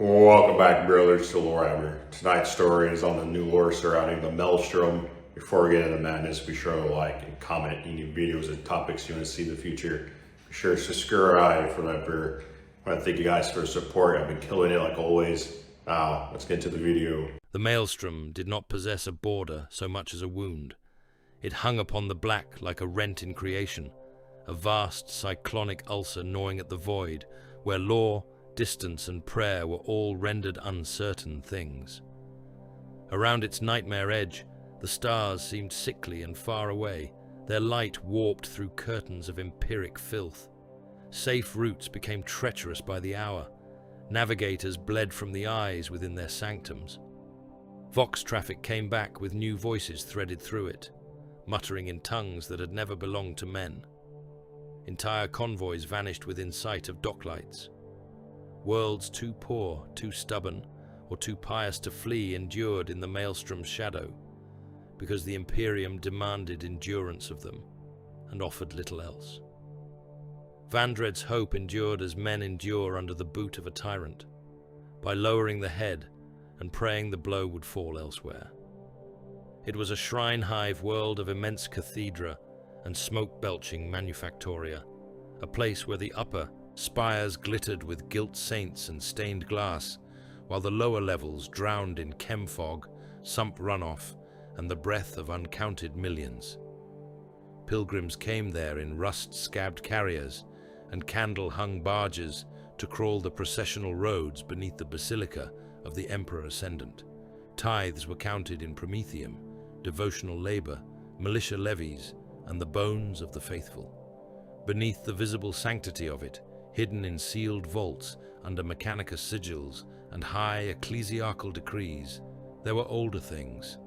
Welcome back, brothers, to Warhammer. Tonight's story is on the new lore surrounding the Maelstrom. Before we get into the madness, be sure to like and comment any videos and topics you want to see in the future. Be sure to subscribe for that. I want to thank you guys for the support. I've been killing it like always. Now, let's get to the video. The Maelstrom did not possess a border so much as a wound. It hung upon the black like a rent in creation, a vast cyclonic ulcer gnawing at the void, where law, distance, and prayer were all rendered uncertain things. Around its nightmare edge, the stars seemed sickly and far away, their light warped through curtains of empiric filth. Safe routes became treacherous by the hour. Navigators bled from the eyes within their sanctums. Vox traffic came back with new voices threaded through it, muttering in tongues that had never belonged to men. Entire convoys vanished within sight of docklights. Worlds too poor, too stubborn, or too pious to flee endured in the Maelstrom's shadow, because the Imperium demanded endurance of them, and offered little else. Vandred's hope endured as men endure under the boot of a tyrant, by lowering the head and praying the blow would fall elsewhere. It was a shrine-hive world of immense cathedra and smoke-belching manufactoria, a place where the upper spires glittered with gilt saints and stained glass, while the lower levels drowned in chem-fog, sump runoff, and the breath of uncounted millions. Pilgrims came there in rust-scabbed carriers and candle-hung barges to crawl the processional roads beneath the basilica of the Emperor Ascendant. Tithes were counted in promethium, devotional labor, militia levies, and the bones of the faithful. Beneath the visible sanctity of it, hidden in sealed vaults under mechanicus sigils and high ecclesiarchal decrees, there were older things.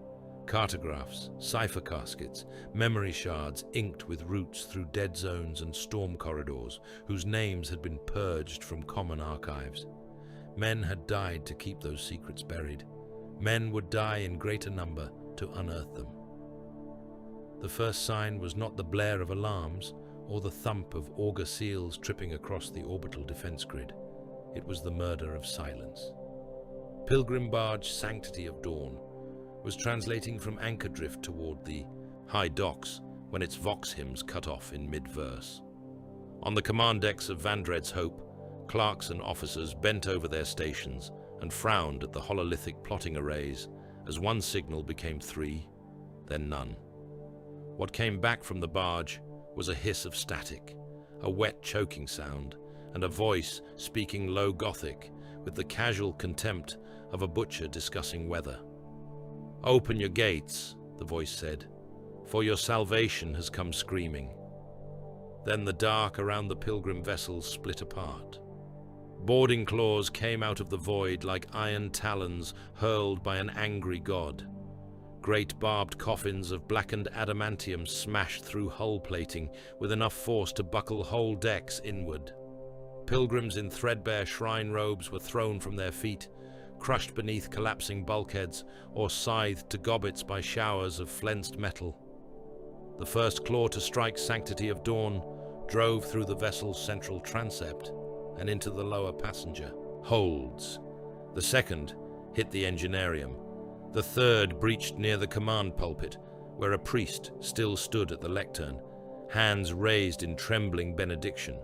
Cartographs, cipher caskets, memory shards inked with roots through dead zones and storm corridors, whose names had been purged from common archives. Men had died to keep those secrets buried. Men would die in greater number to unearth them. The first sign was not the blare of alarms or the thump of auger seals tripping across the orbital defense grid. It was the murder of silence. Pilgrim barge Sanctity of Dawn was translating from anchor drift toward the high docks when its vox hymns cut off in mid-verse. On the command decks of Vandred's Hope, clerks and officers bent over their stations and frowned at the hololithic plotting arrays as one signal became three, then none. What came back from the barge was a hiss of static, a wet choking sound, and a voice speaking low Gothic with the casual contempt of a butcher discussing weather. "Open your gates," the voice said, "for your salvation has come screaming." Then the dark around the pilgrim vessels split apart. Boarding claws came out of the void like iron talons hurled by an angry god. Great barbed coffins of blackened adamantium smashed through hull plating with enough force to buckle whole decks inward. Pilgrims in threadbare shrine robes were thrown from their feet, crushed beneath collapsing bulkheads or scythed to gobbets by showers of flensed metal. The first claw to strike Sanctity of Dawn drove through the vessel's central transept and into the lower passenger holds. The second hit the engineerium. The third breached near the command pulpit, where a priest still stood at the lectern, hands raised in trembling benediction,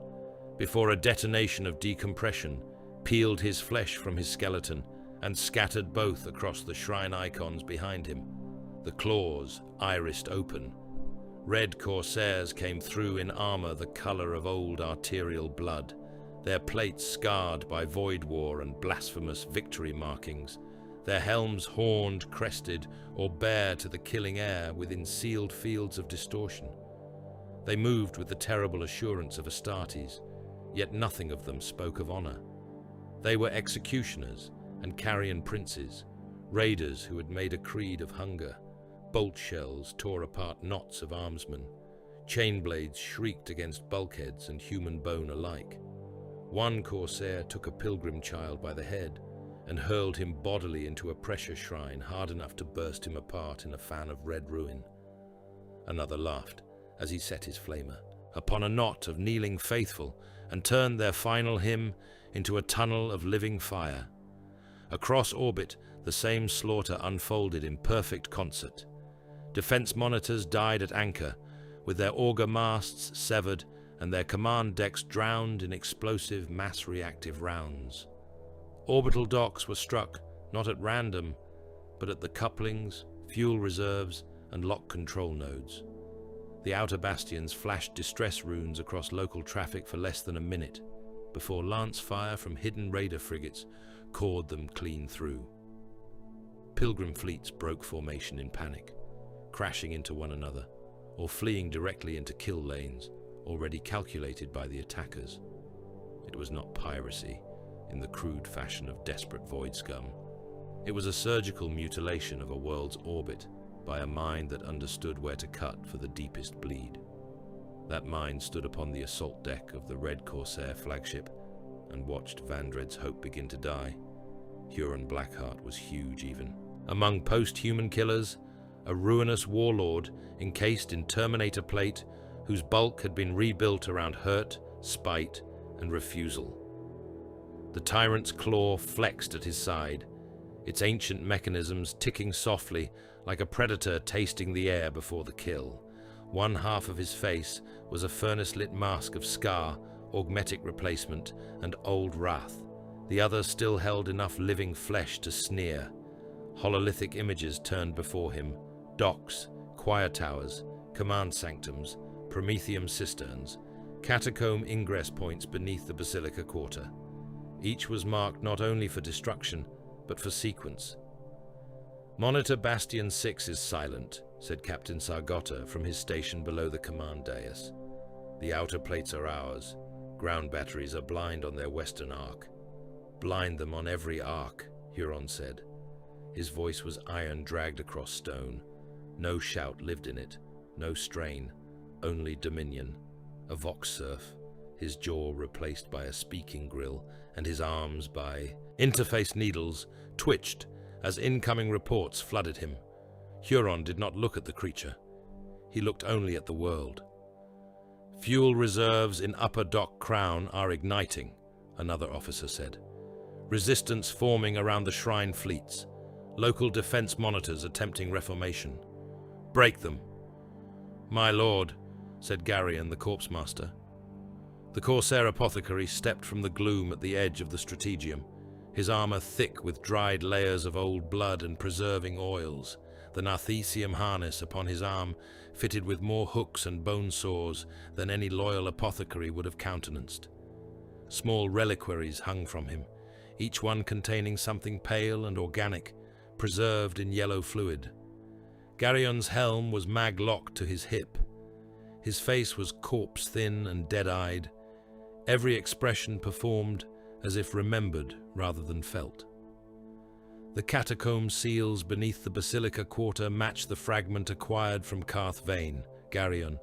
before a detonation of decompression peeled his flesh from his skeleton and scattered both across the shrine icons behind him, the claws irised open. Red corsairs came through in armor the color of old arterial blood, their plates scarred by void war and blasphemous victory markings, their helms horned, crested, or bare to the killing air within sealed fields of distortion. They moved with the terrible assurance of Astartes, yet nothing of them spoke of honor. They were executioners and carrion princes, raiders who had made a creed of hunger. Bolt shells tore apart knots of armsmen. Chain blades shrieked against bulkheads and human bone alike. One corsair took a pilgrim child by the head and hurled him bodily into a pressure shrine hard enough to burst him apart in a fan of red ruin. Another laughed as he set his flamer upon a knot of kneeling faithful and turned their final hymn into a tunnel of living fire. Across orbit, the same slaughter unfolded in perfect concert. Defense monitors died at anchor, with their auger masts severed and their command decks drowned in explosive mass-reactive rounds. Orbital docks were struck, not at random, but at the couplings, fuel reserves, and lock control nodes. The outer bastions flashed distress runes across local traffic for less than a minute, before lance fire from hidden raider frigates cored them clean through. Pilgrim fleets broke formation in panic, crashing into one another, or fleeing directly into kill lanes, already calculated by the attackers. It was not piracy, in the crude fashion of desperate void scum. It was a surgical mutilation of a world's orbit by a mind that understood where to cut for the deepest bleed. That mind stood upon the assault deck of the Red Corsair flagship and watched Vandred's hope begin to die. Huron Blackheart was huge even. Among post-human killers, a ruinous warlord encased in Terminator plate whose bulk had been rebuilt around hurt, spite, and refusal. The tyrant's claw flexed at his side, its ancient mechanisms ticking softly like a predator tasting the air before the kill. One half of his face was a furnace-lit mask of scar, augmetic replacement, and old wrath. The other still held enough living flesh to sneer. Hololithic images turned before him: docks, choir towers, command sanctums, Prometheum cisterns, catacomb ingress points beneath the Basilica Quarter. Each was marked not only for destruction, but for sequence. "Monitor Bastion 6 is silent," said Captain Sargotta from his station below the command dais. "The outer plates are ours. Ground batteries are blind on their western arc." "Blind them on every arc," Huron said. His voice was iron dragged across stone. No shout lived in it, no strain, only dominion. A vox surf, his jaw replaced by a speaking grill, and his arms by interface needles, twitched as incoming reports flooded him. Huron did not look at the creature. He looked only at the world. "Fuel reserves in Upper Dock Crown are igniting," another officer said. "Resistance forming around the Shrine fleets. Local defense monitors attempting reformation. Break them." "My lord," said Garyon, the corpse master. The Corsair apothecary stepped from the gloom at the edge of the strategium, his armor thick with dried layers of old blood and preserving oils, the Narthesium harness upon his arm fitted with more hooks and bone saws than any loyal apothecary would have countenanced. Small reliquaries hung from him, each one containing something pale and organic, preserved in yellow fluid. Garyon's helm was mag-locked to his hip. His face was corpse-thin and dead-eyed, every expression performed as if remembered rather than felt. The catacomb seals beneath the Basilica Quarter matched the fragment acquired from Carth Vane, Garyon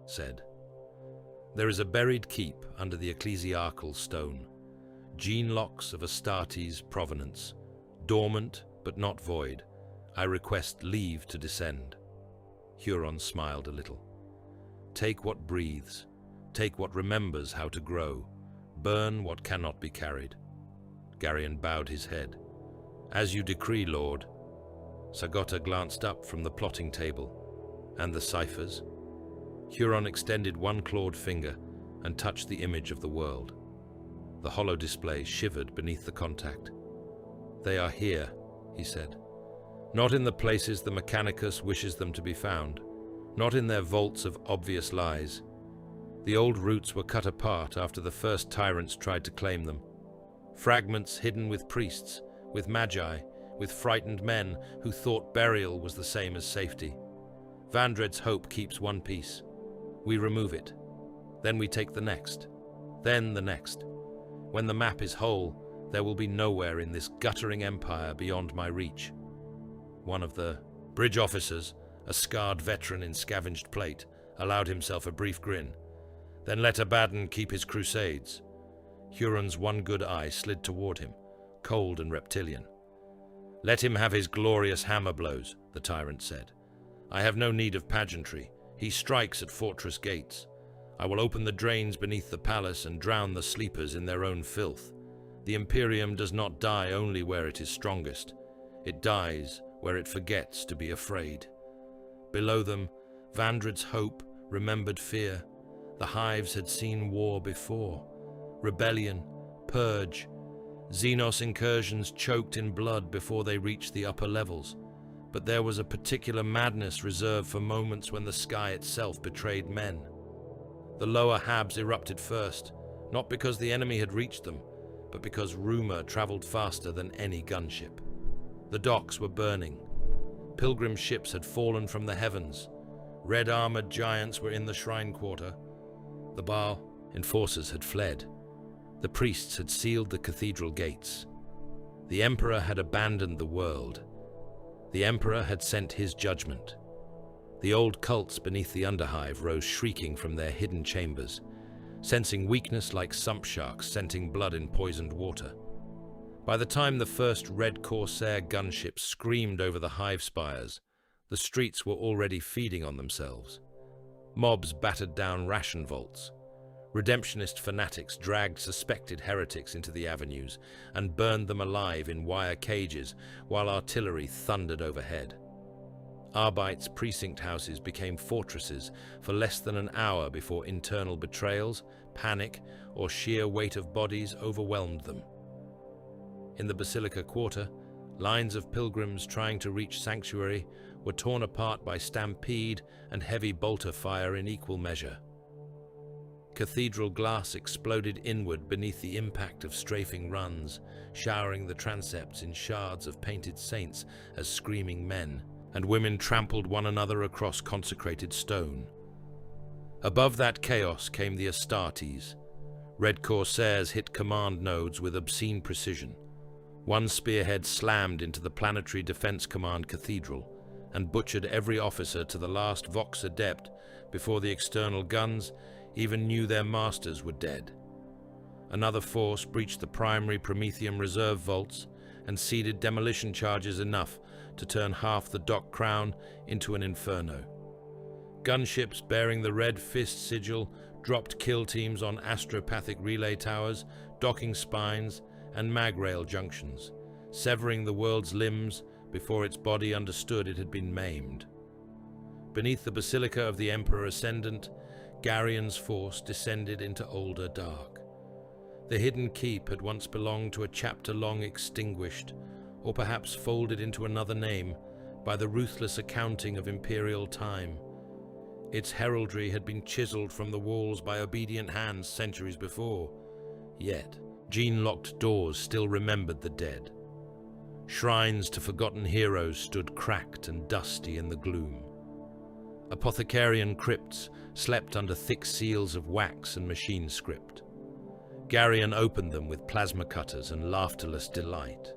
said. "There is a buried keep under the ecclesiarchal stone, gene locks of Astartes provenance, dormant but not void. I request leave to descend." Huron smiled a little. "Take what breathes, take what remembers how to grow, burn what cannot be carried." Garyon bowed his head. "As you decree, Lord." Sargotta glanced up from the plotting table. "And the ciphers?" Huron extended one clawed finger and touched the image of the world. The hollow display shivered beneath the contact. "They are here," he said. "Not in the places the Mechanicus wishes them to be found, not in their vaults of obvious lies. The old roots were cut apart after the first tyrants tried to claim them. Fragments hidden with priests, with magi, with frightened men who thought burial was the same as safety. Vandred's hope keeps one piece. We remove it. Then we take the next. Then the next. When the map is whole, there will be nowhere in this guttering empire beyond my reach." One of the bridge officers, a scarred veteran in scavenged plate, allowed himself a brief grin. "Then let Abaddon keep his crusades." Huron's one good eye slid toward him, cold and reptilian. "Let him have his glorious hammer blows," the tyrant said. "I have no need of pageantry. He strikes at fortress gates. I will open the drains beneath the palace and drown the sleepers in their own filth. The Imperium does not die only where it is strongest. It dies where it forgets to be afraid. Below them, Vandred's hope remembered fear. The hives had seen war before. Rebellion, purge, Xenos incursions choked in blood before they reached the upper levels. But there was a particular madness reserved for moments when the sky itself betrayed men. The lower habs erupted first, not because the enemy had reached them, but because rumor traveled faster than any gunship. The docks were burning. Pilgrim ships had fallen from the heavens. Red-armored giants were in the shrine quarter. The Baal enforcers had fled. The priests had sealed the cathedral gates. The Emperor had abandoned the world. The Emperor had sent his judgment. The old cults beneath the underhive rose shrieking from their hidden chambers, sensing weakness like sump sharks scenting blood in poisoned water. By the time the first Red Corsair gunships screamed over the hive spires, the streets were already feeding on themselves. Mobs battered down ration vaults. Redemptionist fanatics dragged suspected heretics into the avenues and burned them alive in wire cages while artillery thundered overhead. Arbite's precinct houses became fortresses for less than an hour before internal betrayals, panic, or sheer weight of bodies overwhelmed them. In the Basilica Quarter, lines of pilgrims trying to reach sanctuary were torn apart by stampede and heavy bolter fire in equal measure. Cathedral glass exploded inward beneath the impact of strafing runs, showering the transepts in shards of painted saints as screaming men, and women trampled one another across consecrated stone. Above that chaos came the Astartes. Red Corsairs hit command nodes with obscene precision. One spearhead slammed into the Planetary Defense Command Cathedral and butchered every officer to the last Vox Adept before the external guns even knew their masters were dead. Another force breached the primary Prometheum reserve vaults and seeded demolition charges enough to turn half the dock crown into an inferno. Gunships bearing the Red Fist sigil dropped kill teams on astropathic relay towers, docking spines, and magrail junctions, severing the world's limbs before its body understood it had been maimed. Beneath the Basilica of the Emperor Ascendant, Garion's force descended into Older Dark. The hidden keep had once belonged to a chapter long extinguished, or perhaps folded into another name, by the ruthless accounting of imperial time. Its heraldry had been chiseled from the walls by obedient hands centuries before. Yet, gene-locked doors still remembered the dead. Shrines to forgotten heroes stood cracked and dusty in the gloom. Apothecarian crypts slept under thick seals of wax and machine script. Garion opened them with plasma cutters and laughterless delight.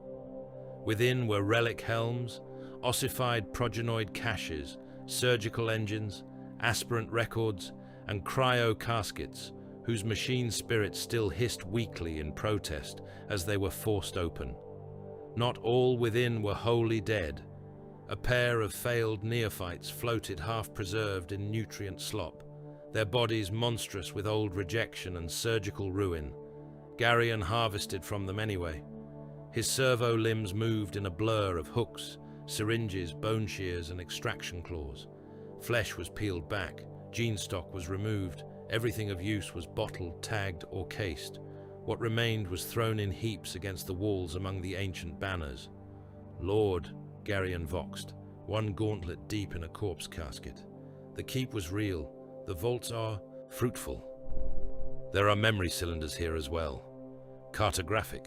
Within were relic helms, ossified progenoid caches, surgical engines, aspirant records, and cryo caskets, whose machine spirits still hissed weakly in protest as they were forced open. Not all within were wholly dead. A pair of failed neophytes floated half-preserved in nutrient slop, their bodies monstrous with old rejection and surgical ruin. Garion harvested from them anyway. His servo limbs moved in a blur of hooks, syringes, bone shears, and extraction claws. Flesh was peeled back, gene stock was removed, everything of use was bottled, tagged, or cased. What remained was thrown in heaps against the walls among the ancient banners. Lord, Garion voxed, one gauntlet deep in a corpse casket. The keep was real. The vaults are fruitful. There are memory cylinders here as well. Cartographic.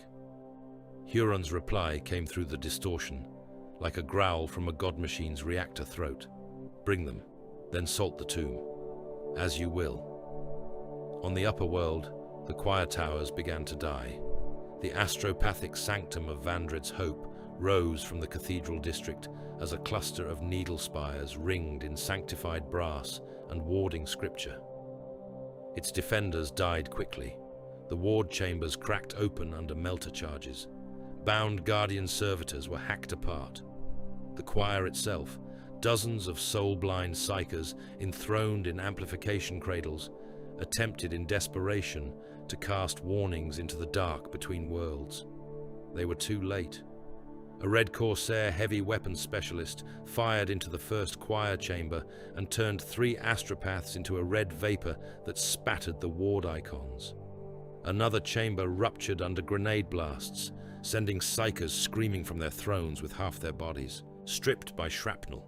Huron's reply came through the distortion, like a growl from a god machine's reactor throat. Bring them, then salt the tomb. As you will. On the upper world, the choir towers began to die. The astropathic sanctum of Vandred's hope rose from the cathedral district as a cluster of needle spires ringed in sanctified brass and warding scripture. Its defenders died quickly. The ward chambers cracked open under melter charges. Bound guardian servitors were hacked apart. The choir itself, dozens of soul-blind psychers enthroned in amplification cradles, attempted in desperation to cast warnings into the dark between worlds. They were too late. A Red Corsair heavy weapons specialist fired into the first choir chamber and turned 3 astropaths into a red vapor that spattered the ward icons. Another chamber ruptured under grenade blasts, sending psychers screaming from their thrones with half their bodies, stripped by shrapnel.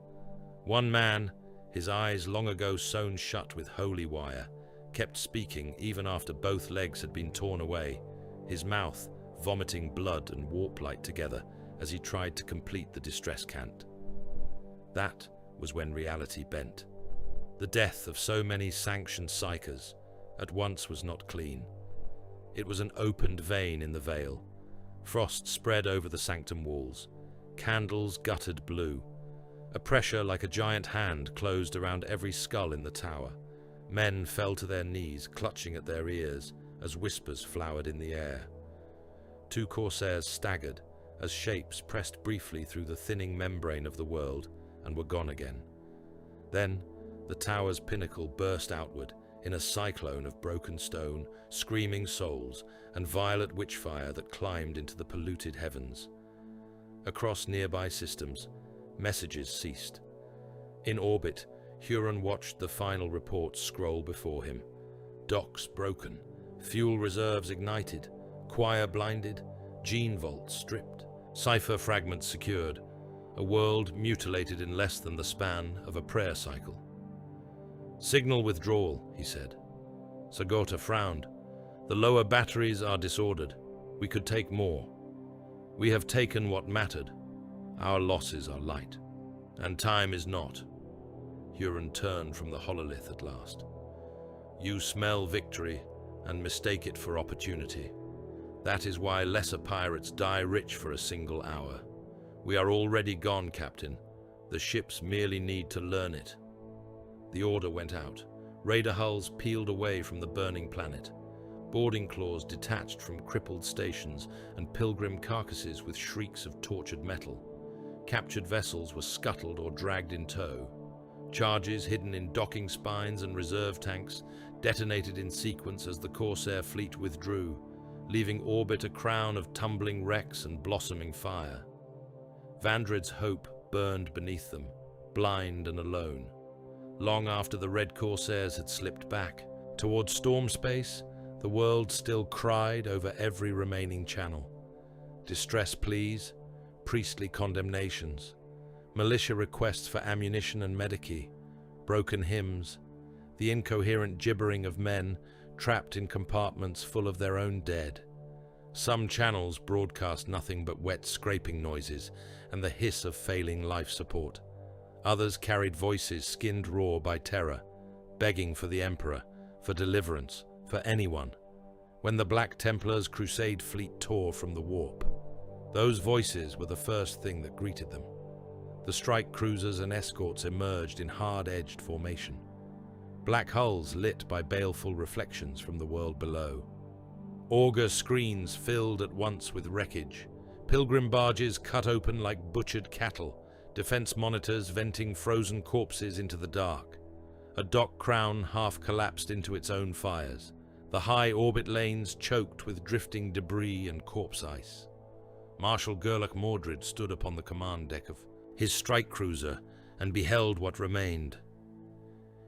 One man, his eyes long ago sewn shut with holy wire, kept speaking even after both legs had been torn away, his mouth vomiting blood and warp light together as he tried to complete the distress cant. That was when reality bent. The death of so many sanctioned psychers at once was not clean. It was an opened vein in the veil. Frost spread over the sanctum walls. Candles guttered blue. A pressure like a giant hand closed around every skull in the tower. Men fell to their knees, clutching at their ears, as whispers flowered in the air. 2 Corsairs staggered, as shapes pressed briefly through the thinning membrane of the world and were gone again. Then, the tower's pinnacle burst outward in a cyclone of broken stone, screaming souls, and violet witchfire that climbed into the polluted heavens. Across nearby systems, messages ceased. In orbit, Huron watched the final reports scroll before him. Docks broken, fuel reserves ignited, choir blinded, gene vaults stripped, cipher fragments secured, a world mutilated in less than the span of a prayer cycle. "Signal withdrawal," he said. Sagota frowned. "The lower batteries are disordered. We could take more. We have taken what mattered. Our losses are light. And time is not." Huron turned from the hololith at last. "You smell victory and mistake it for opportunity. That is why lesser pirates die rich for a single hour. We are already gone, Captain. The ships merely need to learn it." The order went out. Raider hulls peeled away from the burning planet. Boarding claws detached from crippled stations and pilgrim carcasses with shrieks of tortured metal. Captured vessels were scuttled or dragged in tow. Charges hidden in docking spines and reserve tanks detonated in sequence as the Corsair fleet withdrew, leaving orbit a crown of tumbling wrecks and blossoming fire. Vandred's hope burned beneath them, blind and alone. Long after the Red Corsairs had slipped back towards storm space, the world still cried over every remaining channel. Distress pleas, priestly condemnations, militia requests for ammunition and medici, broken hymns, the incoherent gibbering of men trapped in compartments full of their own dead. Some channels broadcast nothing but wet scraping noises and the hiss of failing life support. Others carried voices skinned raw by terror, begging for the Emperor, for deliverance, for anyone. When the Black Templars' crusade fleet tore from the warp, those voices were the first thing that greeted them. The strike cruisers and escorts emerged in hard-edged formation. Black hulls lit by baleful reflections from the world below. Auger screens filled at once with wreckage. Pilgrim barges cut open like butchered cattle. Defense monitors venting frozen corpses into the dark. A dock crown half collapsed into its own fires. The high orbit lanes choked with drifting debris and corpse ice. Marshal Gerlach Mordred stood upon the command deck of his strike cruiser and beheld what remained.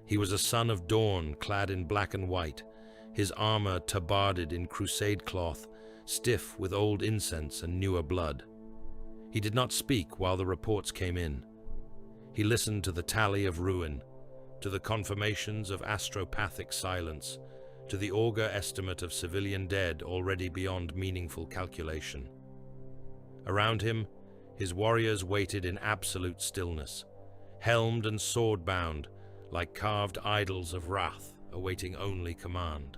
He was a son of dawn, clad in black and white, his armor tabarded in crusade cloth, stiff with old incense and newer blood. He did not speak while the reports came in. He listened to the tally of ruin, to the confirmations of astropathic silence, to the augur estimate of civilian dead already beyond meaningful calculation. Around him, his warriors waited in absolute stillness, helmed and sword-bound, like carved idols of wrath, awaiting only command.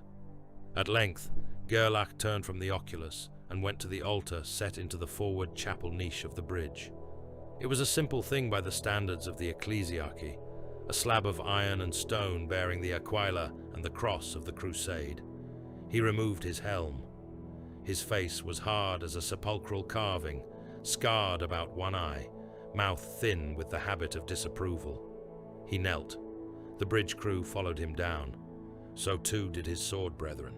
At length, Gerlach turned from the oculus and went to the altar set into the forward chapel niche of the bridge. It was a simple thing by the standards of the ecclesiarchy, a slab of iron and stone bearing the aquila and the cross of the crusade. He removed his helm. His face was hard as a sepulchral carving, scarred about one eye, mouth thin with the habit of disapproval. He knelt. The bridge crew followed him down. So too did his sword brethren.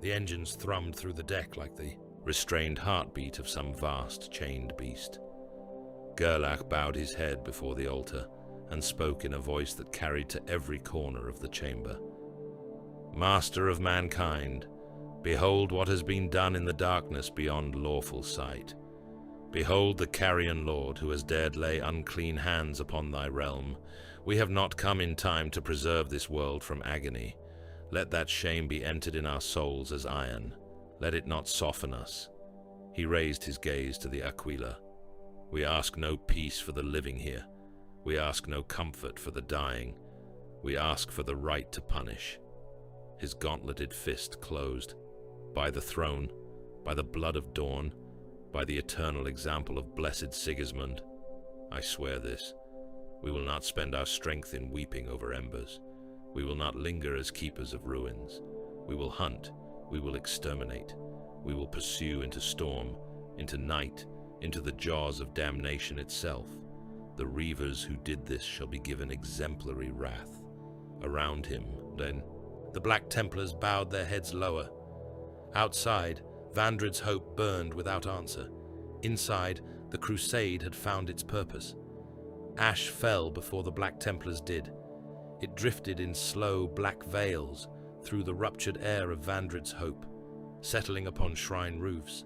The engines thrummed through the deck like the restrained heartbeat of some vast chained beast. Gerlach bowed his head before the altar and spoke in a voice that carried to every corner of the chamber. Master of mankind, behold what has been done in the darkness beyond lawful sight. Behold the carrion lord who has dared lay unclean hands upon thy realm. We have not come in time to preserve this world from agony. Let that shame be entered in our souls as iron. Let it not soften us. He raised his gaze to the Aquila. We ask no peace for the living here. We ask no comfort for the dying. We ask for the right to punish. His gauntleted fist closed. By the throne, by the blood of Dawn, by the eternal example of blessed Sigismund, I swear this. We will not spend our strength in weeping over embers. We will not linger as keepers of ruins. We will hunt. We will exterminate. We will pursue into storm, into night, into the jaws of damnation itself. The reavers who did this shall be given exemplary wrath. Around him, then, the Black Templars bowed their heads lower. Outside, Vandred's hope burned without answer. Inside, the crusade had found its purpose. Ash fell before the Black Templars did. It drifted in slow black veils through the ruptured air of Vandred's hope, settling upon shrine roofs,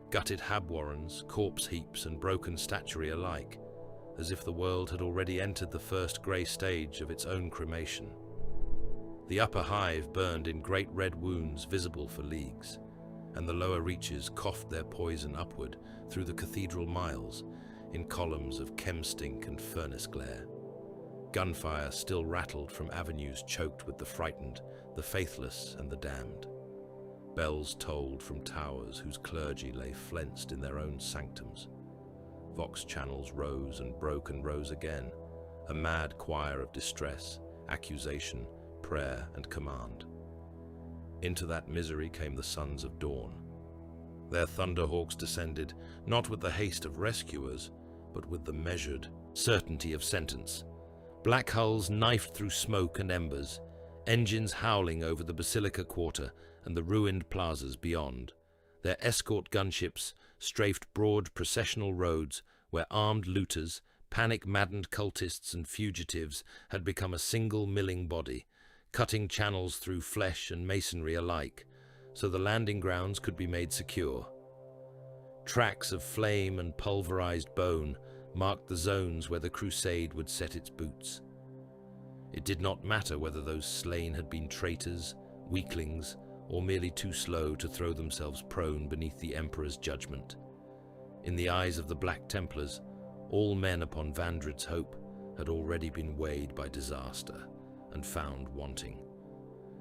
gutted habwarrens, corpse heaps, and broken statuary alike, as if the world had already entered the first grey stage of its own cremation. The upper hive burned in great red wounds visible for leagues, and the lower reaches coughed their poison upward through the cathedral miles in columns of chem-stink and furnace glare. Gunfire still rattled from avenues choked with the frightened, the faithless, and the damned. Bells tolled from towers whose clergy lay flensed in their own sanctums. Vox channels rose and broke and rose again, a mad choir of distress, accusation, prayer, and command. Into that misery came the sons of Dawn. Their thunderhawks descended, not with the haste of rescuers, but with the measured certainty of sentence. Black hulls knifed through smoke and embers, engines howling over the Basilica Quarter and the ruined plazas beyond. Their escort gunships strafed broad processional roads where armed looters, panic-maddened cultists and fugitives had become a single milling body, cutting channels through flesh and masonry alike, so the landing grounds could be made secure. Tracks of flame and pulverized bone marked the zones where the crusade would set its boots. It did not matter whether those slain had been traitors, weaklings, or merely too slow to throw themselves prone beneath the Emperor's judgment. In the eyes of the Black Templars, all men upon Vandred's hope had already been weighed by disaster and found wanting.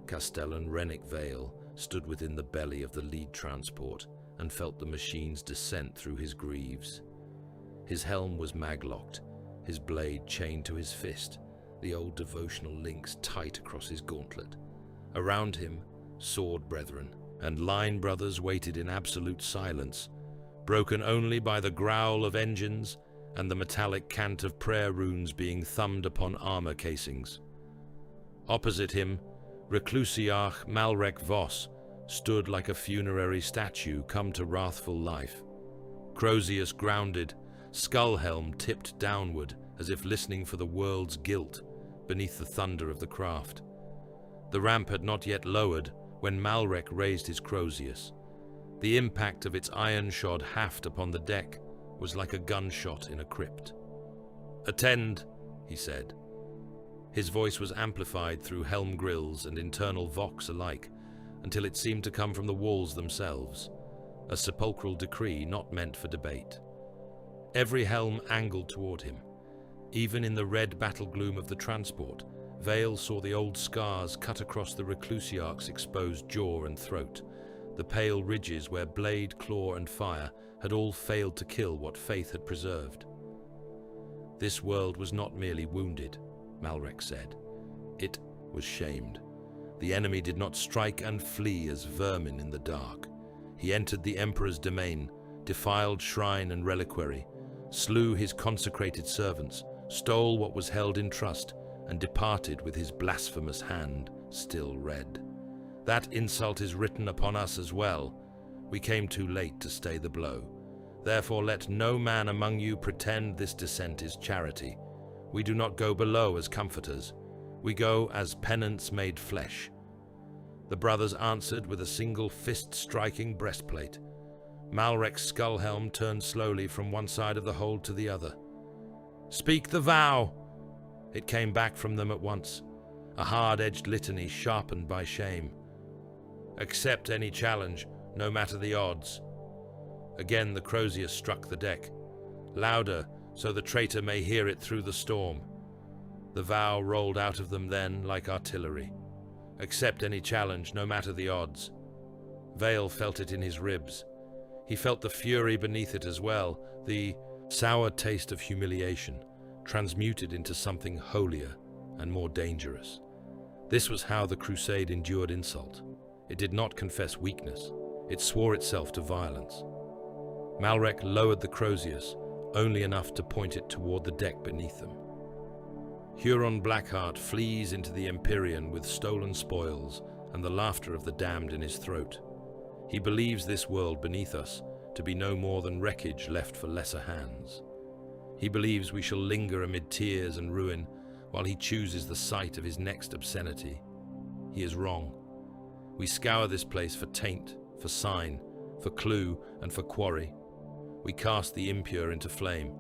Castellan Rennick Vale stood within the belly of the lead transport and felt the machine's descent through his greaves. His helm was mag-locked, his blade chained to his fist, the old devotional links tight across his gauntlet. Around him, sword brethren and line brothers waited in absolute silence, broken only by the growl of engines and the metallic cant of prayer runes being thumbed upon armor casings. Opposite him, Reclusiarch Malrek Voss stood like a funerary statue come to wrathful life. Crozius grounded, skull helm tipped downward as if listening for the world's guilt beneath the thunder of the craft. The ramp had not yet lowered when Malrek raised his Crozius. The impact of its iron-shod haft upon the deck was like a gunshot in a crypt. "Attend," he said. His voice was amplified through helm grills and internal vox alike, until it seemed to come from the walls themselves, a sepulchral decree not meant for debate. Every helm angled toward him. Even in the red battle gloom of the transport, Vale saw the old scars cut across the Reclusiarch's exposed jaw and throat, the pale ridges where blade, claw, and fire had all failed to kill what faith had preserved. This world was not merely wounded, Malrek said. It was shamed. The enemy did not strike and flee as vermin in the dark. He entered the Emperor's domain, defiled shrine and reliquary, slew his consecrated servants, stole what was held in trust, and departed with his blasphemous hand still red. That insult is written upon us as well. We came too late to stay the blow. Therefore let no man among you pretend this descent is charity. We do not go below as comforters. We go as penance made flesh." The brothers answered with a single fist-striking breastplate. Malrek's skull helm turned slowly from one side of the hold to the other. "Speak the vow!" It came back from them at once, a hard-edged litany sharpened by shame. "Accept any challenge, no matter the odds." Again the crozier struck the deck, louder so the traitor may hear it through the storm. The vow rolled out of them then like artillery. Accept any challenge, no matter the odds. Vale felt it in his ribs. He felt the fury beneath it as well, the sour taste of humiliation, transmuted into something holier and more dangerous. This was how the crusade endured insult. It did not confess weakness. It swore itself to violence. Malrek lowered the crozius, only enough to point it toward the deck beneath them. Huron Blackheart flees into the Empyrean with stolen spoils and the laughter of the damned in his throat. He believes this world beneath us to be no more than wreckage left for lesser hands. He believes we shall linger amid tears and ruin while he chooses the site of his next obscenity. He is wrong. We scour this place for taint, for sign, for clue, and for quarry. We cast the impure into flame.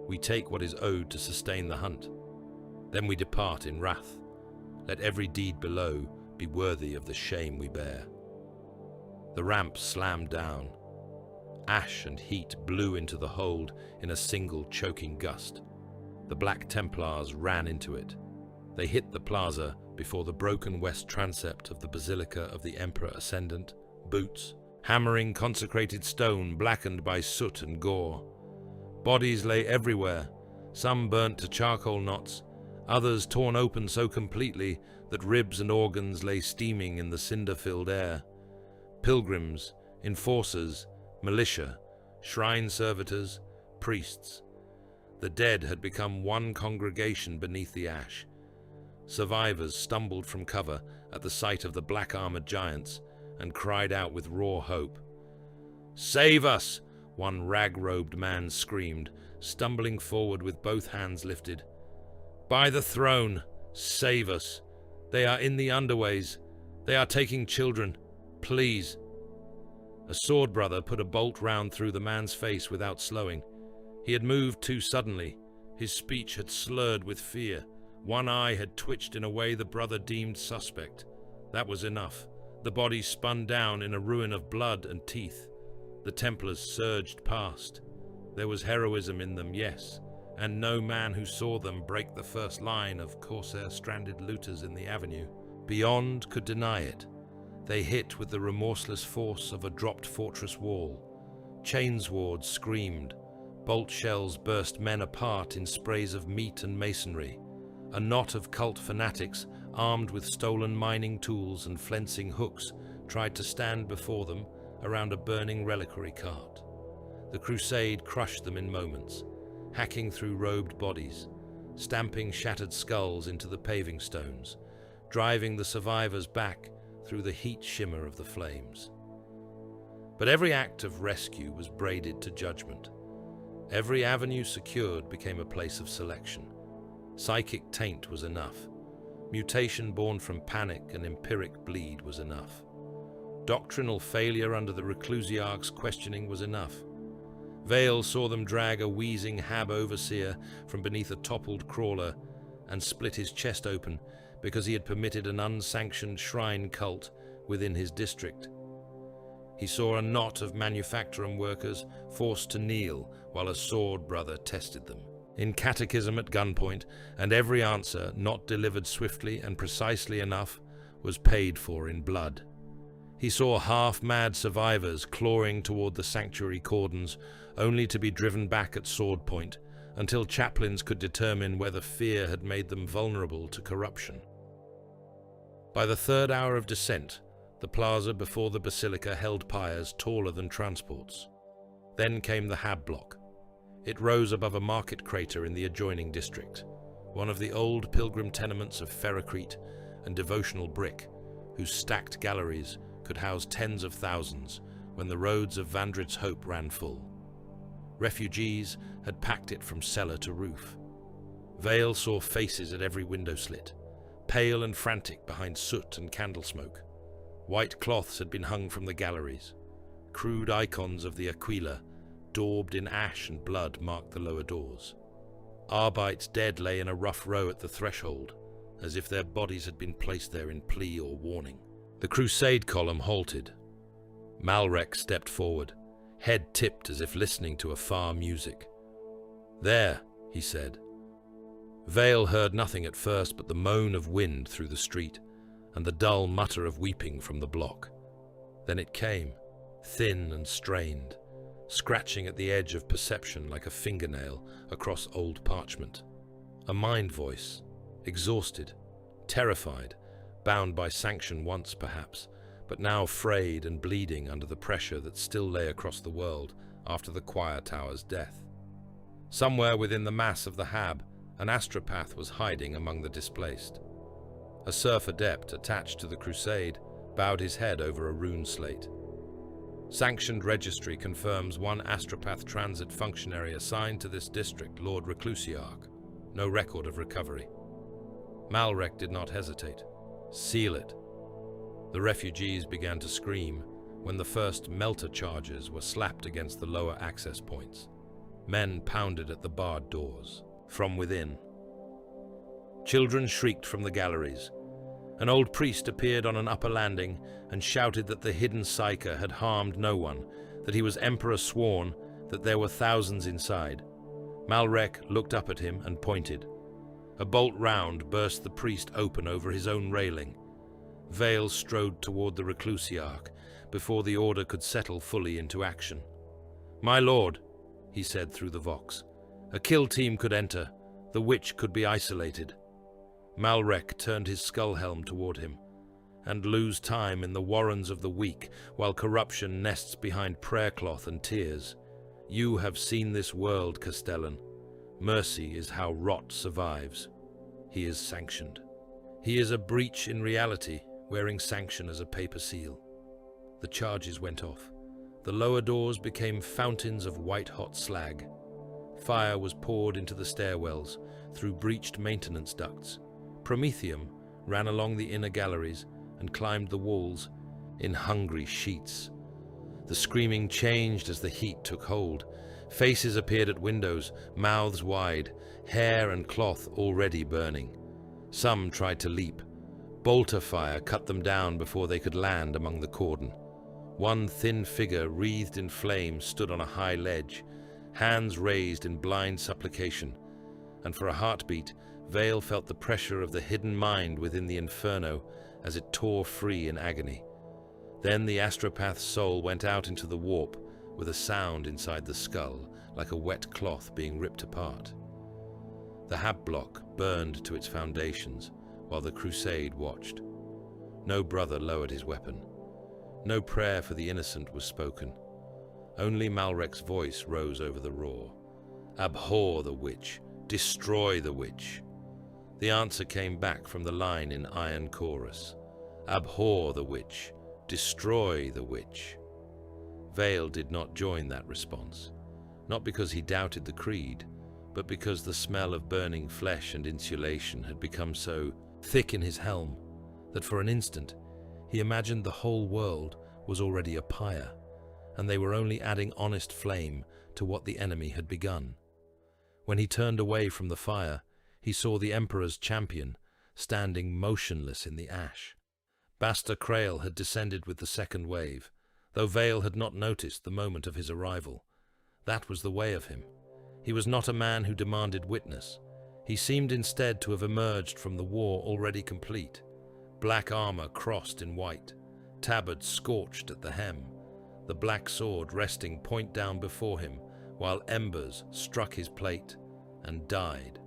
We take what is owed to sustain the hunt. Then we depart in wrath. Let every deed below be worthy of the shame we bear. The ramp slammed down. Ash and heat blew into the hold in a single choking gust. The Black Templars ran into it. They hit the plaza before the broken west transept of the Basilica of the Emperor Ascendant, boots, hammering consecrated stone blackened by soot and gore. Bodies lay everywhere, some burnt to charcoal knots, others torn open so completely that ribs and organs lay steaming in the cinder-filled air. Pilgrims, enforcers, militia, shrine servitors, priests. The dead had become one congregation beneath the ash. Survivors stumbled from cover at the sight of the black-armored giants and cried out with raw hope. "Save us!" one rag-robed man screamed, stumbling forward with both hands lifted. "By the throne, save us! They are in the underways. They are taking children. Please!" A sword brother put a bolt round through the man's face without slowing. He had moved too suddenly. His speech had slurred with fear. One eye had twitched in a way the brother deemed suspect. That was enough. The body spun down in a ruin of blood and teeth. The Templars surged past. There was heroism in them, yes, and no man who saw them break the first line of corsair-stranded looters in the avenue. Beyond could deny it. They hit with the remorseless force of a dropped fortress wall. Chainswords screamed. Bolt shells burst men apart in sprays of meat and masonry. A knot of cult fanatics, armed with stolen mining tools and flensing hooks, tried to stand before them around a burning reliquary cart. The crusade crushed them in moments, hacking through robed bodies, stamping shattered skulls into the paving stones, driving the survivors back through the heat shimmer of the flames. But every act of rescue was braided to judgment. Every avenue secured became a place of selection. Psychic taint was enough. Mutation born from panic and empiric bleed was enough. Doctrinal failure under the Reclusiarch's questioning was enough. Vale saw them drag a wheezing Hab overseer from beneath a toppled crawler and split his chest open because he had permitted an unsanctioned shrine cult within his district. He saw a knot of manufacturing workers forced to kneel while a sword brother tested them. In catechism at gunpoint, and every answer, not delivered swiftly and precisely enough, was paid for in blood. He saw half-mad survivors clawing toward the sanctuary cordons, only to be driven back at sword point, until chaplains could determine whether fear had made them vulnerable to corruption. By the third hour of descent, the plaza before the basilica held pyres taller than transports. Then came the Hab block. It rose above a market crater in the adjoining district, one of the old pilgrim tenements of ferrocrete and devotional brick, whose stacked galleries could house tens of thousands when the roads of Vandred's hope ran full. Refugees had packed it from cellar to roof. Vale saw faces at every window slit, pale and frantic behind soot and candle smoke. White cloths had been hung from the galleries. Crude icons of the Aquila, daubed in ash and blood, marked the lower doors. Arbites dead lay in a rough row at the threshold, as if their bodies had been placed there in plea or warning. The crusade column halted. Malrek stepped forward, head tipped as if listening to a far music. "There," he said. Vale heard nothing at first but the moan of wind through the street and the dull mutter of weeping from the block. Then it came, thin and strained, scratching at the edge of perception like a fingernail across old parchment. A mind voice, exhausted, terrified, bound by sanction once perhaps, but now frayed and bleeding under the pressure that still lay across the world after the choir tower's death. Somewhere within the mass of the Hab, an astropath was hiding among the displaced. A serf adept attached to the crusade bowed his head over a rune slate. Sanctioned registry confirms one astropath transit functionary assigned to this district, Lord Reclusiarch. No record of recovery. Malrek did not hesitate. Seal it. The refugees began to scream when the first melter charges were slapped against the lower access points. Men pounded at the barred doors. From within, children shrieked from the galleries. An old priest appeared on an upper landing and shouted that the hidden psyker had harmed no one, that he was Emperor sworn, that there were thousands inside. Malrek looked up at him and pointed. A bolt round burst the priest open over his own railing. Vale strode toward the Reclusiarch before the order could settle fully into action. "My lord," he said through the vox, "a kill team could enter. The witch could be isolated." Malrek turned his skull helm toward him. "And lose time in the warrens of the weak while corruption nests behind prayer cloth and tears. You have seen this world, Castellan. Mercy is how rot survives. He is sanctioned. He is a breach in reality, wearing sanction as a paper seal." The charges went off. The lower doors became fountains of white-hot slag. Fire was poured into the stairwells, through breached maintenance ducts. Promethium ran along the inner galleries and climbed the walls in hungry sheets. The screaming changed as the heat took hold. Faces appeared at windows, mouths wide, hair and cloth already burning. Some tried to leap. Bolter fire cut them down before they could land among the cordon. One thin figure wreathed in flame stood on a high ledge, hands raised in blind supplication, and for a heartbeat, Vale felt the pressure of the hidden mind within the inferno as it tore free in agony. Then the astropath's soul went out into the warp with a sound inside the skull, like a wet cloth being ripped apart. The Hab block burned to its foundations while the crusade watched. No brother lowered his weapon. No prayer for the innocent was spoken. Only Malrek's voice rose over the roar. "Abhor the witch! Destroy the witch!" The answer came back from the line in iron chorus. "Abhor the witch! Destroy the witch!" Vale did not join that response, not because he doubted the creed, but because the smell of burning flesh and insulation had become so thick in his helm that for an instant he imagined the whole world was already a pyre, and they were only adding honest flame to what the enemy had begun. When he turned away from the fire, he saw the Emperor's champion standing motionless in the ash. Basta Krail had descended with the second wave, though Vale had not noticed the moment of his arrival. That was the way of him. He was not a man who demanded witness. He seemed instead to have emerged from the war already complete. Black armor crossed in white, tabard scorched at the hem, the black sword resting point down before him, while embers struck his plate and died.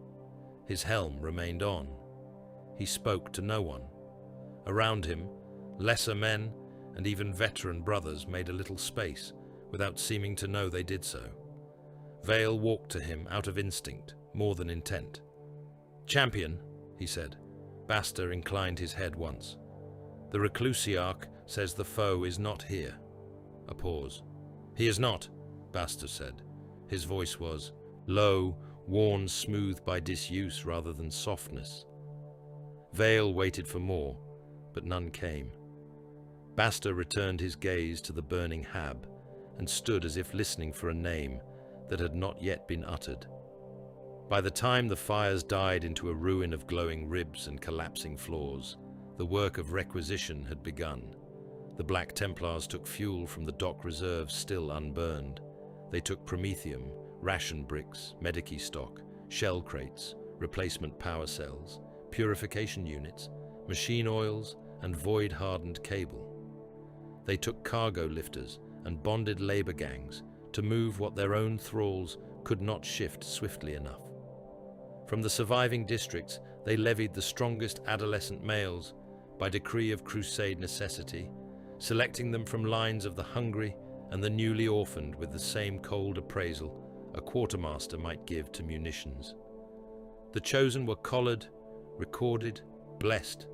His helm remained on. He spoke to no one. Around him, lesser men and even veteran brothers made a little space, without seeming to know they did so. Vale walked to him out of instinct, more than intent. "Champion," he said. Basta inclined his head once. The Reclusiarch says the foe is not here. A pause. He is not, Basta said. His voice was low, worn smooth by disuse rather than softness. Vale waited for more, but none came. Basta returned his gaze to the burning hab and stood as if listening for a name that had not yet been uttered. By the time the fires died into a ruin of glowing ribs and collapsing floors, the work of requisition had begun. The Black Templars took fuel from the dock reserves still unburned. They took promethium, ration bricks, medici stock, shell crates, replacement power cells, purification units, machine oils, and void-hardened cable. They took cargo lifters and bonded labor gangs to move what their own thralls could not shift swiftly enough. From the surviving districts, they levied the strongest adolescent males by decree of crusade necessity, selecting them from lines of the hungry and the newly orphaned with the same cold appraisal a quartermaster might give to munitions. The chosen were collared, recorded, blessed,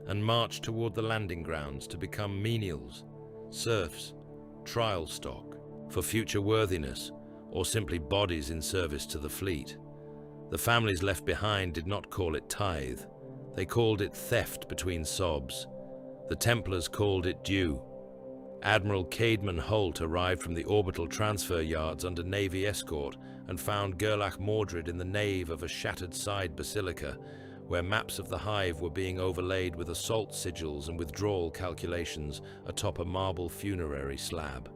and marched toward the landing grounds to become menials, serfs, trial stock, for future worthiness, or simply bodies in service to the fleet. The families left behind did not call it tithe. They called it theft between sobs. The Templars called it due. Admiral Caedmon Holt arrived from the orbital transfer yards under Navy escort and found Gerlach Mordred in the nave of a shattered side basilica, where maps of the hive were being overlaid with assault sigils and withdrawal calculations atop a marble funerary slab.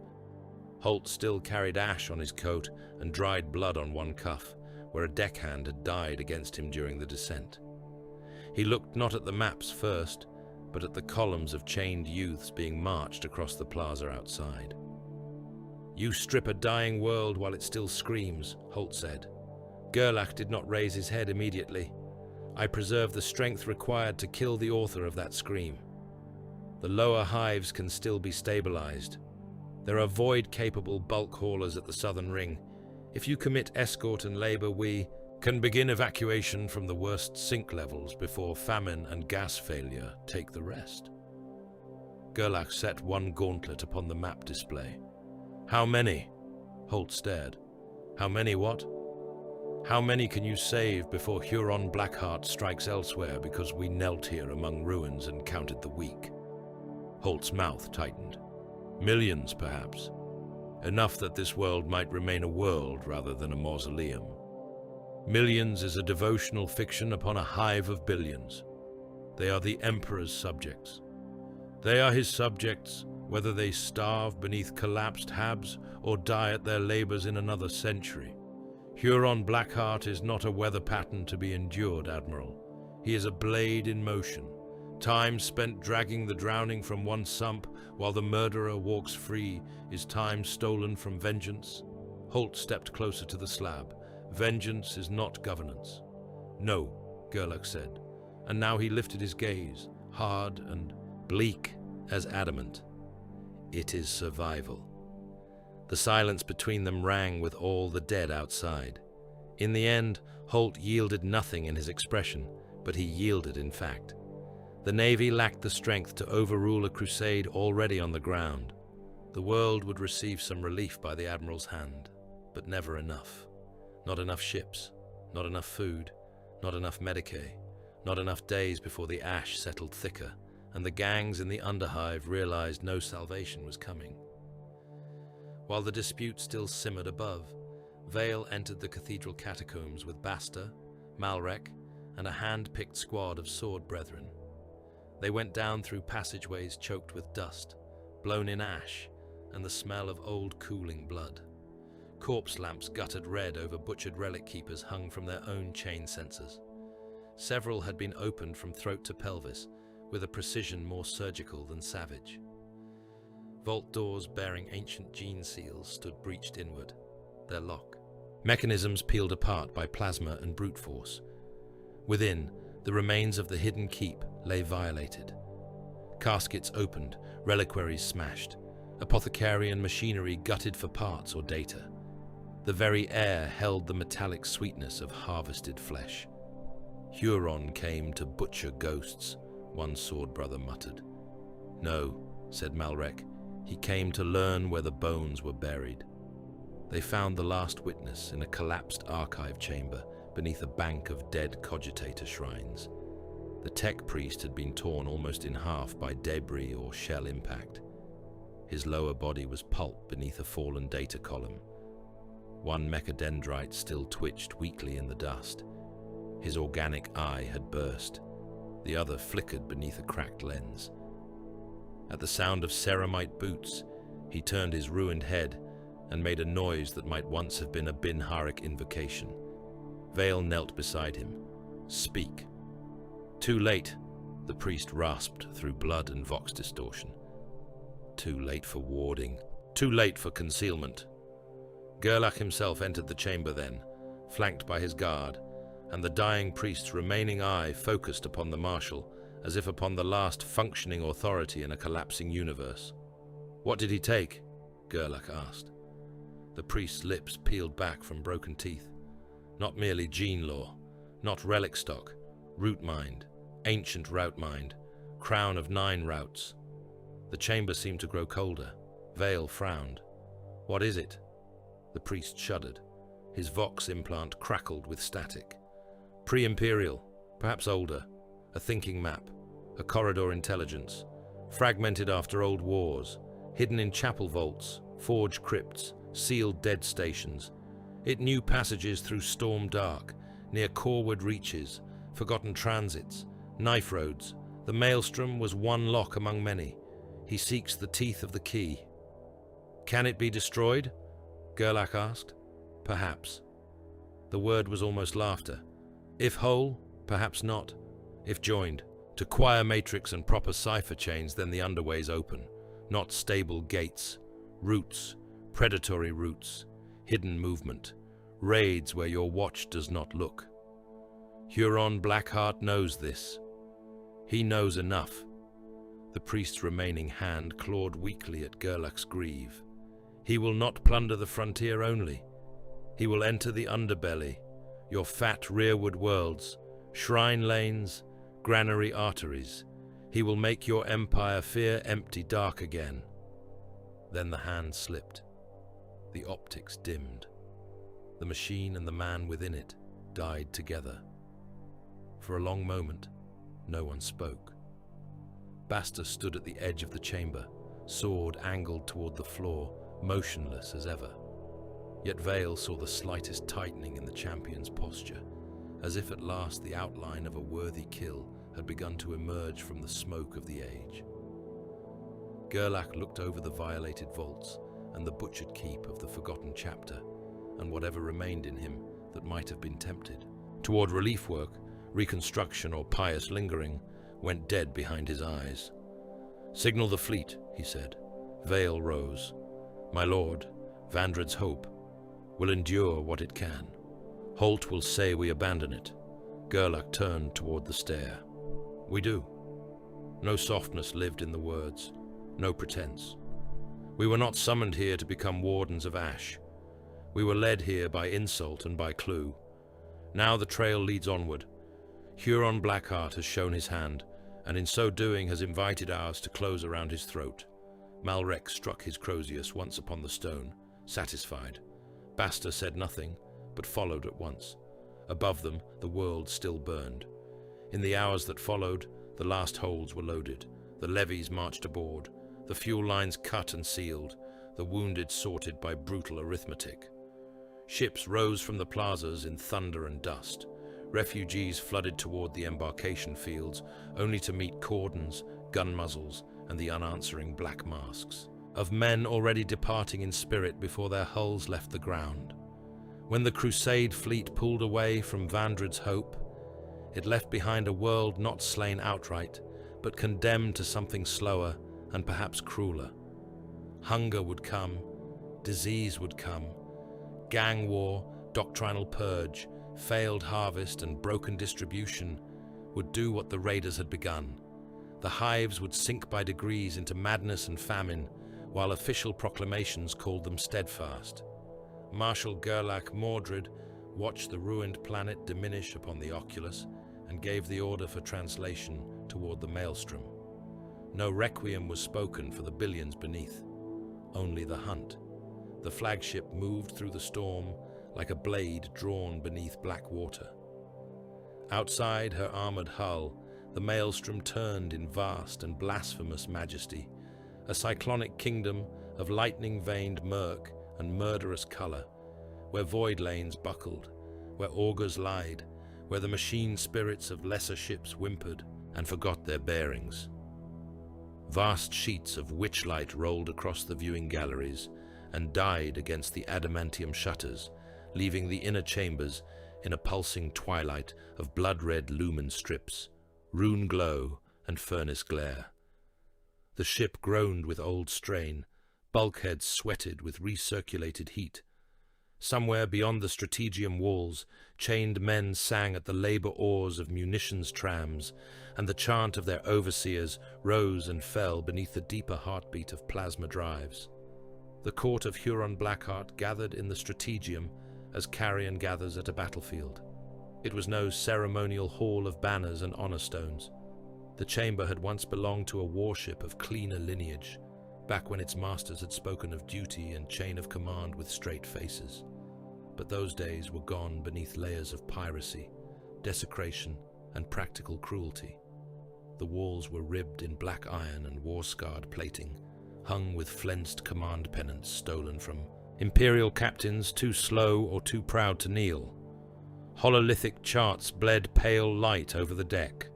Holt still carried ash on his coat and dried blood on one cuff, where a deckhand had died against him during the descent. He looked not at the maps first, but at the columns of chained youths being marched across the plaza outside. "You strip a dying world while it still screams," Holt said. Gerlach did not raise his head immediately. "I preserve the strength required to kill the author of that scream. The lower hives can still be stabilized. There are void-capable bulk haulers at the southern ring. If you commit escort and labor, we can begin evacuation from the worst sink levels before famine and gas failure take the rest." Gerlach set one gauntlet upon the map display. "How many?" Holt stared. "How many what?" "How many can you save before Huron Blackheart strikes elsewhere because we knelt here among ruins and counted the weak?" Holt's mouth tightened. "Millions, perhaps. Enough that this world might remain a world rather than a mausoleum. Millions is a devotional fiction upon a hive of billions. They are the Emperor's subjects. They are his subjects, whether they starve beneath collapsed habs or die at their labors in another century. Huron Blackheart is not a weather pattern to be endured, Admiral. He is a blade in motion. Time spent dragging the drowning from one sump while the murderer walks free is time stolen from vengeance." Holt stepped closer to the slab. "Vengeance is not governance." "No," Gerlach said, and now he lifted his gaze, hard and bleak as adamant. "It is survival." The silence between them rang with all the dead outside. In the end, Holt yielded nothing in his expression, but he yielded in fact. The Navy lacked the strength to overrule a crusade already on the ground. The world would receive some relief by the Admiral's hand, but never enough. Not enough ships, not enough food, not enough Medicaid, not enough days before the ash settled thicker, and the gangs in the underhive realized no salvation was coming. While the dispute still simmered above, Vale entered the cathedral catacombs with Basta, Malrek, and a hand-picked squad of sword brethren. They went down through passageways choked with dust, blown in ash, and the smell of old cooling blood. Corpse lamps guttered red over butchered relic keepers hung from their own chain sensors. Several had been opened from throat to pelvis, with a precision more surgical than savage. Vault doors bearing ancient gene seals stood breached inward, their lock. Mechanisms peeled apart by plasma and brute force. Within, the remains of the hidden keep lay violated. Caskets opened, reliquaries smashed, apothecarian machinery gutted for parts or data. The very air held the metallic sweetness of harvested flesh. "Huron came to butcher ghosts," one sword brother muttered. "No," said Malrek. "He came to learn where the bones were buried." They found the last witness in a collapsed archive chamber beneath a bank of dead cogitator shrines. The tech priest had been torn almost in half by debris or shell impact. His lower body was pulp beneath a fallen data column. One mechadendrite still twitched weakly in the dust. His organic eye had burst. The other flickered beneath a cracked lens. At the sound of ceramite boots, he turned his ruined head and made a noise that might once have been a Binharic invocation. Vale knelt beside him. "Speak." "Too late," the priest rasped through blood and vox distortion. "Too late for warding. Too late for concealment." Gerlach himself entered the chamber then, flanked by his guard, and the dying priest's remaining eye focused upon the marshal, as if upon the last functioning authority in a collapsing universe. "What did he take?" Gerlach asked. The priest's lips peeled back from broken teeth. Not merely gene law, not relic stock, root mind, ancient route mind, crown of 9 routes. The chamber seemed to grow colder. Vale frowned. "What is it?" The priest shuddered. His vox implant crackled with static. "Pre-imperial, perhaps older, a thinking map, a corridor intelligence, fragmented after old wars, hidden in chapel vaults, forge crypts, sealed dead stations. It knew passages through storm dark, near coreward reaches, forgotten transits, knife roads. The maelstrom was one lock among many. He seeks the teeth of the key." "Can it be destroyed?" Gerlach asked. "Perhaps." The word was almost laughter. If whole, perhaps not. If joined, to quire matrix and proper cipher chains, then the underways open. Not stable gates. Routes, predatory routes, hidden movement. Raids where your watch does not look. Huron Blackheart knows this. He knows enough. The priest's remaining hand clawed weakly at Gerlach's greave. He will not plunder the frontier only. He will enter the underbelly, your fat rearward worlds, shrine lanes, granary arteries. He will make your empire fear empty dark again. Then the hand slipped. The optics dimmed. The machine and the man within it died together. For a long moment, no one spoke. Basta stood at the edge of the chamber, sword angled toward the floor, motionless as ever. Yet Vale saw the slightest tightening in the champion's posture, as if at last the outline of a worthy kill had begun to emerge from the smoke of the age. Gerlach looked over the violated vaults and the butchered keep of the forgotten chapter, and whatever remained in him that might have been tempted toward relief work, reconstruction, or pious lingering, went dead behind his eyes. "Signal the fleet," he said. Vale rose. "My lord, Vandred's hope will endure what it can. Holt will say we abandon it." Gerlach turned toward the stair. "We do." No softness lived in the words, no pretense. "We were not summoned here to become wardens of ash. We were led here by insult and by clue. Now the trail leads onward. Huron Blackheart has shown his hand, and in so doing has invited ours to close around his throat." Malrek struck his Crozius once upon the stone, satisfied. Basta said nothing, but followed at once. Above them, the world still burned. In the hours that followed, the last holds were loaded, the levies marched aboard, the fuel lines cut and sealed, the wounded sorted by brutal arithmetic. Ships rose from the plazas in thunder and dust. Refugees flooded toward the embarkation fields, only to meet cordons, gun muzzles, and the unanswering black masks of men already departing in spirit before their hulls left the ground. When the Crusade fleet pulled away from Vandred's hope, it left behind a world not slain outright, but condemned to something slower and perhaps crueler. Hunger would come, disease would come, gang war, doctrinal purge, failed harvest, and broken distribution would do what the raiders had begun. The hives would sink by degrees into madness and famine, while official proclamations called them steadfast. Marshal Gerlach Mordred watched the ruined planet diminish upon the oculus and gave the order for translation toward the maelstrom. No requiem was spoken for the billions beneath. Only the hunt. The flagship moved through the storm like a blade drawn beneath black water. Outside her armored hull, the maelstrom turned in vast and blasphemous majesty, a cyclonic kingdom of lightning-veined murk and murderous color, where void lanes buckled, where augurs lied, where the machine spirits of lesser ships whimpered and forgot their bearings. Vast sheets of witchlight rolled across the viewing galleries and died against the adamantium shutters, leaving the inner chambers in a pulsing twilight of blood-red lumen strips, rune glow and furnace glare. The ship groaned with old strain, bulkheads sweated with recirculated heat. Somewhere beyond the strategium walls, chained men sang at the labor oars of munitions trams, and the chant of their overseers rose and fell beneath the deeper heartbeat of plasma drives. The court of Huron Blackheart gathered in the strategium as carrion gathers at a battlefield. It was no ceremonial hall of banners and honor stones. The chamber had once belonged to a warship of cleaner lineage, back when its masters had spoken of duty and chain of command with straight faces. But those days were gone beneath layers of piracy, desecration, and practical cruelty. The walls were ribbed in black iron and war-scarred plating, hung with flensed command pennants stolen from imperial captains too slow or too proud to kneel. Hololithic charts bled pale light over the deck.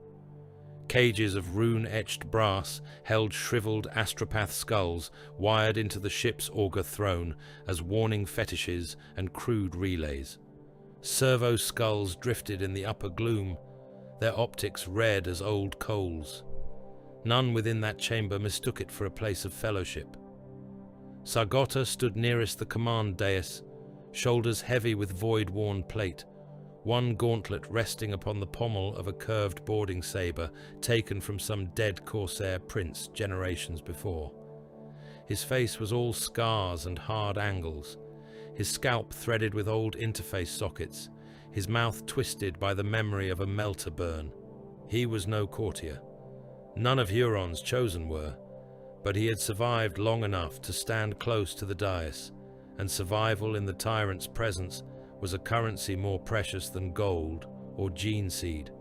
Cages of rune-etched brass held shriveled astropath skulls wired into the ship's auger throne as warning fetishes and crude relays. Servo skulls drifted in the upper gloom, their optics red as old coals. None within that chamber mistook it for a place of fellowship. Sargota stood nearest the command dais, shoulders heavy with void-worn plate, one gauntlet resting upon the pommel of a curved boarding saber taken from some dead corsair prince generations before. His face was all scars and hard angles, his scalp threaded with old interface sockets, his mouth twisted by the memory of a melter burn. He was no courtier. None of Huron's chosen were, but he had survived long enough to stand close to the dais, and survival in the tyrant's presence was a currency more precious than gold or gene seed.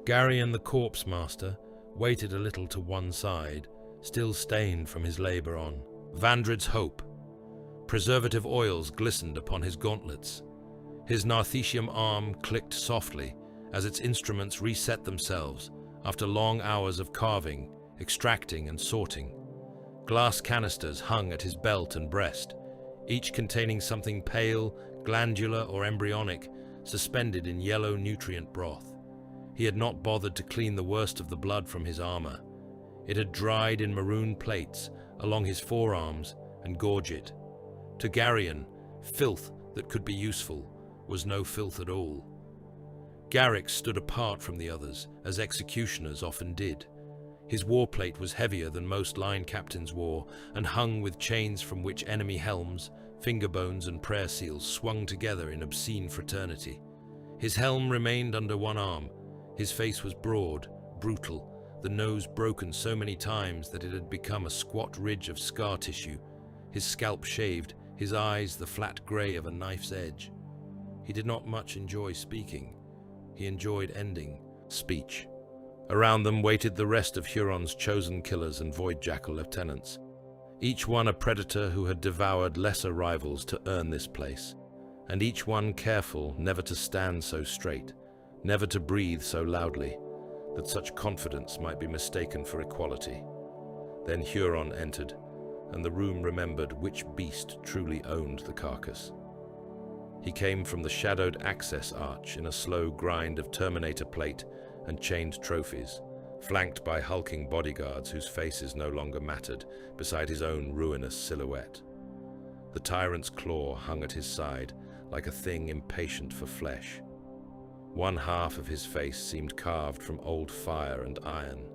Garyon the corpse master waited a little to one side, still stained from his labor on Vandred's hope. Preservative oils glistened upon his gauntlets. His narthecium arm clicked softly as its instruments reset themselves after long hours of carving, extracting and sorting. Glass canisters hung at his belt and breast, each containing something pale, glandular or embryonic, suspended in yellow nutrient broth. He had not bothered to clean the worst of the blood from his armor. It had dried in maroon plates along his forearms and gorget. To Garyon, filth that could be useful was no filth at all. Garrick stood apart from the others, as executioners often did. His warplate was heavier than most line captains wore, and hung with chains from which enemy helms, finger bones and prayer seals swung together in obscene fraternity. His helm remained under one arm. His face was broad, brutal, the nose broken so many times that it had become a squat ridge of scar tissue, his scalp shaved, his eyes the flat grey of a knife's edge. He did not much enjoy speaking. He enjoyed ending speech. Around them waited the rest of Huron's chosen killers and void jackal lieutenants, each one a predator who had devoured lesser rivals to earn this place, and each one careful never to stand so straight, never to breathe so loudly, that such confidence might be mistaken for equality. Then Huron entered, and the room remembered which beast truly owned the carcass. He came from the shadowed access arch in a slow grind of Terminator plate and chained trophies, flanked by hulking bodyguards whose faces no longer mattered beside his own ruinous silhouette. The tyrant's claw hung at his side like a thing impatient for flesh. One half of his face seemed carved from old fire and iron.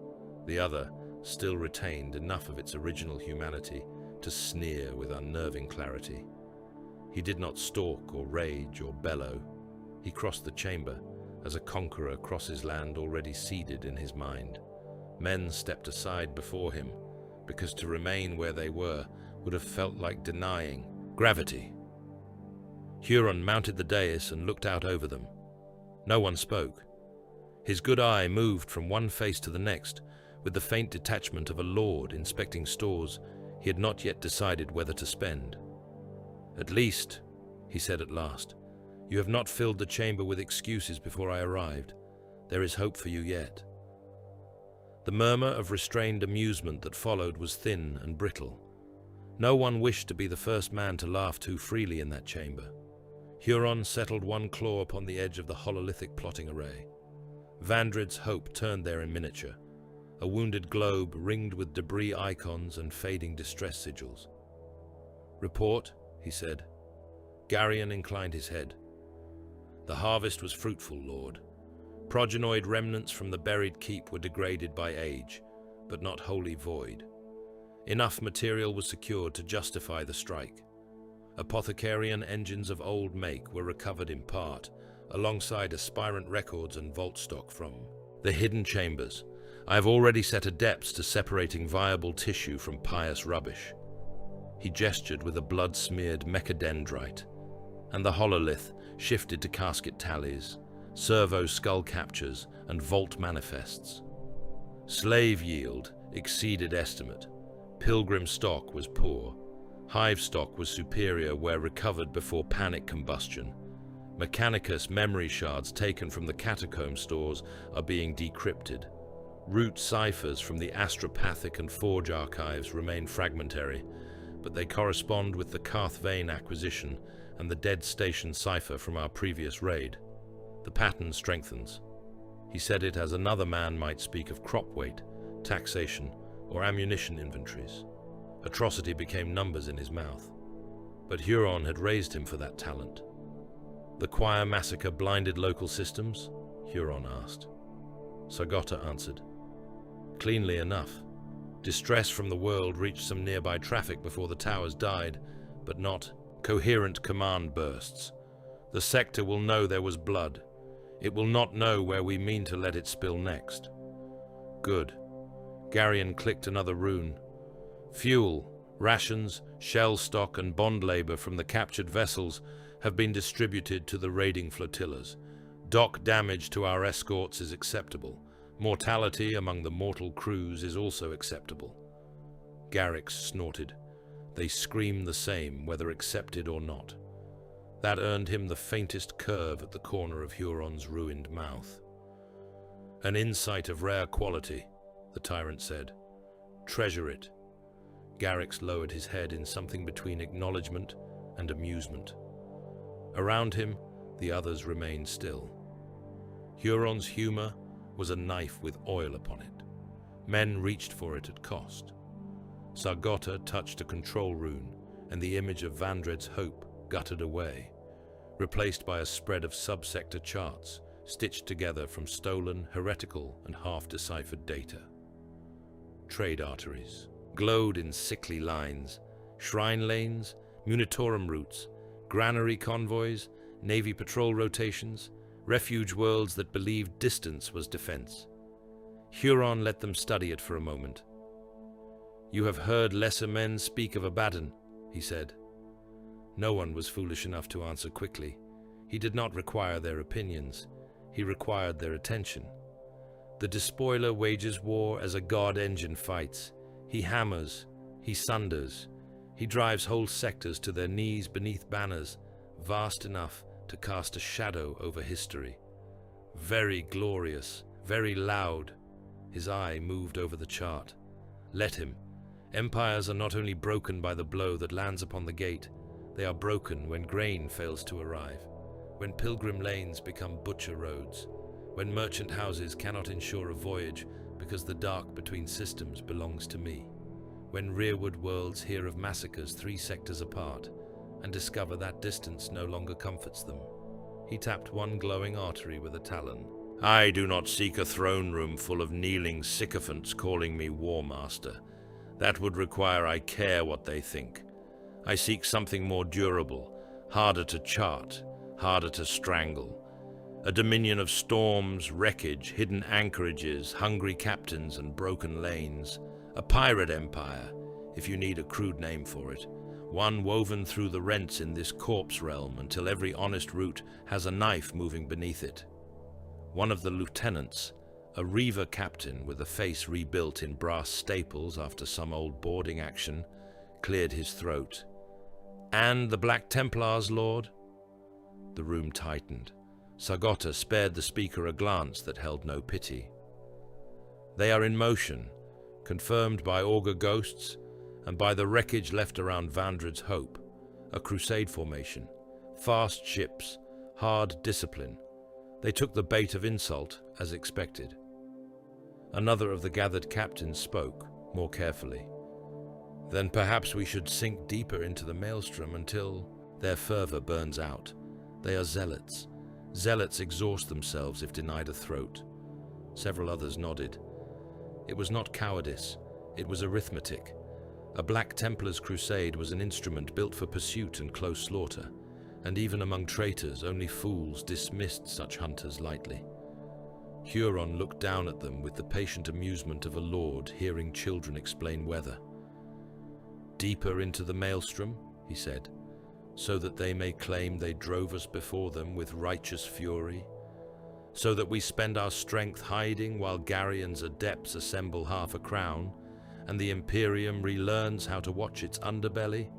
The other still retained enough of its original humanity to sneer with unnerving clarity. He did not stalk or rage or bellow. He crossed the chamber as a conqueror crosses land already seeded in his mind. Men stepped aside before him, because to remain where they were would have felt like denying gravity. Huron mounted the dais and looked out over them. No one spoke. His good eye moved from one face to the next, with the faint detachment of a lord inspecting stores he had not yet decided whether to spend. "At least," he said at last, "you have not filled the chamber with excuses before I arrived. There is hope for you yet." The murmur of restrained amusement that followed was thin and brittle. No one wished to be the first man to laugh too freely in that chamber. Huron settled one claw upon the edge of the hololithic plotting array. Vandred's hope turned there in miniature, a wounded globe ringed with debris icons and fading distress sigils. "Report," he said. Garyon inclined his head. "The harvest was fruitful, Lord. Progenoid remnants from the buried keep were degraded by age, but not wholly void. Enough material was secured to justify the strike. Apothecarian engines of old make were recovered in part, alongside aspirant records and vault stock from the hidden chambers. I have already set adepts to separating viable tissue from pious rubbish." He gestured with a blood-smeared mechadendrite, and the hololith shifted to casket tallies, servo skull captures, and vault manifests. Slave yield exceeded estimate. Pilgrim stock was poor. Hive stock was superior where recovered before panic combustion. Mechanicus memory shards taken from the catacomb stores are being decrypted. Root ciphers from the astropathic and forge archives remain fragmentary, but they correspond with the Carthvane acquisition and the Dead Station cipher from our previous raid. The pattern strengthens. He said it as another man might speak of crop weight, taxation, or ammunition inventories. Atrocity became numbers in his mouth. But Huron had raised him for that talent. "The choir massacre blinded local systems?" Huron asked. Sargota answered. "Cleanly enough. Distress from the world reached some nearby traffic before the towers died, but not coherent command bursts. The sector will know there was blood. It will not know where we mean to let it spill next." "Good." Garyon clicked another rune. "Fuel, rations, shell stock, and bond labor from the captured vessels have been distributed to the raiding flotillas. Dock damage to our escorts is acceptable. Mortality among the mortal crews is also acceptable." Garrix snorted. They screamed the same, whether accepted or not. That earned him the faintest curve at the corner of Huron's ruined mouth. "An insight of rare quality," the tyrant said. "Treasure it." Garrix lowered his head in something between acknowledgement and amusement. Around him, the others remained still. Huron's humor was a knife with oil upon it. Men reached for it at cost. Sargota touched a control rune, and the image of Vandred's hope guttered away, replaced by a spread of subsector charts stitched together from stolen, heretical, and half-deciphered data. Trade arteries glowed in sickly lines, shrine lanes, munitorum routes, granary convoys, navy patrol rotations, refuge worlds that believed distance was defense. Huron let them study it for a moment. "You have heard lesser men speak of Abaddon," he said. No one was foolish enough to answer quickly. He did not require their opinions. He required their attention. "The despoiler wages war as a god engine fights. He hammers, he sunders, he drives whole sectors to their knees beneath banners, vast enough to cast a shadow over history. Very glorious, very loud." His eye moved over the chart. "Let him. Empires are not only broken by the blow that lands upon the gate, they are broken when grain fails to arrive, when pilgrim lanes become butcher roads, when merchant houses cannot ensure a voyage because the dark between systems belongs to me, when rearward worlds hear of massacres 3 sectors apart and discover that distance no longer comforts them." He tapped one glowing artery with a talon. "I do not seek a throne room full of kneeling sycophants calling me War Master. That would require I care what they think. I seek something more durable, harder to chart, harder to strangle. A dominion of storms, wreckage, hidden anchorages, hungry captains and broken lanes. A pirate empire, if you need a crude name for it. One woven through the rents in this corpse realm until every honest root has a knife moving beneath it. One of the lieutenants, a reaver captain with a face rebuilt in brass staples after some old boarding action, cleared his throat. "And the Black Templars, Lord?" The room tightened. Sargota spared the speaker a glance that held no pity. "They are in motion, confirmed by augur ghosts and by the wreckage left around Vandred's Hope, a crusade formation, fast ships, hard discipline. They took the bait of insult, as expected." Another of the gathered captains spoke, more carefully. "Then perhaps we should sink deeper into the maelstrom until their fervor burns out. They are zealots. Zealots exhaust themselves if denied a throat." Several others nodded. It was not cowardice, it was arithmetic. A Black Templar's crusade was an instrument built for pursuit and close slaughter, and even among traitors, only fools dismissed such hunters lightly. Huron looked down at them with the patient amusement of a lord hearing children explain weather. "Deeper into the maelstrom," he said, "so that they may claim they drove us before them with righteous fury, so that we spend our strength hiding while Garion's adepts assemble half a crown, and the Imperium relearns how to watch its underbelly?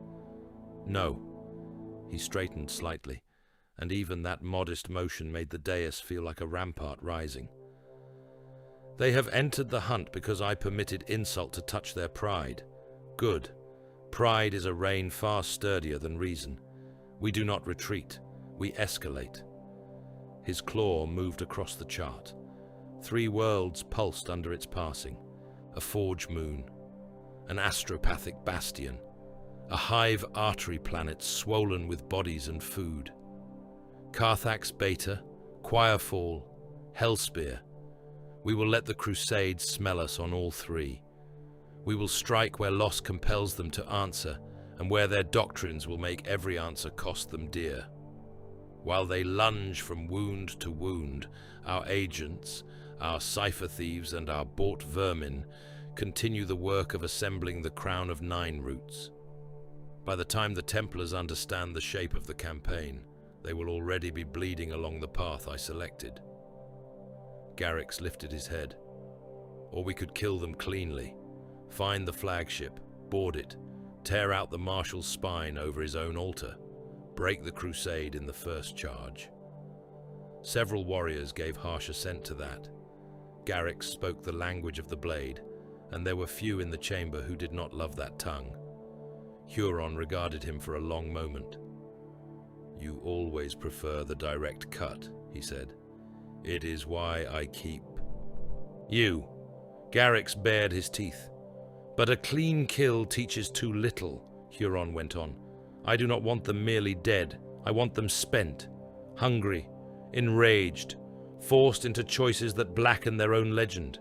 No." He straightened slightly, and even that modest motion made the dais feel like a rampart rising. "They have entered the hunt because I permitted insult to touch their pride. Good. Pride is a rein far sturdier than reason. We do not retreat, we escalate." His claw moved across the chart. 3 worlds pulsed under its passing. A forge moon, an astropathic bastion, a hive artery planet swollen with bodies and food. Carthax Beta, Choirfall, Hellspear. We will let the Crusades smell us on all 3. We will strike where loss compels them to answer, and where their doctrines will make every answer cost them dear. While they lunge from wound to wound, our agents, our cipher thieves and our bought vermin continue the work of assembling the crown of 9 roots. By the time the Templars understand the shape of the campaign, they will already be bleeding along the path I selected. Garrix lifted his head. "Or we could kill them cleanly. Find the flagship, board it, tear out the marshal's spine over his own altar, break the crusade in the first charge." Several warriors gave harsh assent to that. Garrix spoke the language of the blade, and there were few in the chamber who did not love that tongue. Huron regarded him for a long moment. "You always prefer the direct cut," he said. "It is why I keep." "You." Garrix bared his teeth. "But a clean kill teaches too little," Huron went on. "I do not want them merely dead. I want them spent, hungry, enraged, forced into choices that blacken their own legend.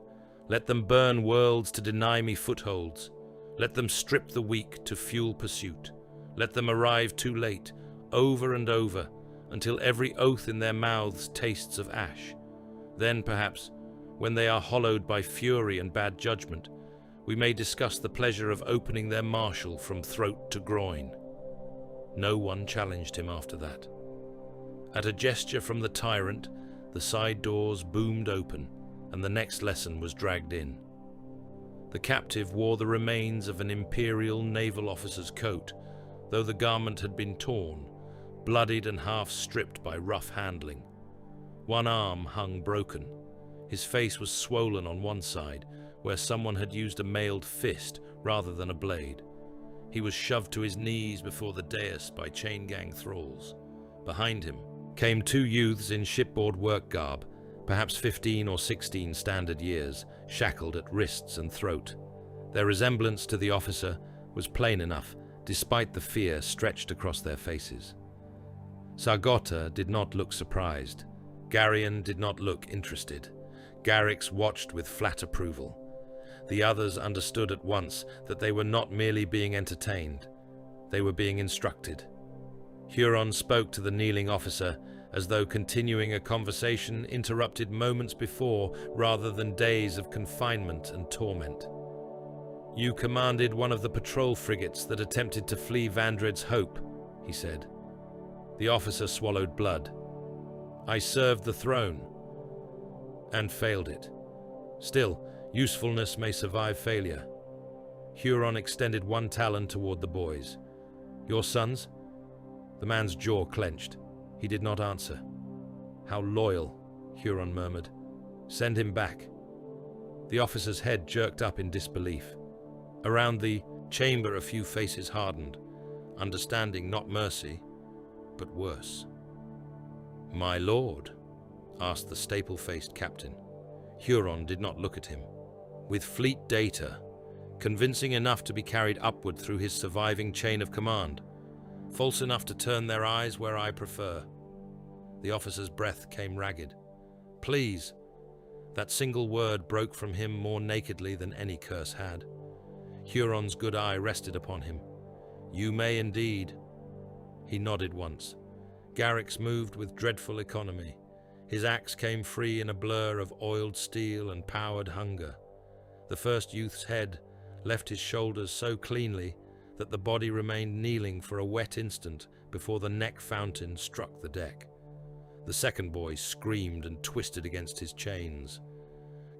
Let them burn worlds to deny me footholds. Let them strip the weak to fuel pursuit. Let them arrive too late, over and over, until every oath in their mouths tastes of ash. Then, perhaps, when they are hollowed by fury and bad judgment, we may discuss the pleasure of opening their marshal from throat to groin." No one challenged him after that. At a gesture from the tyrant, the side doors boomed open, and the next lesson was dragged in. The captive wore the remains of an imperial naval officer's coat, though the garment had been torn, bloodied and half stripped by rough handling. One arm hung broken. His face was swollen on one side, where someone had used a mailed fist rather than a blade. He was shoved to his knees before the dais by chain gang thralls. Behind him came 2 youths in shipboard work garb, perhaps 15 or 16 standard years, shackled at wrists and throat. Their resemblance to the officer was plain enough, despite the fear stretched across their faces. Sargota did not look surprised. Garion did not look interested. Garrix watched with flat approval. The others understood at once that they were not merely being entertained. They were being instructed. Huron spoke to the kneeling officer, as though continuing a conversation interrupted moments before rather than days of confinement and torment. "You commanded one of the patrol frigates that attempted to flee Vandred's Hope," he said. The officer swallowed blood. "I served the throne and failed it. Still, usefulness may survive failure." Huron extended one talon toward the boys. "Your sons?" The man's jaw clenched. He did not answer. "How loyal," Huron murmured. "Send him back." The officer's head jerked up in disbelief. Around the chamber a few faces hardened, understanding not mercy, but worse. "My lord?" asked the staple-faced captain. Huron did not look at him. With fleet data, convincing enough to be carried upward through his surviving chain of command, false enough to turn their eyes where I prefer. The officer's breath came ragged. "Please." That single word broke from him more nakedly than any curse had. Huron's good eye rested upon him. "You may indeed." He nodded once. Garrick's moved with dreadful economy. His axe came free in a blur of oiled steel and powered hunger. The first youth's head left his shoulders so cleanly that the body remained kneeling for a wet instant before the neck fountain struck the deck. The second boy screamed and twisted against his chains.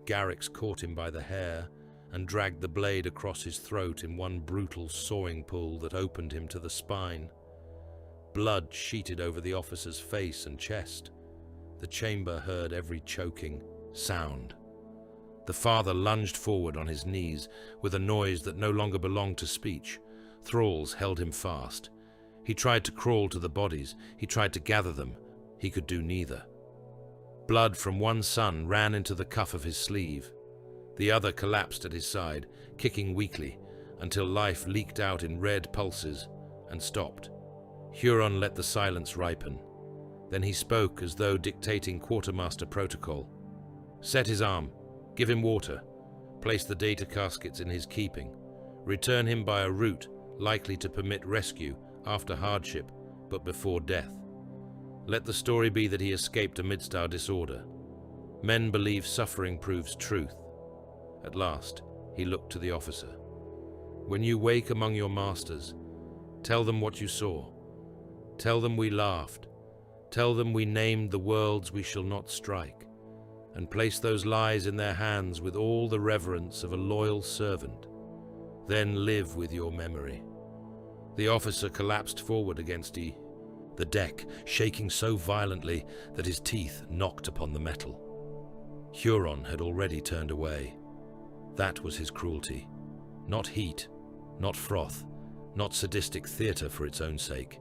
Garrick's caught him by the hair and dragged the blade across his throat in one brutal sawing pull that opened him to the spine. Blood sheeted over the officer's face and chest. The chamber heard every choking sound. The father lunged forward on his knees with a noise that no longer belonged to speech. Thralls held him fast. He tried to crawl to the bodies. He tried to gather them. He could do neither. Blood from one son ran into the cuff of his sleeve. The other collapsed at his side, kicking weakly, until life leaked out in red pulses and stopped. Huron let the silence ripen. Then he spoke as though dictating quartermaster protocol. "Set his arm. Give him water. Place the data caskets in his keeping. Return him by a route likely to permit rescue after hardship, but before death. Let the story be that he escaped amidst our disorder. Men believe suffering proves truth." At last, he looked to the officer. "When you wake among your masters, tell them what you saw. Tell them we laughed. Tell them we named the worlds we shall not strike, and place those lies in their hands with all the reverence of a loyal servant. Then live with your memory." The officer collapsed forward against the deck, shaking so violently that his teeth knocked upon the metal. Huron had already turned away. That was his cruelty. Not heat, not froth, not sadistic theater for its own sake.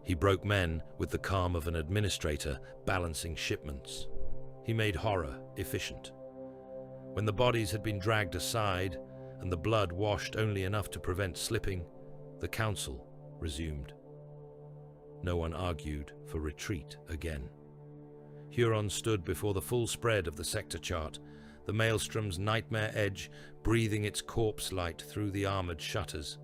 He broke men with the calm of an administrator balancing shipments. He made horror efficient. When the bodies had been dragged aside and the blood washed only enough to prevent slipping, the council resumed. No one argued for retreat again. Huron stood before the full spread of the sector chart, the maelstrom's nightmare edge breathing its corpse light through the armored shutters.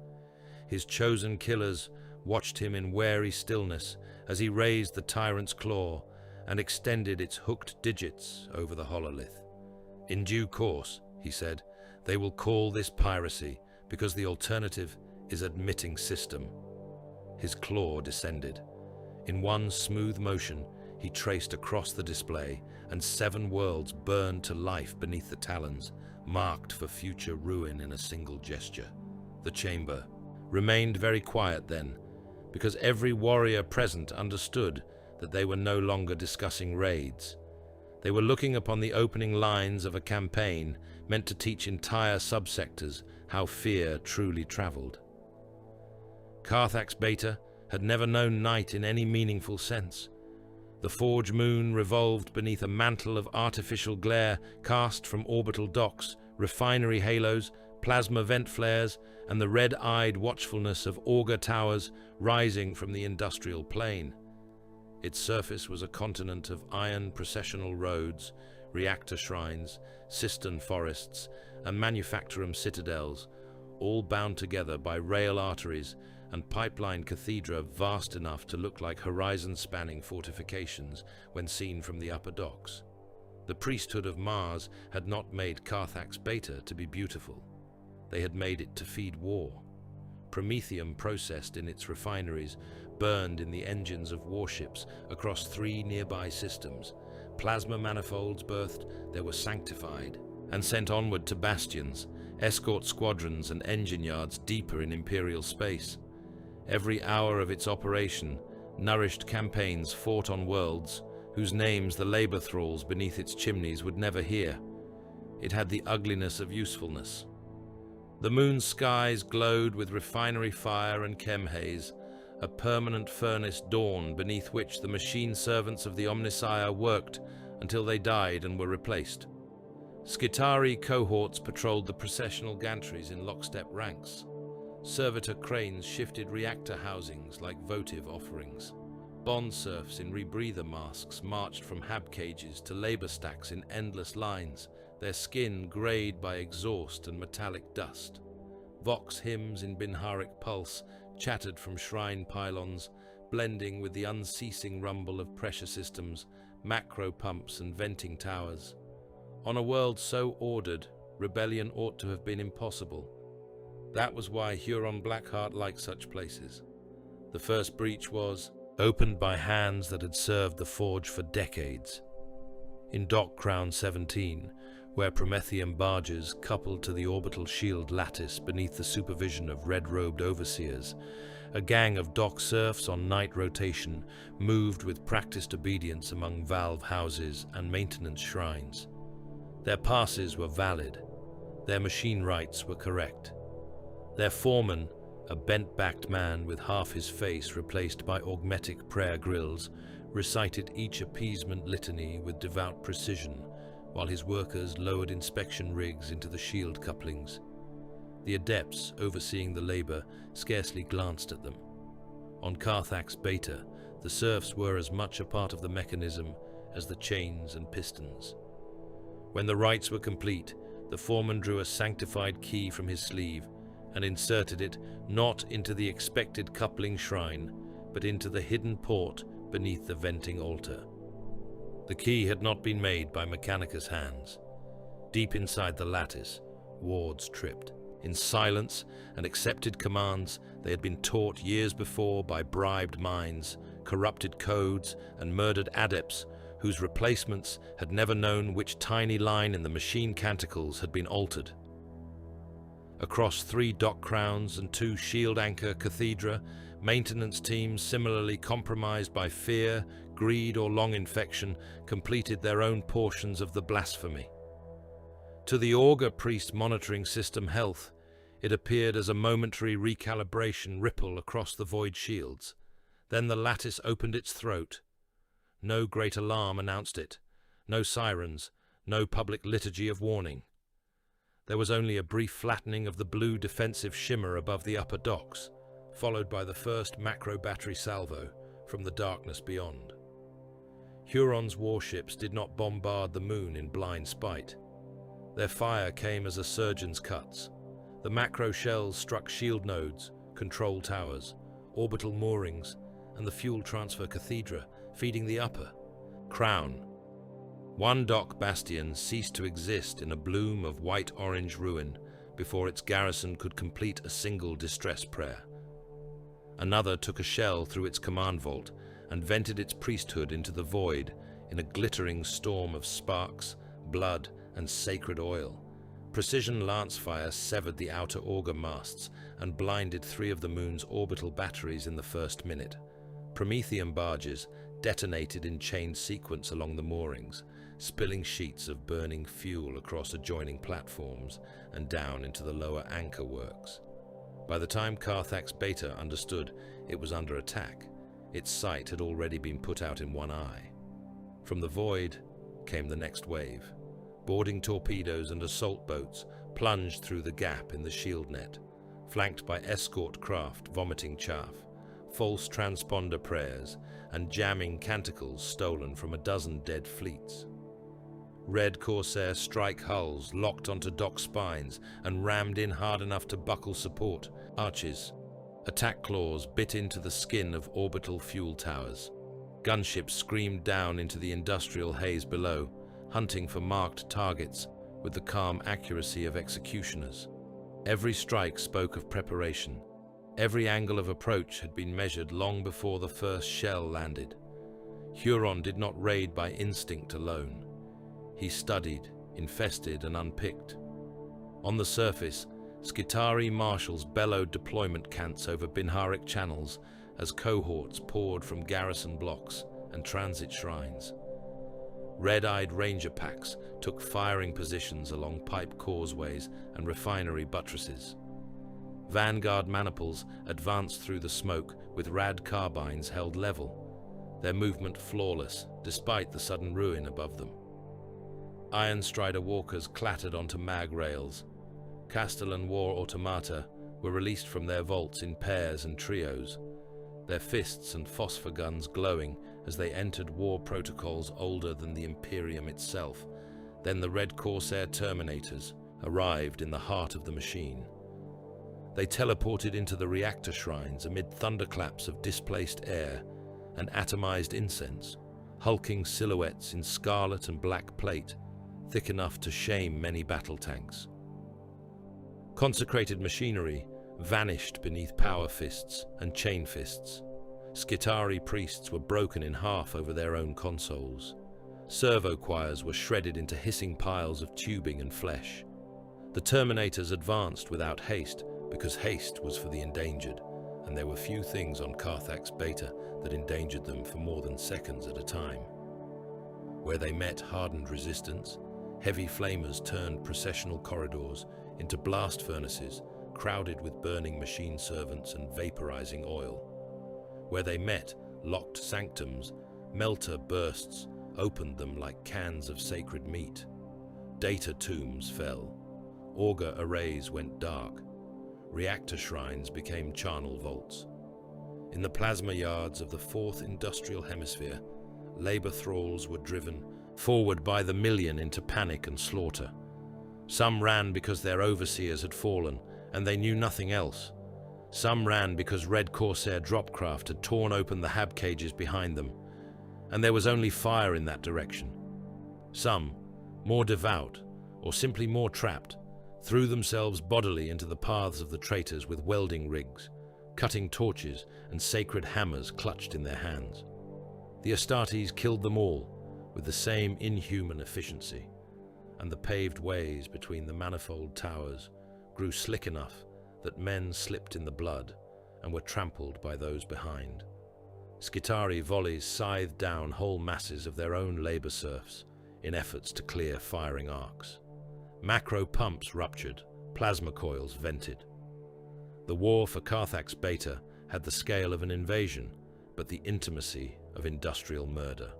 His chosen killers watched him in wary stillness as he raised the tyrant's claw and extended its hooked digits over the hololith. "In due course," he said, "they will call this piracy because the alternative is admitting system." His claw descended. In one smooth motion, he traced across the display, and 7 worlds burned to life beneath the talons, marked for future ruin in a single gesture. The chamber remained very quiet then, because every warrior present understood that they were no longer discussing raids. They were looking upon the opening lines of a campaign meant to teach entire subsectors how fear truly traveled. Carthax Beta had never known night in any meaningful sense. The Forge Moon revolved beneath a mantle of artificial glare cast from orbital docks, refinery halos, plasma vent flares, and the red-eyed watchfulness of auger towers rising from the industrial plain. Its surface was a continent of iron processional roads, reactor shrines, cistern forests, and manufactorum citadels, all bound together by rail arteries and pipeline cathedra vast enough to look like horizon-spanning fortifications when seen from the upper docks. The priesthood of Mars had not made Carthax Beta to be beautiful. They had made it to feed war. Promethium processed in its refineries, burned in the engines of warships across 3 nearby systems. Plasma manifolds birthed, they were sanctified, and sent onward to bastions, escort squadrons and engine yards deeper in Imperial space. Every hour of its operation nourished campaigns fought on worlds whose names the labor thralls beneath its chimneys would never hear. It had the ugliness of usefulness. The moon's skies glowed with refinery fire and chem haze, a permanent furnace dawn beneath which the machine servants of the Omnissiah worked until they died and were replaced. Skitarii cohorts patrolled the processional gantries in lockstep ranks. Servitor cranes shifted reactor housings like votive offerings. Bond serfs in rebreather masks marched from hab cages to labor stacks in endless lines, their skin grayed by exhaust and metallic dust. Vox hymns in Binharic pulse chattered from shrine pylons, blending with the unceasing rumble of pressure systems, macro pumps and venting towers. On a world so ordered, rebellion ought to have been impossible. That was why Huron Blackheart liked such places. The first breach was opened by hands that had served the Forge for decades. In Dock Crown 17, where Promethean barges coupled to the orbital shield lattice beneath the supervision of red-robed overseers, a gang of dock serfs on night rotation moved with practiced obedience among valve houses and maintenance shrines. Their passes were valid. Their machine rights were correct. Their foreman, a bent-backed man with half his face replaced by augmetic prayer grills, recited each appeasement litany with devout precision, while his workers lowered inspection rigs into the shield couplings. The adepts overseeing the labor scarcely glanced at them. On Carthax Beta, the serfs were as much a part of the mechanism as the chains and pistons. When the rites were complete, the foreman drew a sanctified key from his sleeve and inserted it not into the expected coupling shrine, but into the hidden port beneath the venting altar. The key had not been made by Mechanicus' hands. Deep inside the lattice, wards tripped. In silence and accepted commands they had been taught years before by bribed minds, corrupted codes, and murdered adepts whose replacements had never known which tiny line in the machine canticles had been altered. Across 3 dock crowns and 2 shield anchor cathedra, maintenance teams similarly compromised by fear, greed, or long infection completed their own portions of the blasphemy. To the augur priest monitoring system health, it appeared as a momentary recalibration ripple across the void shields. Then the lattice opened its throat. No great alarm announced it, no sirens, no public liturgy of warning. There was only a brief flattening of the blue defensive shimmer above the upper docks, followed by the first macro battery salvo from the darkness beyond. Huron's warships did not bombard the moon in blind spite. Their fire came as a surgeon's cuts. The macro shells struck shield nodes, control towers, orbital moorings, and the fuel transfer cathedra feeding the upper crown. One dock bastion ceased to exist in a bloom of white-orange ruin before its garrison could complete a single distress prayer. Another took a shell through its command vault and vented its priesthood into the void in a glittering storm of sparks, blood, and sacred oil. Precision lance fire severed the outer auger masts and blinded 3 of the moon's orbital batteries in the first minute. Promethean barges detonated in chained sequence along the moorings, spilling sheets of burning fuel across adjoining platforms and down into the lower anchor works. By the time Carthax Beta understood it was under attack, its sight had already been put out in one eye. From the void came the next wave. Boarding torpedoes and assault boats plunged through the gap in the shield net, flanked by escort craft vomiting chaff, false transponder prayers, and jamming canticles stolen from a dozen dead fleets. Red Corsair strike hulls locked onto dock spines and rammed in hard enough to buckle support arches, Attack claws bit into the skin of orbital fuel towers. Gunships screamed down into the industrial haze below, hunting for marked targets with the calm accuracy of executioners. Every strike spoke of preparation. Every angle of approach had been measured long before the first shell landed. Huron did not raid by instinct alone. He studied, infested, and unpicked. On the surface, Skitarii marshals bellowed deployment cants over Binharic channels as cohorts poured from garrison blocks and transit shrines. Red-eyed ranger packs took firing positions along pipe causeways and refinery buttresses. Vanguard maniples advanced through the smoke with rad carbines held level, their movement flawless despite the sudden ruin above them. Iron Strider walkers clattered onto mag rails. Castellan war automata were released from their vaults in pairs and trios, their fists and phosphor guns glowing as they entered war protocols older than the Imperium itself. Then the Red Corsair Terminators arrived in the heart of the machine. They teleported into the reactor shrines amid thunderclaps of displaced air and atomized incense, hulking silhouettes in scarlet and black plate, thick enough to shame many battle tanks. Consecrated machinery vanished beneath power fists and chain fists. Skitarii priests were broken in half over their own consoles. Servo choirs were shredded into hissing piles of tubing and flesh. The Terminators advanced without haste because haste was for the endangered, and there were few things on Carthax Beta that endangered them for more than seconds at a time. Where they met hardened resistance, heavy flamers turned processional corridors into blast furnaces crowded with burning machine servants and vaporizing oil. Where they met locked sanctums, melter bursts opened them like cans of sacred meat. Data tombs fell. Auger arrays went dark. Reactor shrines became charnel vaults. In the plasma yards of the Fourth Industrial Hemisphere, labor thralls were driven forward by the million into panic and slaughter. Some ran because their overseers had fallen, and they knew nothing else. Some ran because Red Corsair dropcraft had torn open the hab cages behind them, and there was only fire in that direction. Some, more devout, or simply more trapped, threw themselves bodily into the paths of the traitors with welding rigs, cutting torches and sacred hammers clutched in their hands. The Astartes killed them all with the same inhuman efficiency, and the paved ways between the manifold towers grew slick enough that men slipped in the blood and were trampled by those behind. Skitarii volleys scythed down whole masses of their own labor serfs in efforts to clear firing arcs. Macro pumps ruptured, plasma coils vented. The war for Carthax Beta had the scale of an invasion, but the intimacy of industrial murder.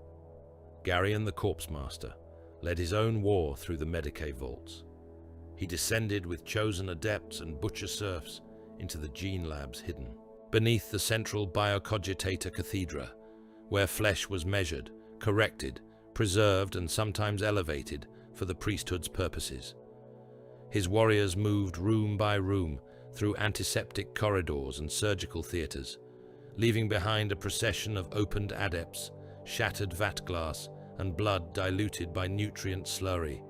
Garrion the Corpse Master led his own war through the Medicae vaults. He descended with chosen adepts and butcher serfs into the gene labs hidden beneath the central Biocogitator Cathedra, where flesh was measured, corrected, preserved, and sometimes elevated for the priesthood's purposes. His warriors moved room by room through antiseptic corridors and surgical theaters, leaving behind a procession of opened adepts, shattered vat glass, and blood diluted by nutrient slurry.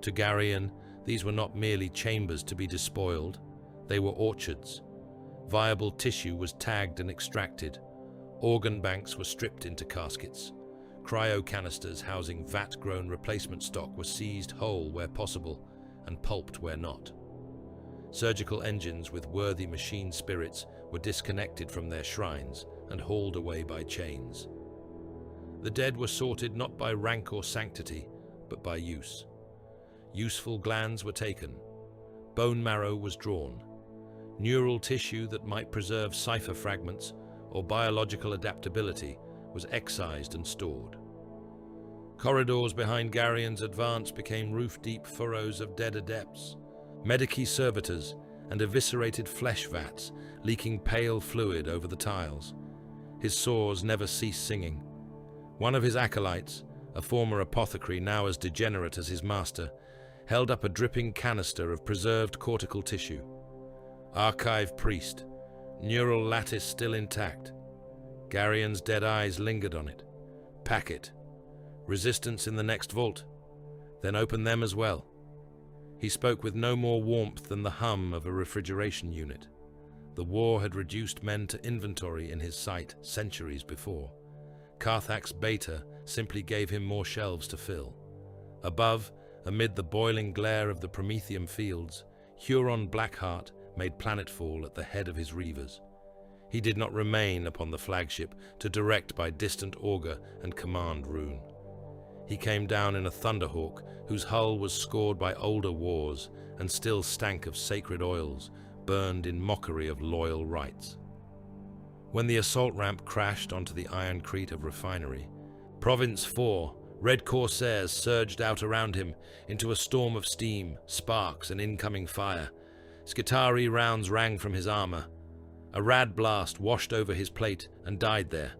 To Garrion, these were not merely chambers to be despoiled, they were orchards. Viable tissue was tagged and extracted. Organ banks were stripped into caskets. Cryo canisters housing vat-grown replacement stock were seized whole where possible and pulped where not. Surgical engines with worthy machine spirits were disconnected from their shrines and hauled away by chains. The dead were sorted not by rank or sanctity, but by use. Useful glands were taken. Bone marrow was drawn. Neural tissue that might preserve cipher fragments or biological adaptability was excised and stored. Corridors behind Garrion's advance became roof-deep furrows of dead adepts, medici servitors, and eviscerated flesh vats leaking pale fluid over the tiles. His saws never ceased singing. One of his acolytes, a former apothecary now as degenerate as his master, held up a dripping canister of preserved cortical tissue. Archive priest, Neural lattice still intact. Garion's dead eyes lingered on it. Pack it. Resistance in the next vault. Then open them as well. He spoke with no more warmth than the hum of a refrigeration unit. The war had reduced men to inventory in his sight centuries before. Carthax Beta simply gave him more shelves to fill. Above, amid the boiling glare of the Prometheum fields, Huron Blackheart made planetfall at the head of his reavers. He did not remain upon the flagship to direct by distant augur and command rune. He came down in a Thunderhawk whose hull was scored by older wars and still stank of sacred oils, burned in mockery of loyal rites. When the assault ramp crashed onto the ironcrete of Refinery, Province 4, red corsairs surged out around him into a storm of steam, sparks, and incoming fire. Skitarii rounds rang from his armor. A rad blast washed over his plate and died there.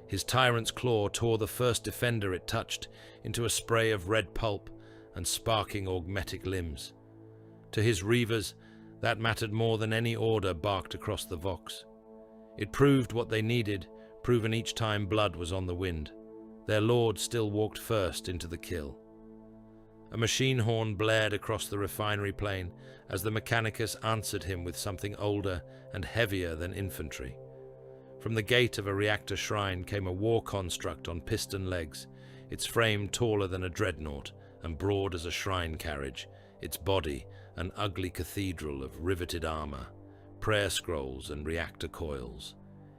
His tyrant's claw tore the first defender it touched into a spray of red pulp and sparking augmetic limbs. To his reavers, that mattered more than any order barked across the Vox. It proved what they needed, proven each time blood was on the wind. Their lord still walked first into the kill. A machine horn blared across the Refinery plain as the Mechanicus answered him with something older and heavier than infantry. From the gate of a reactor shrine came a war construct on piston legs, its frame taller than a dreadnought and broad as a shrine carriage, its body an ugly cathedral of riveted armor, prayer scrolls and reactor coils.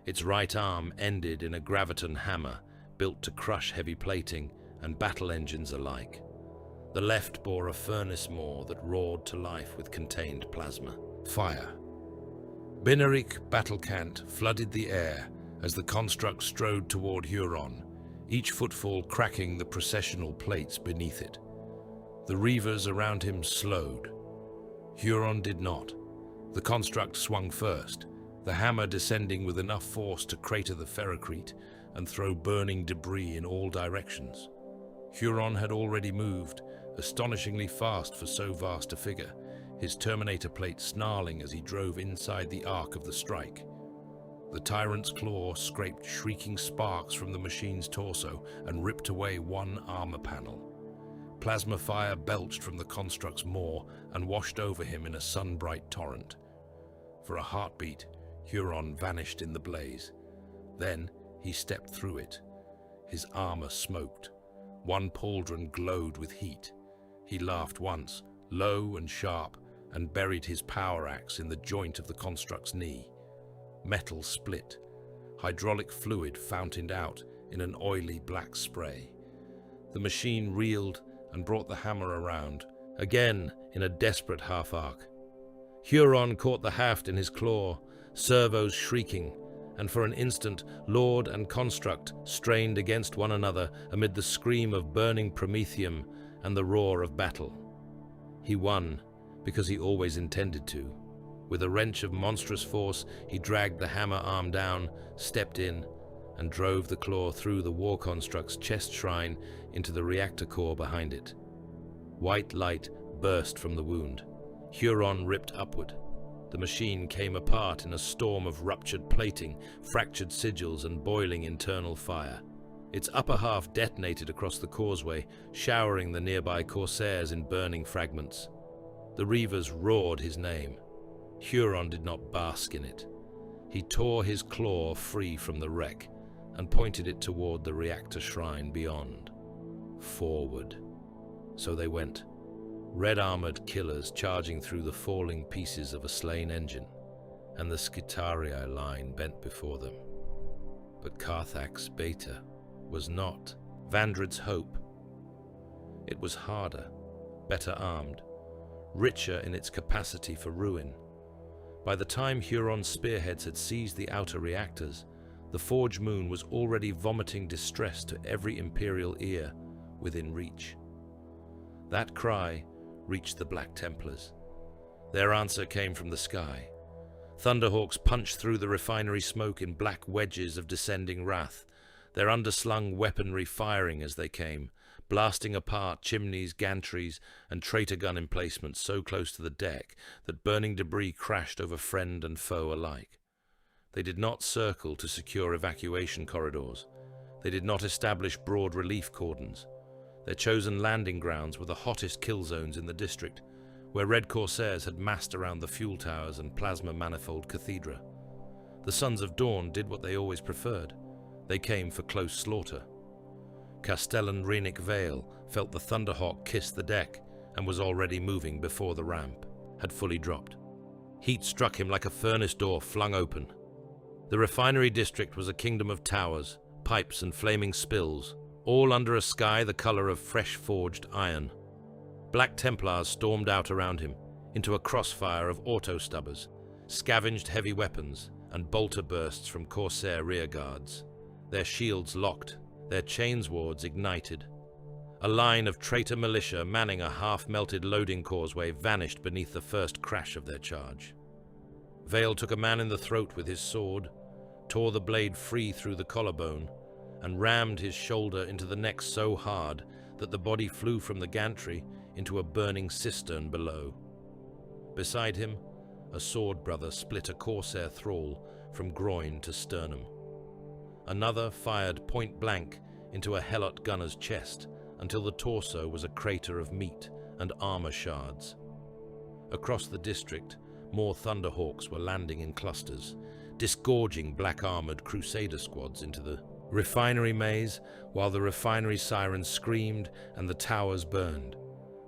Its right arm ended in a graviton hammer built to crush heavy plating and battle engines alike. The left bore a furnace maw that roared to life with contained plasma. Fire. Binaric battle cant flooded the air as the construct strode toward Huron, each footfall cracking the processional plates beneath it. The reavers around him slowed. Huron did not. The construct swung first, the hammer descending with enough force to crater the ferrocrete and throw burning debris in all directions. Huron had already moved, astonishingly fast for so vast a figure, his Terminator plate snarling as he drove inside the arc of the strike. The tyrant's claw scraped shrieking sparks from the machine's torso and ripped away one armor panel. Plasma fire belched from the construct's maw and washed over him in a sun-bright torrent. For a heartbeat, Huron vanished in the blaze. Then he stepped through it. His armor smoked. One pauldron glowed with heat. He laughed once, low and sharp, and buried his power axe in the joint of the construct's knee. Metal split. Hydraulic fluid fountained out in an oily black spray. The machine reeled and brought the hammer around, again in a desperate half-arc. Huron caught the haft in his claw, servos shrieking, and for an instant lord and construct strained against one another amid the scream of burning promethium and the roar of battle. He won, because he always intended to. With a wrench of monstrous force, he dragged the hammer arm down, stepped in, and drove the claw through the war construct's chest shrine into the reactor core behind it. White light burst from the wound. Huron ripped upward. The machine came apart in a storm of ruptured plating, fractured sigils, and boiling internal fire. Its upper half detonated across the causeway, showering the nearby corsairs in burning fragments. The reavers roared his name. Huron did not bask in it. He tore his claw free from the wreck and pointed it toward the reactor shrine beyond. Forward. So they went, red-armored killers charging through the falling pieces of a slain engine, and the Skitarii line bent before them. But Carthax Beta was not Vandred's hope. It was harder, better armed, richer in its capacity for ruin. By the time Huron's spearheads had seized the outer reactors, the Forge Moon was already vomiting distress to every Imperial ear within reach. That cry reached the Black Templars. Their answer came from the sky. Thunderhawks punched through the refinery smoke in black wedges of descending wrath, their underslung weaponry firing as they came, blasting apart chimneys, gantries, and traitor gun emplacements so close to the deck that burning debris crashed over friend and foe alike. They did not circle to secure evacuation corridors. They did not establish broad relief cordons. Their chosen landing grounds were the hottest kill zones in the district, where Red Corsairs had massed around the fuel towers and plasma manifold cathedra. The Sons of Dawn did what they always preferred. They came for close slaughter. Castellan Renick Vale felt the Thunderhawk kiss the deck and was already moving before the ramp had fully dropped. Heat struck him like a furnace door flung open. The refinery district was a kingdom of towers, pipes and flaming spills, all under a sky the color of fresh forged iron. Black Templars stormed out around him, into a crossfire of auto-stubbers, scavenged heavy weapons, and bolter bursts from Corsair rearguards. Their shields locked, their chains wards ignited. A line of traitor militia manning a half-melted loading causeway vanished beneath the first crash of their charge. Vale took a man in the throat with his sword, tore the blade free through the collarbone, and rammed his shoulder into the neck so hard that the body flew from the gantry into a burning cistern below. Beside him, a sword brother split a Corsair thrall from groin to sternum. Another fired point blank into a Helot gunner's chest until the torso was a crater of meat and armor shards. Across the district, more Thunderhawks were landing in clusters, disgorging black-armored Crusader squads into the refinery maze, while the refinery sirens screamed and the towers burned.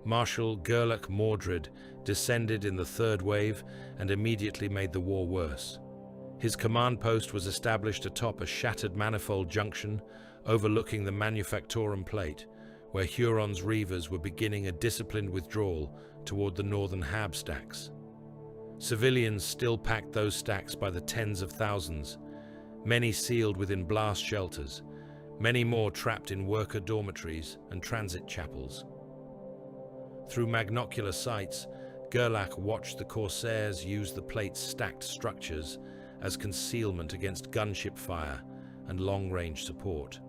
Marshal Gerlach Mordred descended in the third wave and immediately made the war worse. His command post was established atop a shattered manifold junction overlooking the Manufactorum Plate, where Huron's Reavers were beginning a disciplined withdrawal toward the northern Hab stacks. Civilians still packed those stacks by the tens of thousands, many sealed within blast shelters, many more trapped in worker dormitories and transit chapels. Through magnocular sights, Gerlach watched the Corsairs use the plate's stacked structures as concealment against gunship fire and long-range support.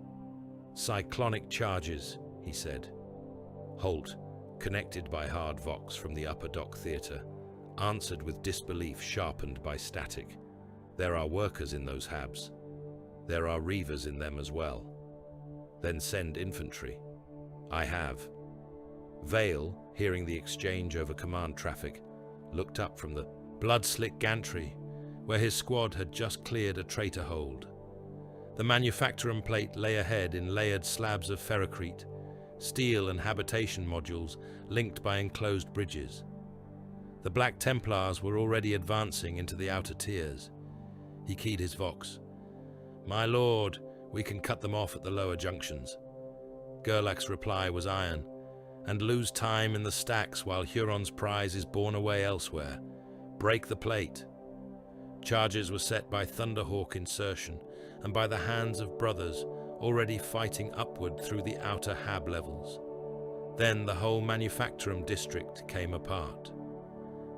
"Cyclonic charges," he said. Holt, connected by hard vox from the upper dock theatre, answered with disbelief sharpened by static. "There are workers in those habs. There are Reavers in them as well." "Then send infantry." "I have." Vale, hearing the exchange over command traffic, looked up from the blood-slick gantry, where his squad had just cleared a traitor hold. The Manufactorum Plate lay ahead in layered slabs of ferrocrete, steel and habitation modules linked by enclosed bridges. The Black Templars were already advancing into the outer tiers. He keyed his vox. "My lord, we can cut them off at the lower junctions." Gerlach's reply was iron. "And lose time in the stacks while Huron's prize is borne away elsewhere. Break the plate." Charges were set by Thunderhawk insertion and by the hands of brothers already fighting upward through the outer Hab levels. Then the whole Manufactorum district came apart.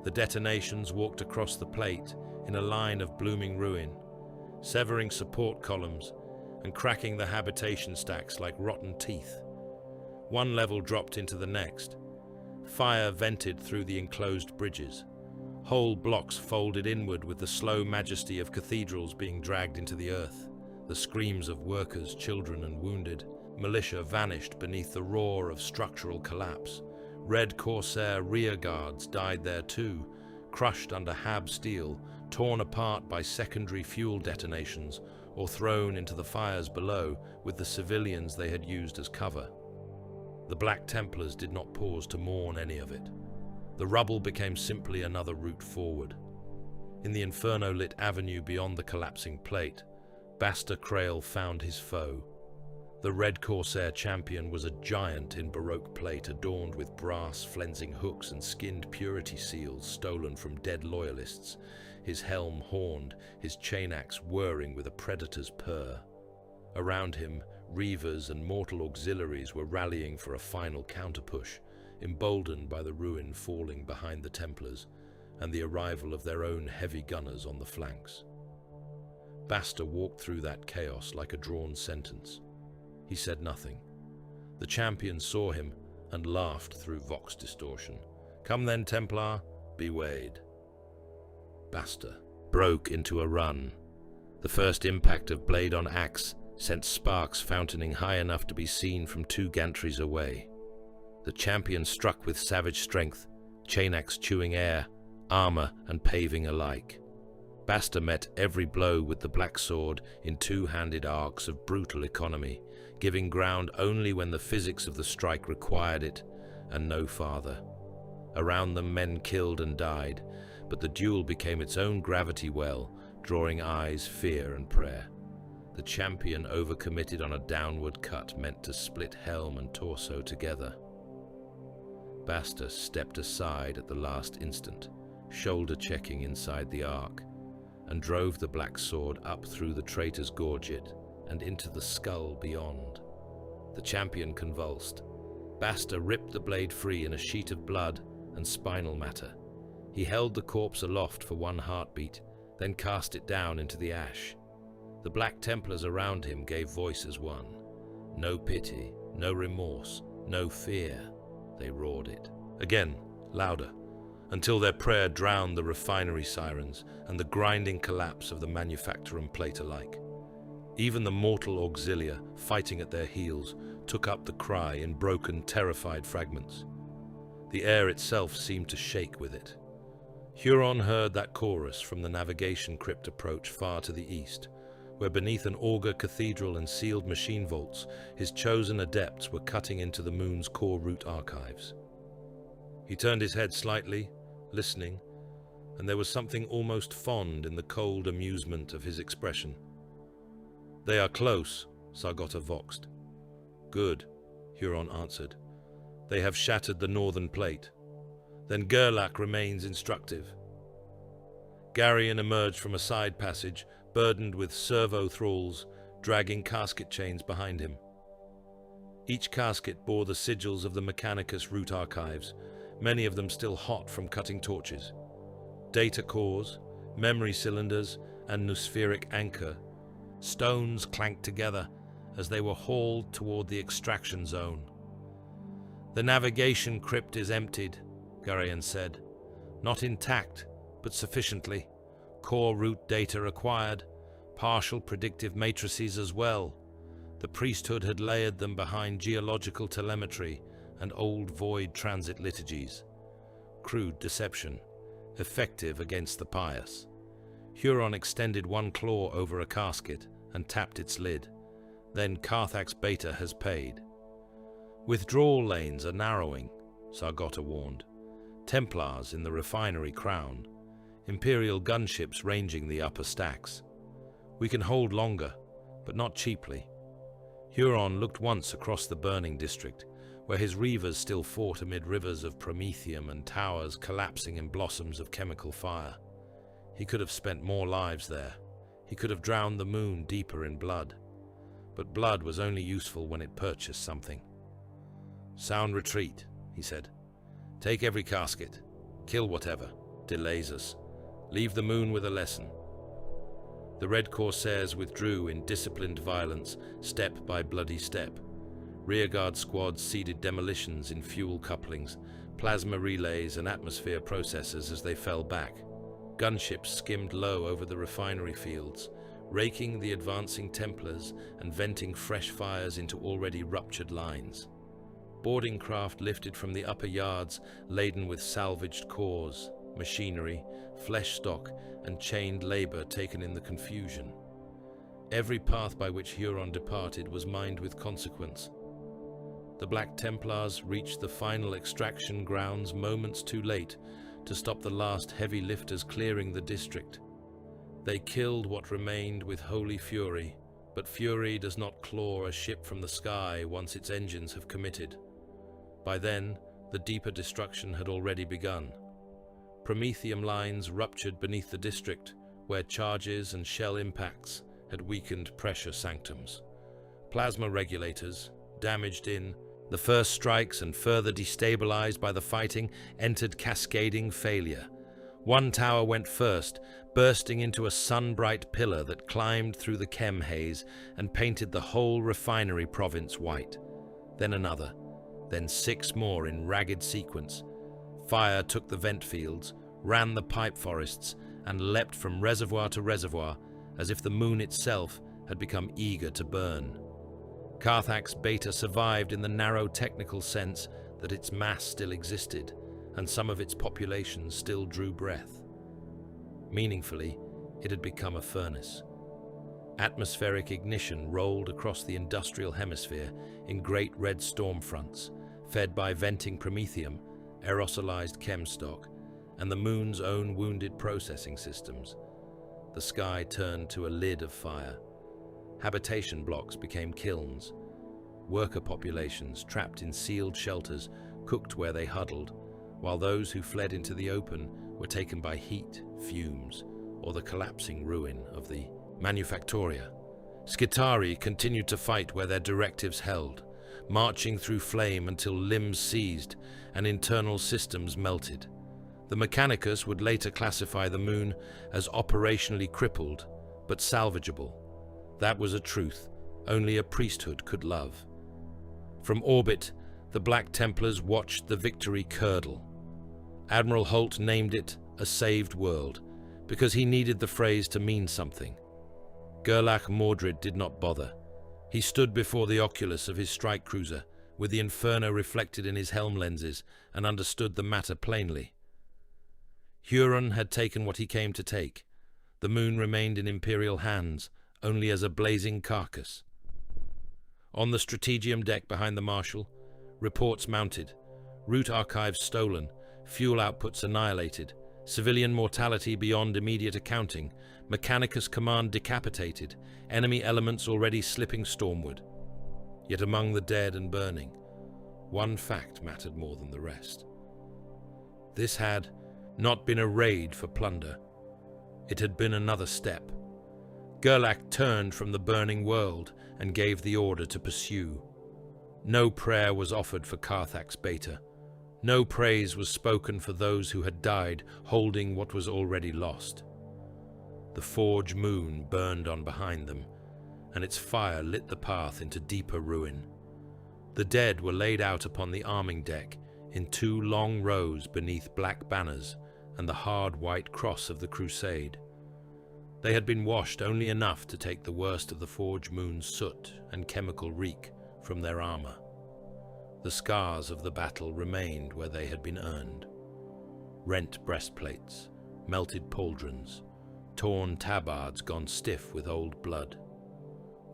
The detonations walked across the plate in a line of blooming ruin, severing support columns and cracking the habitation stacks like rotten teeth. One level dropped into the next. Fire vented through the enclosed bridges. Whole blocks folded inward with the slow majesty of cathedrals being dragged into the earth. The screams of workers, children and wounded. Militia vanished beneath the roar of structural collapse. Red Corsair rear guards died there too, crushed under Hab steel, torn apart by secondary fuel detonations, or thrown into the fires below with the civilians they had used as cover. The Black Templars did not pause to mourn any of it. The rubble became simply another route forward. In the inferno-lit avenue beyond the collapsing plate, Basta Krail found his foe. The Red Corsair champion was a giant in Baroque plate adorned with brass flensing hooks and skinned purity seals stolen from dead loyalists, his helm horned, his chain axe whirring with a predator's purr. Around him, Reavers and mortal auxiliaries were rallying for a final counterpush, emboldened by the ruin falling behind the Templars and the arrival of their own heavy gunners on the flanks. Basta walked through that chaos like a drawn sentence. He said nothing. The champion saw him and laughed through vox distortion. "Come then, Templar, be weighed." Basta broke into a run. The first impact of blade on axe sent sparks fountaining high enough to be seen from 2 gantries away. The champion struck with savage strength, chain axe chewing air, armor and paving alike. Basta met every blow with the black sword in 2-handed arcs of brutal economy, giving ground only when the physics of the strike required it, and no farther. Around them men killed and died, but the duel became its own gravity well, drawing eyes, fear and prayer. The champion overcommitted on a downward cut meant to split helm and torso together. Basta stepped aside at the last instant, shoulder checking inside the arc, and drove the black sword up through the traitor's gorget and into the skull beyond. The champion convulsed. Basta ripped the blade free in a sheet of blood and spinal matter. He held the corpse aloft for 1 heartbeat, then cast it down into the ash. The Black Templars around him gave voice as one. No pity, no remorse, no fear. They roared it. Again, louder, until their prayer drowned the refinery sirens and the grinding collapse of the manufacturer plate alike. Even the mortal auxilia, fighting at their heels, took up the cry in broken, terrified fragments. The air itself seemed to shake with it. Huron heard that chorus from the navigation crypt approach far to the east, where beneath an auger cathedral and sealed machine vaults, his chosen adepts were cutting into the moon's core root archives. He turned his head slightly, listening, and there was something almost fond in the cold amusement of his expression. "They are close," Sargota voxed. "Good," Huron answered. "They have shattered the northern plate. Then Gerlach remains instructive." Garion emerged from a side passage, burdened with servo thralls, dragging casket chains behind him. Each casket bore the sigils of the Mechanicus root archives, many of them still hot from cutting torches. Data cores, memory cylinders, and noospheric anchor. Stones clanked together as they were hauled toward the extraction zone. "The navigation crypt is emptied," Garion said. "Not intact, but sufficiently. Core root data acquired, partial predictive matrices as well. The priesthood had layered them behind geological telemetry and old void transit liturgies. Crude deception, effective against the pious." Huron extended 1 claw over a casket and tapped its lid. "Then Carthax Beta has paid." "Withdrawal lanes are narrowing," Sargota warned. "Templars in the refinery crown. Imperial gunships ranging the upper stacks. We can hold longer, but not cheaply." Huron looked once across the burning district, where his reavers still fought amid rivers of promethium and towers collapsing in blossoms of chemical fire. He could have spent more lives there. He could have drowned the moon deeper in blood. But blood was only useful when it purchased something. "Sound retreat," he said. "Take every casket. Kill whatever delays us. Leave the moon with a lesson." The Red Corsairs withdrew in disciplined violence, step by bloody step. Rearguard squads seeded demolitions in fuel couplings, plasma relays and atmosphere processors as they fell back. Gunships skimmed low over the refinery fields, raking the advancing Templars and venting fresh fires into already ruptured lines. Boarding craft lifted from the upper yards laden with salvaged cores, machinery, flesh stock, and chained labor taken in the confusion. Every path by which Huron departed was mined with consequence. The Black Templars reached the final extraction grounds moments too late to stop the last heavy lifters clearing the district. They killed what remained with holy fury, but fury does not claw a ship from the sky once its engines have committed. By then, the deeper destruction had already begun. Promethium lines ruptured beneath the district, where charges and shell impacts had weakened pressure sanctums. Plasma regulators, damaged in the first strikes and further destabilized by the fighting, entered cascading failure. One tower went first, bursting into a sun-bright pillar that climbed through the chem haze and painted the whole refinery province white. Then another, then 6 more in ragged sequence. Fire took the vent fields, ran the pipe forests, and leapt from reservoir to reservoir, as if the moon itself had become eager to burn. Carthax Beta survived in the narrow technical sense that its mass still existed, and some of its population still drew breath. Meaningfully, it had become a furnace. Atmospheric ignition rolled across the industrial hemisphere in great red storm fronts, fed by venting promethium, aerosolized chemstock, and the moon's own wounded processing systems. The sky turned to a lid of fire. Habitation blocks became kilns. Worker populations trapped in sealed shelters cooked where they huddled, while those who fled into the open were taken by heat, fumes, or the collapsing ruin of the Manufactoria. Skitarii continued to fight where their directives held, marching through flame until limbs seized and internal systems melted. The Mechanicus would later classify the moon as operationally crippled, but salvageable. That was a truth only a priesthood could love. From orbit, the Black Templars watched the victory curdle. Admiral Holt named it a saved world, because he needed the phrase to mean something. Gerlach Mordred did not bother. He stood before the oculus of his strike cruiser, with the inferno reflected in his helm lenses, and understood the matter plainly. Huron had taken what he came to take. The moon remained in Imperial hands, only as a blazing carcass. On the Strategium deck behind the Marshal, reports mounted, route archives stolen, fuel outputs annihilated, civilian mortality beyond immediate accounting, Mechanicus command decapitated, enemy elements already slipping stormward. Yet among the dead and burning, one fact mattered more than the rest. This had not been a raid for plunder. It had been another step. Gerlach turned from the burning world and gave the order to pursue. No prayer was offered for Carthax Beta. No praise was spoken for those who had died holding what was already lost. The forge moon burned on behind them, and its fire lit the path into deeper ruin. The dead were laid out upon the arming deck in 2 long rows beneath black banners and the hard white cross of the crusade. They had been washed only enough to take the worst of the forge moon's soot and chemical reek from their armor. The scars of the battle remained where they had been earned. Rent breastplates, melted pauldrons, torn tabards gone stiff with old blood.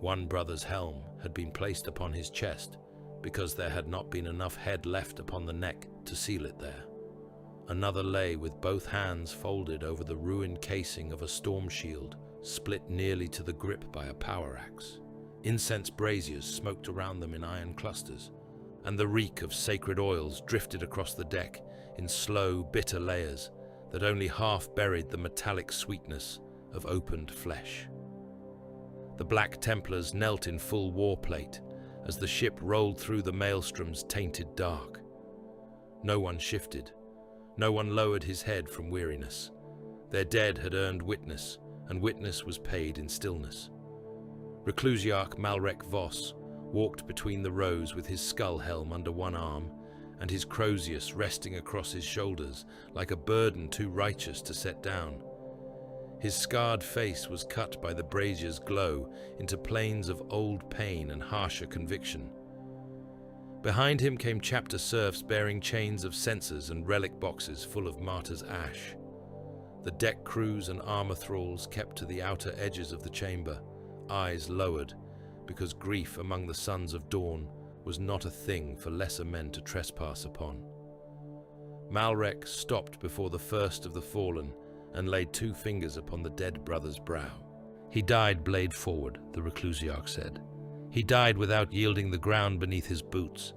One brother's helm had been placed upon his chest because there had not been enough head left upon the neck to seal it there. Another lay with both hands folded over the ruined casing of a storm shield, split nearly to the grip by a power axe. Incense braziers smoked around them in iron clusters, and the reek of sacred oils drifted across the deck in slow, bitter layers that only half buried the metallic sweetness of opened flesh. The Black Templars knelt in full war plate as the ship rolled through the maelstrom's tainted dark. No one shifted. No one lowered his head from weariness. Their dead had earned witness, and witness was paid in stillness. Reclusiarch Malrek Voss walked between the rows with his skull helm under one arm and his crozius resting across his shoulders like a burden too righteous to set down. His scarred face was cut by the brazier's glow into plains of old pain and harsher conviction. Behind him came chapter serfs bearing chains of censers and relic boxes full of martyrs' ash. The deck crews and armor thralls kept to the outer edges of the chamber, eyes lowered, because grief among the sons of Dawn was not a thing for lesser men to trespass upon. Malrek stopped before the first of the fallen and laid 2 fingers upon the dead brother's brow. He died blade forward, the Reclusiarch said. He died without yielding the ground beneath his boots.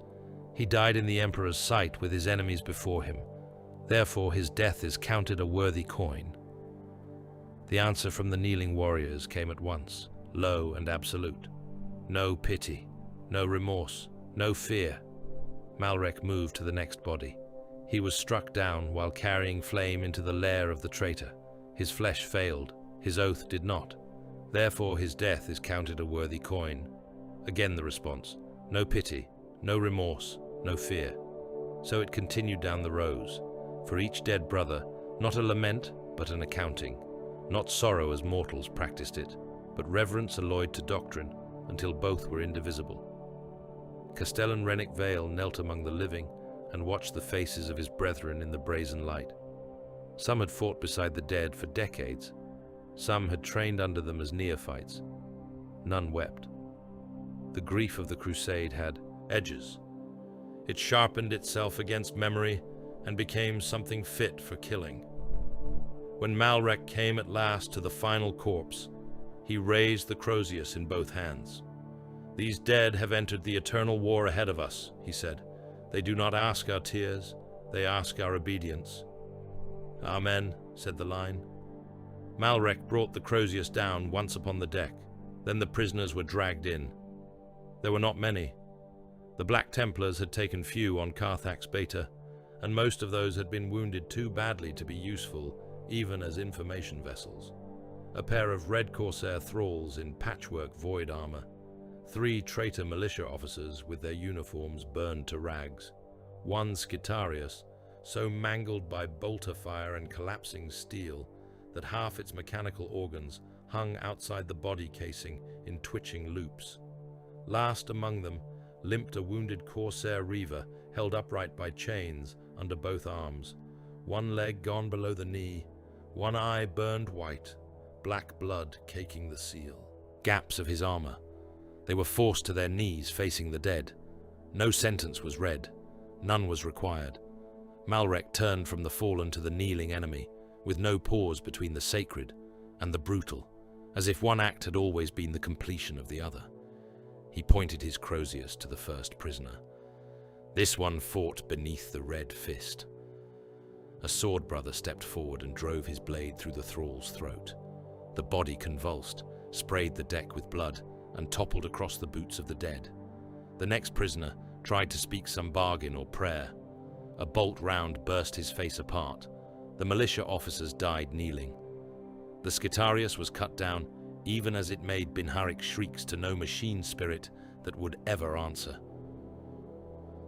He died in the Emperor's sight with his enemies before him. Therefore his death is counted a worthy coin. The answer from the kneeling warriors came at once, low and absolute. No pity, no remorse, no fear. Malrek moved to the next body. He was struck down while carrying flame into the lair of the traitor. His flesh failed, his oath did not. Therefore his death is counted a worthy coin. Again the response, no pity, no remorse, no fear. So it continued down the rows. For each dead brother, not a lament, but an accounting. not sorrow as mortals practiced it, but reverence alloyed to doctrine, until both were indivisible. Castellan Renwick Vale knelt among the living and watched the faces of his brethren in the brazen light. Some had fought beside the dead for decades. Some had trained under them as neophytes. None wept. The grief of the crusade had edges. It sharpened itself against memory and became something fit for killing. When Malrek came at last to the final corpse, he raised the crozius in both hands. "These dead have entered the eternal war ahead of us," he said. "They do not ask our tears, they ask our obedience." "Amen," said the line. Malrek brought the crozius down once upon the deck. Then the prisoners were dragged in. There were not many. The Black Templars had taken few on Carthax Beta, and most of those had been wounded too badly to be useful, even as information vessels. A pair of Red Corsair thralls in patchwork void armor, 3 traitor militia officers with their uniforms burned to rags, 1 Scitarius, so mangled by bolter fire and collapsing steel that half its mechanical organs hung outside the body casing in twitching loops. Last among them limped a wounded Corsair Reaver held upright by chains under both arms, 1 leg gone below the knee, 1 eye burned white, black blood caking the seal. Gaps of his armor. They were forced to their knees facing the dead. No sentence was read. None was required. Malrek turned from the fallen to the kneeling enemy, with no pause between the sacred and the brutal, as if one act had always been the completion of the other. He pointed his crozius to the first prisoner. This one fought beneath the red fist. A sword brother stepped forward and drove his blade through the thrall's throat. The body convulsed, sprayed the deck with blood, and toppled across the boots of the dead. The next prisoner tried to speak some bargain or prayer. A bolt round burst his face apart. The militia officers died kneeling. The Scitarius was cut down, even as it made Binharik shrieks to no machine spirit that would ever answer.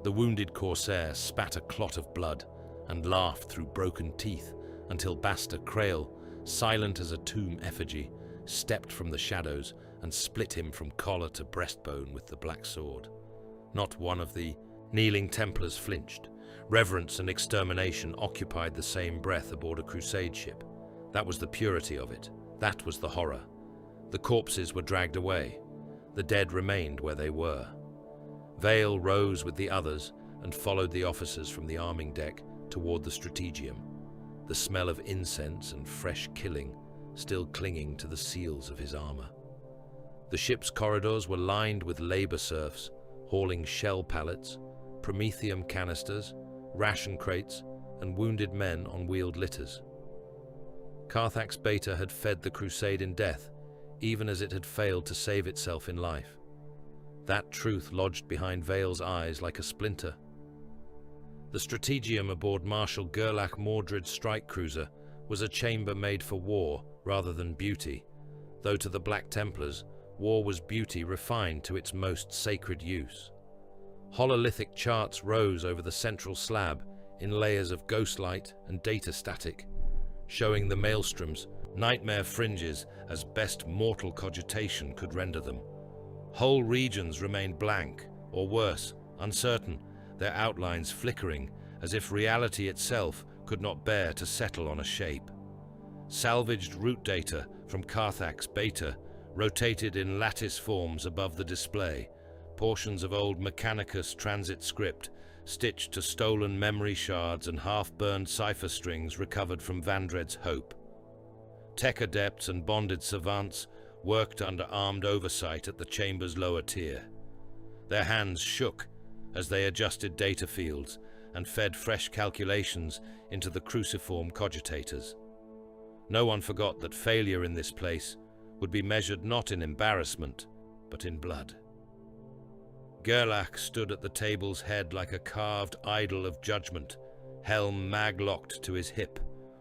The wounded Corsair spat a clot of blood and laughed through broken teeth until Basta Krail, silent as a tomb effigy, stepped from the shadows and split him from collar to breastbone with the black sword. Not one of the kneeling Templars flinched. Reverence and extermination occupied the same breath aboard a crusade ship. That was the purity of it. That was the horror. The corpses were dragged away. The dead remained where they were. Vale rose with the others and followed the officers from the arming deck toward the strategium, the smell of incense and fresh killing still clinging to the seals of his armor. The ship's corridors were lined with labor serfs, hauling shell pallets, promethium canisters, ration crates, and wounded men on wheeled litters. Carthax Beta had fed the crusade in death, even as it had failed to save itself in life. That truth lodged behind Vale's eyes like a splinter. The strategium aboard Marshal Gerlach Mordred's strike cruiser was a chamber made for war rather than beauty, though to the Black Templars, war was beauty refined to its most sacred use. Hololithic charts rose over the central slab in layers of ghostlight and data static, showing the maelstroms, nightmare fringes as best mortal cogitation could render them. Whole regions remained blank, or worse, uncertain, their outlines flickering as if reality itself could not bear to settle on a shape. Salvaged route data from Carthax Beta rotated in lattice forms above the display, portions of old Mechanicus transit script stitched to stolen memory shards and half-burned cipher strings recovered from Vandred's Hope. Tech adepts and bonded savants worked under armed oversight at the chamber's lower tier. Their hands shook as they adjusted data fields and fed fresh calculations into the cruciform cogitators. No one forgot that failure in this place would be measured not in embarrassment, but in blood. Gerlach stood at the table's head like a carved idol of judgment, helm mag-locked to his hip,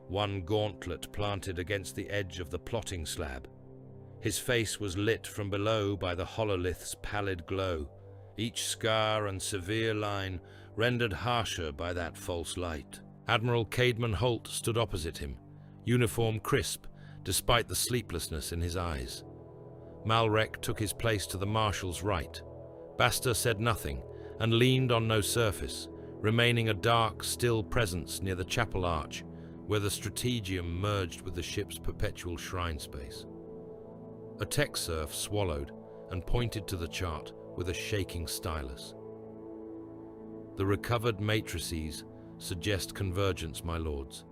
one gauntlet planted against the edge of the plotting slab. His face was lit from below by the hololith's pallid glow, each scar and severe line rendered harsher by that false light. Admiral Caedmon Holt stood opposite him, uniform crisp, despite the sleeplessness in his eyes. Malrek took his place to the marshal's right. Basta said nothing and leaned on no surface, remaining a dark, still presence near the chapel arch, where the strategium merged with the ship's perpetual shrine space. A tech serf swallowed and pointed to the chart with a shaking stylus. The recovered matrices suggest convergence, my lords,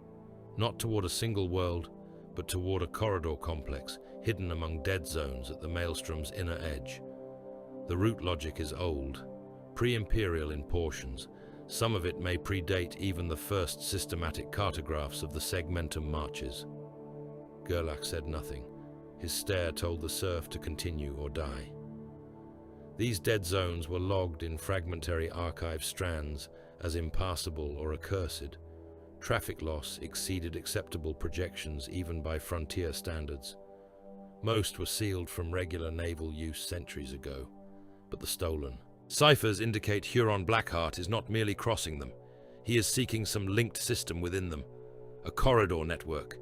not toward a single world, but toward a corridor complex hidden among dead zones at the Maelstrom's inner edge. The root logic is old, pre-imperial in portions. Some of it may predate even the first systematic cartographs of the segmentum marches. Gerlach said nothing. His stare told the serf to continue or die. These dead zones were logged in fragmentary archive strands as impassable or accursed. Traffic loss exceeded acceptable projections even by frontier standards. Most were sealed from regular naval use centuries ago, but the stolen. Ciphers indicate Huron Blackheart is not merely crossing them. He is seeking some linked system within them, a corridor network,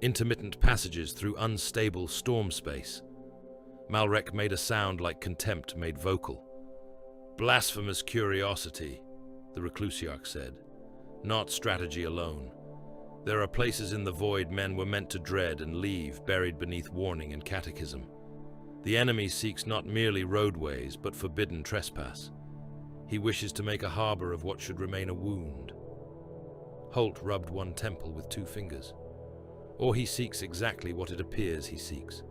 intermittent passages through unstable storm space. Malrek made a sound like contempt made vocal. Blasphemous curiosity, the Reclusiarch said. Not strategy alone. There are places in the void men were meant to dread and leave, buried beneath warning and catechism. The enemy seeks not merely roadways, but forbidden trespass. He wishes to make a harbor of what should remain a wound. Holt rubbed one temple with 2 fingers. Or he seeks exactly what it appears he seeks.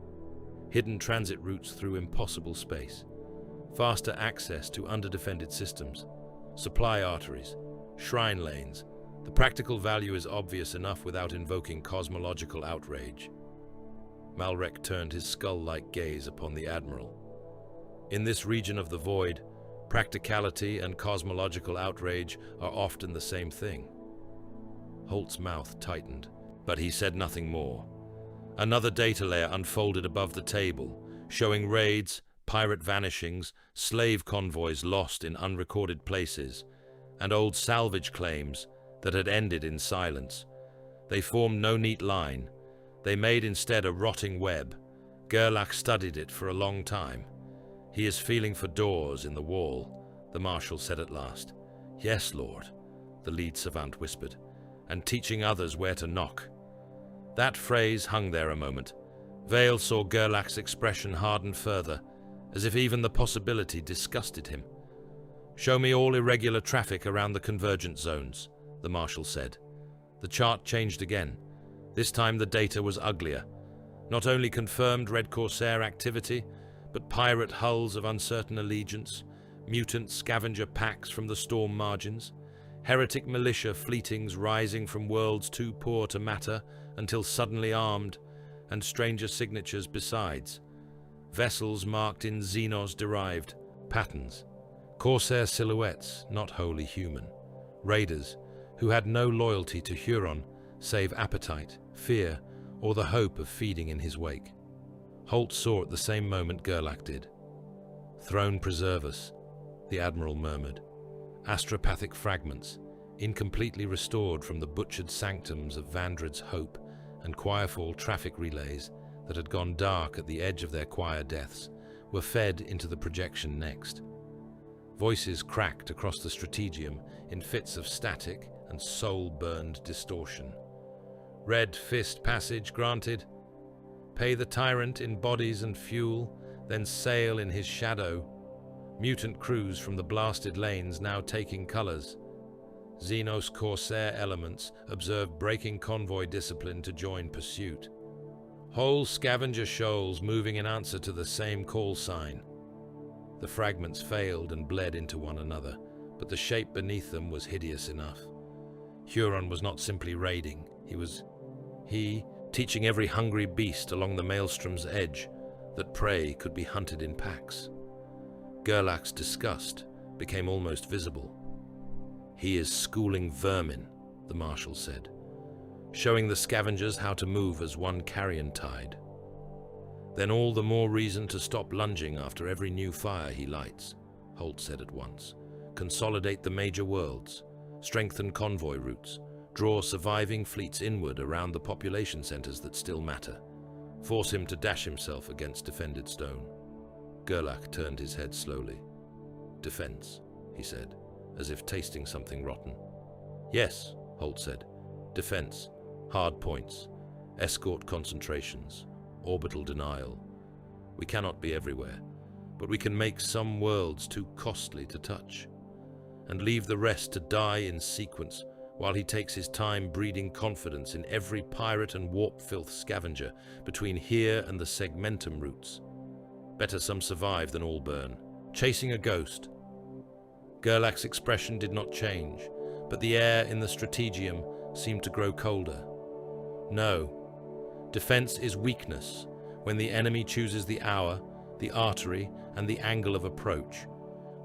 Hidden transit routes through impossible space. Faster access to underdefended systems. Supply arteries. Shrine lanes. The practical value is obvious enough without invoking cosmological outrage. Malrek turned his skull-like gaze upon the Admiral. In this region of the void, practicality and cosmological outrage are often the same thing. Holt's mouth tightened, but he said nothing more. Another data layer unfolded above the table, showing raids, pirate vanishings, slave convoys lost in unrecorded places, and old salvage claims that had ended in silence. They formed no neat line. They made instead a rotting web. Gerlach studied it for a long time. He is feeling for doors in the wall, the Marshal said at last. Yes, Lord, the lead savant whispered, and teaching others where to knock. That phrase hung there a moment. Vale saw Gerlach's expression harden further, as if even the possibility disgusted him. Show me all irregular traffic around the convergent zones, the Marshal said. The chart changed again. This time the data was uglier. Not only confirmed Red Corsair activity, but pirate hulls of uncertain allegiance, mutant scavenger packs from the storm margins, heretic militia fleetings rising from worlds too poor to matter until suddenly armed, and stranger signatures besides. Vessels marked in Xenos-derived patterns. Corsair silhouettes, not wholly human. Raiders, who had no loyalty to Huron, save appetite, fear, or the hope of feeding in his wake. Holt saw at the same moment Gerlach did. Throne preserve us, the Admiral murmured. Astropathic fragments, incompletely restored from the butchered sanctums of Vandred's hope and Choirfall traffic relays that had gone dark at the edge of their choir deaths, were fed into the projection next. Voices cracked across the strategium in fits of static and soul-burned distortion. Red Fist passage granted. Pay the tyrant in bodies and fuel, then sail in his shadow. Mutant crews from the blasted lanes now taking colors. Xenos Corsair elements observed breaking convoy discipline to join pursuit. Whole scavenger shoals moving in answer to the same call sign. The fragments failed and bled into one another, but the shape beneath them was hideous enough. Huron was not simply raiding. He teaching every hungry beast along the Maelstrom's edge that prey could be hunted in packs. Gerlach's disgust became almost visible. He is schooling vermin, the Marshal said, showing the scavengers how to move as one carrion tide. Then all the more reason to stop lunging after every new fire he lights, Holt said at once. Consolidate the major worlds, strengthen convoy routes, draw surviving fleets inward around the population centers that still matter. Force him to dash himself against defended stone. Gerlach turned his head slowly. Defense, he said, as if tasting something rotten. Yes, Holt said. Defense, hard points, escort concentrations, orbital denial. We cannot be everywhere, but we can make some worlds too costly to touch, and leave the rest to die in sequence while he takes his time breeding confidence in every pirate and warp-filth scavenger between here and the segmentum routes. Better some survive than all burn. Chasing a ghost. Gerlach's expression did not change, but the air in the strategium seemed to grow colder. No. Defense is weakness when the enemy chooses the hour, the artery, and the angle of approach.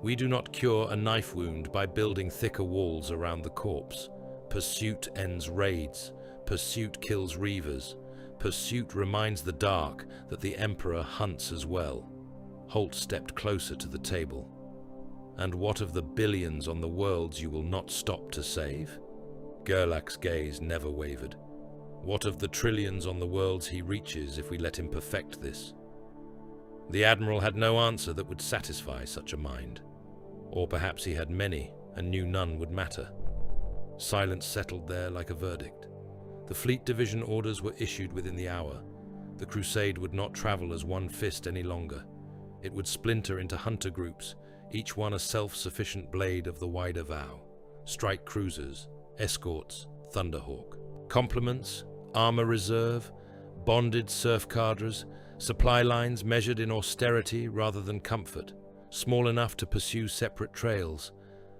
We do not cure a knife wound by building thicker walls around the corpse. Pursuit ends raids. Pursuit kills reavers. Pursuit reminds the dark that the Emperor hunts as well. Holt stepped closer to the table. And what of the billions on the worlds you will not stop to save? Gerlach's gaze never wavered. What of the trillions on the worlds he reaches if we let him perfect this? The Admiral had no answer that would satisfy such a mind. Or perhaps he had many and knew none would matter. Silence settled there like a verdict. The Fleet Division orders were issued within the hour. The crusade would not travel as one fist any longer. It would splinter into hunter groups, each one a self-sufficient blade of the wider vow. Strike cruisers, escorts, Thunderhawk. Complements, armor reserve, bonded surf cadres, supply lines measured in austerity rather than comfort, small enough to pursue separate trails,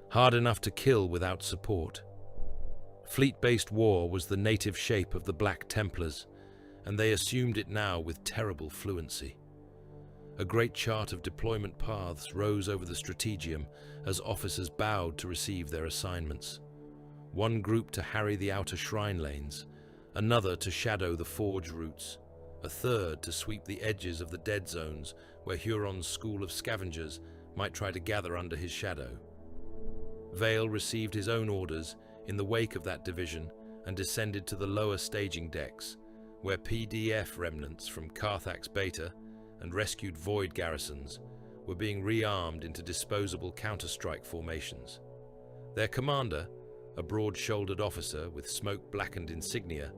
hard enough to kill without support. Fleet-based war was the native shape of the Black Templars, and they assumed it now with terrible fluency. A great chart of deployment paths rose over the strategium as officers bowed to receive their assignments. One group to harry the outer shrine lanes, another to shadow the forge routes, a third to sweep the edges of the dead zones where Huron's school of scavengers might try to gather under his shadow. Vale received his own orders in the wake of that division and descended to the lower staging decks, where PDF remnants from Carthax Beta and rescued Void garrisons were being rearmed into disposable counterstrike formations. Their commander, a broad-shouldered officer with smoke-blackened insignia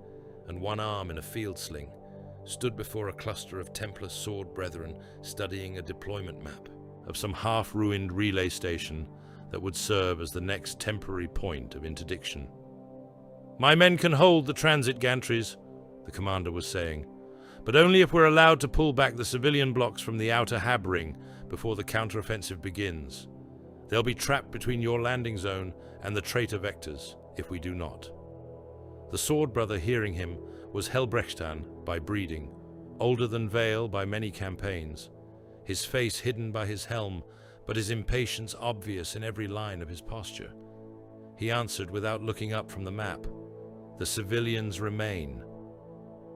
and one arm in a field sling, stood before a cluster of Templar sword brethren studying a deployment map of some half-ruined relay station that would serve as the next temporary point of interdiction. "My men can hold the transit gantries," the commander was saying, "but only if we're allowed to pull back the civilian blocks from the outer hab ring before the counteroffensive begins. They'll be trapped between your landing zone and the traitor vectors if we do not." The sword brother hearing him was Helbrechtan by breeding, older than Vale by many campaigns, his face hidden by his helm, but his impatience obvious in every line of his posture. He answered without looking up from the map. "The civilians remain."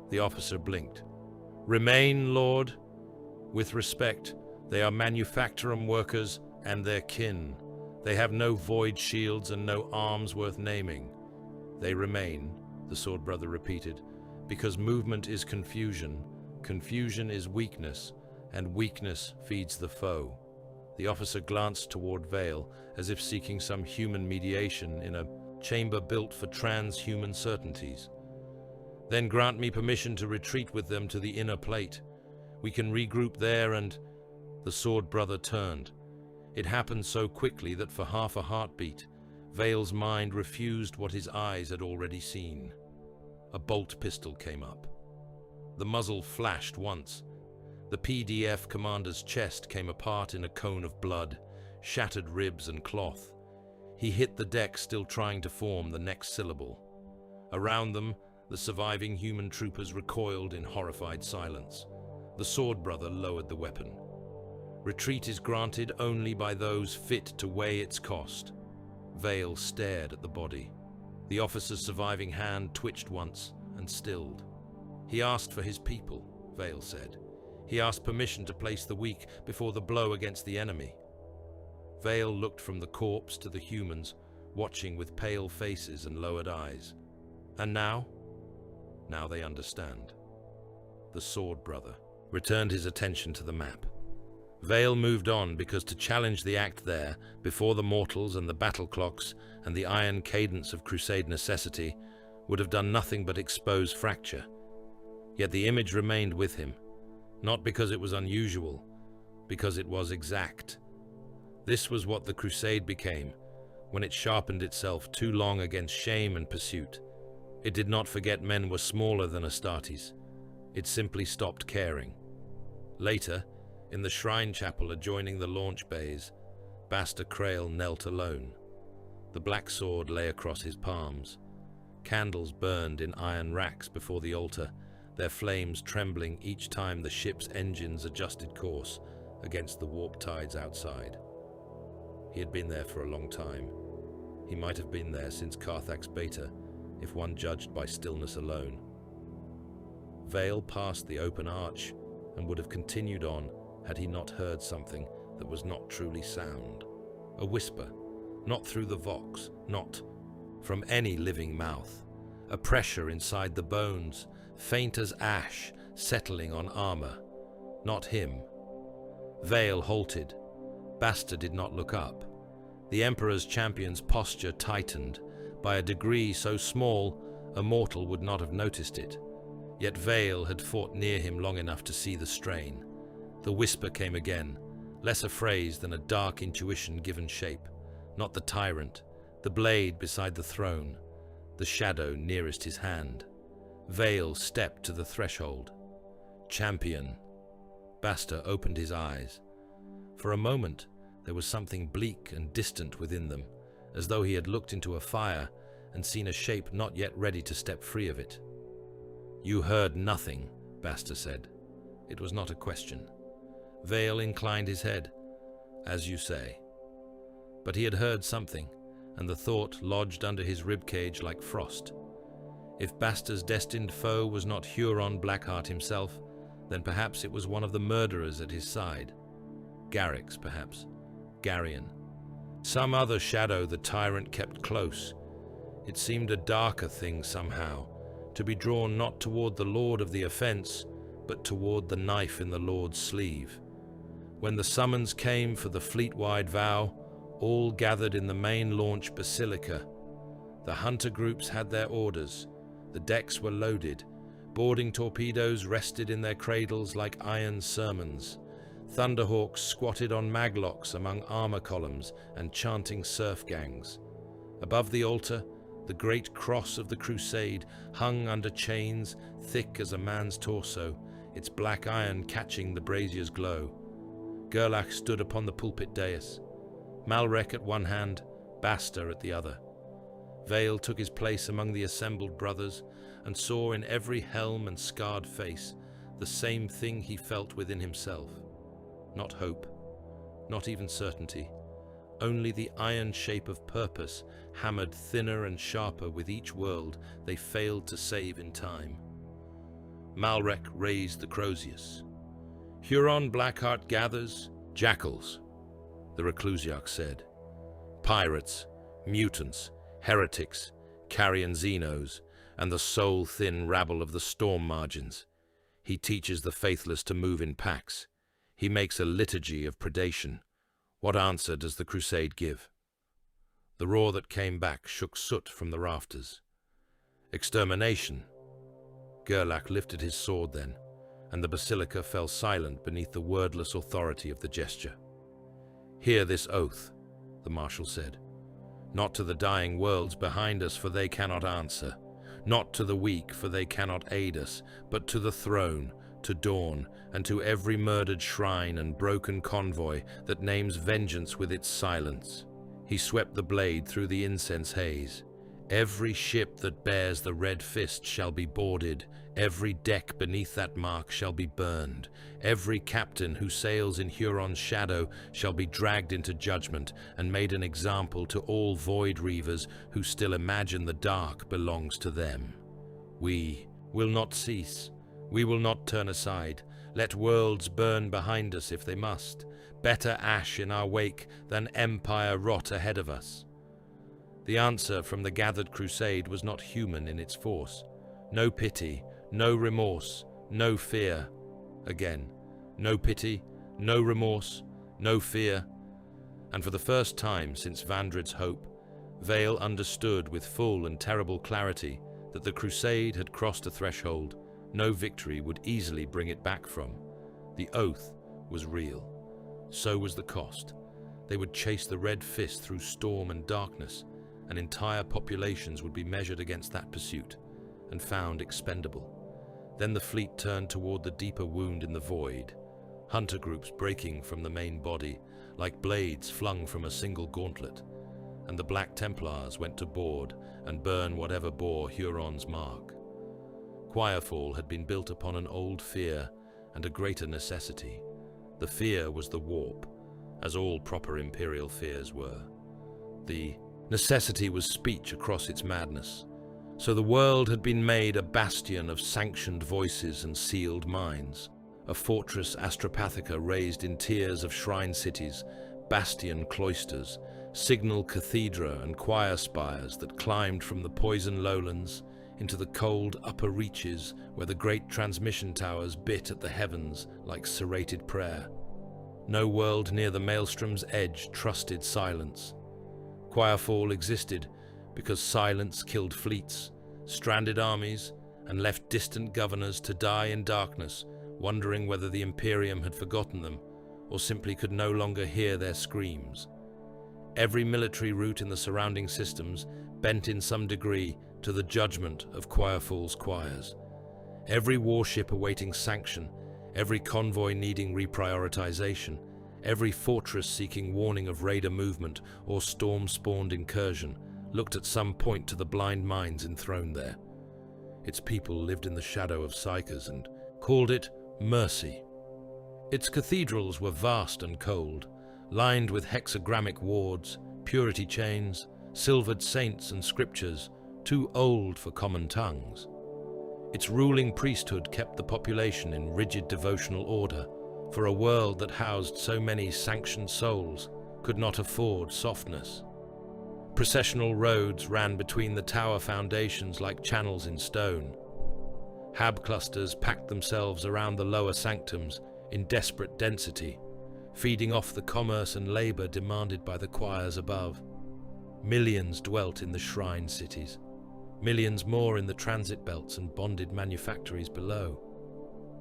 The officer blinked. "Remain, Lord? With respect, they are manufactorum workers and their kin. They have no void shields and no arms worth naming. They remain," the sword brother repeated, "because movement is confusion, confusion is weakness, and weakness feeds the foe." The officer glanced toward Vale, as if seeking some human mediation in a chamber built for transhuman certainties. "Then grant me permission to retreat with them to the inner plate. We can regroup there and—" The sword brother turned. It happened so quickly that for half a heartbeat, Vale's mind refused what his eyes had already seen. A bolt pistol came up. The muzzle flashed once. The PDF commander's chest came apart in a cone of blood, shattered ribs and cloth. He hit the deck, still trying to form the next syllable. Around them, the surviving human troopers recoiled in horrified silence. The sword brother lowered the weapon. Retreat is granted only by those fit to weigh its cost. Vale stared at the body. The officer's surviving hand twitched once and stilled. "He asked for his people," Vale said. "He asked permission to place the weak before the blow against the enemy." Vale looked from the corpse to the humans, watching with pale faces and lowered eyes. "And now?" "Now they understand." the Sword Brother, returned his attention to the map. Vale moved on because to challenge the act there, before the mortals and the battle clocks and the iron cadence of crusade necessity, would have done nothing but expose fracture. Yet the image remained with him, not because it was unusual, because it was exact. This was what the crusade became, when it sharpened itself too long against shame and pursuit. It did not forget men were smaller than Astartes. It simply stopped caring. Later, in the shrine chapel adjoining the launch bays, Basta Krail knelt alone. The black sword lay across his palms. Candles burned in iron racks before the altar, their flames trembling each time the ship's engines adjusted course against the warp tides outside. He had been there for a long time. He might have been there since Carthax Beta, if one judged by stillness alone. Vale passed the open arch and would have continued on had he not heard something that was not truly sound. A whisper, not through the vox, not from any living mouth. A pressure inside the bones, faint as ash, settling on armor. Not him. Vale halted. Basta did not look up. The Emperor's champion's posture tightened. By a degree so small, a mortal would not have noticed it. Yet Vale had fought near him long enough to see the strain. The whisper came again, less a phrase than a dark intuition given shape. Not the tyrant, the blade beside the throne, the shadow nearest his hand. Vale stepped to the threshold. Champion. Basta opened his eyes. For a moment, there was something bleak and distant within them, as though he had looked into a fire and seen a shape not yet ready to step free of it. "You heard nothing," Basta said. It was not a question. Vale inclined his head. "As you say." But he had heard something, and the thought lodged under his ribcage like frost. If Basta's destined foe was not Huron Blackheart himself, then perhaps it was one of the murderers at his side. Garrix, perhaps. Garrion. Some other shadow the tyrant kept close. It seemed a darker thing somehow, to be drawn not toward the lord of the offense, but toward the knife in the lord's sleeve. When the summons came for the fleet-wide vow, all gathered in the main launch basilica. The hunter groups had their orders. The decks were loaded. Boarding torpedoes rested in their cradles like iron sermons. Thunderhawks squatted on maglocks among armor columns and chanting surf gangs. Above the altar, the great cross of the crusade hung under chains thick as a man's torso, its black iron catching the brazier's glow. Gerlach stood upon the pulpit dais. Malrek at one hand, Basta at the other. Vale took his place among the assembled brothers and saw in every helm and scarred face the same thing he felt within himself. Not hope, not even certainty, only the iron shape of purpose hammered thinner and sharper with each world they failed to save in time. Malrek raised the Crozius. "Huron Blackheart gathers jackals," the Reclusiarch said. "Pirates, mutants, heretics, carrion xenos, and the soul-thin rabble of the storm margins. He teaches the faithless to move in packs. He makes a liturgy of predation. What answer does the crusade give?" The roar that came back shook soot from the rafters. "Extermination." Gerlach lifted his sword then, and the basilica fell silent beneath the wordless authority of the gesture. "Hear this oath," the marshal said. "Not to the dying worlds behind us, for they cannot answer. Not to the weak, for they cannot aid us, but to the throne, to Dawn, and to every murdered shrine and broken convoy that names vengeance with its silence." He swept the blade through the incense haze. "Every ship that bears the red fist shall be boarded. Every deck beneath that mark shall be burned. Every captain who sails in Huron's shadow shall be dragged into judgment and made an example to all void reavers who still imagine the dark belongs to them. We will not cease. We will not turn aside. Let worlds burn behind us if they must. Better ash in our wake than empire rot ahead of us." The answer from the gathered crusade was not human in its force. No pity, no remorse, no fear. Again, no pity, no remorse, no fear. And for the first time since Vandred's hope, Vale understood with full and terrible clarity that the crusade had crossed a threshold no victory would easily bring it back from. The oath was real. So was the cost. They would chase the Red Fist through storm and darkness, and entire populations would be measured against that pursuit and found expendable. Then the fleet turned toward the deeper wound in the void, hunter groups breaking from the main body like blades flung from a single gauntlet, and the Black Templars went to board and burn whatever bore Huron's mark. Choirfall had been built upon an old fear and a greater necessity. The fear was the warp, as all proper imperial fears were. The necessity was speech across its madness. So the world had been made a bastion of sanctioned voices and sealed minds, a fortress Astropathica raised in tiers of shrine cities, bastion cloisters, signal cathedra and choir spires that climbed from the poison lowlands into the cold upper reaches where the great transmission towers bit at the heavens like serrated prayer. No world near the maelstrom's edge trusted silence. Choirfall existed because silence killed fleets, stranded armies, and left distant governors to die in darkness, wondering whether the Imperium had forgotten them or simply could no longer hear their screams. Every military route in the surrounding systems bent in some degree to the judgment of Choirfall's choirs. Every warship awaiting sanction, every convoy needing reprioritization, every fortress seeking warning of raider movement or storm-spawned incursion looked at some point to the blind minds enthroned there. Its people lived in the shadow of Psychers and called it mercy. Its cathedrals were vast and cold, lined with hexagrammic wards, purity chains, silvered saints and scriptures, too old for common tongues. Its ruling priesthood kept the population in rigid devotional order, for a world that housed so many sanctioned souls could not afford softness. Processional roads ran between the tower foundations like channels in stone. Hab clusters packed themselves around the lower sanctums in desperate density, feeding off the commerce and labor demanded by the choirs above. Millions dwelt in the shrine cities, millions more in the transit belts and bonded manufactories below.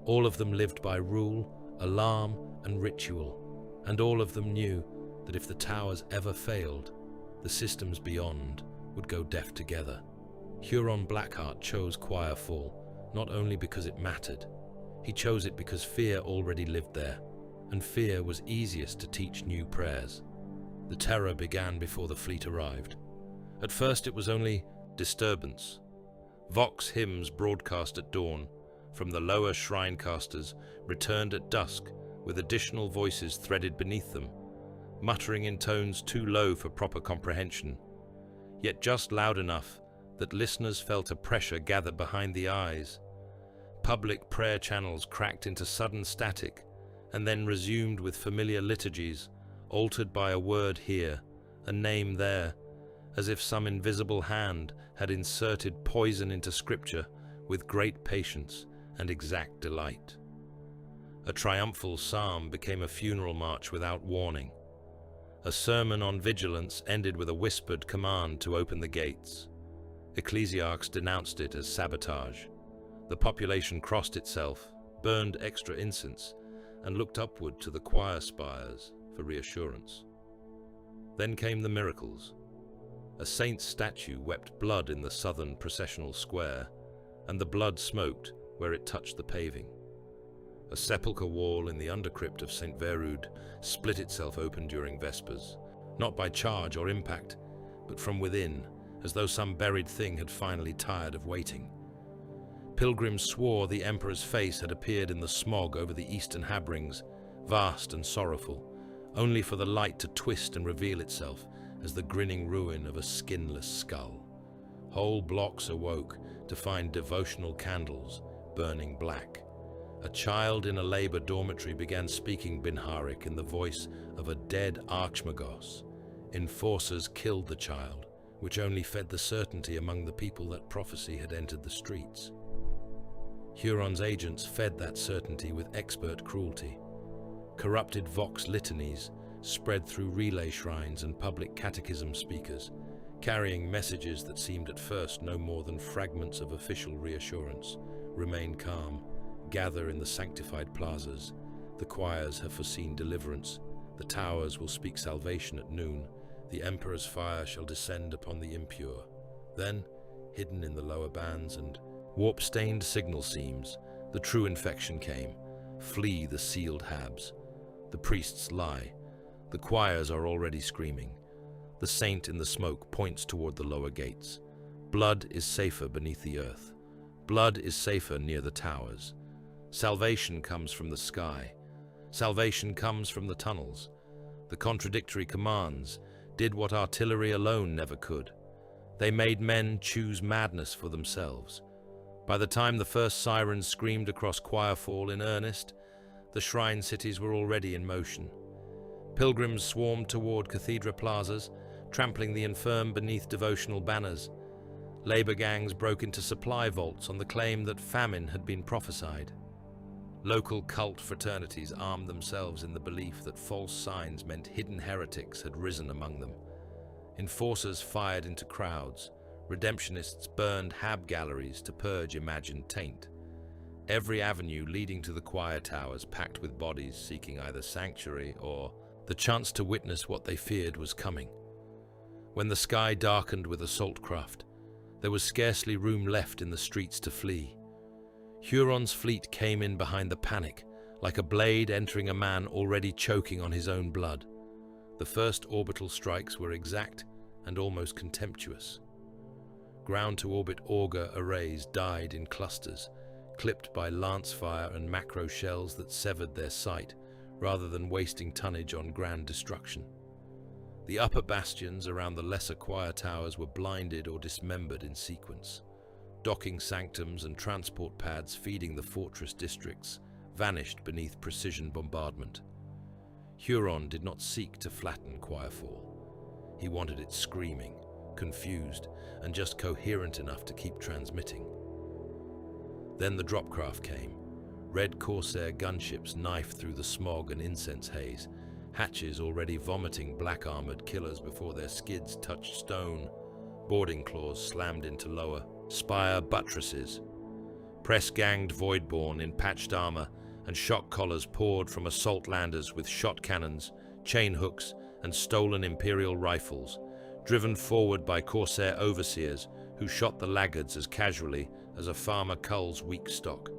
All of them lived by rule, alarm, and ritual, and all of them knew that if the towers ever failed, the systems beyond would go deaf together. Huron Blackheart chose Choirfall not only because it mattered. He chose it because fear already lived there, and fear was easiest to teach new prayers. The terror began before the fleet arrived. At first it was only disturbance. Vox hymns broadcast at dawn from the lower shrinecasters returned at dusk with additional voices threaded beneath them, muttering in tones too low for proper comprehension, yet just loud enough that listeners felt a pressure gather behind the eyes. Public prayer channels cracked into sudden static and then resumed with familiar liturgies, altered by a word here, a name there, as if some invisible hand had inserted poison into scripture with great patience and exact delight. A triumphal psalm became a funeral march without warning. A sermon on vigilance ended with a whispered command to open the gates. Ecclesiarchs denounced it as sabotage. The population crossed itself, burned extra incense, and looked upward to the choir spires for reassurance. Then came the miracles. A saint's statue wept blood in the southern processional square, and the blood smoked where it touched the paving. A sepulchre wall in the undercrypt of St. Verud split itself open during Vespers, not by charge or impact, but from within, as though some buried thing had finally tired of waiting. Pilgrims swore the Emperor's face had appeared in the smog over the eastern Habrings, vast and sorrowful, only for the light to twist and reveal itself as the grinning ruin of a skinless skull. Whole blocks awoke to find devotional candles burning black. A child in a labor dormitory began speaking Binharic in the voice of a dead Archmagos. Enforcers killed the child, which only fed the certainty among the people that prophecy had entered the streets. Huron's agents fed that certainty with expert cruelty. Corrupted vox litanies spread through relay shrines and public catechism speakers, carrying messages that seemed at first no more than fragments of official reassurance. Remain calm, gather in the sanctified plazas. The choirs have foreseen deliverance. The towers will speak salvation at noon. The Emperor's fire shall descend upon the impure. Then, hidden in the lower bands and warp-stained signal seams, the true infection came. Flee the sealed habs. The priests lie. The choirs are already screaming. The saint in the smoke points toward the lower gates. Blood is safer beneath the earth. Blood is safer near the towers. Salvation comes from the sky. Salvation comes from the tunnels. The contradictory commands did what artillery alone never could. They made men choose madness for themselves. By the time the first sirens screamed across Choirfall in earnest, the shrine cities were already in motion. Pilgrims swarmed toward cathedra plazas, trampling the infirm beneath devotional banners. Labor gangs broke into supply vaults on the claim that famine had been prophesied. Local cult fraternities armed themselves in the belief that false signs meant hidden heretics had risen among them. Enforcers fired into crowds. Redemptionists burned hab galleries to purge imagined taint. Every avenue leading to the choir towers packed with bodies seeking either sanctuary or the chance to witness what they feared was coming. When the sky darkened with assault craft, there was scarcely room left in the streets to flee. Huron's fleet came in behind the panic, like a blade entering a man already choking on his own blood. The first orbital strikes were exact and almost contemptuous. Ground-to-orbit auger arrays died in clusters, clipped by lance fire and macro shells that severed their sight, rather than wasting tonnage on grand destruction. The upper bastions around the lesser choir towers were blinded or dismembered in sequence. Docking sanctums and transport pads feeding the fortress districts vanished beneath precision bombardment. Huron did not seek to flatten Choirfall. He wanted it screaming, confused, and just coherent enough to keep transmitting. Then the dropcraft came. Red Corsair gunships knifed through the smog and incense haze, hatches already vomiting black-armored killers before their skids touched stone. Boarding claws slammed into lower spire buttresses. Press-ganged Voidborn in patched armor and shock collars poured from assault landers with shot cannons, chain hooks, and stolen Imperial rifles, driven forward by Corsair overseers who shot the laggards as casually as a farmer culls weak stock.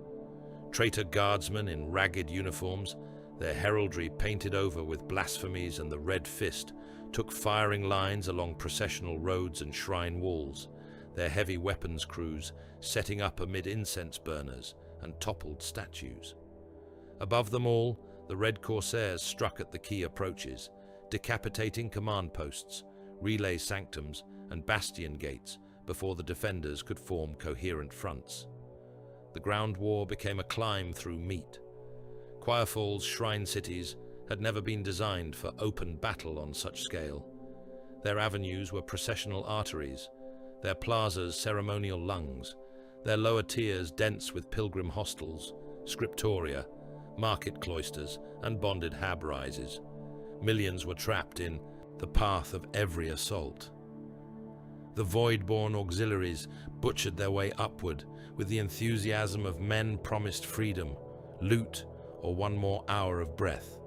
Traitor guardsmen in ragged uniforms, their heraldry painted over with blasphemies and the red fist, took firing lines along processional roads and shrine walls, their heavy weapons crews setting up amid incense burners and toppled statues. Above them all, the Red Corsairs struck at the key approaches, decapitating command posts, relay sanctums, and bastion gates before the defenders could form coherent fronts. The ground war became a climb through meat. Choirfall's shrine cities had never been designed for open battle on such scale. Their avenues were processional arteries, their plazas ceremonial lungs, their lower tiers dense with pilgrim hostels, scriptoria, market cloisters, and bonded hab rises. Millions were trapped in the path of every assault. The Voidborn auxiliaries butchered their way upward with the enthusiasm of men promised freedom, loot, or one more hour of breath.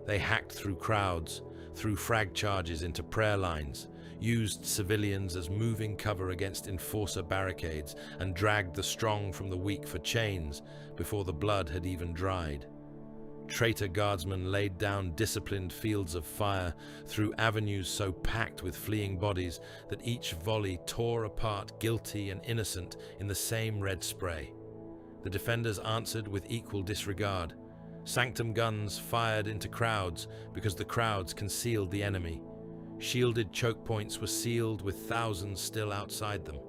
They hacked through crowds, threw frag charges into prayer lines, used civilians as moving cover against enforcer barricades, and dragged the strong from the weak for chains before the blood had even dried. Traitor guardsmen laid down disciplined fields of fire through avenues so packed with fleeing bodies that each volley tore apart guilty and innocent in the same red spray. The defenders answered with equal disregard. Sanctum guns fired into crowds because the crowds concealed the enemy. Shielded choke points were sealed with thousands still outside them.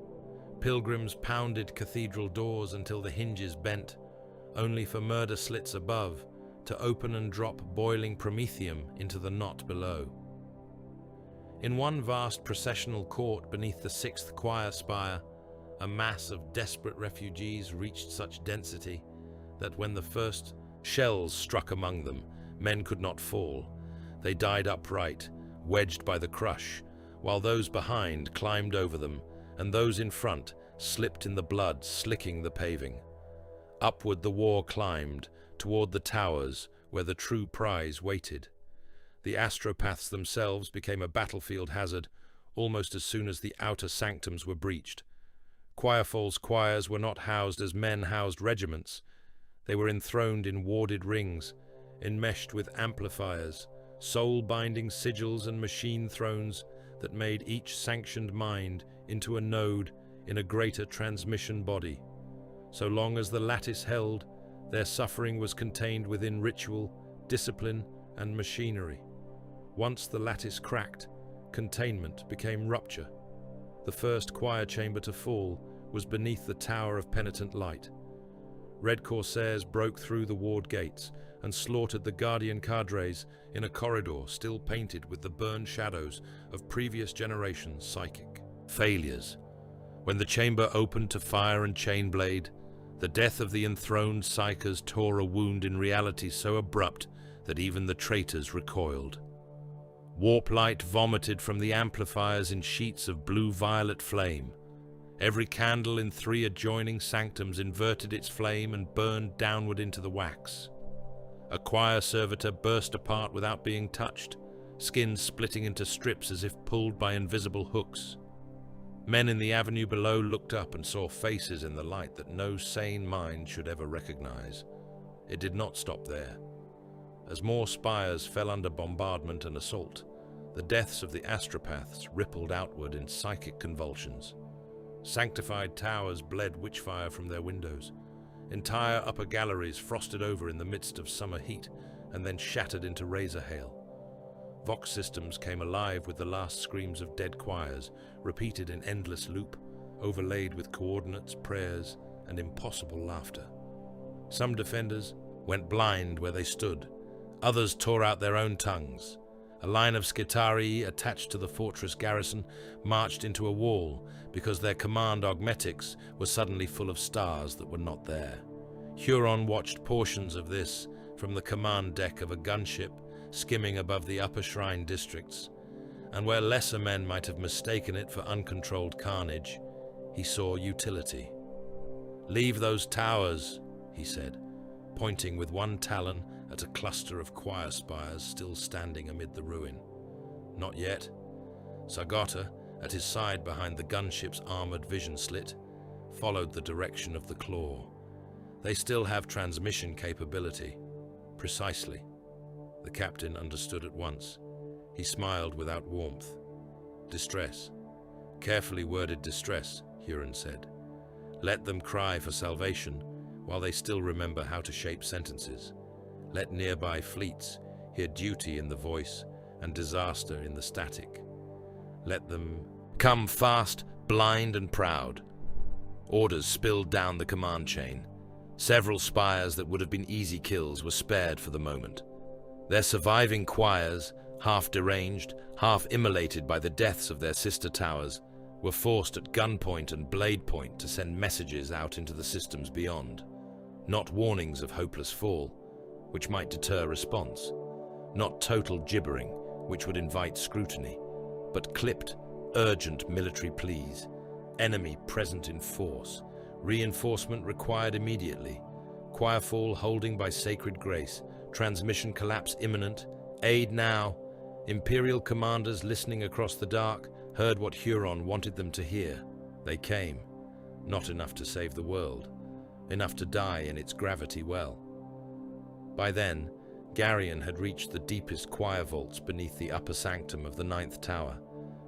Pilgrims pounded cathedral doors until the hinges bent, only for murder slits above to open and drop boiling promethium into the knot below. In one vast processional court beneath the 6th choir spire, A mass of desperate refugees reached such density that when the first shells struck among them, men could not fall. They died upright, wedged by the crush, while those behind climbed over them, and those in front slipped in the blood, slicking the paving. Upward the war climbed, toward the towers where the true prize waited. The astropaths themselves became a battlefield hazard almost as soon as the outer sanctums were breached. Choirfall's choirs were not housed as men housed regiments. They were enthroned in warded rings, enmeshed with amplifiers, soul-binding sigils and machine thrones that made each sanctioned mind into a node in a greater transmission body. So long as the lattice held, their suffering was contained within ritual, discipline, and machinery. Once the lattice cracked, containment became rupture. The first choir chamber to fall was beneath the Tower of Penitent Light. Red corsairs broke through the ward gates and slaughtered the guardian cadres in a corridor still painted with the burned shadows of previous generations' psychic failures. When the chamber opened to fire and chainblade, the death of the enthroned psychers tore a wound in reality so abrupt that even the traitors recoiled. Warp light vomited from the amplifiers in sheets of blue-violet flame. Every candle in 3 adjoining sanctums inverted its flame and burned downward into the wax. A choir servitor burst apart without being touched, skin splitting into strips as if pulled by invisible hooks. Men in the avenue below looked up and saw faces in the light that no sane mind should ever recognize. It did not stop there. As more spires fell under bombardment and assault, the deaths of the astropaths rippled outward in psychic convulsions. Sanctified towers bled witchfire from their windows. Entire upper galleries frosted over in the midst of summer heat and then shattered into razor hail. Vox systems came alive with the last screams of dead choirs, repeated in endless loop, overlaid with coordinates, prayers, and impossible laughter. Some defenders went blind where they stood. Others tore out their own tongues. A line of Skitarii attached to the fortress garrison marched into a wall because their command augmetics were suddenly full of stars that were not there. Huron watched portions of this from the command deck of a gunship skimming above the upper shrine districts, and where lesser men might have mistaken it for uncontrolled carnage, he saw utility. "Leave those towers," he said, pointing with one talon at a cluster of choir spires still standing amid the ruin. "Not yet." Sargota, at his side behind the gunship's armored vision slit, followed the direction of the claw. "They still have transmission capability." "Precisely." The captain understood at once. He smiled without warmth. "Distress. Carefully worded distress," Huron said. "Let them cry for salvation while they still remember how to shape sentences. Let nearby fleets hear duty in the voice and disaster in the static. Let them come fast, blind and proud." Orders spilled down the command chain. Several spires that would have been easy kills were spared for the moment. Their surviving choirs, half deranged, half immolated by the deaths of their sister towers, were forced at gunpoint and blade point to send messages out into the systems beyond. Not warnings of hopeless fall, which might deter response. Not total gibbering, which would invite scrutiny, but clipped, urgent military pleas. Enemy present in force. Reinforcement required immediately. Choirfall holding by sacred grace. Transmission collapse imminent. Aid now. Imperial commanders listening across the dark heard what Huron wanted them to hear. They came. Not enough to save the world. Enough to die in its gravity well. By then, Garrion had reached the deepest choir vaults beneath the upper sanctum of the 9th tower,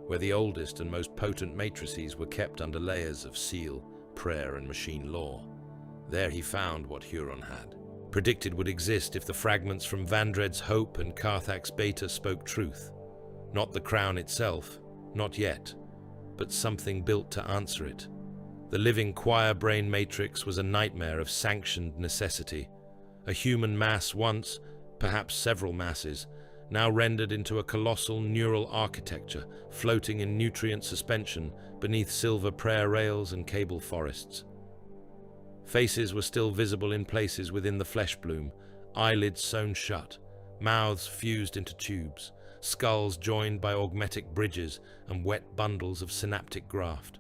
where the oldest and most potent matrices were kept under layers of seal, prayer, and machine law. There he found what Huron had predicted would exist if the fragments from Vandred's Hope and Carthax Beta spoke truth. Not the crown itself, not yet, but something built to answer it. The living choir brain matrix was a nightmare of sanctioned necessity. A human mass once, perhaps several masses, now rendered into a colossal neural architecture floating in nutrient suspension beneath silver prayer rails and cable forests. Faces were still visible in places within the flesh bloom, eyelids sewn shut, mouths fused into tubes, skulls joined by augmetic bridges and wet bundles of synaptic graft.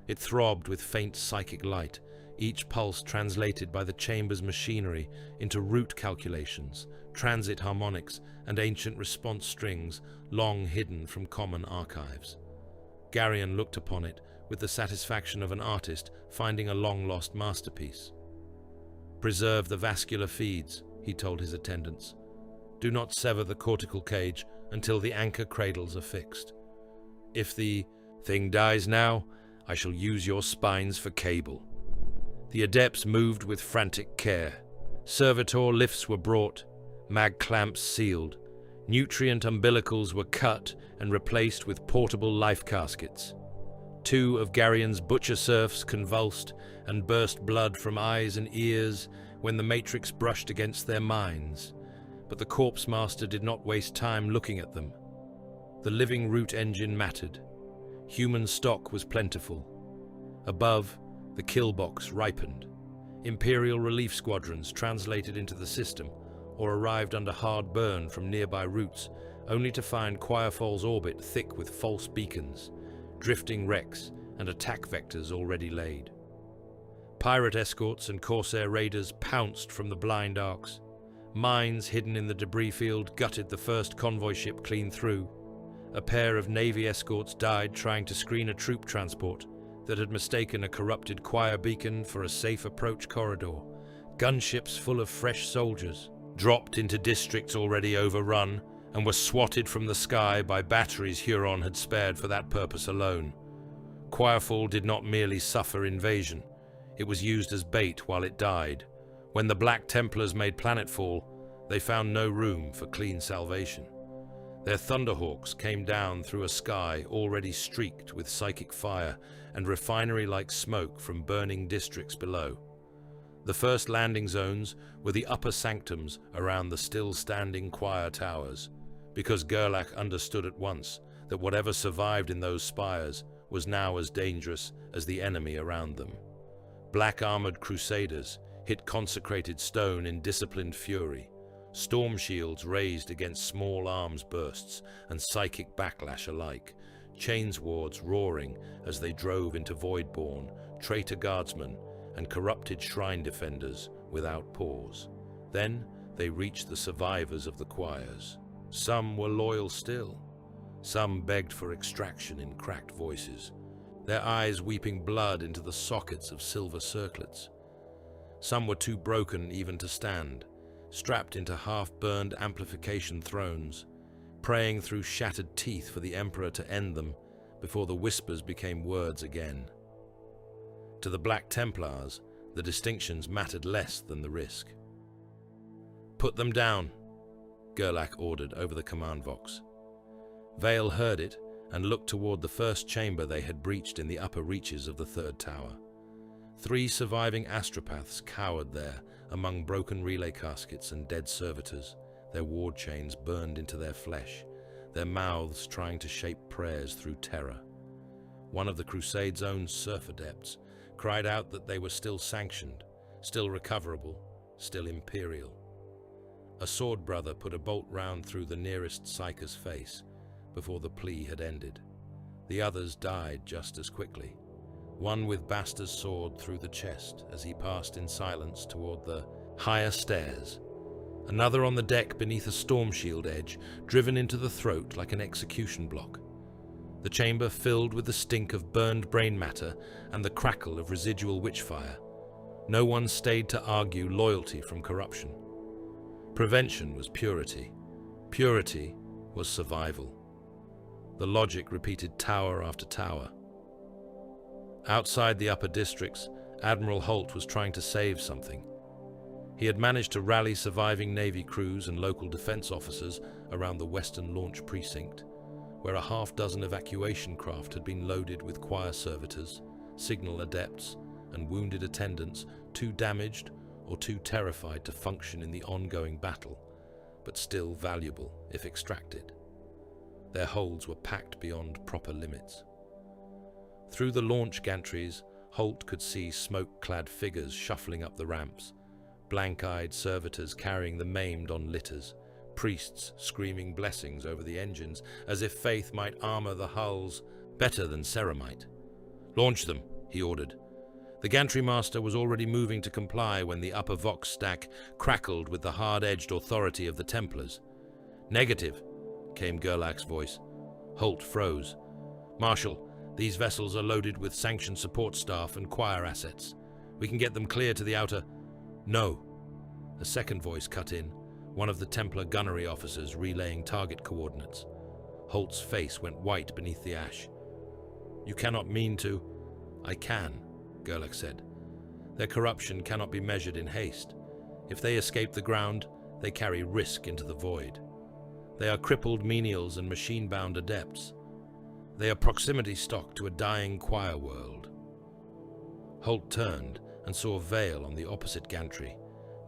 It throbbed with faint psychic light, each pulse translated by the chamber's machinery into root calculations, transit harmonics, and ancient response strings long hidden from common archives. Garyon looked upon it with the satisfaction of an artist finding a long-lost masterpiece. "Preserve the vascular feeds," he told his attendants. "Do not sever the cortical cage until the anchor cradles are fixed. If the thing dies now, I shall use your spines for cable." The adepts moved with frantic care. Servitor lifts were brought, mag clamps sealed, nutrient umbilicals were cut and replaced with portable life caskets. 2 of Garyon's butcher serfs convulsed and burst blood from eyes and ears when the matrix brushed against their minds, but the corpse master did not waste time looking at them. The living root engine mattered. Human stock was plentiful. Above, the kill box ripened. Imperial relief squadrons translated into the system or arrived under hard burn from nearby routes, only to find Quirefall's orbit thick with false beacons, drifting wrecks, and attack vectors already laid. Pirate escorts and Corsair raiders pounced from the blind arcs. Mines hidden in the debris field gutted the first convoy ship clean through. A pair of Navy escorts died trying to screen a troop transport that had mistaken a corrupted choir beacon for a safe approach corridor. Gunships full of fresh soldiers dropped into districts already overrun and were swatted from the sky by batteries Huron had spared for that purpose alone. Quirefall did not merely suffer invasion, it was used as bait while it died. When the Black Templars made planetfall, they found no room for clean salvation. Their Thunderhawks came down through a sky already streaked with psychic fire and refinery-like smoke from burning districts below. The first landing zones were the upper sanctums around the still-standing choir towers, because Gerlach understood at once that whatever survived in those spires was now as dangerous as the enemy around them. Black-armored crusaders hit consecrated stone in disciplined fury. Storm shields raised against small arms bursts and psychic backlash alike. Chainswords roaring as they drove into Voidborn, traitor guardsmen, and corrupted shrine defenders without pause. Then they reached the survivors of the choirs. Some were loyal still. Some begged for extraction in cracked voices, their eyes weeping blood into the sockets of silver circlets. Some were too broken even to stand, strapped into half-burned amplification thrones, praying through shattered teeth for the Emperor to end them before the whispers became words again. To the Black Templars, the distinctions mattered less than the risk. "Put them down," Gerlach ordered over the command vox. Vale heard it and looked toward the first chamber they had breached in the upper reaches of the third tower. 3 surviving astropaths cowered there among broken relay caskets and dead servitors, their ward chains burned into their flesh, their mouths trying to shape prayers through terror. One of the Crusade's own serf adepts cried out that they were still sanctioned, still recoverable, still imperial. A sword brother put a bolt round through the nearest psyker's face before the plea had ended. The others died just as quickly. One with Basta's sword through the chest as he passed in silence toward the higher stairs. Another on the deck beneath a storm shield edge, driven into the throat like an execution block. The chamber filled with the stink of burned brain matter and the crackle of residual witchfire. No one stayed to argue loyalty from corruption. Prevention was purity. Purity was survival. The logic repeated tower after tower. Outside the upper districts, Admiral Holt was trying to save something. He had managed to rally surviving Navy crews and local defense officers around the Western Launch Precinct, where a half-dozen evacuation craft had been loaded with choir servitors, signal adepts, and wounded attendants too damaged or too terrified to function in the ongoing battle, but still valuable if extracted. Their holds were packed beyond proper limits. Through the launch gantries, Holt could see smoke-clad figures shuffling up the ramps, blank-eyed servitors carrying the maimed on litters, priests screaming blessings over the engines as if faith might armor the hulls better than ceramite. "Launch them," he ordered. The gantry master was already moving to comply when the upper Vox stack crackled with the hard-edged authority of the Templars. "Negative," came Gerlach's voice. Holt froze. "Marshal, these vessels are loaded with sanctioned support staff and choir assets. We can get them clear to the outer—" "No." A second voice cut in, one of the Templar gunnery officers relaying target coordinates. Holt's face went white beneath the ash. "You cannot mean to—" "I can," Gerlach said. "Their corruption cannot be measured in haste. If they escape the ground, they carry risk into the void. They are crippled menials and machine-bound adepts. They are proximity stock to a dying choir world." Holt turned and saw Vale on the opposite gantry,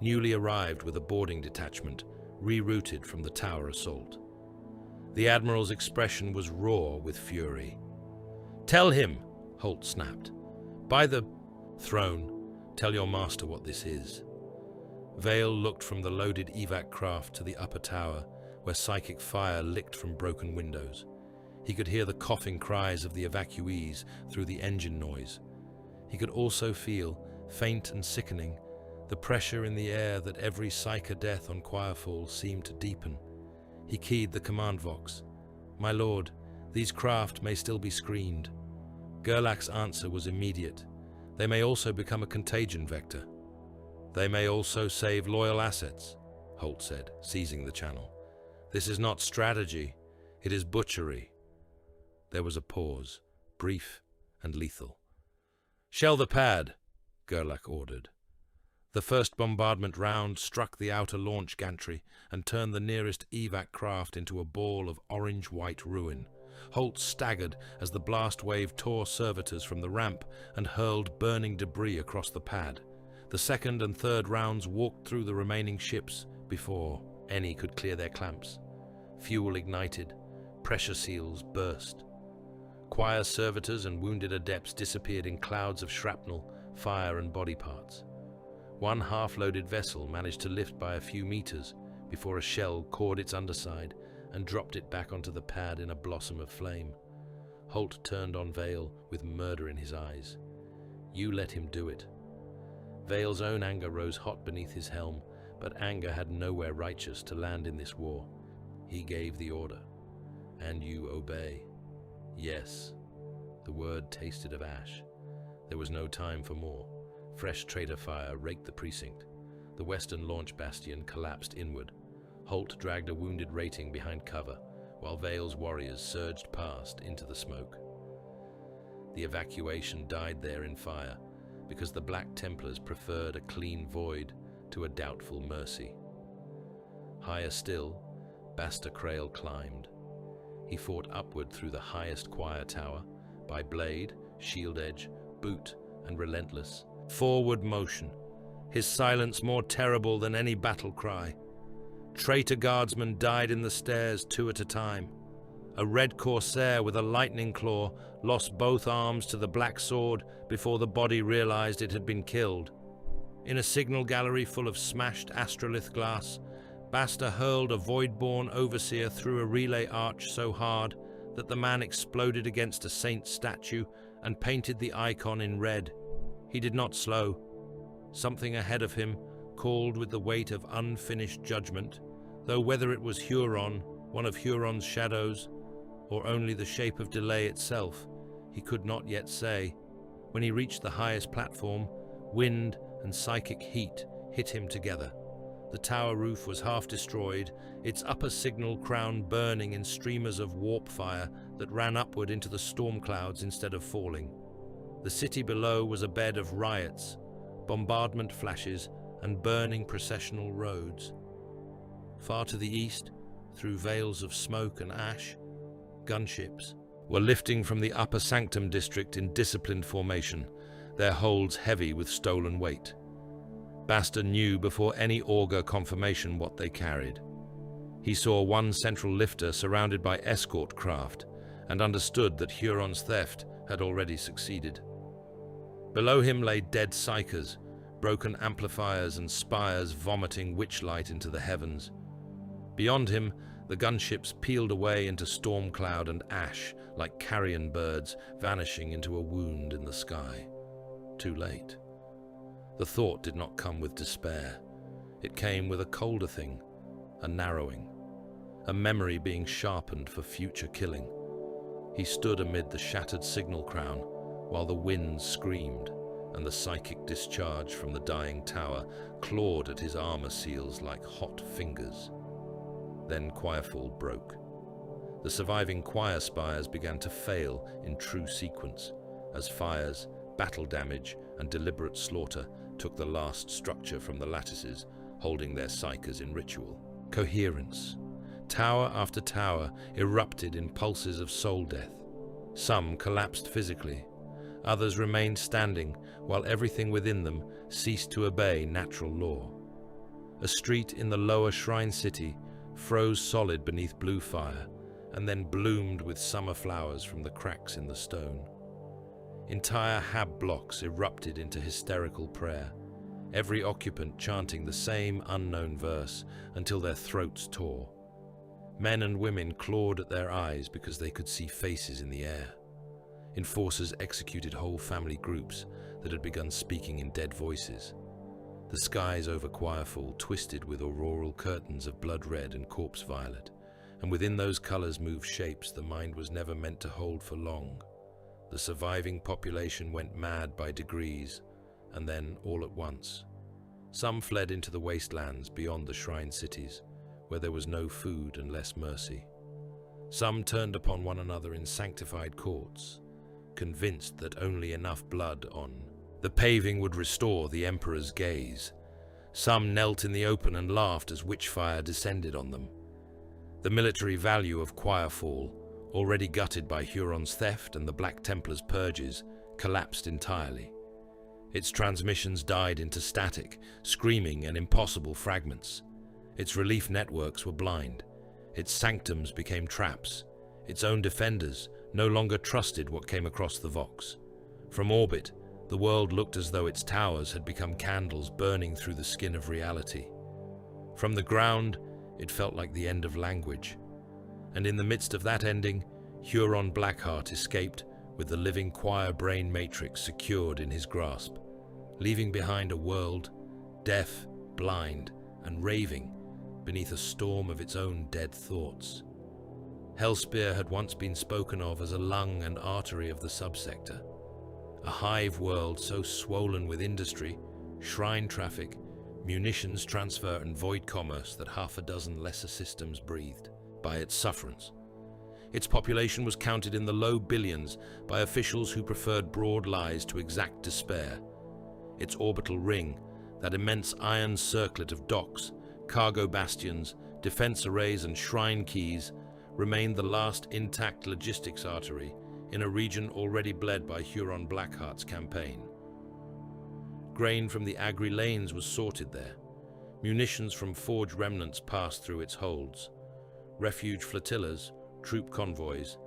newly arrived with a boarding detachment, rerouted from the tower assault. The Admiral's expression was raw with fury. "Tell him," Holt snapped. "By the throne, tell your master what this is." Vale looked from the loaded evac craft to the upper tower, where psychic fire licked from broken windows. He could hear the coughing cries of the evacuees through the engine noise. He could also feel, faint and sickening, the pressure in the air that every psyker death on Choirfall seemed to deepen. He keyed the command vox. "My lord, these craft may still be screened." Gerlach's answer was immediate. "They may also become a contagion vector." "They may also save loyal assets," Holt said, seizing the channel. "This is not strategy, it is butchery." There was a pause, brief and lethal. "Shell the pad," Gerlach ordered. The first bombardment round struck the outer launch gantry and turned the nearest evac craft into a ball of orange-white ruin. Holt staggered as the blast wave tore servitors from the ramp and hurled burning debris across the pad. The second and third rounds walked through the remaining ships before any could clear their clamps. Fuel ignited, pressure seals burst. Choir servitors and wounded adepts disappeared in clouds of shrapnel, fire and body parts. One half-loaded vessel managed to lift by a few meters before a shell caught its underside and dropped it back onto the pad in a blossom of flame. Holt turned on Vale with murder in his eyes. "You let him do it." Vale's own anger rose hot beneath his helm, but anger had nowhere righteous to land in this war. He gave the order. "And you obey." "Yes." The word tasted of ash. There was no time for more. Fresh traitor fire raked the precinct. The western launch bastion collapsed inward. Holt dragged a wounded rating behind cover, while Vale's warriors surged past into the smoke. The evacuation died there in fire, because the Black Templars preferred a clean void to a doubtful mercy. Higher still, Basta Krail climbed. He fought upward through the highest choir tower, by blade, shield edge, boot, and relentless. Forward motion, his silence more terrible than any battle cry. Traitor guardsmen died in the stairs 2 at a time. A red corsair with a lightning claw lost both arms to the black sword before the body realized it had been killed. In a signal gallery full of smashed astrolith glass, Basta hurled a void-born overseer through a relay arch so hard that the man exploded against a saint statue and painted the icon in red. He did not slow. Something ahead of him called with the weight of unfinished judgment, though whether it was Huron, one of Huron's shadows, or only the shape of delay itself, he could not yet say. When he reached the highest platform, wind and psychic heat hit him together. The tower roof was half destroyed, its upper signal crown burning in streamers of warp fire that ran upward into the storm clouds instead of falling. The city below was a bed of riots, bombardment flashes, and burning processional roads. Far to the east, through veils of smoke and ash, gunships were lifting from the upper sanctum district in disciplined formation, their holds heavy with stolen weight. Basta knew before any augur confirmation what they carried. He saw one central lifter surrounded by escort craft and understood that Huron's theft had already succeeded. Below him lay dead psychers, broken amplifiers and spires vomiting witchlight into the heavens. Beyond him, the gunships peeled away into storm cloud and ash like carrion birds vanishing into a wound in the sky. Too late. The thought did not come with despair. It came with a colder thing, a narrowing, a memory being sharpened for future killing. He stood amid the shattered signal crown while the winds screamed and the psychic discharge from the dying tower clawed at his armor seals like hot fingers. Then Choirfall broke. The surviving choir spires began to fail in true sequence as fires, battle damage, and deliberate slaughter took the last structure from the lattices, holding their psychers in ritual. Coherence. Tower after tower erupted in pulses of soul death. Some collapsed physically. Others remained standing while everything within them ceased to obey natural law. A street in the lower shrine city froze solid beneath blue fire and then bloomed with summer flowers from the cracks in the stone. Entire hab blocks erupted into hysterical prayer, every occupant chanting the same unknown verse until their throats tore. Men and women clawed at their eyes because they could see faces in the air. Enforcers executed whole family groups that had begun speaking in dead voices. The skies over Choirfall twisted with auroral curtains of blood red and corpse violet, and within those colors moved shapes the mind was never meant to hold for long. The surviving population went mad by degrees, and then all at once. Some fled into the wastelands beyond the shrine cities, where there was no food and less mercy. Some turned upon one another in sanctified courts, convinced that only enough blood on the paving would restore the emperor's gaze. Some knelt in the open and laughed as witchfire descended on them. The military value of Choirfall, already gutted by Huron's theft and the Black Templars' purges, collapsed entirely. Its transmissions died into static, screaming and impossible fragments. Its relief networks were blind. Its sanctums became traps. Its own defenders no longer trusted what came across the Vox. From orbit, the world looked as though its towers had become candles burning through the skin of reality. From the ground, it felt like the end of language. And in the midst of that ending, Huron Blackheart escaped with the living choir brain matrix secured in his grasp, leaving behind a world deaf, blind, and raving beneath a storm of its own dead thoughts. Hellspear had once been spoken of as a lung and artery of the subsector, a hive world so swollen with industry, shrine traffic, munitions transfer and void commerce that half a dozen lesser systems breathed by its sufferance. Its population was counted in the low billions by officials who preferred broad lies to exact despair. Its orbital ring, that immense iron circlet of docks, cargo bastions, defense arrays and shrine keys, remained the last intact logistics artery in a region already bled by Huron Blackheart's campaign. Grain from the Agri lanes was sorted there. Munitions from forge remnants passed through its holds. Refuge flotillas, troop convoys,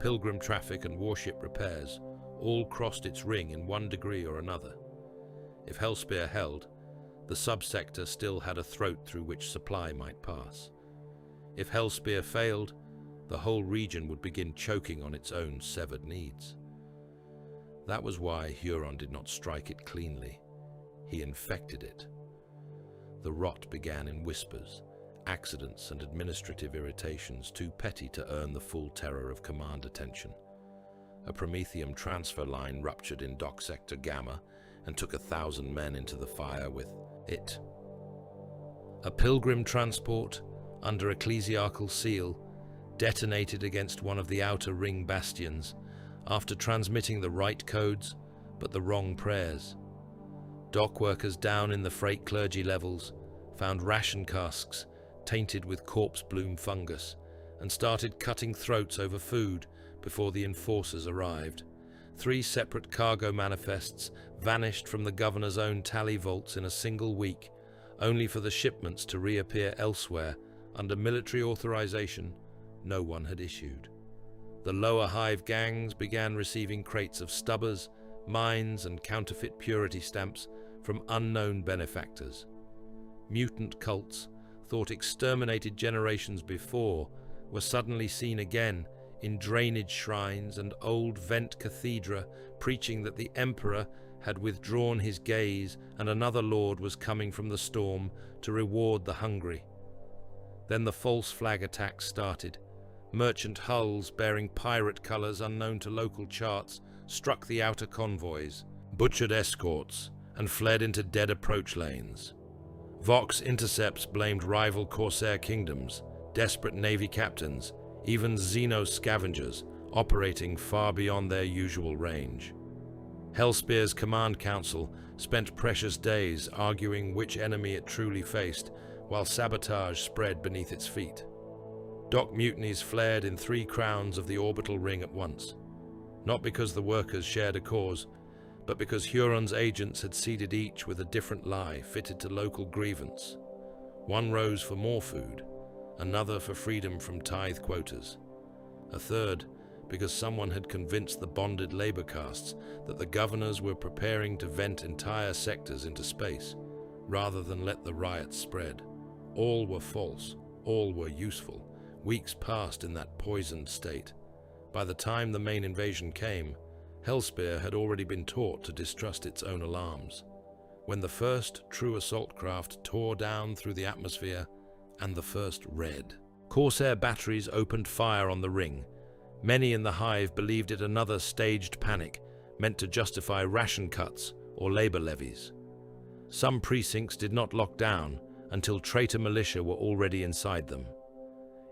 pilgrim traffic and warship repairs all crossed its ring in one degree or another. If Hellspear held, the subsector still had a throat through which supply might pass. If Hellspear failed, the whole region would begin choking on its own severed needs. That was why Huron did not strike it cleanly. He infected it. The rot began in whispers, accidents and administrative irritations too petty to earn the full terror of command attention. A Prometheum transfer line ruptured in Dock Sector Gamma and took 1,000 men into the fire with it. A pilgrim transport, under ecclesiarchal seal, detonated against one of the outer ring bastions after transmitting the right codes but the wrong prayers. Dock workers down in the freight clergy levels found ration casks tainted with corpse bloom fungus and started cutting throats over food before the enforcers arrived. 3 separate cargo manifests vanished from the governor's own tally vaults in a single week, only for the shipments to reappear elsewhere under military authorization no one had issued. The lower hive gangs began receiving crates of stubbers, mines, and counterfeit purity stamps from unknown benefactors. Mutant cults, thought exterminated generations before, were suddenly seen again in drainage shrines and old vent cathedra, preaching that the emperor had withdrawn his gaze and another lord was coming from the storm to reward the hungry. Then the false flag attacks started. Merchant hulls bearing pirate colors unknown to local charts struck the outer convoys, butchered escorts, and fled into dead approach lanes. Vox intercepts blamed rival corsair kingdoms, desperate navy captains, even Xenos scavengers operating far beyond their usual range. Hellspear's command council spent precious days arguing which enemy it truly faced, while sabotage spread beneath its feet. Dock mutinies flared in 3 crowns of the orbital ring at once, not because the workers shared a cause, but because Huron's agents had seeded each with a different lie fitted to local grievance. One rose for more food, another for freedom from tithe quotas, a third because someone had convinced the bonded labor castes that the governors were preparing to vent entire sectors into space, rather than let the riots spread. All were false, all were useful. Weeks passed in that poisoned state. By the time the main invasion came, Hellspear had already been taught to distrust its own alarms. When the first true assault craft tore down through the atmosphere, and the first red, Corsair batteries opened fire on the ring. Many in the hive believed it another staged panic, meant to justify ration cuts or labor levies. Some precincts did not lock down until traitor militia were already inside them.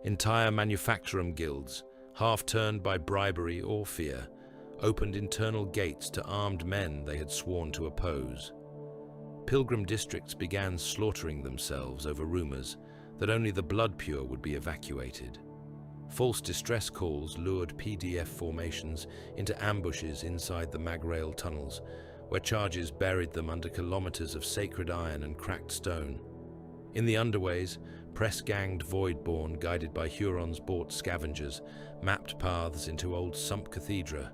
Entire manufacturing guilds, half turned by bribery or fear, opened internal gates to armed men they had sworn to oppose. Pilgrim districts began slaughtering themselves over rumors that only the blood pure would be evacuated. False distress calls lured PDF formations into ambushes inside the Magrail tunnels, where charges buried them under kilometers of sacred iron and cracked stone. In the underways, press-ganged Voidborn, guided by Hurons bought scavengers, mapped paths into old sump cathedra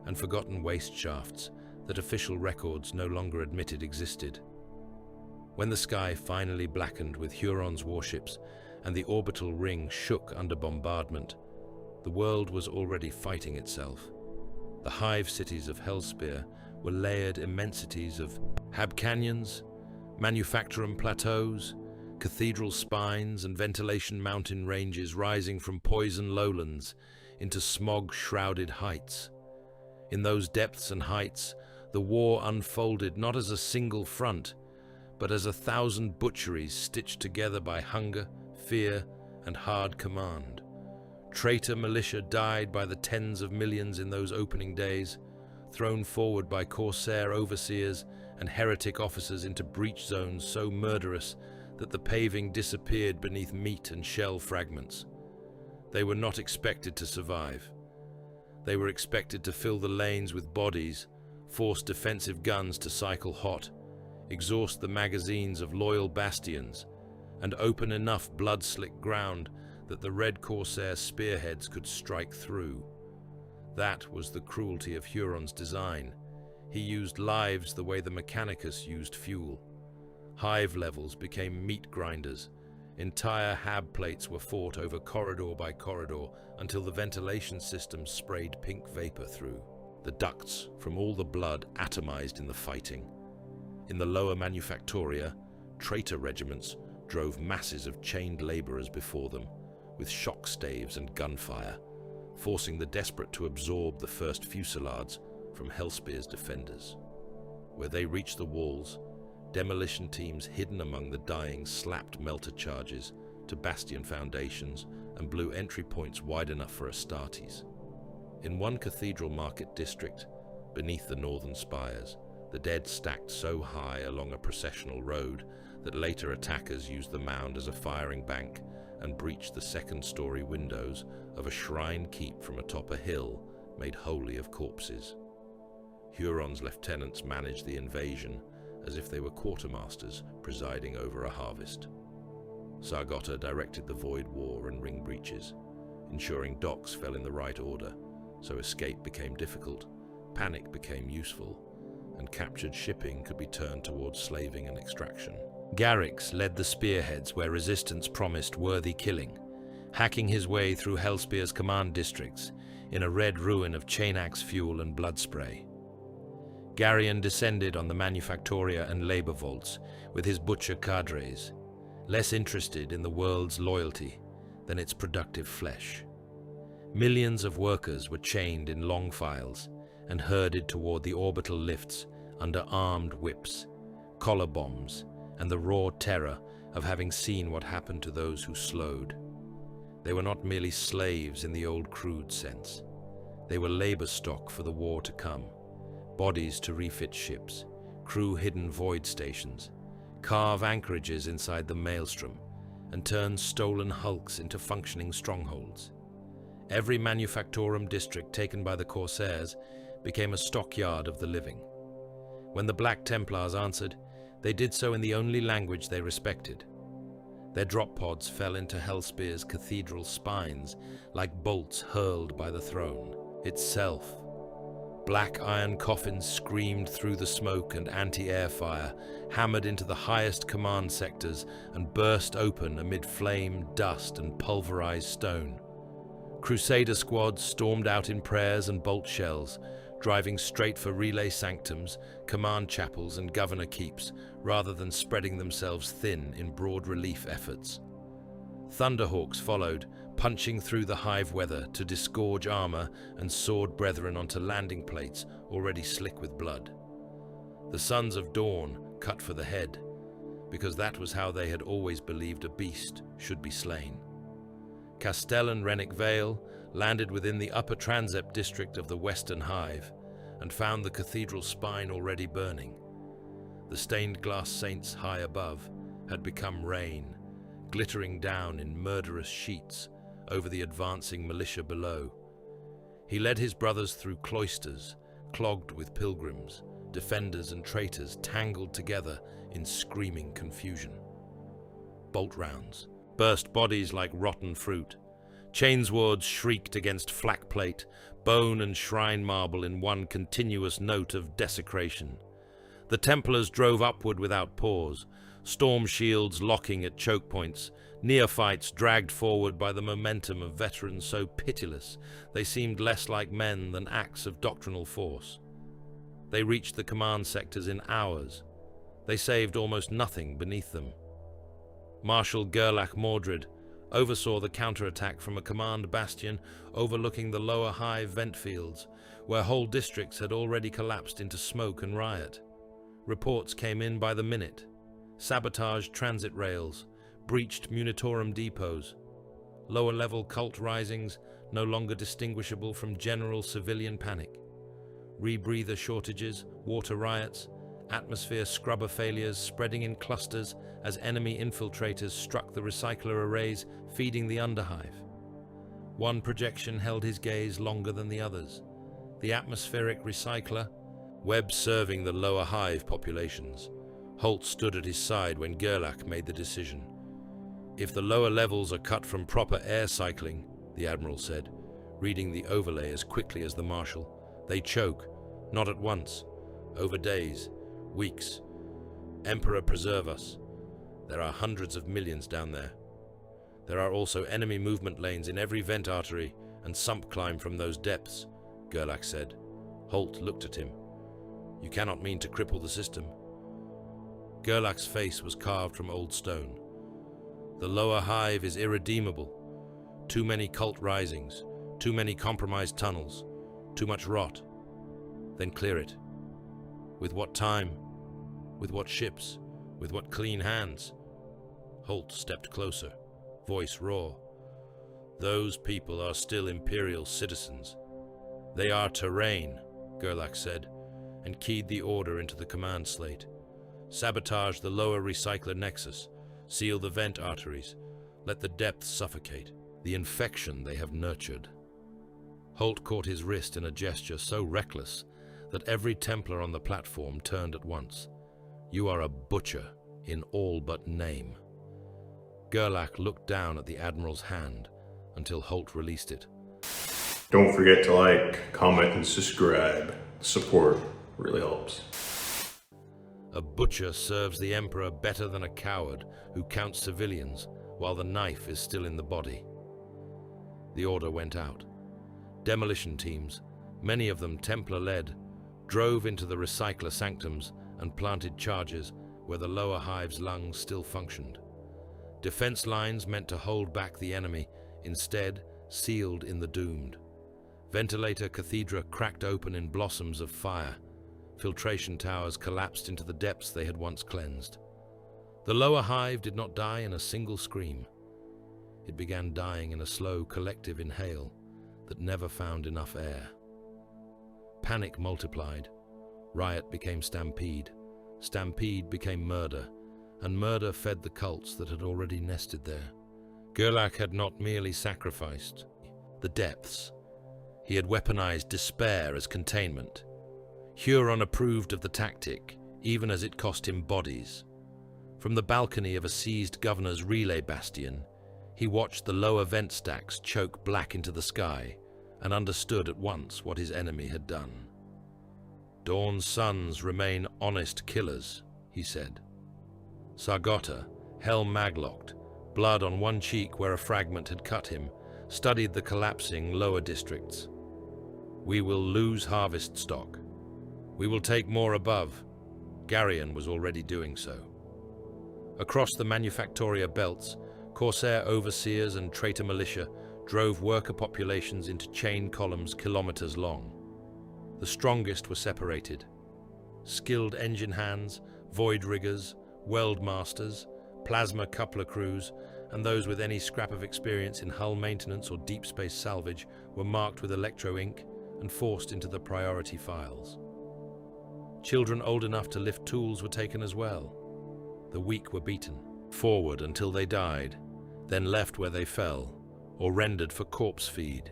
and forgotten waste shafts that official records no longer admitted existed. When the sky finally blackened with Hurons' warships and the orbital ring shook under bombardment, the world was already fighting itself. The hive cities of Hellspear were layered immensities of hab canyons, manufacturing plateaus, cathedral spines and ventilation mountain ranges rising from poison lowlands into smog-shrouded heights. In those depths and heights, the war unfolded not as a single front, but as 1,000 butcheries stitched together by hunger, fear, and hard command. Traitor militia died by the tens of millions in those opening days, thrown forward by corsair overseers and heretic officers into breach zones so murderous that the paving disappeared beneath meat and shell fragments. They were not expected to survive. They were expected to fill the lanes with bodies, force defensive guns to cycle hot, exhaust the magazines of loyal bastions, and open enough blood-slick ground that the red corsair spearheads could strike through. That was the cruelty of Huron's design. He used lives the way the Mechanicus used fuel. Hive levels became meat grinders. Entire hab plates were fought over corridor by corridor until the ventilation system sprayed pink vapor through. The ducts from all the blood atomized in the fighting. In the lower manufactoria, traitor regiments drove masses of chained laborers before them, with shock staves and gunfire, forcing the desperate to absorb the first fusillades from Hellspear's defenders. Where they reached the walls, demolition teams hidden among the dying slapped melter charges to bastion foundations and blew entry points wide enough for Astartes. In one cathedral market district, beneath the northern spires, the dead stacked so high along a processional road that later attackers used the mound as a firing bank and breached the second-story windows of a shrine keep from atop a hill made wholly of corpses. Huron's lieutenants managed the invasion as if they were quartermasters presiding over a harvest. Sargotta directed the Void War and ring breaches, ensuring docks fell in the right order, so escape became difficult, panic became useful, and captured shipping could be turned towards slaving and extraction. Garrix led the spearheads where resistance promised worthy killing, hacking his way through Hellspear's command districts in a red ruin of chain-axe fuel and blood spray. Garrion descended on the Manufactoria and labor vaults with his butcher cadres, less interested in the world's loyalty than its productive flesh. Millions of workers were chained in long files and herded toward the orbital lifts under armed whips, collar bombs, and the raw terror of having seen what happened to those who slowed. They were not merely slaves in the old crude sense. They were labor stock for the war to come, bodies to refit ships, crew hidden void stations, carve anchorages inside the maelstrom, and turn stolen hulks into functioning strongholds. Every Manufactorum district taken by the Corsairs became a stockyard of the living. When the Black Templars answered, they did so in the only language they respected. Their drop pods fell into Hellspear's cathedral spines like bolts hurled by the throne itself. Black iron coffins screamed through the smoke and anti-air fire, hammered into the highest command sectors and burst open amid flame, dust, and pulverized stone. Crusader squads stormed out in prayers and bolt shells, driving straight for relay sanctums, command chapels, and governor keeps, rather than spreading themselves thin in broad relief efforts. Thunderhawks followed, punching through the hive weather to disgorge armor and sword brethren onto landing plates already slick with blood. The Sons of Dawn cut for the head, because that was how they had always believed a beast should be slain. Castell and Renwick Vale landed within the upper transept district of the Western Hive and found the cathedral spine already burning. The stained glass saints high above had become rain, glittering down in murderous sheets over the advancing militia below. He led his brothers through cloisters, clogged with pilgrims, defenders and traitors tangled together in screaming confusion. Bolt rounds burst bodies like rotten fruit. Chainswords shrieked against flak plate, bone and shrine marble in one continuous note of desecration. The Templars drove upward without pause, storm shields locking at choke points, neophytes dragged forward by the momentum of veterans so pitiless they seemed less like men than acts of doctrinal force. They reached the command sectors in hours. They saved almost nothing beneath them. Marshal Gerlach Mordred oversaw the counterattack from a command bastion overlooking the lower hive vent fields, where whole districts had already collapsed into smoke and riot. Reports came in by the minute. Sabotaged transit rails, breached munitorum depots, lower-level cult risings no longer distinguishable from general civilian panic, rebreather shortages, water riots, atmosphere scrubber failures spreading in clusters as enemy infiltrators struck the recycler arrays feeding the underhive. One projection held his gaze longer than the others. The atmospheric recycler, web serving the lower hive populations. Holt stood at his side when Gerlach made the decision. If the lower levels are cut from proper air cycling, the Admiral said, reading the overlay as quickly as the Marshal, they choke, not at once, over days, weeks. Emperor preserve us. There are hundreds of millions down there. There are also enemy movement lanes in every vent artery and sump climb from those depths, Gerlach said. Holt looked at him. You cannot mean to cripple the system. Gerlach's face was carved from old stone. The lower hive is irredeemable. Too many cult risings, too many compromised tunnels, too much rot. Then clear it. With what time? With what ships? With what clean hands? Holt stepped closer, voice raw. Those people are still Imperial citizens. They are terrain, Gerlach said, and keyed the order into the command slate. Sabotage the lower recycler nexus, seal the vent arteries, let the depths suffocate, the infection they have nurtured. Holt caught his wrist in a gesture so reckless that every Templar on the platform turned at once. You are a butcher in all but name. Gerlach looked down at the Admiral's hand until Holt released it. Don't forget to like, comment, and subscribe. Support really helps. A butcher serves the Emperor better than a coward who counts civilians while the knife is still in the body. The order went out. Demolition teams, many of them Templar-led, drove into the recycler sanctums and planted charges where the lower hive's lungs still functioned. Defense lines meant to hold back the enemy, instead sealed in the doomed. Ventilator cathedra cracked open in blossoms of fire. Filtration towers collapsed into the depths they had once cleansed. The lower hive did not die in a single scream. It began dying in a slow collective inhale that never found enough air. Panic multiplied. Riot became stampede. Stampede became murder, and murder fed the cults that had already nested there. Gerlach had not merely sacrificed the depths. He had weaponized despair as containment. Huron approved of the tactic, even as it cost him bodies. From the balcony of a seized governor's relay bastion, he watched the lower vent stacks choke black into the sky and understood at once what his enemy had done. Dawn's sons remain honest killers, he said. Sargota, helm maglocked, blood on one cheek where a fragment had cut him, studied the collapsing lower districts. We will lose harvest stock. We will take more above. Garrion was already doing so. Across the Manufactoria belts, Corsair overseers and traitor militia drove worker populations into chain columns kilometers long. The strongest were separated. Skilled engine hands, void riggers, weld masters, plasma coupler crews, and those with any scrap of experience in hull maintenance or deep space salvage were marked with electro ink and forced into the priority files. Children old enough to lift tools were taken as well. The weak were beaten, forward until they died, then left where they fell, or rendered for corpse feed.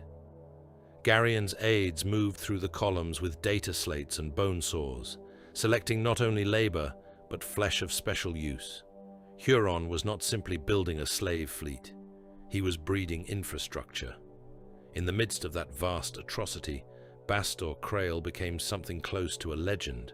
Garrion's aides moved through the columns with data slates and bone saws, selecting not only labor, but flesh of special use. Huron was not simply building a slave fleet. He was breeding infrastructure. In the midst of that vast atrocity, Bastor Krail became something close to a legend.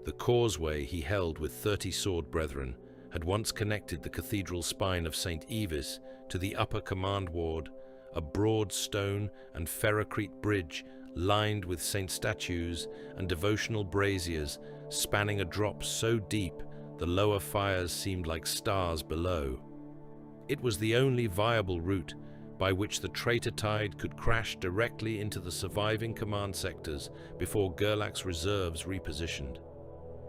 The causeway he held with 30 sword brethren had once connected the cathedral spine of St. Evis to the upper command ward, a broad stone and ferrocrete bridge lined with saint statues and devotional braziers spanning a drop so deep the lower fires seemed like stars below. It was the only viable route by which the traitor tide could crash directly into the surviving command sectors before Gerlach's reserves repositioned.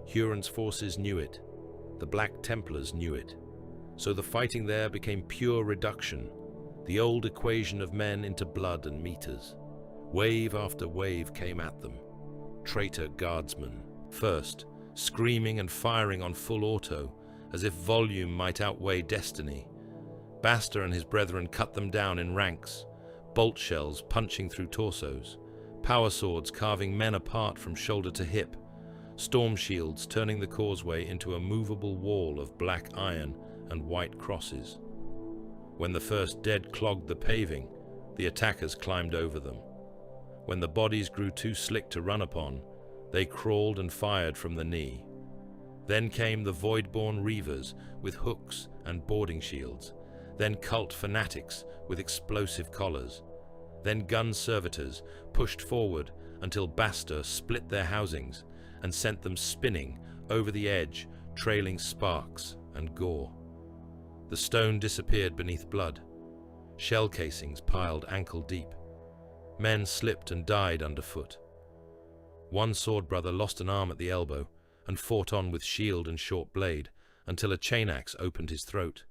Huron's forces knew it. The Black Templars knew it. So the fighting there became pure reduction, the old equation of men into blood and meters. Wave after wave came at them. Traitor guardsmen, first, screaming and firing on full auto, as if volume might outweigh destiny. Bastor and his brethren cut them down in ranks, bolt shells punching through torsos, power swords carving men apart from shoulder to hip, storm shields turning the causeway into a movable wall of black iron and white crosses. When the first dead clogged the paving, the attackers climbed over them. When the bodies grew too slick to run upon, they crawled and fired from the knee. Then came the void-born reavers with hooks and boarding shields, then cult fanatics with explosive collars, then gun servitors pushed forward until Bastor split their housings and sent them spinning over the edge, trailing sparks and gore. The stone disappeared beneath blood. Shell casings piled ankle deep. Men slipped and died underfoot. One sword brother lost an arm at the elbow and fought on with shield and short blade until a chain axe opened his throat.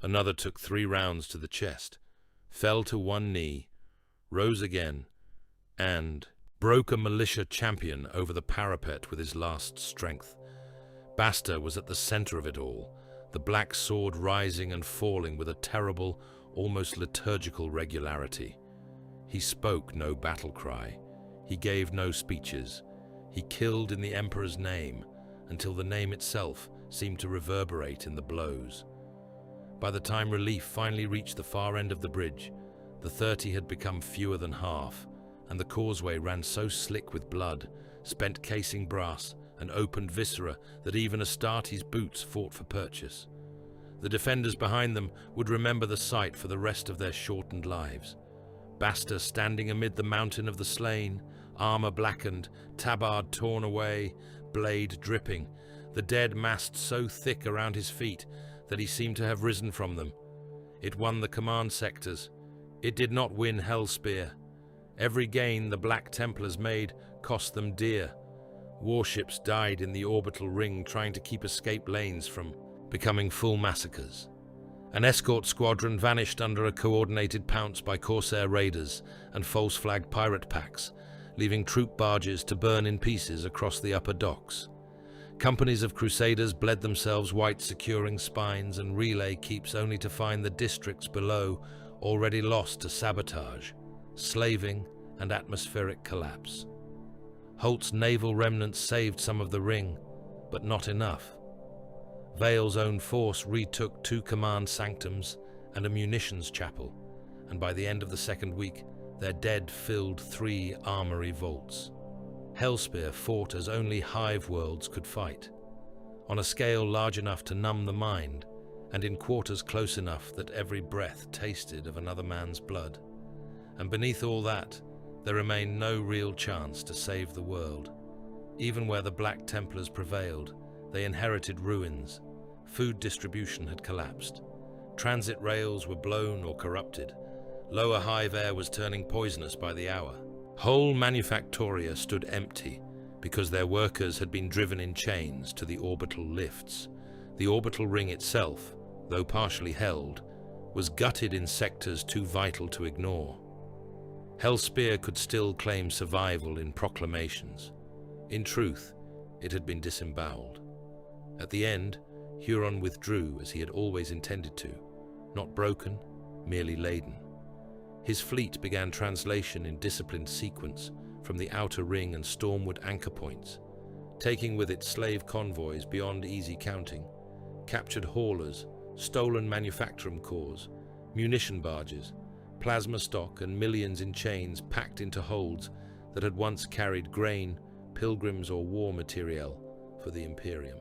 Another took 3 rounds to the chest, fell to one knee, rose again, and broke a militia champion over the parapet with his last strength. Bastor was at the center of it all, the black sword rising and falling with a terrible, almost liturgical regularity. He spoke no battle cry. He gave no speeches. He killed in the Emperor's name until the name itself seemed to reverberate in the blows. By the time relief finally reached the far end of the bridge, the 30 had become fewer than half, and the causeway ran so slick with blood, spent casing brass, and opened viscera that even Astarte's boots fought for purchase. The defenders behind them would remember the sight for the rest of their shortened lives. Basta standing amid the mountain of the slain, armor blackened, tabard torn away, blade dripping, the dead massed so thick around his feet that he seemed to have risen from them. It won the command sectors. It did not win Hellspear. Every gain the Black Templars made cost them dear. Warships died in the orbital ring trying to keep escape lanes from becoming full massacres. An escort squadron vanished under a coordinated pounce by Corsair raiders and false flag pirate packs, leaving troop barges to burn in pieces across the upper docks. Companies of crusaders bled themselves white securing spines and relay keeps only to find the districts below already lost to sabotage, slaving and atmospheric collapse. Holt's naval remnants saved some of the ring, but not enough. Vale's own force retook 2 command sanctums and a munitions chapel, and by the end of the second week, their dead filled 3 armory vaults. Hellspear fought as only hive worlds could fight, on a scale large enough to numb the mind, and in quarters close enough that every breath tasted of another man's blood. And beneath all that, there remained no real chance to save the world. Even where the Black Templars prevailed, they inherited ruins. Food distribution had collapsed. Transit rails were blown or corrupted. Lower hive air was turning poisonous by the hour. Whole manufactoria stood empty because their workers had been driven in chains to the orbital lifts. The orbital ring itself, though partially held, was gutted in sectors too vital to ignore. Hellspear could still claim survival in proclamations. In truth, it had been disemboweled. At the end, Huron withdrew as he had always intended to, not broken, merely laden. His fleet began translation in disciplined sequence from the outer ring and stormward anchor points, taking with it slave convoys beyond easy counting, captured haulers, stolen manufacturing cores, munition barges, plasma stock and millions in chains packed into holds that had once carried grain, pilgrims or war materiel for the Imperium.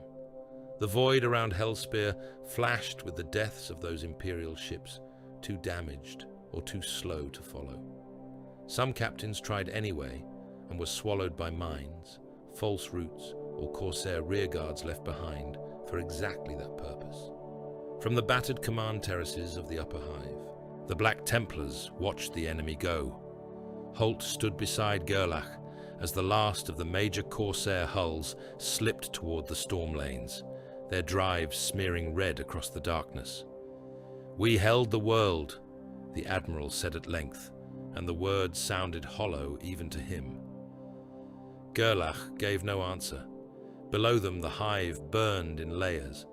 The void around Hellspear flashed with the deaths of those Imperial ships, too damaged or too slow to follow. Some captains tried anyway and were swallowed by mines, false routes, or Corsair rearguards left behind for exactly that purpose. From the battered command terraces of the upper hive, the Black Templars watched the enemy go. Holt stood beside Gerlach as the last of the major Corsair hulls slipped toward the storm lanes, their drives smearing red across the darkness. "We held the world," the Admiral said at length, and the words sounded hollow even to him. Gerlach gave no answer. Below them the hive burned in layers.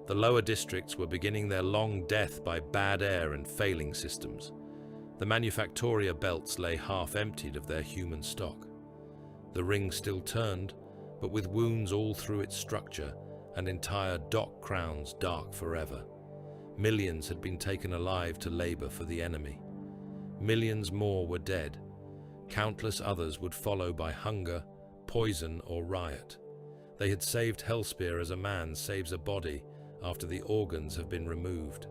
The lower districts were beginning their long death by bad air and failing systems. The manufactoria belts lay half-emptied of their human stock. The ring still turned, but with wounds all through its structure and entire dock crowns dark forever. Millions had been taken alive to labor for the enemy. Millions more were dead. Countless others would follow by hunger, poison, or riot. They had saved Hellspear as a man saves a body after the organs have been removed.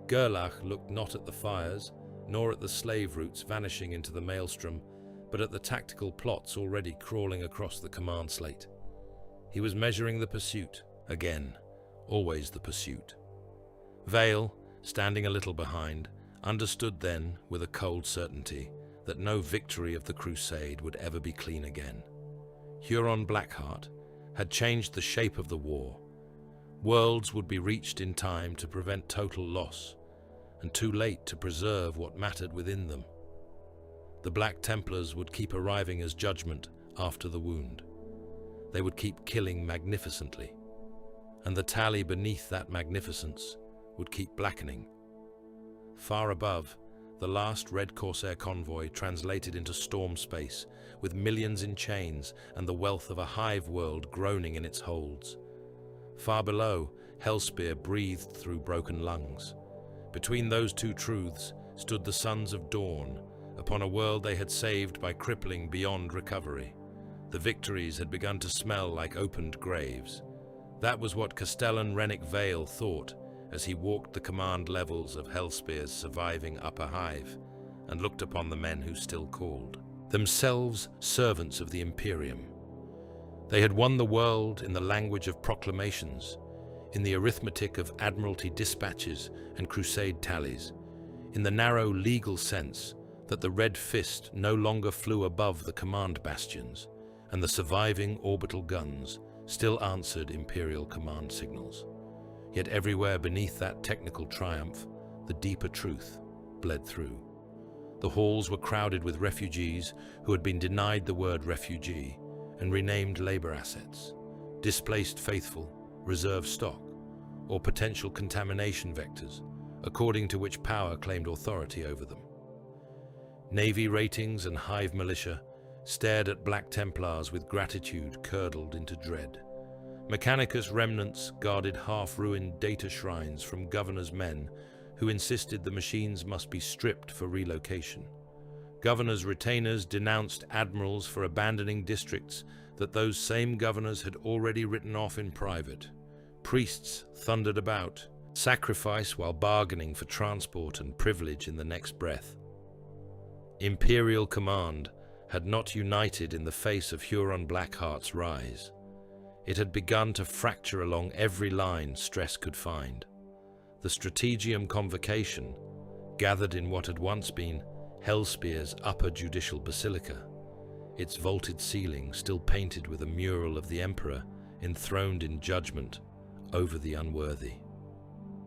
Gerlach looked not at the fires, nor at the slave routes vanishing into the maelstrom, but at the tactical plots already crawling across the command slate. He was measuring the pursuit, again, always the pursuit. Vale, standing a little behind, understood then, with a cold certainty, that no victory of the crusade would ever be clean again. Huron Blackheart had changed the shape of the war. Worlds would be reached in time to prevent total loss, and too late to preserve what mattered within them. The Black Templars would keep arriving as judgment after the wound. They would keep killing magnificently, and the tally beneath that magnificence would keep blackening. Far above, the last Red Corsair convoy translated into storm space, with millions in chains and the wealth of a hive world groaning in its holds. Far below, Hellspear breathed through broken lungs. Between those two truths stood the Sons of Dawn, upon a world they had saved by crippling beyond recovery. The victories had begun to smell like opened graves. That was what Castellan Rennick Vale thought as he walked the command levels of Hellspear's surviving upper hive and looked upon the men who still called themselves servants of the Imperium. They had won the world in the language of proclamations, in the arithmetic of Admiralty dispatches and crusade tallies, in the narrow legal sense that the Red Fist no longer flew above the command bastions, and the surviving orbital guns still answered Imperial command signals. Yet everywhere beneath that technical triumph, the deeper truth bled through. The halls were crowded with refugees who had been denied the word refugee and renamed labor assets, displaced faithful, reserve stock, or potential contamination vectors, according to which power claimed authority over them. Navy ratings and hive militia stared at Black Templars with gratitude curdled into dread. Mechanicus remnants guarded half-ruined data shrines from Governor's men who insisted the machines must be stripped for relocation. Governor's retainers denounced admirals for abandoning districts that those same governors had already written off in private. Priests thundered about, sacrifice while bargaining for transport and privilege in the next breath. Imperial command had not united in the face of Huron Blackheart's rise. It had begun to fracture along every line stress could find. The Strategium Convocation gathered in what had once been Hellspear's upper judicial basilica, its vaulted ceiling still painted with a mural of the Emperor enthroned in judgment over the unworthy.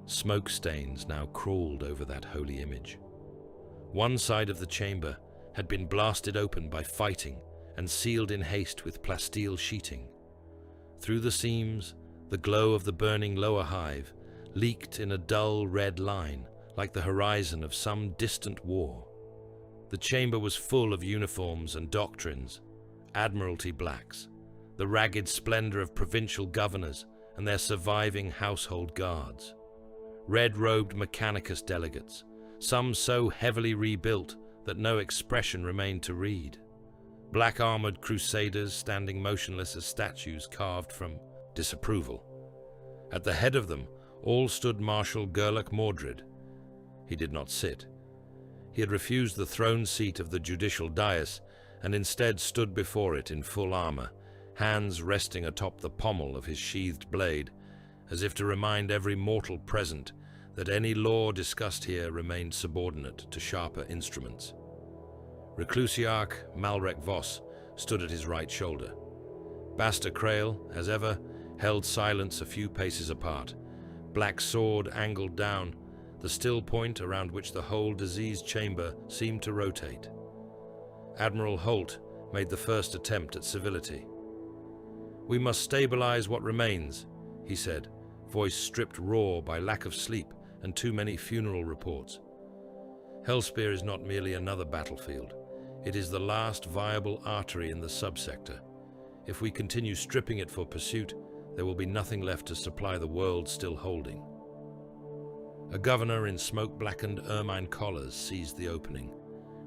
Smoke stains now crawled over that holy image. One side of the chamber had been blasted open by fighting and sealed in haste with plasteel sheeting. Through the seams, the glow of the burning lower hive leaked in a dull red line like the horizon of some distant war. The chamber was full of uniforms and doctrines, Admiralty blacks, the ragged splendor of provincial governors and their surviving household guards. Red-robed Mechanicus delegates, some so heavily rebuilt that no expression remained to read. Black-armored crusaders standing motionless as statues carved from disapproval. At the head of them all stood Marshal Gerlach Mordred. He did not sit. He had refused the throne seat of the judicial dais and instead stood before it in full armor, hands resting atop the pommel of his sheathed blade, as if to remind every mortal present that any law discussed here remained subordinate to sharper instruments. Reclusiarch Malrek Voss stood at his right shoulder. Basta Krail, as ever, held silence a few paces apart, black sword angled down, the still point around which the whole diseased chamber seemed to rotate. Admiral Holt made the first attempt at civility. "We must stabilize what remains," he said, voice stripped raw by lack of sleep and too many funeral reports. Hellspear is not merely another battlefield. It is the last viable artery in the subsector. If we continue stripping it for pursuit, there will be nothing left to supply the world still holding. A governor in smoke-blackened ermine collars seized the opening.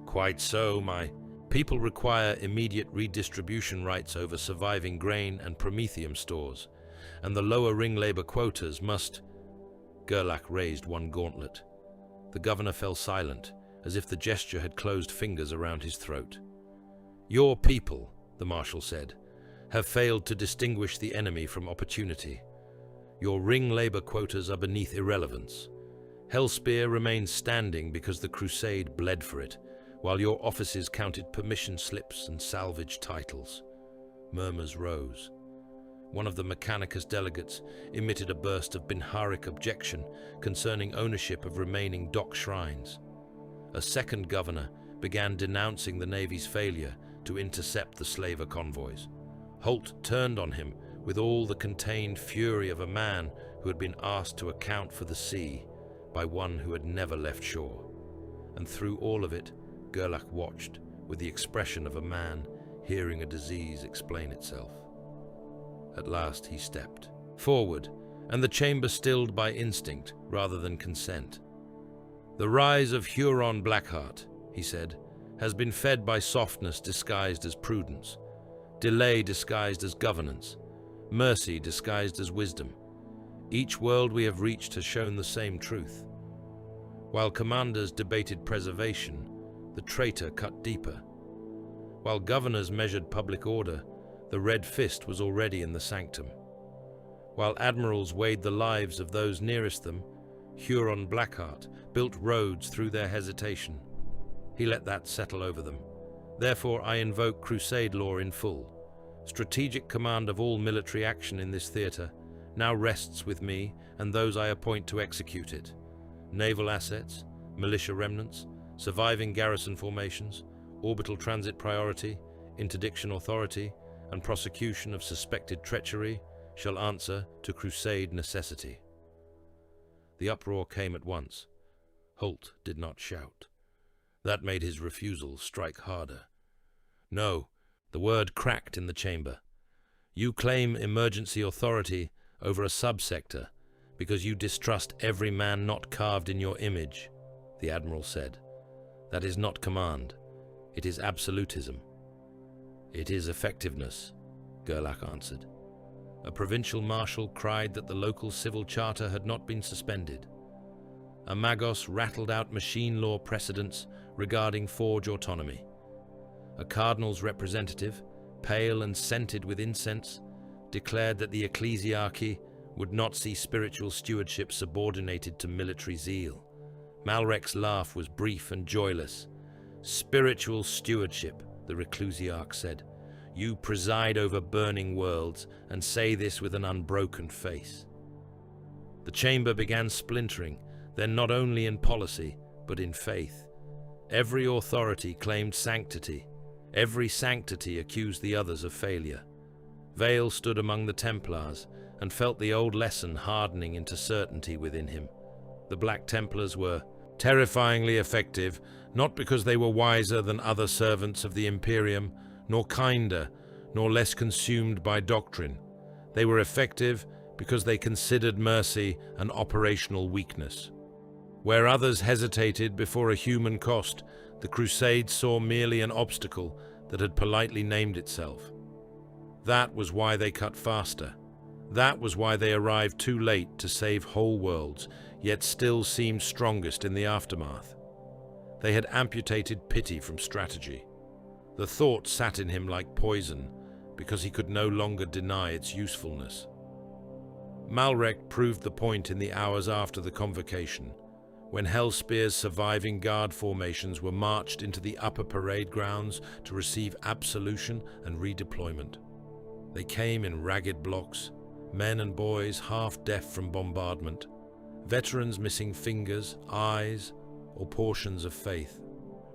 "Quite so, my people require immediate redistribution rights over surviving grain and promethium stores, and the lower ring labor quotas must..." Gerlach raised one gauntlet. The governor fell silent, as if the gesture had closed fingers around his throat. "Your people," the marshal said, "have failed to distinguish the enemy from opportunity. Your ring labor quotas are beneath irrelevance. Hellspear remains standing because the crusade bled for it, while your offices counted permission slips and salvage titles." Murmurs rose. One of the Mechanicus delegates emitted a burst of Binharic objection concerning ownership of remaining dock shrines. A second governor began denouncing the Navy's failure to intercept the slaver convoys. Holt turned on him with all the contained fury of a man who had been asked to account for the sea by one who had never left shore. And through all of it, Gerlach watched with the expression of a man hearing a disease explain itself. At last he stepped forward and the chamber stilled by instinct rather than consent. "The rise of Huron Blackheart," he said, "has been fed by softness disguised as prudence, delay disguised as governance, mercy disguised as wisdom. Each world we have reached has shown the same truth. While commanders debated preservation, the traitor cut deeper. While governors measured public order, the red fist was already in the sanctum. While admirals weighed the lives of those nearest them, Huron Blackheart built roads through their hesitation. He let that settle over them. Therefore I invoke crusade law in full. Strategic command of all military action in this theater now rests with me and those I appoint to execute it. Naval assets, militia remnants, surviving garrison formations, orbital transit priority, interdiction authority, and prosecution of suspected treachery shall answer to crusade necessity." The uproar came at once. Holt did not shout. That made his refusal strike harder. "No," the word cracked in the chamber. "You claim emergency authority over a subsector because you distrust every man not carved in your image," the admiral said. "That is not command. It is absolutism." "It is effectiveness," Gerlach answered. A provincial marshal cried that the local civil charter had not been suspended. A magos rattled out machine law precedents regarding forge autonomy. A cardinal's representative, pale and scented with incense, declared that the ecclesiarchy would not see spiritual stewardship subordinated to military zeal. Malrek's laugh was brief and joyless. "Spiritual stewardship," the reclusiarch said. "You preside over burning worlds and say this with an unbroken face." The chamber began splintering, then not only in policy, but in faith. Every authority claimed sanctity. Every sanctity accused the others of failure. Vale stood among the Templars and felt the old lesson hardening into certainty within him. The Black Templars were terrifyingly effective, not because they were wiser than other servants of the Imperium, nor kinder, nor less consumed by doctrine. They were effective because they considered mercy an operational weakness. Where others hesitated before a human cost, the Crusades saw merely an obstacle that had politely named itself. That was why they cut faster. That was why they arrived too late to save whole worlds, yet still seemed strongest in the aftermath. They had amputated pity from strategy. The thought sat in him like poison, because he could no longer deny its usefulness. Malrek proved the point in the hours after the convocation, when Hellspear's surviving guard formations were marched into the upper parade grounds to receive absolution and redeployment. They came in ragged blocks, men and boys half deaf from bombardment, veterans missing fingers, eyes, or portions of faith,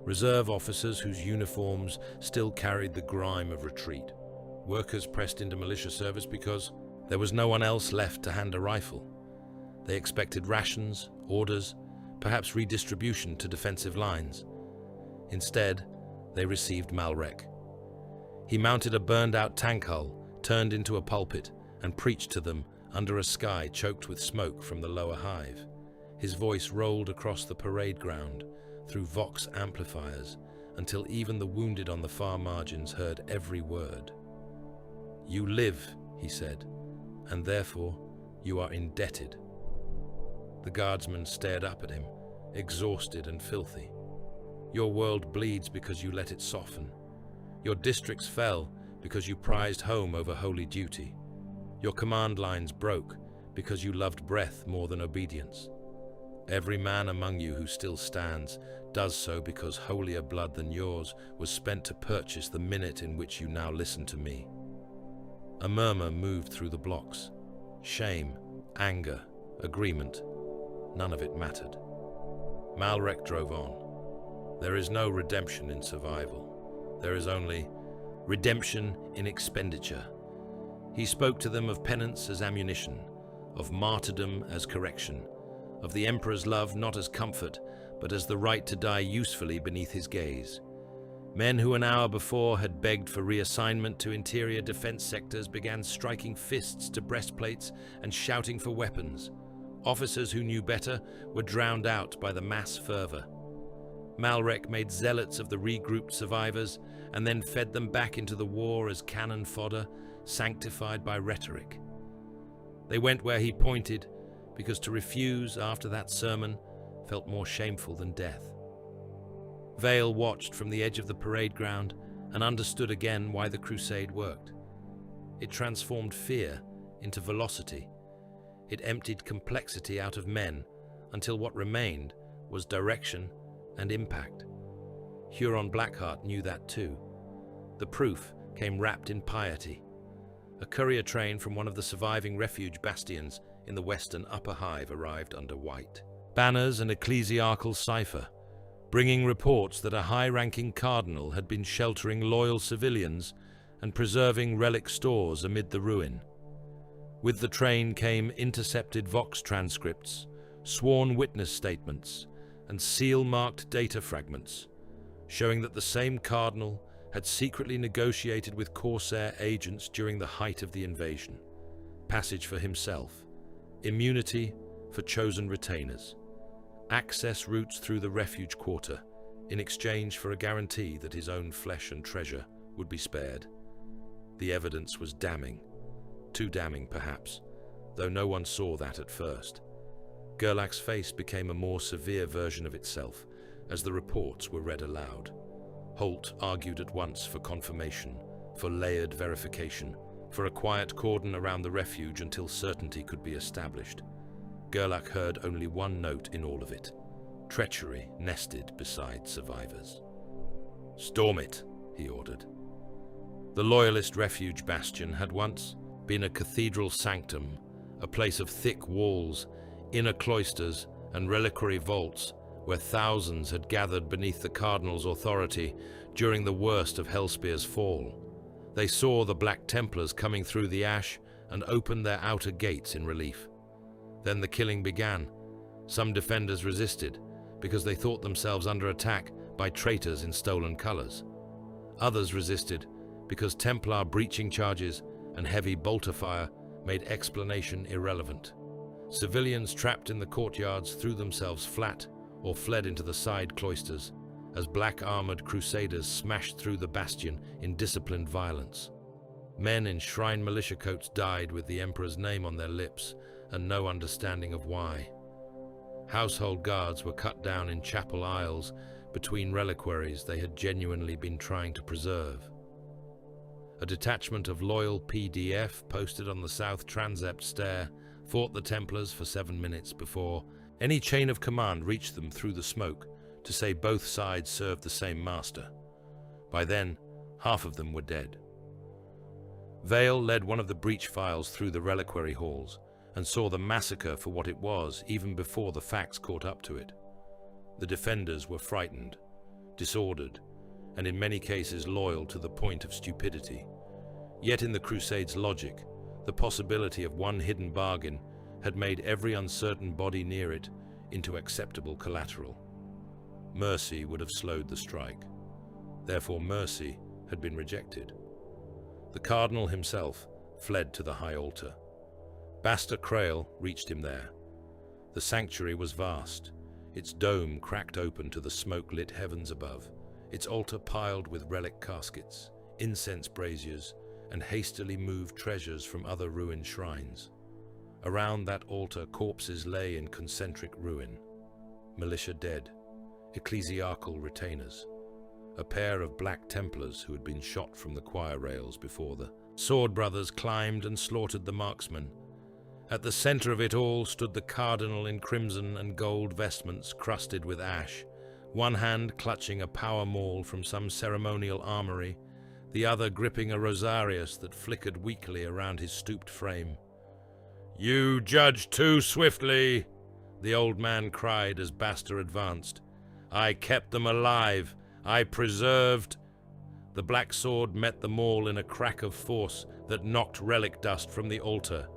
reserve officers whose uniforms still carried the grime of retreat, workers pressed into militia service because there was no one else left to hand a rifle. They expected rations, orders, perhaps redistribution to defensive lines. Instead, they received Malrek. He mounted a burned-out tank hull, turned into a pulpit, and preached to them under a sky choked with smoke from the lower hive. His voice rolled across the parade ground through Vox amplifiers until even the wounded on the far margins heard every word. "You live," he said, "and therefore you are indebted." The guardsmen stared up at him, exhausted and filthy. "Your world bleeds because you let it soften. Your districts fell because you prized home over holy duty. Your command lines broke because you loved breath more than obedience. Every man among you who still stands does so because holier blood than yours was spent to purchase the minute in which you now listen to me." A murmur moved through the blocks. Shame, anger, agreement. None of it mattered. Malrek drove on. There is no redemption in survival. There is only redemption in expenditure. He spoke to them of penance as ammunition, of martyrdom as correction, of the Emperor's love not as comfort, but as the right to die usefully beneath his gaze. Men who an hour before had begged for reassignment to interior defense sectors began striking fists to breastplates and shouting for weapons. Officers who knew better were drowned out by the mass fervor. Malrek made zealots of the regrouped survivors and then fed them back into the war as cannon fodder, sanctified by rhetoric. They went where he pointed, because to refuse after that sermon felt more shameful than death. Vale watched from the edge of the parade ground and understood again why the crusade worked. It transformed fear into velocity. It emptied complexity out of men until what remained was direction and impact. Huron Blackheart knew that too. The proof came wrapped in piety. A courier train from one of the surviving refuge bastions in the western Upper Hive arrived under white banners and ecclesiastical cipher, bringing reports that a high-ranking cardinal had been sheltering loyal civilians and preserving relic stores amid the ruin. With the train came intercepted Vox transcripts, sworn witness statements, and seal-marked data fragments, showing that the same cardinal had secretly negotiated with Corsair agents during the height of the invasion. Passage for himself, immunity for chosen retainers, access routes through the refuge quarter in exchange for a guarantee that his own flesh and treasure would be spared. The evidence was damning, too damning perhaps, though no one saw that at first. Gerlach's face became a more severe version of itself as the reports were read aloud. Holt argued at once for confirmation, for layered verification, for a quiet cordon around the refuge until certainty could be established. Gerlach heard only one note in all of it: treachery nested beside survivors. "Storm it," he ordered. The Loyalist refuge bastion had once been a cathedral sanctum, a place of thick walls, inner cloisters, and reliquary vaults where thousands had gathered beneath the cardinal's authority during the worst of Hellspear's fall. They saw the Black Templars coming through the ash and opened their outer gates in relief. Then the killing began. Some defenders resisted because they thought themselves under attack by traitors in stolen colors. Others resisted because Templar breaching charges and heavy bolter fire made explanation irrelevant. Civilians trapped in the courtyards threw themselves flat or fled into the side cloisters as black-armored crusaders smashed through the bastion in disciplined violence. Men in shrine militia coats died with the Emperor's name on their lips and no understanding of why. Household guards were cut down in chapel aisles between reliquaries they had genuinely been trying to preserve. A detachment of loyal PDF posted on the south transept stair fought the Templars for 7 minutes before any chain of command reached them through the smoke to say both sides served the same master. By then, half of them were dead. Vale led one of the breach files through the reliquary halls and saw the massacre for what it was even before the facts caught up to it. The defenders were frightened, disordered, and in many cases loyal to the point of stupidity. Yet in the Crusade's logic, the possibility of one hidden bargain had made every uncertain body near it into acceptable collateral. Mercy would have slowed the strike. Therefore mercy had been rejected. The cardinal himself fled to the high altar. Basta Crail reached him there. The sanctuary was vast, its dome cracked open to the smoke-lit heavens above, its altar piled with relic caskets, incense braziers, and hastily moved treasures from other ruined shrines. Around that altar corpses lay in concentric ruin. Militia dead, ecclesiastical retainers, a pair of Black Templars who had been shot from the choir rails before the Sword Brothers climbed and slaughtered the marksmen. At the center of it all stood the cardinal in crimson and gold vestments crusted with ash, one hand clutching a power maul from some ceremonial armory, the other gripping a rosarius that flickered weakly around his stooped frame. "You judge too swiftly," the old man cried as Basta advanced. "I kept them alive. I preserved." The black sword met the maul in a crack of force that knocked relic dust from the altar.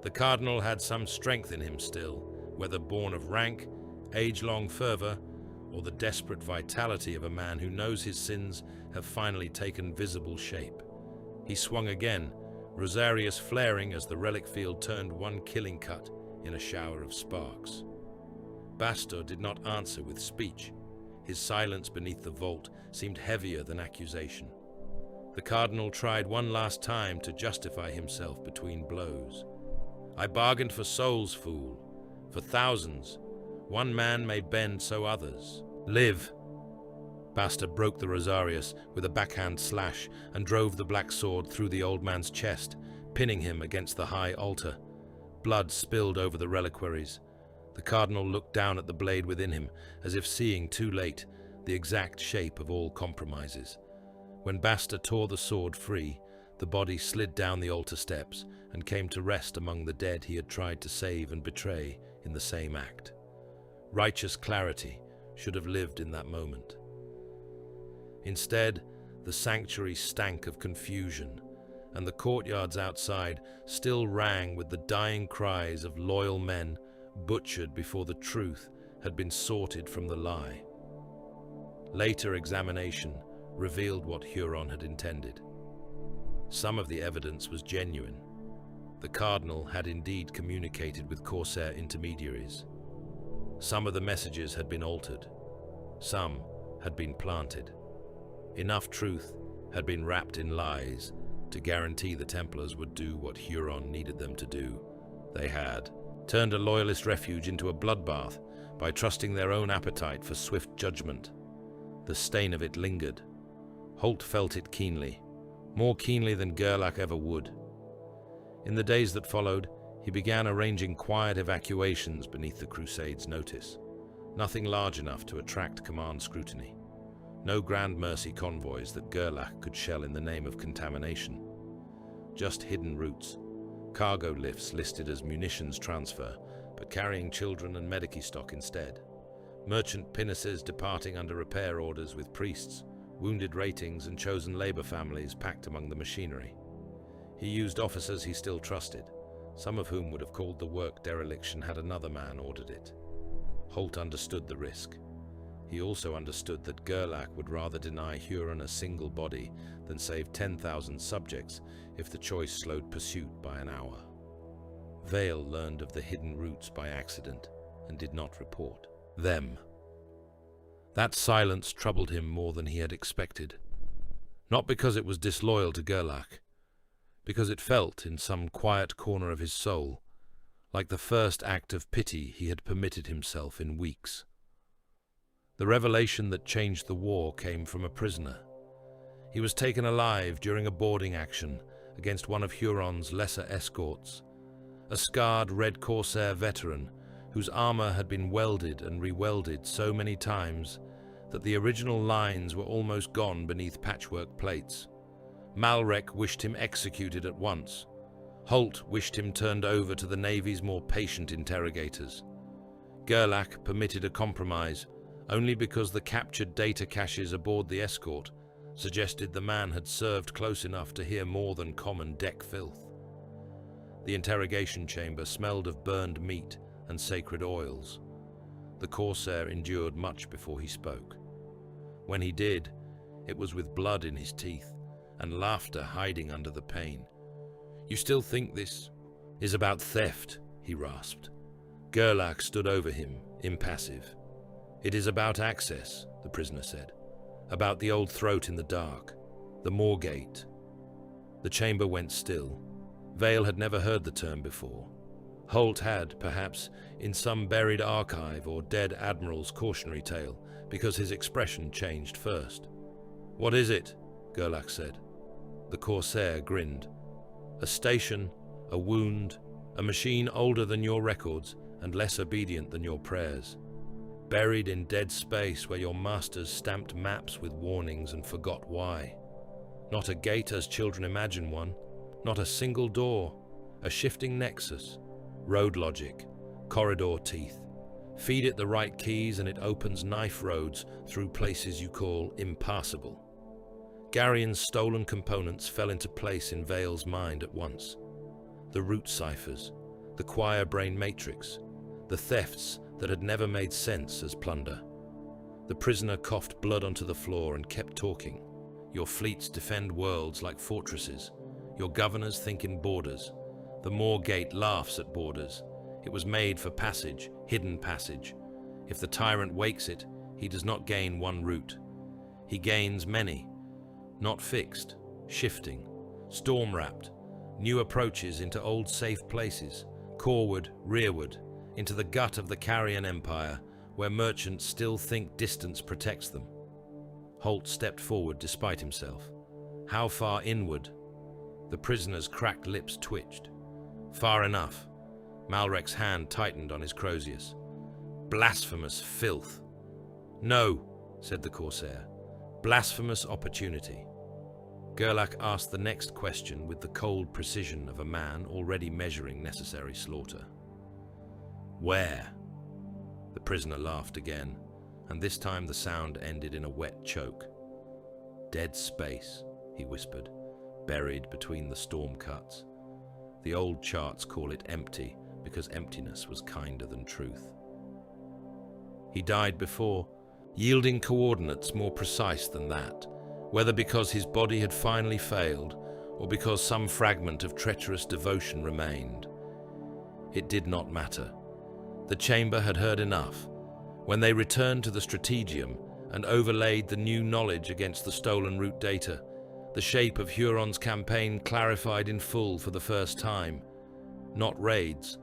The cardinal had some strength in him still, whether born of rank, age-long fervor, or the desperate vitality of a man who knows his sins have finally taken visible shape. He swung again, Rosarius flaring as the relic field turned one killing cut in a shower of sparks. Bastor did not answer with speech. His silence beneath the vault seemed heavier than accusation. The cardinal tried one last time to justify himself between blows. "I bargained for souls, fool. For thousands. One man may bend so others. Live!" Bastor broke the Rosarius with a backhand slash and drove the black sword through the old man's chest, pinning him against the high altar. Blood spilled over the reliquaries. The cardinal looked down at the blade within him, as if seeing too late the exact shape of all compromises. When Bastor tore the sword free, the body slid down the altar steps and came to rest among the dead he had tried to save and betray in the same act. Righteous clarity should have lived in that moment. Instead, the sanctuary stank of confusion, and the courtyards outside still rang with the dying cries of loyal men butchered before the truth had been sorted from the lie. Later examination revealed what Huron had intended. Some of the evidence was genuine. The cardinal had indeed communicated with Corsair intermediaries. Some of the messages had been altered. Some had been planted. Enough truth had been wrapped in lies to guarantee the Templars would do what Huron needed them to do. They had turned a loyalist refuge into a bloodbath by trusting their own appetite for swift judgment. The stain of it lingered. Holt felt it keenly, more keenly than Gerlach ever would. In the days that followed, he began arranging quiet evacuations beneath the Crusade's notice. Nothing large enough to attract command scrutiny. No grand mercy convoys that Gerlach could shell in the name of contamination. Just hidden routes. Cargo lifts listed as munitions transfer, but carrying children and medici stock instead. Merchant pinnaces departing under repair orders with priests, wounded ratings and chosen labor families packed among the machinery. He used officers he still trusted, some of whom would have called the work dereliction had another man ordered it. Holt understood the risk. He also understood that Gerlach would rather deny Huron a single body than save 10,000 subjects if the choice slowed pursuit by an hour. Vale learned of the hidden routes by accident and did not report them. That silence troubled him more than he had expected. Not because it was disloyal to Gerlach, because it felt, in some quiet corner of his soul, like the first act of pity he had permitted himself in weeks. The revelation that changed the war came from a prisoner. He was taken alive during a boarding action against one of Huron's lesser escorts, a scarred Red Corsair veteran whose armor had been welded and rewelded so many times that the original lines were almost gone beneath patchwork plates. Malrek wished him executed at once. Holt wished him turned over to the Navy's more patient interrogators. Gerlach permitted a compromise only because the captured data caches aboard the escort suggested the man had served close enough to hear more than common deck filth. The interrogation chamber smelled of burned meat and sacred oils. The Corsair endured much before he spoke. When he did, it was with blood in his teeth and laughter hiding under the pain. "You still think this is about theft?" he rasped. Gerlach stood over him, impassive. "It is about access," the prisoner said. "About the old throat in the dark, the Moorgate." The chamber went still. Vale had never heard the term before. Holt had, perhaps, in some buried archive or dead admiral's cautionary tale, because his expression changed first. "What is it?" Gerlach said. The Corsair grinned. "A station, a wound, a machine older than your records and less obedient than your prayers. Buried in dead space where your masters stamped maps with warnings and forgot why. Not a gate as children imagine one, not a single door, a shifting nexus, road logic, corridor teeth. Feed it the right keys and it opens knife roads through places you call impassable." Garion's stolen components fell into place in Vale's mind at once. The root ciphers, the choir brain matrix, the thefts that had never made sense as plunder. The prisoner coughed blood onto the floor and kept talking. Your fleets defend worlds like fortresses. Your governors think in borders. The Moor Gate laughs at borders. It was made for passage, hidden passage. If the tyrant wakes it, he does not gain one route. He gains many, not fixed, shifting, storm-wrapped, new approaches into old safe places, coreward, rearward, into the gut of the Carrion Empire, where merchants still think distance protects them. Holt stepped forward despite himself. How far inward? The prisoner's cracked lips twitched. Far enough. Malrek's hand tightened on his crozius. Blasphemous filth. No, said the Corsair. Blasphemous opportunity. Gerlach asked the next question with the cold precision of a man already measuring necessary slaughter. Where? The prisoner laughed again, and this time the sound ended in a wet choke. Dead space, he whispered, buried between the storm cuts. The old charts call it empty because emptiness was kinder than truth. He died before, yielding coordinates more precise than that, whether because his body had finally failed or because some fragment of treacherous devotion remained. It did not matter. The chamber had heard enough. When they returned to the strategium and overlaid the new knowledge against the stolen route data, the shape of Huron's campaign clarified in full for the first time. Not raids,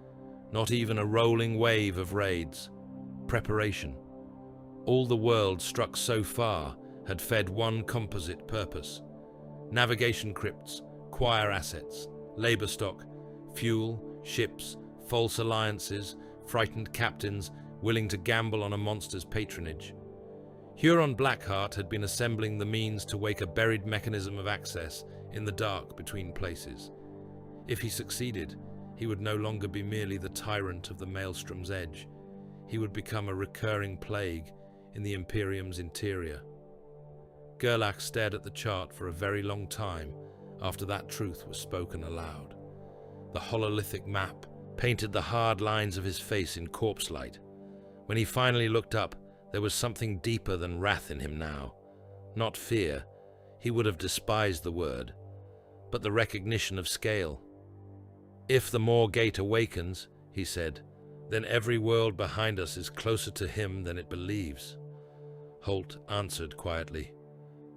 not even a rolling wave of raids. Preparation. All the world struck so far had fed one composite purpose. Navigation crypts, choir assets, labor stock, fuel, ships, false alliances, frightened captains willing to gamble on a monster's patronage. Huron Blackheart had been assembling the means to wake a buried mechanism of access in the dark between places. If he succeeded, he would no longer be merely the tyrant of the Maelstrom's edge. He would become a recurring plague in the Imperium's interior. Gerlach stared at the chart for a very long time after that truth was spoken aloud. The hololithic map painted the hard lines of his face in corpse light. When he finally looked up, there was something deeper than wrath in him now. Not fear, he would have despised the word, but the recognition of scale. If the Moor Gate awakens, he said, then every world behind us is closer to him than it believes. Holt answered quietly,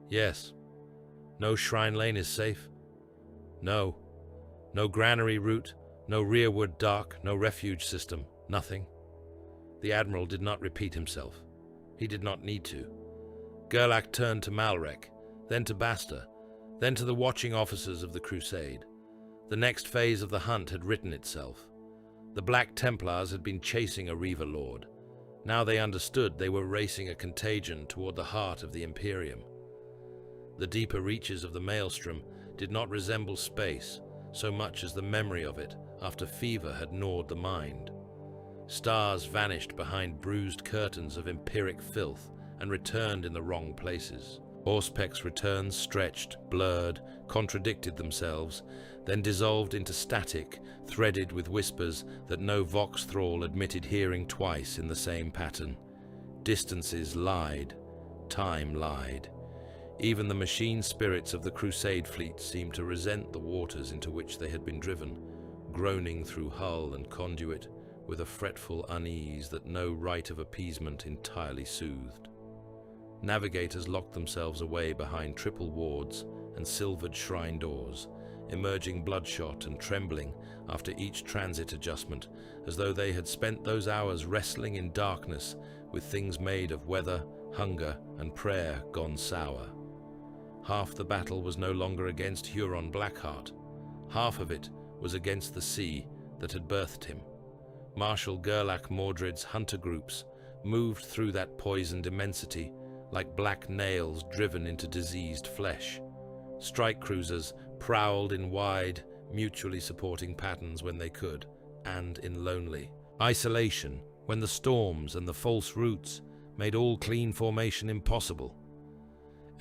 yes. No Shrine Lane is safe? No. No granary route, no rearward dock, no refuge system, nothing. The Admiral did not repeat himself. He did not need to. Gerlach turned to Malrek, then to Basta, then to the watching officers of the Crusade. The next phase of the hunt had written itself. The Black Templars had been chasing a Reaver Lord. Now they understood they were racing a contagion toward the heart of the Imperium. The deeper reaches of the Maelstrom did not resemble space so much as the memory of it after fever had gnawed the mind. Stars vanished behind bruised curtains of empiric filth and returned in the wrong places. Auspec's returns stretched, blurred, contradicted themselves, then dissolved into static, threaded with whispers that no Vox thrall admitted hearing twice in the same pattern. Distances lied. Time lied. Even the machine spirits of the Crusade fleet seemed to resent the waters into which they had been driven, groaning through hull and conduit with a fretful unease that no rite of appeasement entirely soothed. Navigators locked themselves away behind triple wards and silvered shrine doors, emerging bloodshot and trembling after each transit adjustment, as though they had spent those hours wrestling in darkness with things made of weather, hunger, and prayer gone sour. Half the battle was no longer against Huron Blackheart. Half of it was against the sea that had birthed him. Marshal Gerlach Mordred's hunter groups moved through that poisoned immensity like black nails driven into diseased flesh. Strike cruisers prowled in wide, mutually supporting patterns when they could, and in lonely isolation when the storms and the false routes made all clean formation impossible.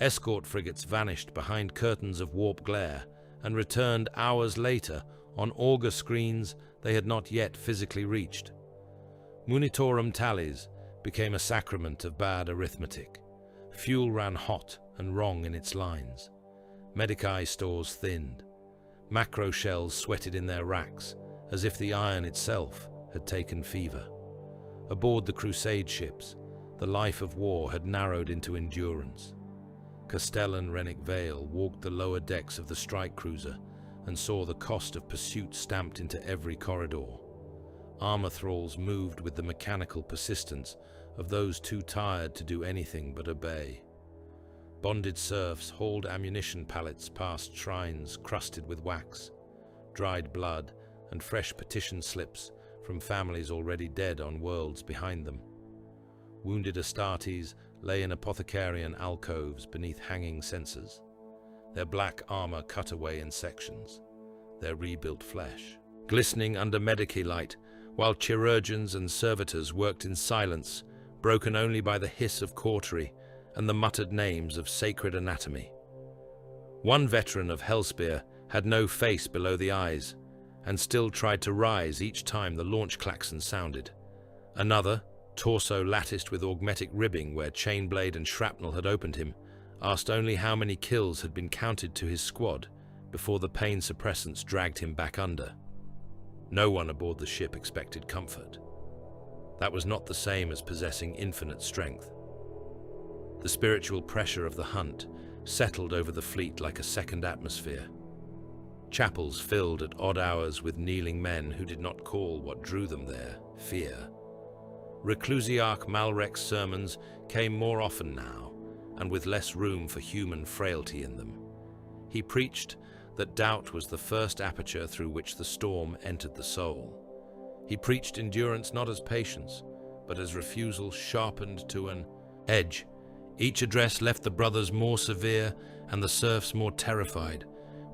Escort frigates vanished behind curtains of warp glare and returned hours later on auger screens they had not yet physically reached. Munitorum tallies, became a sacrament of bad arithmetic. Fuel ran hot and wrong in its lines. Medicae stores thinned. Macro shells sweated in their racks, as if the iron itself had taken fever. Aboard the crusade ships, the life of war had narrowed into endurance. Castellan Rennick Vale walked the lower decks of the strike cruiser and saw the cost of pursuit stamped into every corridor. Armor thralls moved with the mechanical persistence of those too tired to do anything but obey. Bonded serfs hauled ammunition pallets past shrines crusted with wax, dried blood, and fresh petition slips from families already dead on worlds behind them. Wounded Astartes lay in apothecarian alcoves beneath hanging censers, their black armor cut away in sections, their rebuilt flesh glistening under Medicae light, while chirurgeons and servitors worked in silence, broken only by the hiss of cautery and the muttered names of sacred anatomy. One veteran of Hellspear had no face below the eyes, and still tried to rise each time the launch klaxon sounded. Another, torso latticed with augmetic ribbing where chainblade and shrapnel had opened him, asked only how many kills had been counted to his squad before the pain suppressants dragged him back under. No one aboard the ship expected comfort. That was not the same as possessing infinite strength. The spiritual pressure of the hunt settled over the fleet like a second atmosphere. Chapels filled at odd hours with kneeling men who did not call what drew them there fear. Reclusiarch Malrek's sermons came more often now, and with less room for human frailty in them. He preached that doubt was the first aperture through which the storm entered the soul. He preached endurance not as patience, but as refusal sharpened to an edge. Each address left the brothers more severe and the serfs more terrified,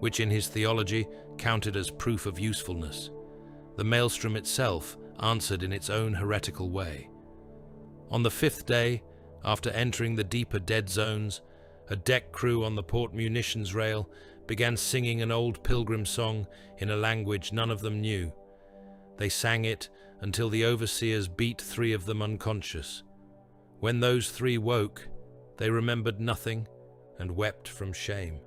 which in his theology counted as proof of usefulness. The maelstrom itself answered in its own heretical way. On the fifth day, after entering the deeper dead zones, a deck crew on the port munitions rail began singing an old pilgrim song in a language none of them knew. They sang it until the overseers beat 3 of them unconscious. When those 3 woke, they remembered nothing and wept from shame.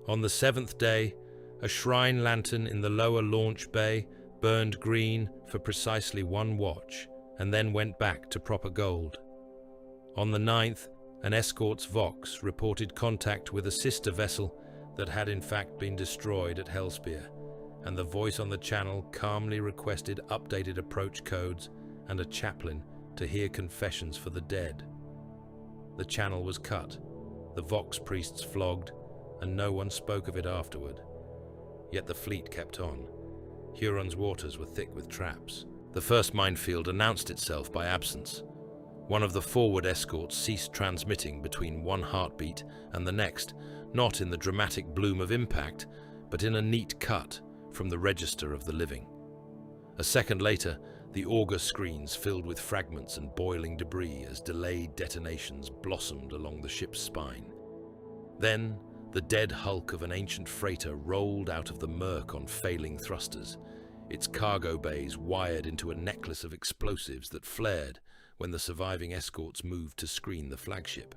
On the 7th day, a shrine lantern in the lower launch bay burned green for precisely 1 watch and then went back to proper gold. On the 9th, an escort's Vox reported contact with a sister vessel that had in fact been destroyed at Hellspear, and the voice on the channel calmly requested updated approach codes and a chaplain to hear confessions for the dead. The channel was cut, the Vox priests flogged, and no one spoke of it afterward. Yet the fleet kept on. Huron's waters were thick with traps. The first minefield announced itself by absence. One of the forward escorts ceased transmitting between one heartbeat and the next, not in the dramatic bloom of impact, but in a neat cut from the register of the living. A second later, the auger screens filled with fragments and boiling debris as delayed detonations blossomed along the ship's spine. Then, the dead hulk of an ancient freighter rolled out of the murk on failing thrusters, its cargo bays wired into a necklace of explosives that flared when the surviving escorts moved to screen the flagship.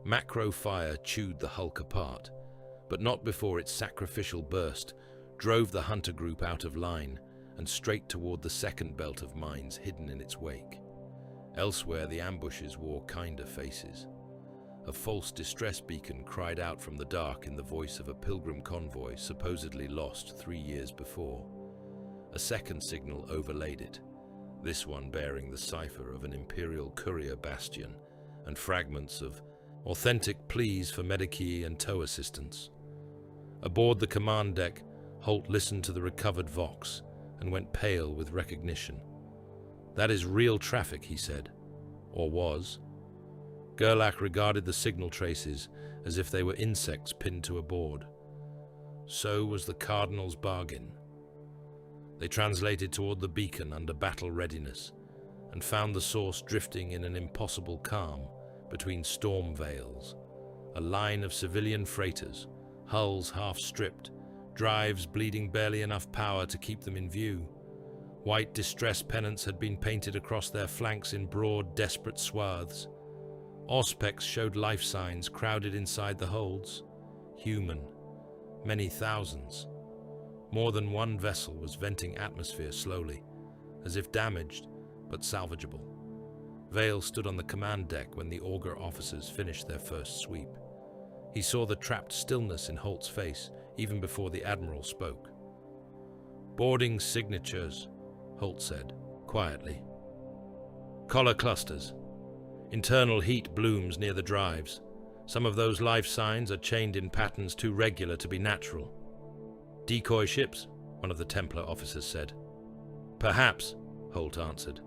Macro fire chewed the hulk apart, but not before its sacrificial burst drove the hunter group out of line and straight toward the second belt of mines hidden in its wake. Elsewhere, the ambushes wore kinder faces. A false distress beacon cried out from the dark in the voice of a pilgrim convoy supposedly lost 3 years before. A second signal overlaid it, this one bearing the cipher of an Imperial courier bastion and fragments of authentic pleas for Medicae and tow assistance. Aboard the command deck, Holt listened to the recovered Vox and went pale with recognition. "That is real traffic," he said. Or was. Gerlach regarded the signal traces as if they were insects pinned to a board. So was the Cardinal's bargain. They translated toward the beacon under battle readiness and found the source drifting in an impossible calm between storm veils, a line of civilian freighters, hulls half stripped, drives bleeding barely enough power to keep them in view. White distress pennants had been painted across their flanks in broad, desperate swaths. Auspex showed life signs crowded inside the holds. Human. Many thousands. More than one vessel was venting atmosphere slowly, as if damaged, but salvageable. Vale stood on the command deck when the augur officers finished their first sweep. He saw the trapped stillness in Holt's face even before the Admiral spoke. "Boarding signatures," Holt said, quietly. "Collar clusters. Internal heat blooms near the drives. Some of those life signs are chained in patterns too regular to be natural." "Decoy ships," one of the Templar officers said. "Perhaps," Holt answered.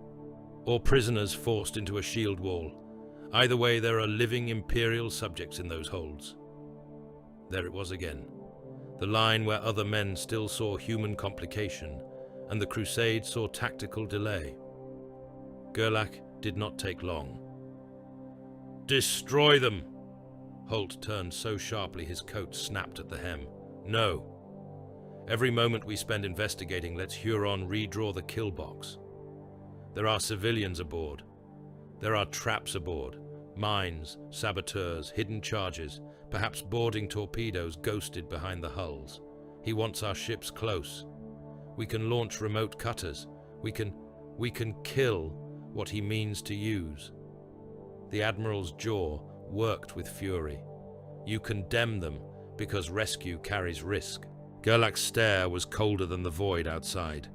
"Or prisoners forced into a shield wall. Either way, there are living Imperial subjects in those holds." There it was again. The line where other men still saw human complication, and the Crusade saw tactical delay. Gerlach did not take long. "Destroy them!" Holt turned so sharply his coat snapped at the hem. "No. Every moment we spend investigating lets Huron redraw the kill box. There are civilians aboard. There are traps aboard. Mines, saboteurs, hidden charges, perhaps boarding torpedoes ghosted behind the hulls. He wants our ships close. We can launch remote cutters. We can kill what he means to use." The Admiral's jaw worked with fury. "You condemn them because rescue carries risk." Gerlach's stare was colder than the void outside.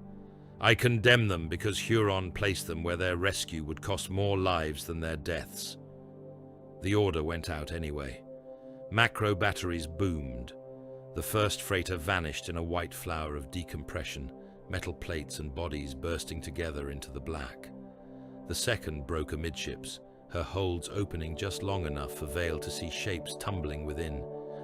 "I condemn them because Huron placed them where their rescue would cost more lives than their deaths." The order went out anyway. Macro batteries boomed. The first freighter vanished in a white flower of decompression, metal plates and bodies bursting together into the black. The second broke amidships, her holds opening just long enough for Vale to see shapes tumbling within,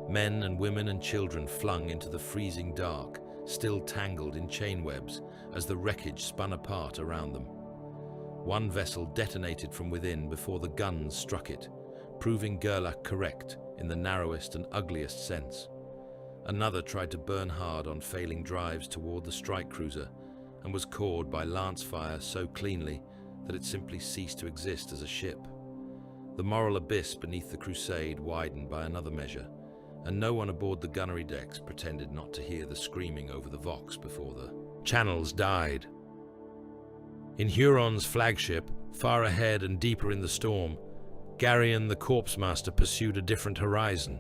men and women and children flung into the freezing dark, still tangled in chain webs as the wreckage spun apart around them. One vessel detonated from within before the guns struck it, proving Gerlach correct in the narrowest and ugliest sense. Another tried to burn hard on failing drives toward the strike cruiser and was cored by lance fire so cleanly that it simply ceased to exist as a ship. The moral abyss beneath the Crusade widened by another measure, and no one aboard the gunnery decks pretended not to hear the screaming over the Vox before the channels died. In Huron's flagship, far ahead and deeper in the storm, Garyon the Corpse Master pursued a different horizon.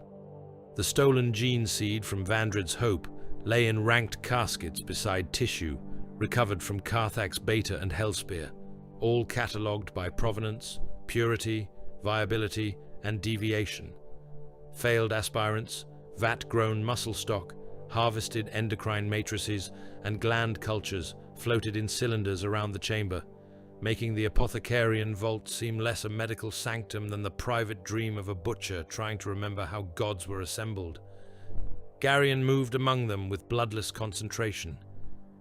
The stolen gene seed from Vandred's Hope lay in ranked caskets beside tissue recovered from Carthax Beta and Hellspear, all catalogued by provenance, purity, viability, and deviation. Failed aspirants, vat-grown muscle stock, harvested endocrine matrices, and gland cultures floated in cylinders around the chamber, making the apothecarian vault seem less a medical sanctum than the private dream of a butcher trying to remember how gods were assembled. Garyon moved among them with bloodless concentration.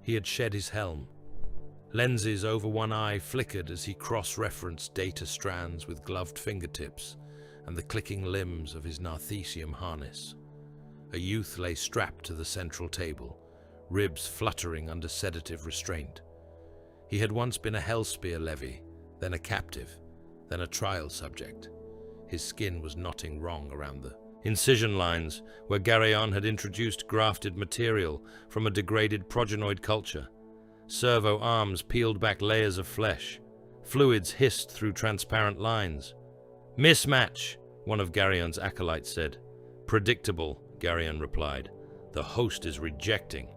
He had shed his helm. Lenses over one eye flickered as he cross-referenced data strands with gloved fingertips and the clicking limbs of his narthecium harness. A youth lay strapped to the central table, ribs fluttering under sedative restraint. He had once been a Hellspear levy, then a captive, then a trial subject. His skin was knotting wrong around the incision lines where Garyon had introduced grafted material from a degraded progenoid culture. Servo arms peeled back layers of flesh. Fluids hissed through transparent lines. "Mismatch," one of Garyon's acolytes said. "Predictable," Garyon replied. "The host is rejecting."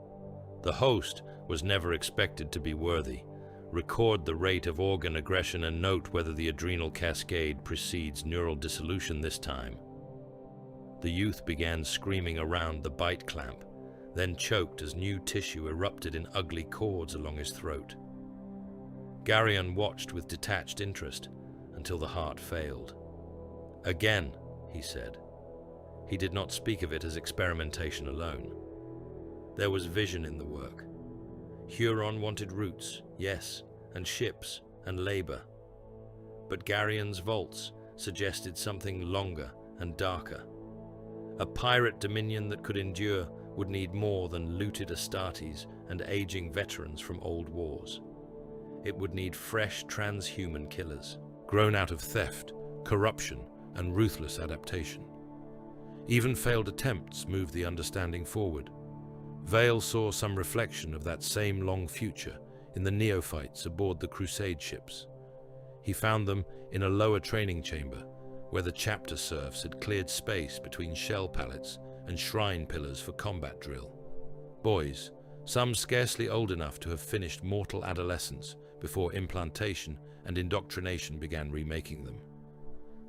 The host was never expected to be worthy. Record the rate of organ aggression and note whether the adrenal cascade precedes neural dissolution this time. The youth began screaming around the bite clamp, then choked as new tissue erupted in ugly cords along his throat. Garyon watched with detached interest until the heart failed. "Again," he said. He did not speak of it as experimentation alone. There was vision in the work. Huron wanted roots, yes, and ships and labor. But Garyon's vaults suggested something longer and darker. A pirate dominion that could endure would need more than looted Astartes and aging veterans from old wars. it would need fresh transhuman killers, grown out of theft, corruption, and ruthless adaptation. Even failed attempts moved the understanding forward. Vale saw some reflection of that same long future in the neophytes aboard the Crusade ships. He found them in a lower training chamber, where the chapter serfs had cleared space between shell pallets and shrine pillars for combat drill. Boys, some scarcely old enough to have finished mortal adolescence before implantation and indoctrination began remaking them.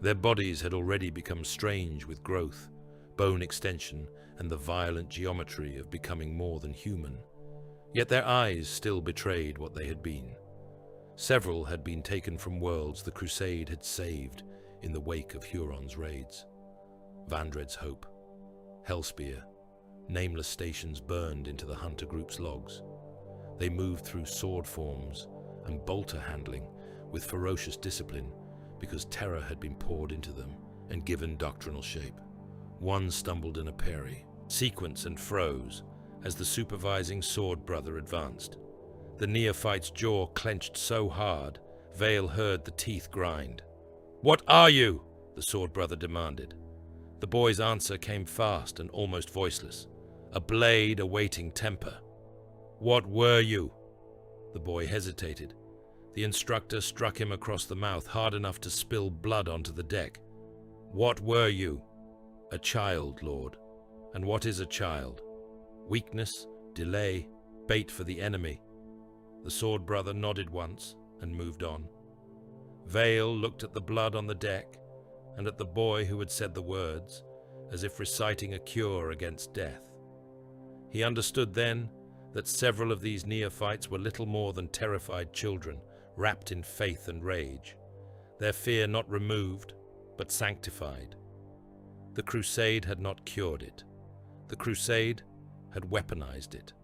Their bodies had already become strange with growth, bone extension, and the violent geometry of becoming more than human. Yet their eyes still betrayed what they had been. Several had been taken from worlds the Crusade had saved in the wake of Huron's raids. Vandred's Hope, Hellspear, nameless stations burned into the hunter group's logs. They moved through sword forms and bolter handling with ferocious discipline because terror had been poured into them and given doctrinal shape. One stumbled in a parry, sequence and froze as the supervising sword brother advanced. The neophyte's jaw clenched so hard, Vale heard the teeth grind. "What are you?" the sword brother demanded. The boy's answer came fast and almost voiceless, a blade awaiting temper. "What were you?" The boy hesitated. The instructor struck him across the mouth hard enough to spill blood onto the deck. "What were you?" "A child, Lord." "And what is a child?" "Weakness, delay, bait for the enemy." The sword brother nodded once and moved on. Vale looked at the blood on the deck and at the boy who had said the words, as if reciting a cure against death. He understood then that several of these neophytes were little more than terrified children, wrapped in faith and rage, their fear not removed, but sanctified. The Crusade had not cured it. The Crusade had weaponized it.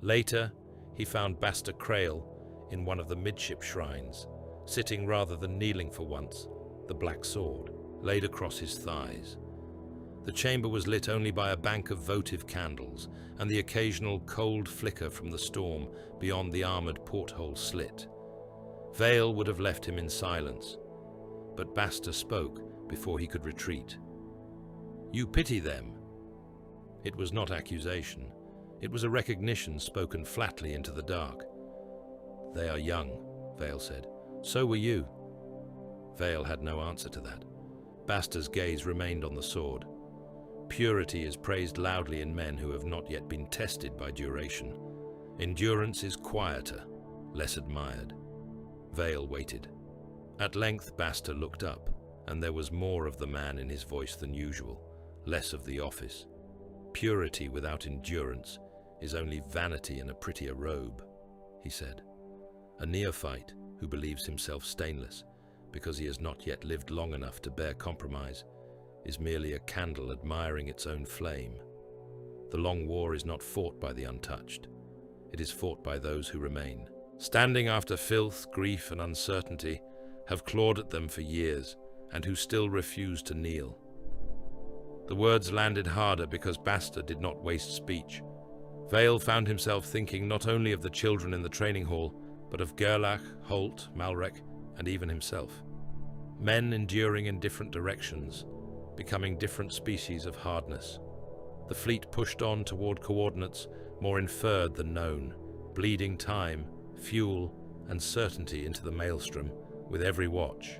Later, he found Basta Crail in one of the midship shrines, sitting rather than kneeling for once, the black sword laid across his thighs. The chamber was lit only by a bank of votive candles and the occasional cold flicker from the storm beyond the armored porthole slit. Vale would have left him in silence, but Basta spoke before he could retreat. "You pity them." It was not accusation. It was a recognition spoken flatly into the dark. "They are young," Vale said. "So were you." Vale had no answer to that. Basta's gaze remained on the sword. Purity is praised loudly in men who have not yet been tested by duration. Endurance is quieter, less admired. Vale waited. At length Basta looked up, and there was more of the man in his voice than usual, less of the office. "Purity without endurance is only vanity in a prettier robe," he said. "A neophyte who believes himself stainless because he has not yet lived long enough to bear compromise is merely a candle admiring its own flame. The long war is not fought by the untouched. It is fought by those who remain, standing after filth, grief, and uncertainty have clawed at them for years, and who still refuse to kneel." The words landed harder because Basta did not waste speech. Vale found himself thinking not only of the children in the training hall, but of Gerlach, Holt, Malrek, and even himself. Men enduring in different directions, becoming different species of hardness. The fleet pushed on toward coordinates more inferred than known, bleeding time, fuel, and certainty into the maelstrom with every watch.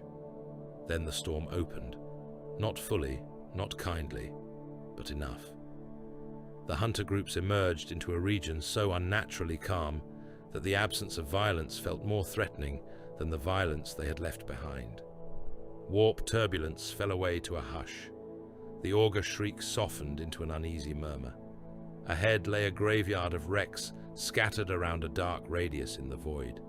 Then the storm opened. Not fully, not kindly, but enough. The hunter groups emerged into a region so unnaturally calm that the absence of violence felt more threatening than the violence they had left behind. Warp turbulence fell away to a hush. The auger shriek softened into an uneasy murmur. Ahead lay a graveyard of wrecks scattered around a dark radius in the void,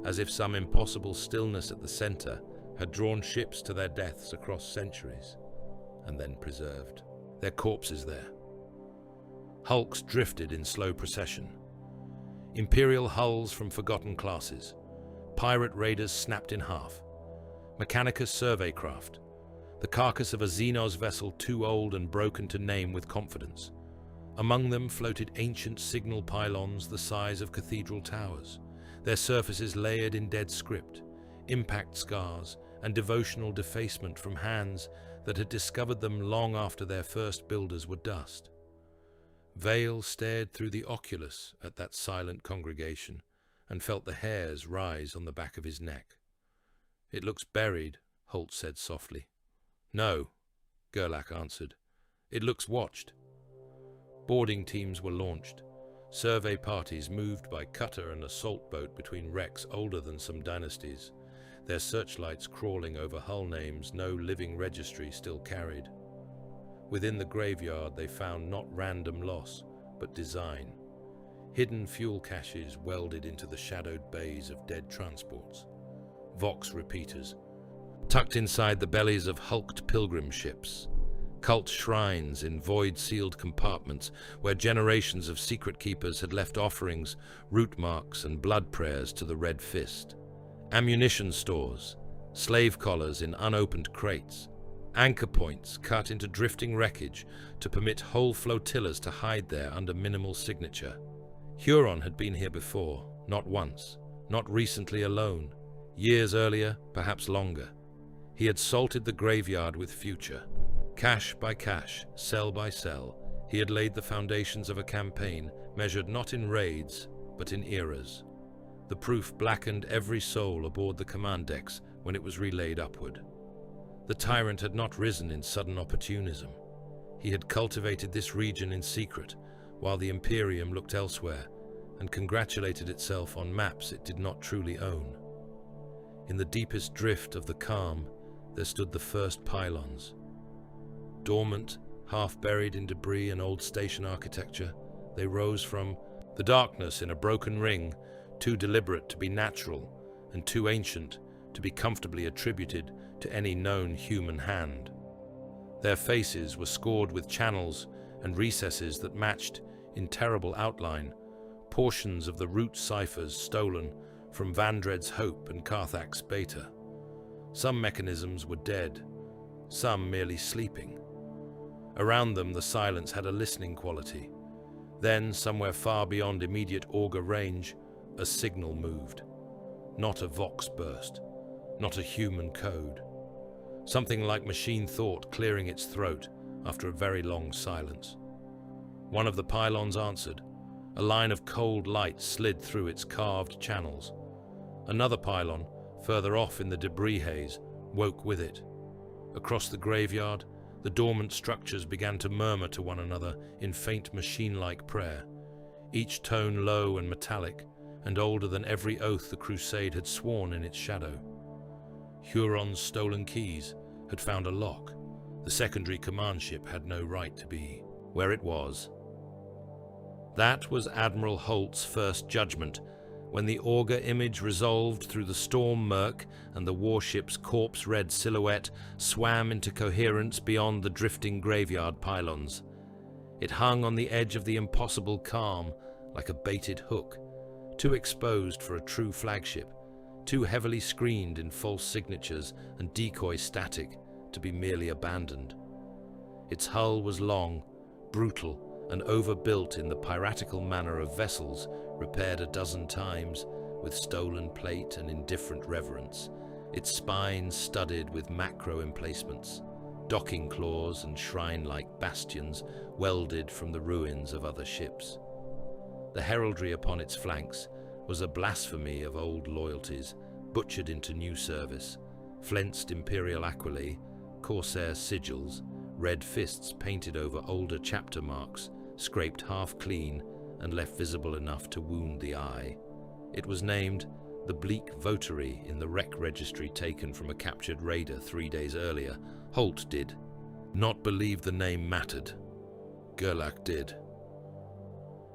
as if some impossible stillness at the center had drawn ships to their deaths across centuries, and then preserved their corpses there. Hulks drifted in slow procession. Imperial hulls from forgotten classes. Pirate raiders snapped in half. Mechanicus survey craft. The carcass of a Xenos vessel too old and broken to name with confidence. Among them floated ancient signal pylons the size of cathedral towers, their surfaces layered in dead script, impact scars, and devotional defacement from hands that had discovered them long after their first builders were dust. Vale stared through the oculus at that silent congregation and felt the hairs rise on the back of his neck. "It looks buried," Holt said softly. "No," Gerlach answered. "It looks watched." Boarding teams were launched. Survey parties moved by cutter and assault boat between wrecks older than some dynasties, their searchlights crawling over hull names no living registry still carried. Within the graveyard they found not random loss, but design. Hidden fuel caches welded into the shadowed bays of dead transports. Vox repeaters, tucked inside the bellies of hulked pilgrim ships. Cult shrines in void-sealed compartments where generations of secret keepers had left offerings, root marks, and blood prayers to the Red Fist. Ammunition stores, slave collars in unopened crates, anchor points cut into drifting wreckage to permit whole flotillas to hide there under minimal signature. Huron had been here before, not once, not recently alone. Years earlier, perhaps longer. He had salted the graveyard with future. Cache by cache, cell by cell, he had laid the foundations of a campaign measured not in raids, but in eras. The proof blackened every soul aboard the command decks when it was relayed upward. The tyrant had not risen in sudden opportunism. He had cultivated this region in secret, while the Imperium looked elsewhere and congratulated itself on maps it did not truly own. In the deepest drift of the calm, there stood the first pylons. Dormant, half-buried in debris and old station architecture, they rose from the darkness in a broken ring, too deliberate to be natural and too ancient to be comfortably attributed to any known human hand. Their faces were scored with channels and recesses that matched, in terrible outline, portions of the root ciphers stolen from Vandred's Hope and Carthax's Beta. Some mechanisms were dead, some merely sleeping. Around them the silence had a listening quality. Then, somewhere far beyond immediate auger range, a signal moved. Not a vox burst, not a human code. Something like machine thought clearing its throat after a very long silence. One of the pylons answered. A line of cold light slid through its carved channels. Another pylon, further off in the debris haze, woke with it. Across the graveyard, the dormant structures began to murmur to one another in faint machine-like prayer, each tone low and metallic, and older than every oath the crusade had sworn in its shadow. Huron's stolen keys had found a lock. The secondary command ship had no right to be where it was. That was Admiral Holt's first judgment, when the auger image resolved through the storm murk and the warship's corpse-red silhouette swam into coherence beyond the drifting graveyard pylons. It hung on the edge of the impossible calm like a baited hook, too exposed for a true flagship, too heavily screened in false signatures and decoy static to be merely abandoned. Its hull was long, brutal, and overbuilt in the piratical manner of vessels repaired a dozen times with stolen plate and indifferent reverence, its spine studded with macro emplacements, docking claws and shrine-like bastions welded from the ruins of other ships. The heraldry upon its flanks was a blasphemy of old loyalties, butchered into new service, flensed imperial aquila, corsair sigils, red fists painted over older chapter marks, scraped half clean and left visible enough to wound the eye. It was named the Bleak Votary in the wreck registry taken from a captured raider 3 days earlier. Holt did not believe the name mattered. Gerlach did.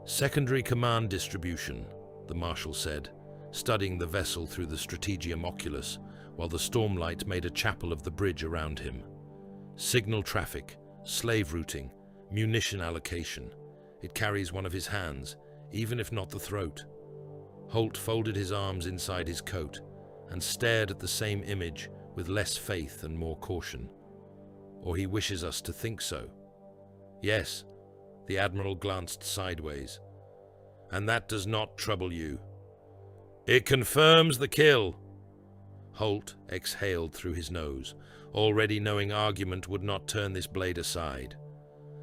Secondary command distribution, the Marshal said, studying the vessel through the Strategium Oculus, while the stormlight made a chapel of the bridge around him. Signal traffic, slave routing, munition allocation. It carries one of his hands, even if not the throat. Holt folded his arms inside his coat and stared at the same image with less faith and more caution. Or he wishes us to think so. Yes, the Admiral glanced sideways. And that does not trouble you. It confirms the kill. Holt exhaled through his nose, already knowing argument would not turn this blade aside.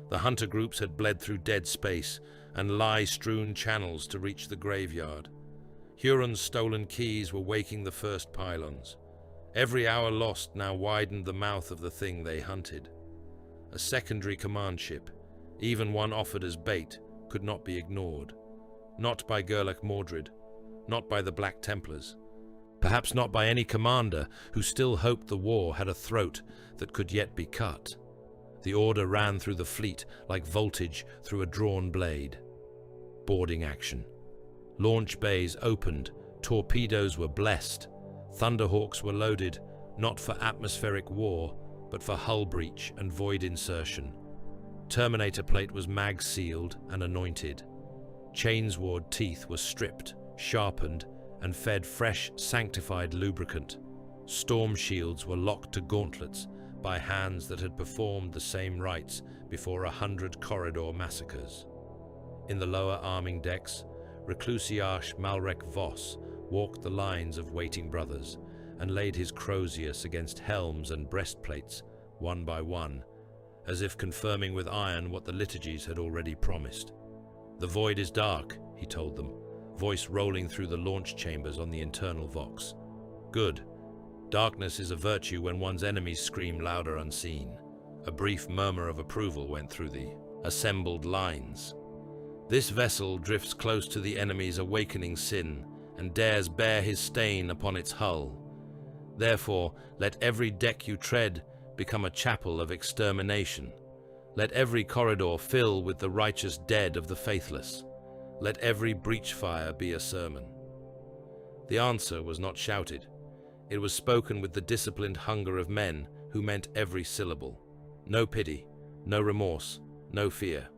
The hunter groups had bled through dead space and lie-strewn channels to reach the graveyard. Huron's stolen keys were waking the first pylons. Every hour lost now widened the mouth of the thing they hunted. A secondary command ship, even one offered as bait, could not be ignored. Not by Gerlach Mordred, not by the Black Templars, perhaps not by any commander who still hoped the war had a throat that could yet be cut. The order ran through the fleet like voltage through a drawn blade. Boarding action. Launch bays opened, torpedoes were blessed, Thunderhawks were loaded, not for atmospheric war, but for hull breach and void insertion. Terminator plate was mag-sealed and anointed. Chainsward teeth were stripped, sharpened, and fed fresh, sanctified lubricant. Storm shields were locked to gauntlets by hands that had performed the same rites before 100 corridor massacres. In the lower arming decks, Reclusiarch Malrek Voss walked the lines of waiting brothers and laid his Crozius against helms and breastplates, one by one, as if confirming with iron what the liturgies had already promised. "The void is dark," he told them, voice rolling through the launch chambers on the internal vox. "Good. Darkness is a virtue when one's enemies scream louder unseen." A brief murmur of approval went through the assembled lines. "This vessel drifts close to the enemy's awakening sin and dares bear his stain upon its hull. Therefore, let every deck you tread become a chapel of extermination. Let every corridor fill with the righteous dead of the faithless. Let every breach fire be a sermon." The answer was not shouted. It was spoken with the disciplined hunger of men who meant every syllable. No pity, no remorse, no fear.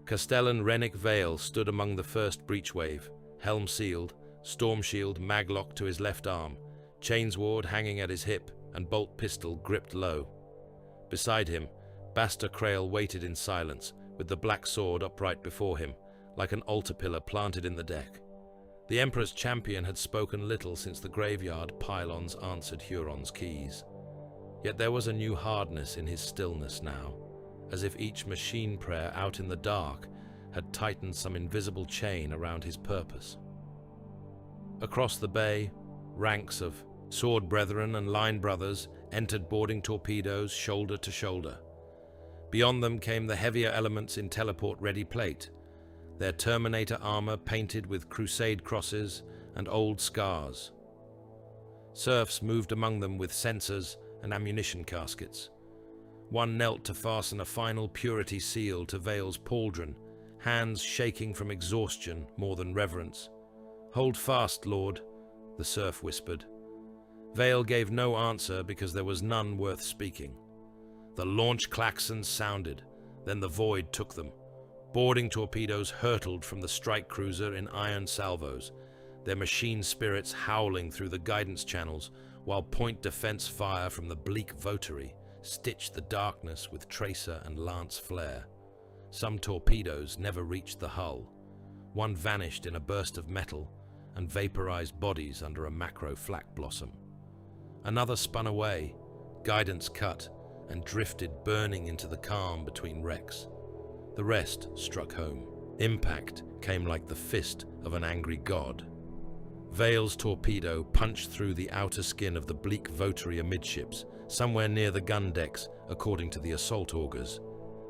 Castellan Rennick Vale stood among the first breach wave, helm sealed, storm shield maglock to his left arm, chainsword hanging at his hip, and bolt pistol gripped low. Beside him, Basta Krail waited in silence, with the black sword upright before him, like an altar pillar planted in the deck. The Emperor's champion had spoken little since the graveyard pylons answered Huron's keys. Yet there was a new hardness in his stillness now, as if each machine prayer out in the dark had tightened some invisible chain around his purpose. Across the bay, ranks of sword brethren and line brothers entered boarding torpedoes shoulder to shoulder. Beyond them came the heavier elements in teleport-ready plate, their Terminator armor painted with crusade crosses and old scars. Serfs moved among them with sensors and ammunition caskets. One knelt to fasten a final purity seal to Vale's pauldron, hands shaking from exhaustion more than reverence. "Hold fast, Lord," the serf whispered. Vale gave no answer because there was none worth speaking. The launch klaxons sounded, then the void took them. Boarding torpedoes hurtled from the strike cruiser in iron salvos, their machine spirits howling through the guidance channels, while point defense fire from the bleak votary stitched the darkness with tracer and lance flare. Some torpedoes never reached the hull. One vanished in a burst of metal and vaporized bodies under a macro flak blossom. Another spun away, guidance cut, and drifted burning into the calm between wrecks. The rest struck home. Impact came like the fist of an angry god. Vale's torpedo punched through the outer skin of the bleak votary amidships, somewhere near the gun decks, according to the assault augurs.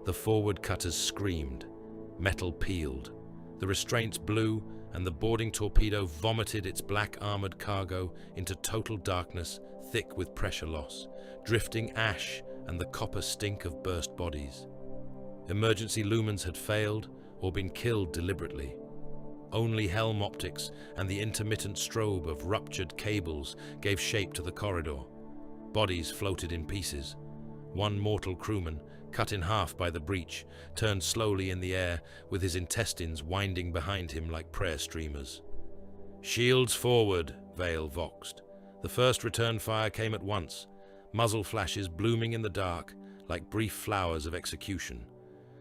The forward cutters screamed. Metal peeled. The restraints blew, and the boarding torpedo vomited its black-armored cargo into total darkness, thick with pressure loss, drifting ash and the copper stink of burst bodies. Emergency lumens had failed or been killed deliberately. Only helm optics and the intermittent strobe of ruptured cables gave shape to the corridor. Bodies floated in pieces. One mortal crewman, cut in half by the breach, turned slowly in the air with his intestines winding behind him like prayer streamers. "Shields forward," Vale voxed. The first return fire came at once, muzzle flashes blooming in the dark like brief flowers of execution.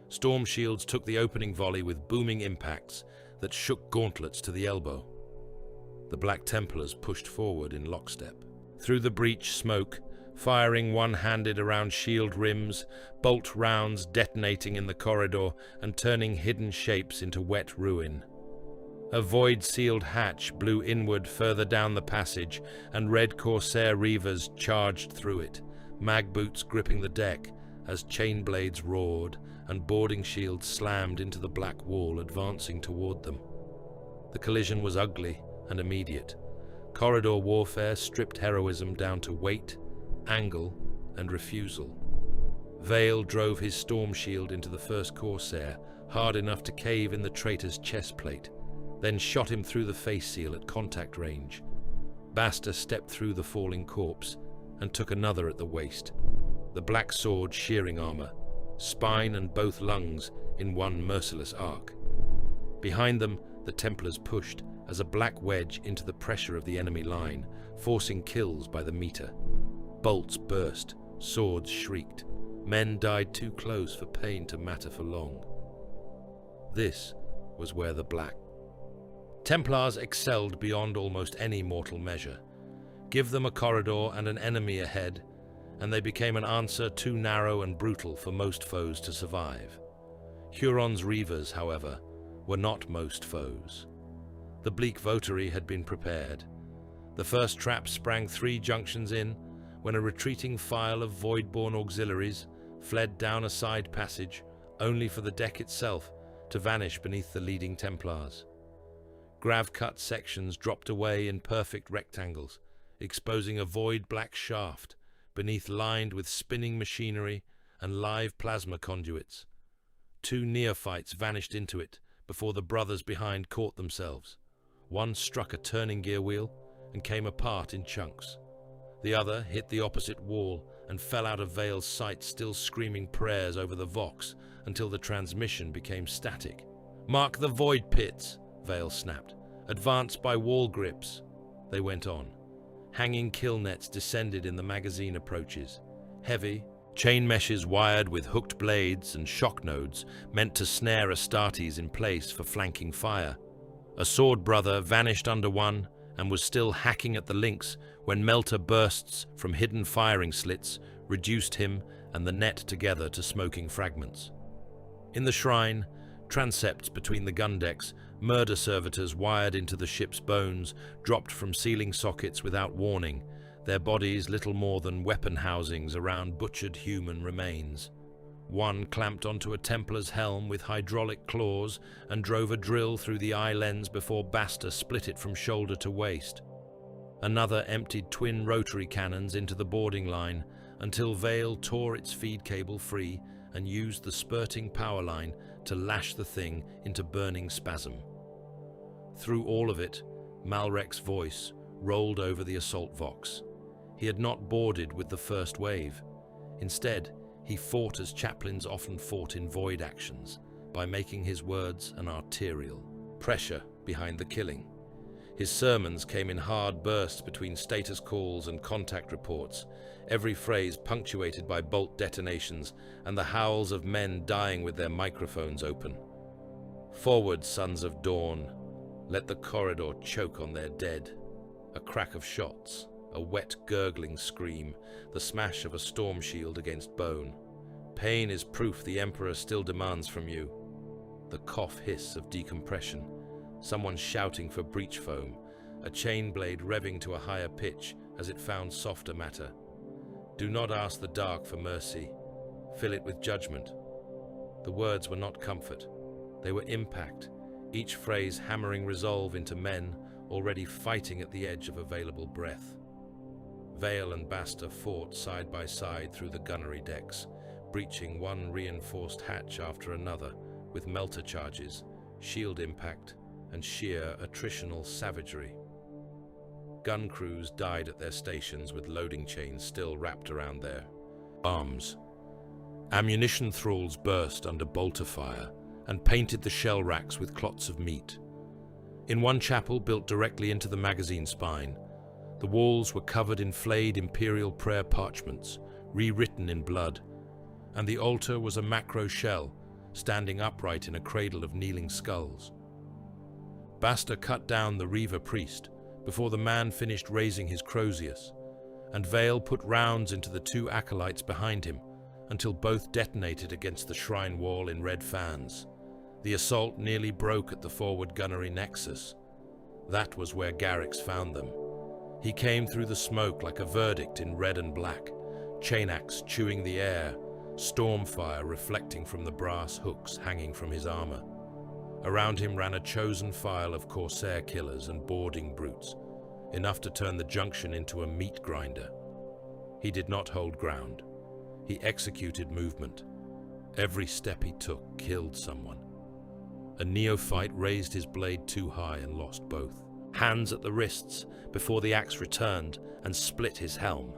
Storm shields took the opening volley with booming impacts that shook gauntlets to the elbow. The Black Templars pushed forward in lockstep. Through the breach, smoke, firing one-handed around shield rims, bolt rounds detonating in the corridor and turning hidden shapes into wet ruin. A void-sealed hatch blew inward further down the passage, and red Corsair Reavers charged through it, mag boots gripping the deck as chain blades roared and boarding shields slammed into the black wall, advancing toward them. The collision was ugly and immediate. Corridor warfare stripped heroism down to weight, angle, and refusal. Vale drove his storm shield into the first Corsair, hard enough to cave in the traitor's chest plate, then shot him through the face seal at contact range. Basta stepped through the falling corpse and took another at the waist, the black sword shearing armor, spine and both lungs in one merciless arc. Behind them, the Templars pushed as a black wedge into the pressure of the enemy line, forcing kills by the meter. Bolts burst, swords shrieked. Men died too close for pain to matter for long. This was where the Black Templars excelled beyond almost any mortal measure. Give them a corridor and an enemy ahead, and they became an answer too narrow and brutal for most foes to survive. Huron's Reavers, however, were not most foes. The bleak votary had been prepared. The first trap sprang 3 junctions in, when a retreating file of void-born auxiliaries fled down a side passage, only for the deck itself to vanish beneath the leading Templars. Grav-cut sections dropped away in perfect rectangles, exposing a void black shaft beneath lined with spinning machinery and live plasma conduits. 2 neophytes vanished into it before the brothers behind caught themselves. One struck a turning gear wheel and came apart in chunks. The other hit the opposite wall and fell out of Vale's sight, still screaming prayers over the Vox until the transmission became static. "Mark the void pits," Vale snapped. "Advance by wall grips." They went on. Hanging kill nets descended in the magazine approaches. Heavy, chain meshes wired with hooked blades and shock nodes meant to snare Astartes in place for flanking fire. A sword brother vanished under one and was still hacking at the links when melter bursts from hidden firing slits reduced him and the net together to smoking fragments. In the shrine, transepts between the gun decks, murder servitors wired into the ship's bones dropped from ceiling sockets without warning, their bodies little more than weapon housings around butchered human remains. One clamped onto a Templar's helm with hydraulic claws and drove a drill through the eye lens before Basta split it from shoulder to waist. Another emptied twin rotary cannons into the boarding line until Vale tore its feed cable free and used the spurting power line to lash the thing into burning spasm. Through all of it, Malrek's voice rolled over the assault vox. He had not boarded with the first wave. Instead, he fought as chaplains often fought in void actions, by making his words an arterial pressure behind the killing. His sermons came in hard bursts between status calls and contact reports, every phrase punctuated by bolt detonations and the howls of men dying with their microphones open. "Forward, sons of dawn. Let the corridor choke on their dead." A crack of shots, a wet gurgling scream, the smash of a storm shield against bone. Pain is proof the Emperor still demands from you. The cough hiss of decompression, someone shouting for breach foam, a chain blade revving to a higher pitch as it found softer matter. Do not ask the dark for mercy. Fill it with judgment. The words were not comfort. They were impact, each phrase hammering resolve into men already fighting at the edge of available breath. Vale and Basta fought side by side through the gunnery decks, breaching one reinforced hatch after another with melter charges, shield impact, and sheer attritional savagery. Gun crews died at their stations with loading chains still wrapped around their arms. Ammunition thralls burst under bolter fire and painted the shell racks with clots of meat. In one chapel built directly into the magazine spine, the walls were covered in flayed imperial prayer parchments, rewritten in blood, and the altar was a macro shell standing upright in a cradle of kneeling skulls. Basta cut down the Reaver priest, before the man finished raising his Crozius, and Vale put rounds into the two acolytes behind him until both detonated against the shrine wall in red fans. The assault nearly broke at the forward gunnery nexus. That was where Garrix found them. He came through the smoke like a verdict in red and black, chainaxe chewing the air, stormfire reflecting from the brass hooks hanging from his armor. Around him ran a chosen file of corsair killers and boarding brutes, enough to turn the junction into a meat grinder. He did not hold ground. He executed movement. Every step he took killed someone. A neophyte raised his blade too high and lost both. Hands at the wrists before the axe returned and split his helm.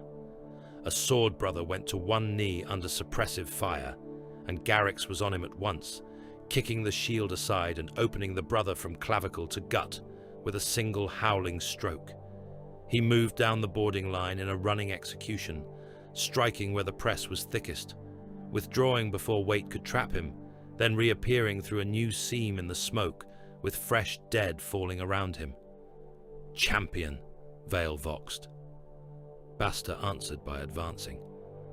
A sword brother went to one knee under suppressive fire, and Garrix was on him at once, kicking the shield aside and opening the brother from clavicle to gut with a single howling stroke. He moved down the boarding line in a running execution, striking where the press was thickest, withdrawing before weight could trap him, then reappearing through a new seam in the smoke with fresh dead falling around him. "Champion," Vale voxed. Basta answered by advancing.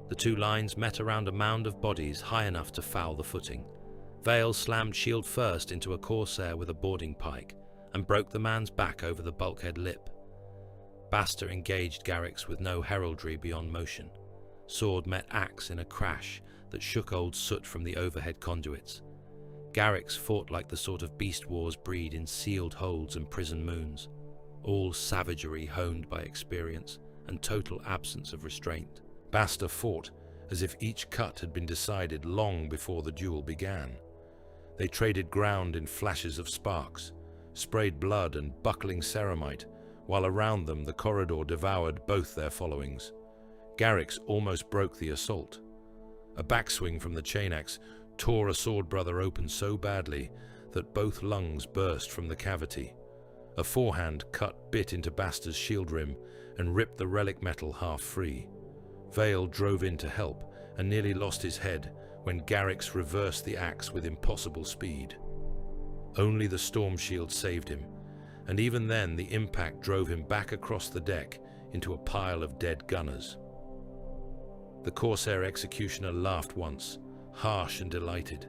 The two lines met around a mound of bodies high enough to foul the footing. Vale slammed shield first into a corsair with a boarding pike and broke the man's back over the bulkhead lip. Basta engaged Garrix with no heraldry beyond motion. Sword met axe in a crash that shook old soot from the overhead conduits. Garrix fought like the sort of beast wars breed in sealed holds and prison moons, all savagery honed by experience and total absence of restraint. Basta fought as if each cut had been decided long before the duel began. They traded ground in flashes of sparks, sprayed blood and buckling ceramite, while around them the corridor devoured both their followings. Garrix almost broke the assault. A backswing from the chainaxe tore a sword brother open so badly that both lungs burst from the cavity. A forehand cut bit into Basta's shield rim and ripped the relic metal half free. Vale drove in to help and nearly lost his head when Garrix reversed the axe with impossible speed. Only the storm shield saved him, and even then the impact drove him back across the deck into a pile of dead gunners. The Corsair executioner laughed once, harsh and delighted,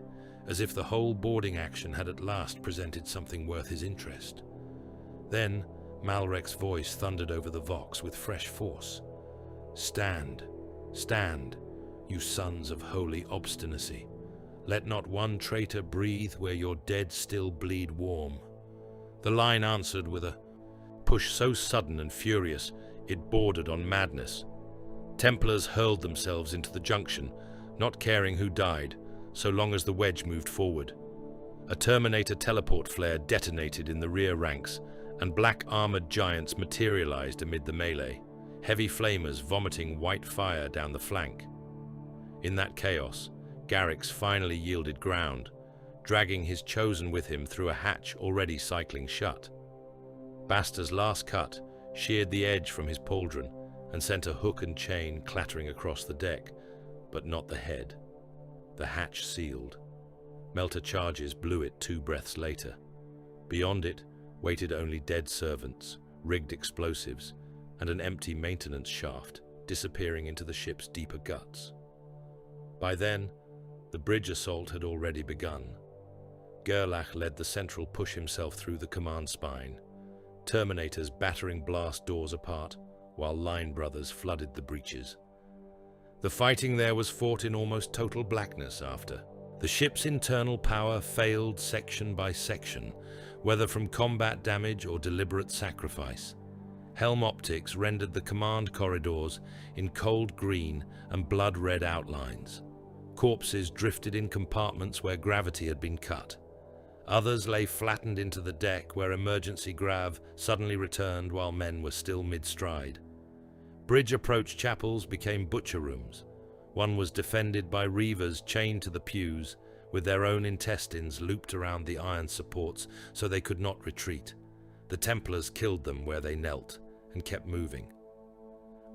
as if the whole boarding action had at last presented something worth his interest. Then Malrek's voice thundered over the vox with fresh force. "Stand, stand, you sons of holy obstinacy. Let not one traitor breathe where your dead still bleed warm." The line answered with a push so sudden and furious it bordered on madness. Templars hurled themselves into the junction, not caring who died, so long as the wedge moved forward. A Terminator teleport flare detonated in the rear ranks, and black-armored giants materialized amid the melee, heavy flamers vomiting white fire down the flank. In that chaos, Garrix finally yielded ground, dragging his chosen with him through a hatch already cycling shut. Basta's last cut sheared the edge from his pauldron and sent a hook and chain clattering across the deck, but not the head. The hatch sealed. Melter charges blew it 2 breaths later. Beyond it waited only dead servants, rigged explosives, and an empty maintenance shaft disappearing into the ship's deeper guts. By then, the bridge assault had already begun. Gerlach led the central push himself through the command spine, Terminators battering blast doors apart, while line brothers flooded the breaches. The fighting there was fought in almost total blackness after. The ship's internal power failed section by section, whether from combat damage or deliberate sacrifice. Helm optics rendered the command corridors in cold green and blood-red outlines. Corpses drifted in compartments where gravity had been cut. Others lay flattened into the deck where emergency grav suddenly returned while men were still mid-stride. Bridge approach chapels became butcher rooms. One was defended by reavers chained to the pews, with their own intestines looped around the iron supports so they could not retreat. The Templars killed them where they knelt and kept moving.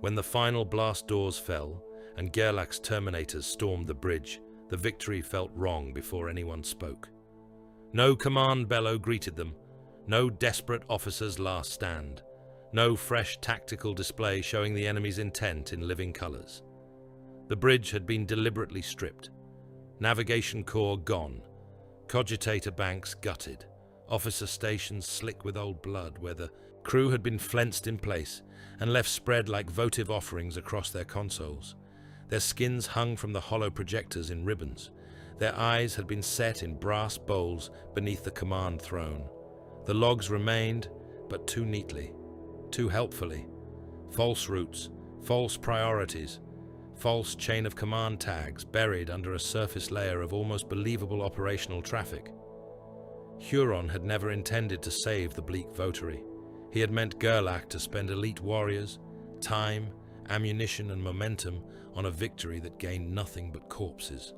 When the final blast doors fell and Gerlach's Terminators stormed the bridge, the victory felt wrong before anyone spoke. No command bellow greeted them, no desperate officer's last stand, No fresh tactical display showing the enemy's intent in living colors. The bridge had been deliberately stripped. Navigation core gone. Cogitator banks gutted. Officer stations slick with old blood where the crew had been flensed in place and left spread like votive offerings across their consoles. Their skins hung from the hollow projectors in ribbons. Their eyes had been set in brass bowls beneath the command throne. The logs remained, but too neatly, too helpfully. False routes, false priorities, false chain of command tags buried under a surface layer of almost believable operational traffic. Huron had never intended to save the bleak votary. He had meant Gerlach to spend elite warriors, time, ammunition and momentum on a victory that gained nothing but corpses.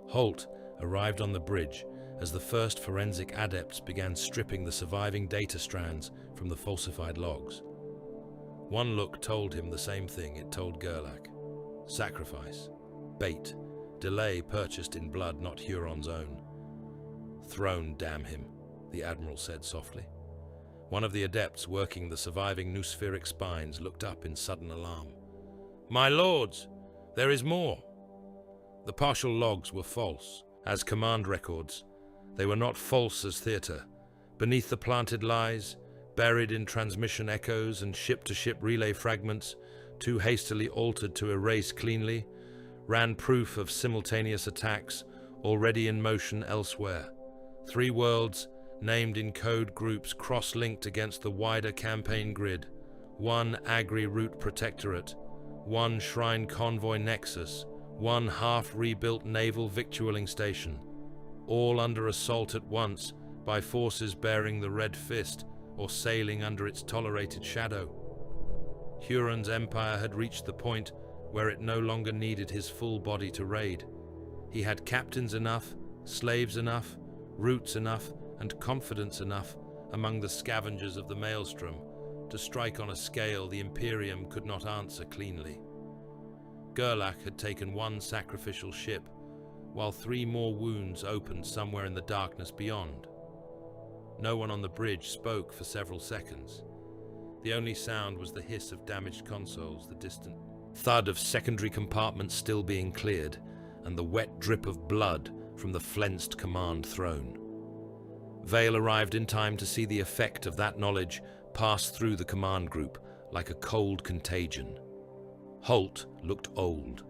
Holt arrived on the bridge as the first forensic adepts began stripping the surviving data strands from the falsified logs. One look told him the same thing it told Gerlach. Sacrifice, bait, delay purchased in blood not Huron's own. Throne, damn him, the Admiral said softly. One of the adepts working the surviving noospheric spines looked up in sudden alarm. My lords, there is more. The partial logs were false, as command records. They were not false as theatre. Beneath the planted lies, buried in transmission echoes and ship-to-ship relay fragments, too hastily altered to erase cleanly, ran proof of simultaneous attacks already in motion elsewhere. 3 worlds, named in code groups cross-linked against the wider campaign grid, 1 agri-route protectorate, 1 shrine convoy nexus, 1 half-rebuilt naval victualling station, all under assault at once by forces bearing the Red Fist or sailing under its tolerated shadow. Huron's empire had reached the point where it no longer needed his full body to raid. He had captains enough, slaves enough, routes enough, and confidence enough among the scavengers of the maelstrom to strike on a scale the Imperium could not answer cleanly. Gerlach had taken 1 sacrificial ship, while 3 more wounds opened somewhere in the darkness beyond. No one on the bridge spoke for several seconds. The only sound was the hiss of damaged consoles, the distant thud of secondary compartments still being cleared, and the wet drip of blood from the flensed command throne. Vale arrived in time to see the effect of that knowledge pass through the command group like a cold contagion. Holt looked old.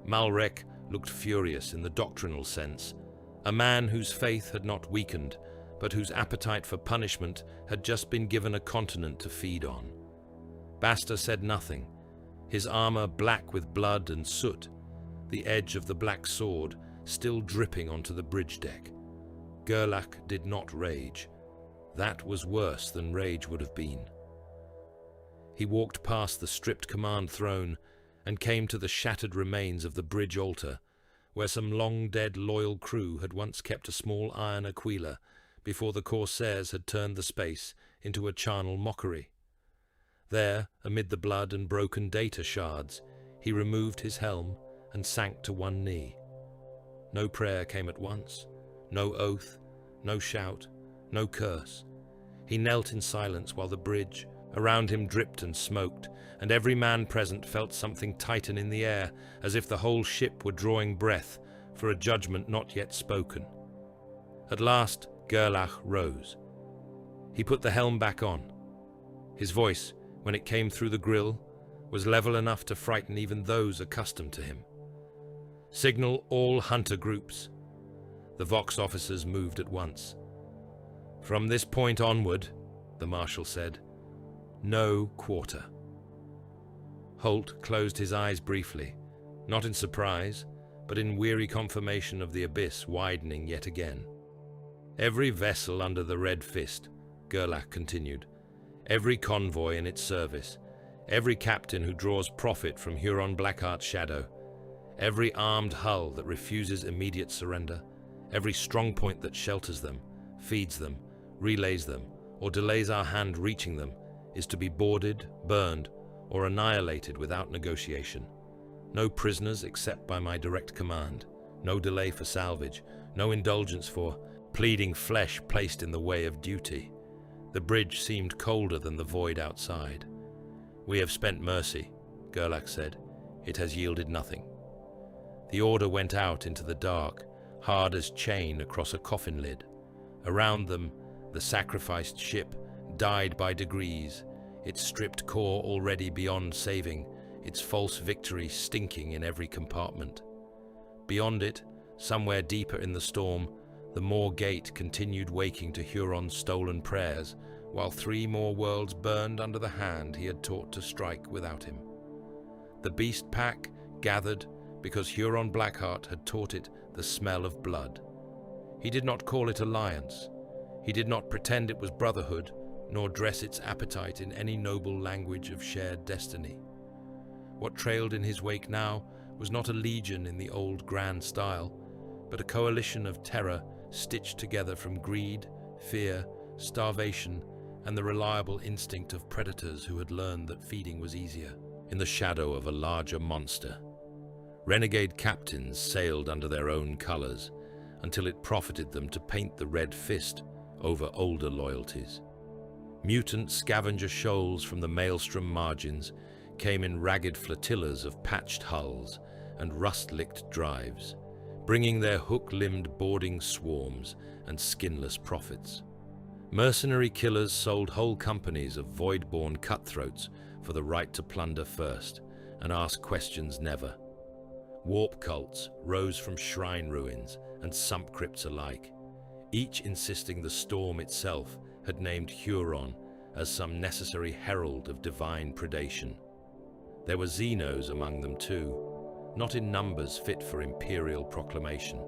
Malrek looked furious in the doctrinal sense, a man whose faith had not weakened, but whose appetite for punishment had just been given a continent to feed on. Basta said nothing, his armor black with blood and soot, the edge of the black sword still dripping onto the bridge deck. Gerlach did not rage. That was worse than rage would have been. He walked past the stripped command throne and came to the shattered remains of the bridge altar, where some long-dead loyal crew had once kept a small iron aquila before the Corsairs had turned the space into a charnel mockery. There, amid the blood and broken data shards, he removed his helm and sank to one knee. No prayer came at once, no oath, no shout, no curse. He knelt in silence while the bridge around him dripped and smoked, and every man present felt something tighten in the air, as if the whole ship were drawing breath for a judgment not yet spoken. At last, Gerlach rose. He put the helm back on. His voice, when it came through the grill, was level enough to frighten even those accustomed to him. Signal all hunter groups. The Vox officers moved at once. From this point onward, the Marshal said, no quarter. Holt closed his eyes briefly, not in surprise, but in weary confirmation of the abyss widening yet again. Every vessel under the Red Fist, Gerlach continued, every convoy in its service, every captain who draws profit from Huron Blackheart's shadow, every armed hull that refuses immediate surrender, every strongpoint that shelters them, feeds them, relays them, or delays our hand reaching them, is to be boarded, burned, or annihilated without negotiation. No prisoners except by my direct command, no delay for salvage, no indulgence for pleading flesh placed in the way of duty. The bridge seemed colder than the void outside. "We have spent mercy," Gerlach said. "It has yielded nothing." The order went out into the dark, hard as chain across a coffin lid. Around them, the sacrificed ship died by degrees, its stripped core already beyond saving, its false victory stinking in every compartment. Beyond it, somewhere deeper in the storm, the Moor Gate continued waking to Huron's stolen prayers, while 3 more worlds burned under the hand he had taught to strike without him. The beast pack gathered because Huron Blackheart had taught it the smell of blood. He did not call it alliance. He did not pretend it was brotherhood, nor dress its appetite in any noble language of shared destiny. What trailed in his wake now was not a legion in the old grand style, but a coalition of terror stitched together from greed, fear, starvation, and the reliable instinct of predators who had learned that feeding was easier, in the shadow of a larger monster. Renegade captains sailed under their own colors, until it profited them to paint the red fist over older loyalties. Mutant scavenger shoals from the maelstrom margins came in ragged flotillas of patched hulls and rust-licked drives, bringing their hook-limbed boarding swarms and skinless prophets. Mercenary killers sold whole companies of void-born cutthroats for the right to plunder first and ask questions never. Warp cults rose from shrine ruins and sump crypts alike, each insisting the storm itself had named Huron as some necessary herald of divine predation. There were Xenos among them too, not in numbers fit for imperial proclamation,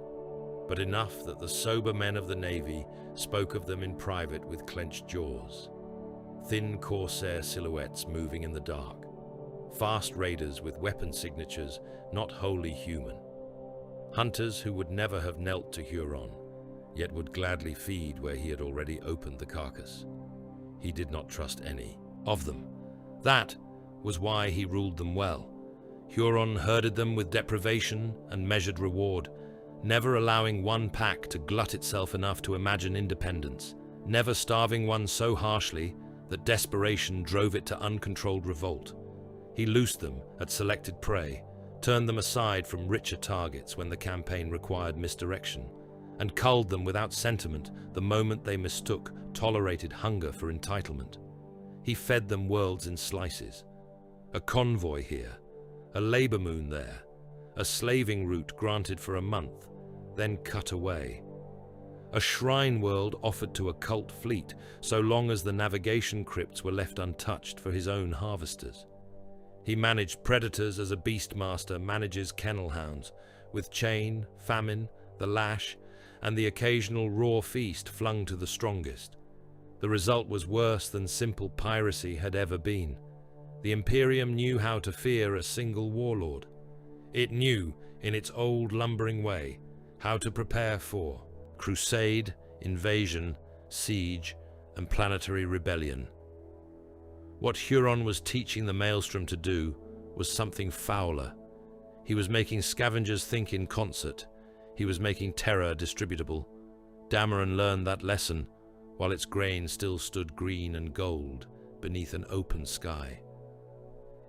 but enough that the sober men of the Navy spoke of them in private with clenched jaws. Thin corsair silhouettes moving in the dark, fast raiders with weapon signatures not wholly human. Hunters who would never have knelt to Huron, yet would gladly feed where he had already opened the carcass. He did not trust any of them. That was why he ruled them well. Huron herded them with deprivation and measured reward, never allowing one pack to glut itself enough to imagine independence, never starving one so harshly that desperation drove it to uncontrolled revolt. He loosed them at selected prey, turned them aside from richer targets when the campaign required misdirection, and culled them without sentiment the moment they mistook tolerated hunger for entitlement. He fed them worlds in slices. A convoy here, a labor moon there, a slaving route granted for a month, then cut away. A shrine world offered to a cult fleet so long as the navigation crypts were left untouched for his own harvesters. He managed predators as a beastmaster manages kennel hounds, with chain, famine, the lash, and the occasional raw feast flung to the strongest. The result was worse than simple piracy had ever been. The Imperium knew how to fear a single warlord. It knew, in its old lumbering way, how to prepare for crusade, invasion, siege, and planetary rebellion. What Huron was teaching the Maelstrom to do was something fouler. He was making scavengers think in concert. He was making terror distributable. Dameron learned that lesson while its grain still stood green and gold beneath an open sky.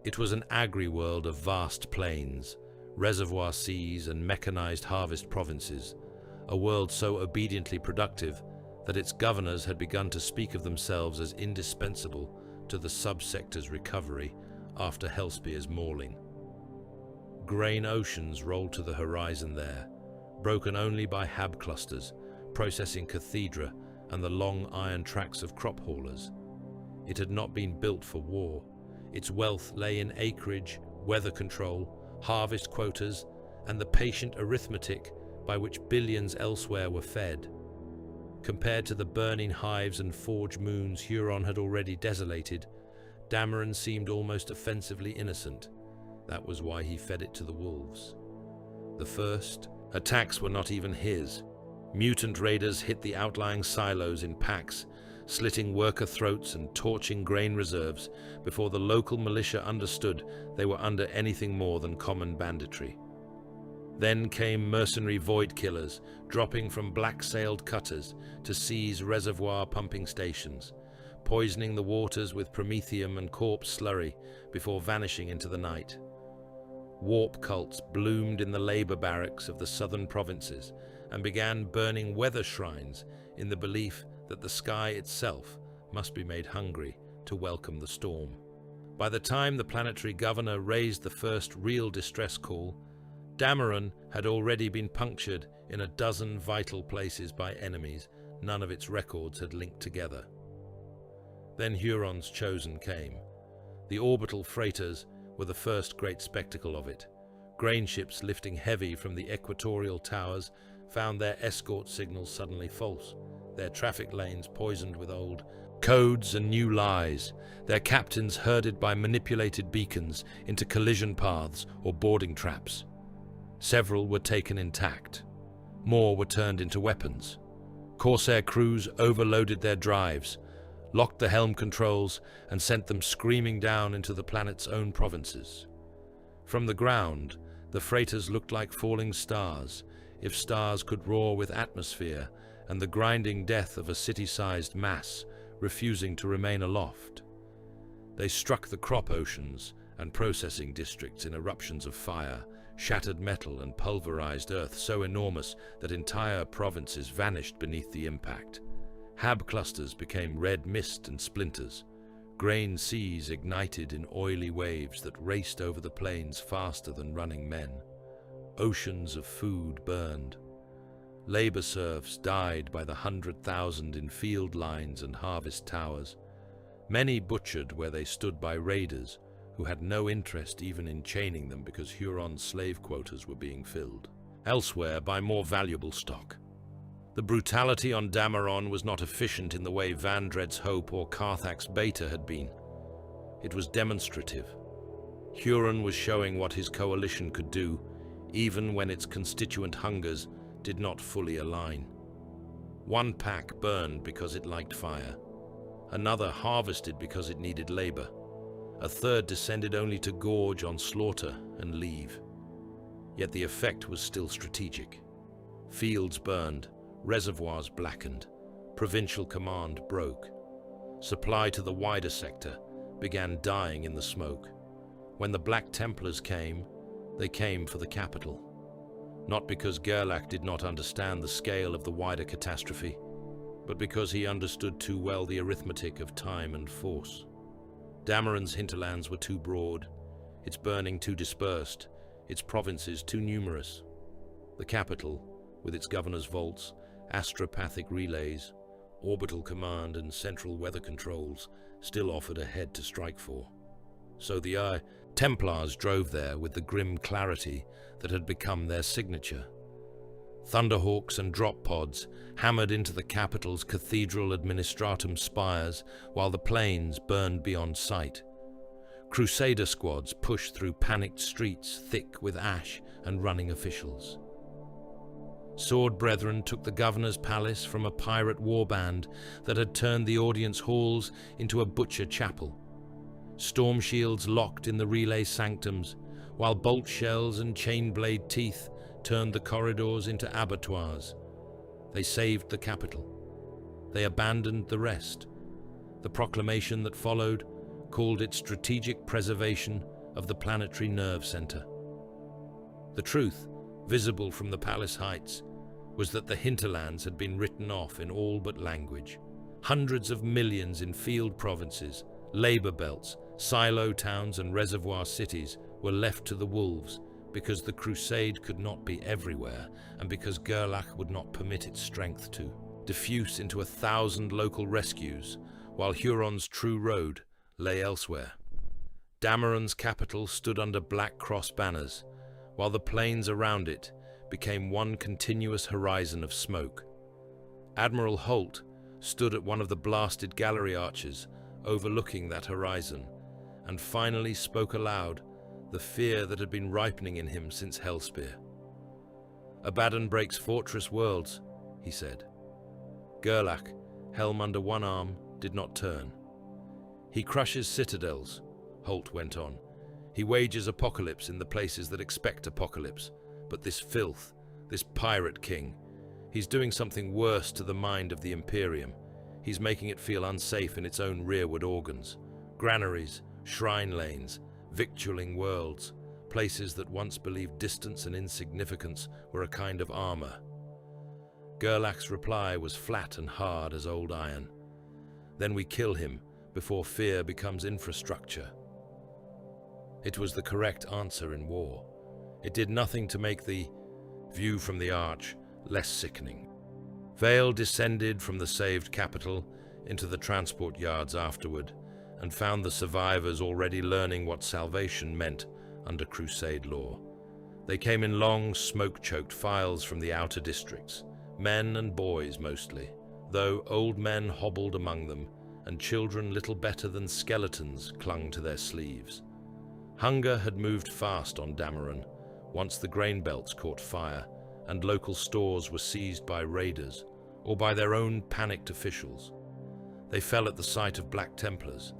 It was an agri-world of vast plains, reservoir seas, and mechanized harvest provinces, a world so obediently productive that its governors had begun to speak of themselves as indispensable to the subsector's recovery after Hellspear's mauling. Grain oceans rolled to the horizon there, broken only by hab clusters, processing cathedra and the long iron tracks of crop haulers. It had not been built for war. Its wealth lay in acreage, weather control, harvest quotas, and the patient arithmetic by which billions elsewhere were fed. Compared to the burning hives and forge moons Huron had already desolated, Dameron seemed almost offensively innocent. That was why he fed it to the wolves. The first attacks were not even his. Mutant raiders hit the outlying silos in packs, slitting worker throats and torching grain reserves before the local militia understood they were under anything more than common banditry. Then came mercenary void killers, dropping from black-sailed cutters to seize reservoir pumping stations, poisoning the waters with promethium and corpse slurry before vanishing into the night. Warp cults bloomed in the labor barracks of the southern provinces and began burning weather shrines in the belief that the sky itself must be made hungry to welcome the storm. By the time the planetary governor raised the first real distress call, Dameron had already been punctured in a dozen vital places by enemies none of its records had linked together. Then Huron's chosen came. The orbital freighters were the first great spectacle of it. Grain ships lifting heavy from the equatorial towers found their escort signals suddenly false, their traffic lanes poisoned with old codes and new lies, their captains herded by manipulated beacons into collision paths or boarding traps. Several were taken intact. More were turned into weapons. Corsair crews overloaded their drives, locked the helm controls, and sent them screaming down into the planet's own provinces. From the ground, the freighters looked like falling stars, if stars could roar with atmosphere and the grinding death of a city-sized mass refusing to remain aloft. They struck the crop oceans and processing districts in eruptions of fire, shattered metal and pulverized earth so enormous that entire provinces vanished beneath the impact. Hab clusters became red mist and splinters. Grain seas ignited in oily waves that raced over the plains faster than running men. Oceans of food burned. Labor serfs died by the 100,000 in field lines and harvest towers. Many butchered where they stood by raiders who had no interest even in chaining them because Huron slave quotas were being filled. Elsewhere by more valuable stock. The brutality on Dameron was not efficient in the way Vandred's Hope or Carthax Beta had been. It was demonstrative. Huron was showing what his coalition could do, even when its constituent hungers did not fully align. One pack burned because it liked fire. Another harvested because it needed labor. A third descended only to gorge on slaughter and leave. Yet the effect was still strategic. Fields burned, reservoirs blackened, provincial command broke. Supply to the wider sector began dying in the smoke. When the Black Templars came, they came for the capital. Not because Gerlach did not understand the scale of the wider catastrophe, but because he understood too well the arithmetic of time and force. Dameron's hinterlands were too broad, its burning too dispersed, its provinces too numerous. The capital, with its governor's vaults, astropathic relays, orbital command and central weather controls, still offered a head to strike for. So the Templars drove there with the grim clarity that had become their signature. Thunderhawks and drop pods hammered into the capital's cathedral administratum spires while the plains burned beyond sight. Crusader squads pushed through panicked streets thick with ash and running officials. Sword Brethren took the governor's palace from a pirate warband that had turned the audience halls into a butcher chapel. Storm shields locked in the relay sanctums, while bolt shells and chain blade teeth turned the corridors into abattoirs. They saved the capital. They abandoned the rest. The proclamation that followed called it strategic preservation of the planetary nerve center. The truth, visible from the palace heights, was that the hinterlands had been written off in all but language. Hundreds of millions in field provinces, labor belts, silo towns and reservoir cities were left to the wolves because the crusade could not be everywhere and because Gerlach would not permit its strength to diffuse into 1,000 local rescues, while Huron's true road lay elsewhere. Dameron's capital stood under Black Cross banners, while the plains around it became one continuous horizon of smoke. Admiral Holt stood at one of the blasted gallery arches overlooking that horizon, and finally spoke aloud the fear that had been ripening in him since Hellspear. "Abaddon breaks fortress worlds," he said. Gerlach, helm under one arm, did not turn. "He crushes citadels," Holt went on. "He wages apocalypse in the places that expect apocalypse. But this filth, this pirate king, he's doing something worse to the mind of the Imperium. He's making it feel unsafe in its own rearward organs. Granaries, shrine lanes, victualling worlds, places that once believed distance and insignificance were a kind of armor. Gerlach's reply was flat and hard as old iron. Then we kill him before fear becomes infrastructure. It was the correct answer in war. It did nothing to make the view from the arch less sickening. Vale descended from the saved capital into the transport yards afterward and found the survivors already learning what salvation meant under Crusade law. They came in long, smoke-choked files from the outer districts, men and boys mostly, though old men hobbled among them and children little better than skeletons clung to their sleeves. Hunger had moved fast on Dameron once the grain belts caught fire and local stores were seized by raiders or by their own panicked officials. They fell at the sight of Black Templars.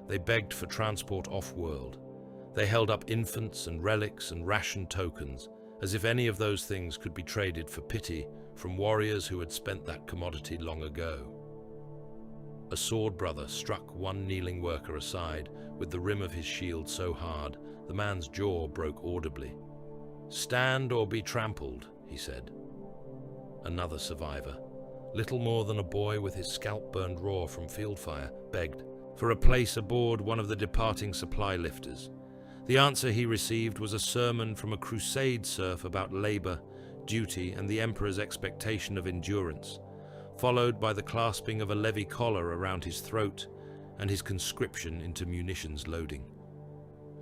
They begged for transport off-world. They held up infants and relics and ration tokens, as if any of those things could be traded for pity from warriors who had spent that commodity long ago. A sword brother struck one kneeling worker aside with the rim of his shield so hard the man's jaw broke audibly. "Stand or be trampled," he said. Another survivor, little more than a boy with his scalp burned raw from field fire, begged for a place aboard one of the departing supply lifters. The answer he received was a sermon from a crusade serf about labor, duty, and the emperor's expectation of endurance, followed by the clasping of a levy collar around his throat and his conscription into munitions loading.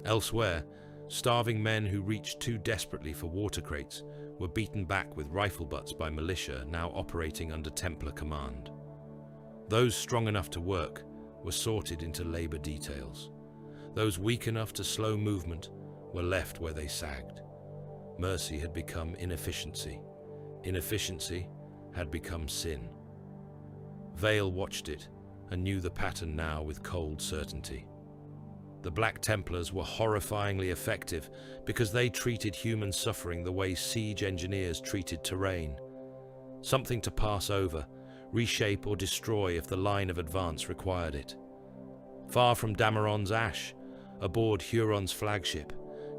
Elsewhere, starving men who reached too desperately for water crates were beaten back with rifle butts by militia now operating under Templar command. Those strong enough to work were sorted into labor details. Those weak enough to slow movement were left where they sagged. Mercy had become inefficiency. Inefficiency had become sin. Vale watched it and knew the pattern now with cold certainty. The Black Templars were horrifyingly effective because they treated human suffering the way siege engineers treated terrain. Something to pass over, reshape or destroy if the line of advance required it. Far from Dameron's ash, aboard Huron's flagship,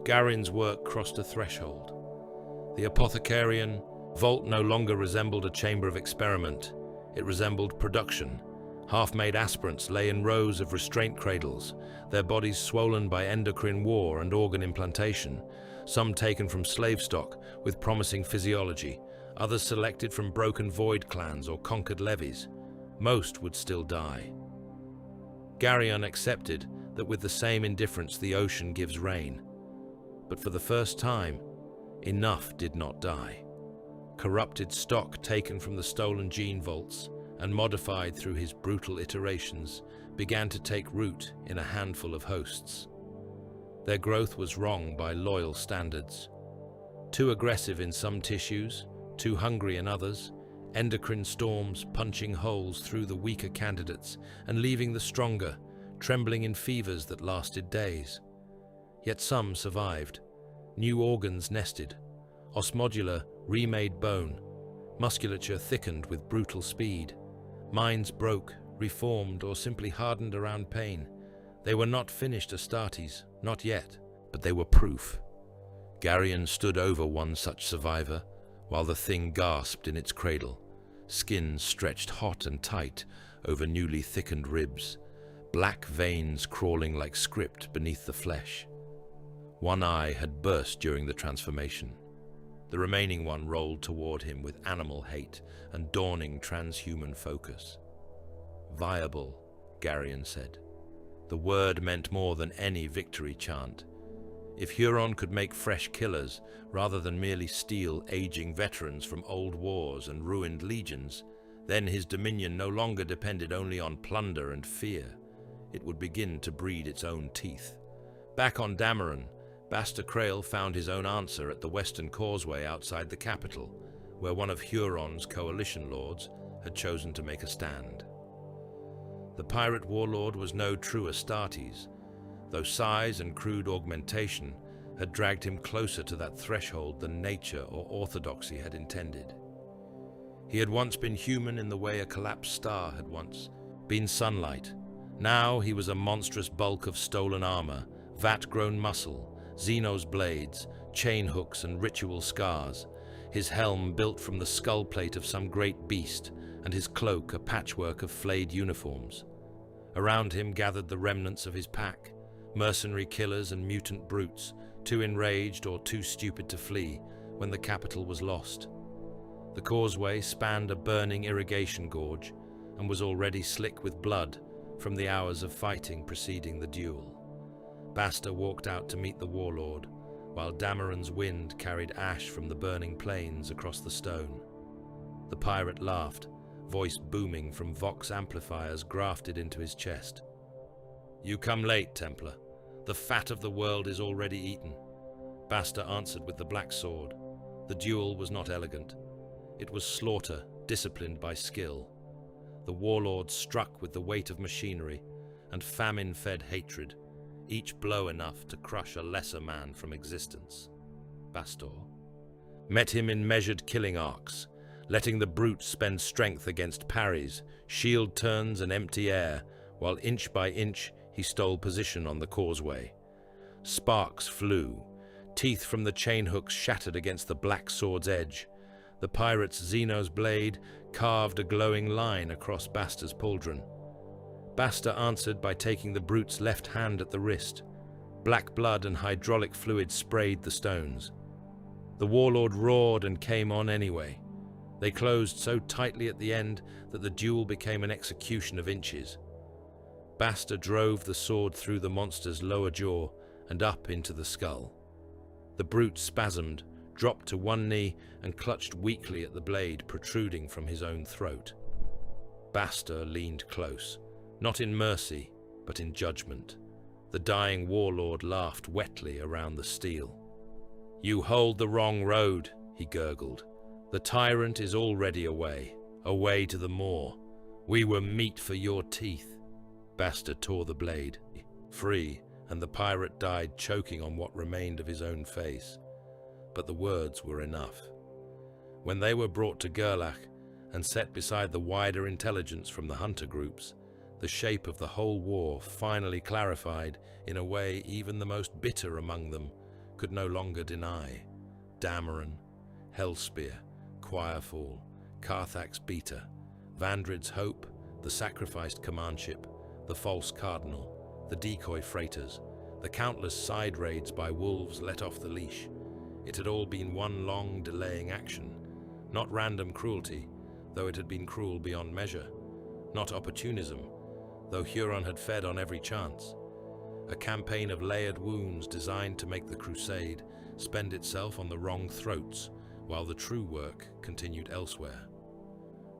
Garin's work crossed a threshold. The apothecarian vault no longer resembled a chamber of experiment. It resembled production. Half-made aspirants lay in rows of restraint cradles, their bodies swollen by endocrine war and organ implantation, some taken from slave stock with promising physiology, others selected from broken void clans or conquered levies. Most would still die. Garion accepted that with the same indifference the ocean gives rain. But for the first time, enough did not die. Corrupted stock taken from the stolen gene vaults and modified through his brutal iterations began to take root in a handful of hosts. Their growth was wrong by loyal standards. Too aggressive in some tissues, too hungry in others, endocrine storms punching holes through the weaker candidates and leaving the stronger, trembling in fevers that lasted days. Yet some survived. New organs nested, osmodular remade bone, musculature thickened with brutal speed. Minds broke, reformed, or simply hardened around pain. They were not finished Astartes, not yet, but they were proof. Garion stood over one such survivor, while the thing gasped in its cradle, skin stretched hot and tight over newly thickened ribs, black veins crawling like script beneath the flesh. One eye had burst during the transformation. The remaining one rolled toward him with animal hate and dawning transhuman focus. Viable, Garion said. The word meant more than any victory chant. If Huron could make fresh killers, rather than merely steal aging veterans from old wars and ruined legions, then his dominion no longer depended only on plunder and fear. It would begin to breed its own teeth. Back on Dameron, Basta Krail found his own answer at the western causeway outside the capital, where one of Huron's coalition lords had chosen to make a stand. The pirate warlord was no true Astartes, though size and crude augmentation had dragged him closer to that threshold than nature or orthodoxy had intended. He had once been human in the way a collapsed star had once been sunlight. Now he was a monstrous bulk of stolen armor, vat-grown muscle, Xenos blades, chain hooks and ritual scars, his helm built from the skull plate of some great beast, and his cloak a patchwork of flayed uniforms. Around him gathered the remnants of his pack, mercenary killers and mutant brutes, too enraged or too stupid to flee when the capital was lost. The causeway spanned a burning irrigation gorge and was already slick with blood from the hours of fighting preceding the duel. Basta walked out to meet the warlord, while Dameron's wind carried ash from the burning plains across the stone. The pirate laughed, voice booming from vox amplifiers grafted into his chest. "You come late, Templar. The fat of the world is already eaten." Basta answered with the black sword. The duel was not elegant. It was slaughter, disciplined by skill. The warlord struck with the weight of machinery and famine-fed hatred, each blow enough to crush a lesser man from existence. Bastor met him in measured killing arcs, letting the brute spend strength against parries, shield turns and empty air, while inch by inch he stole position on the causeway. Sparks flew. Teeth from the chain hooks shattered against the black sword's edge. The pirate's Xenos blade carved a glowing line across Basta's pauldron. Basta answered by taking the brute's left hand at the wrist. Black blood and hydraulic fluid sprayed the stones. The warlord roared and came on anyway. They closed so tightly at the end that the duel became an execution of inches. Basta drove the sword through the monster's lower jaw and up into the skull. The brute spasmed, dropped to one knee and clutched weakly at the blade protruding from his own throat. Basta leaned close, not in mercy, but in judgment. The dying warlord laughed wetly around the steel. "You hold the wrong road," he gurgled. "The tyrant is already away to the moor. We were meat for your teeth." Basta tore the blade free, and the pirate died choking on what remained of his own face. But the words were enough. When they were brought to Gerlach and set beside the wider intelligence from the hunter groups, the shape of the whole war finally clarified in a way even the most bitter among them could no longer deny. Dameron, Hellspear, Quirefall, Carthax Beta, Vandred's Hope, the sacrificed command ship, the false cardinal, the decoy freighters, the countless side raids by wolves let off the leash. It had all been one long delaying action, not random cruelty, though it had been cruel beyond measure, not opportunism, though Huron had fed on every chance. A campaign of layered wounds designed to make the crusade spend itself on the wrong throats, while the true work continued elsewhere.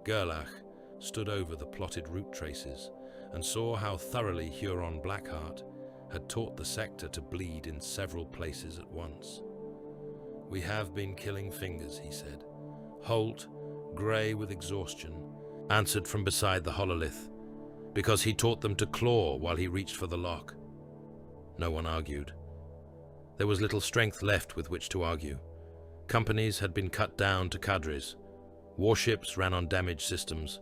Gerlach stood over the plotted route traces and saw how thoroughly Huron Blackheart had taught the sector to bleed in several places at once. "We have been killing fingers," he said. Holt, grey with exhaustion, answered from beside the hololith, because he taught them to claw while he reached for the lock. No one argued. There was little strength left with which to argue. Companies had been cut down to cadres. Warships ran on damaged systems.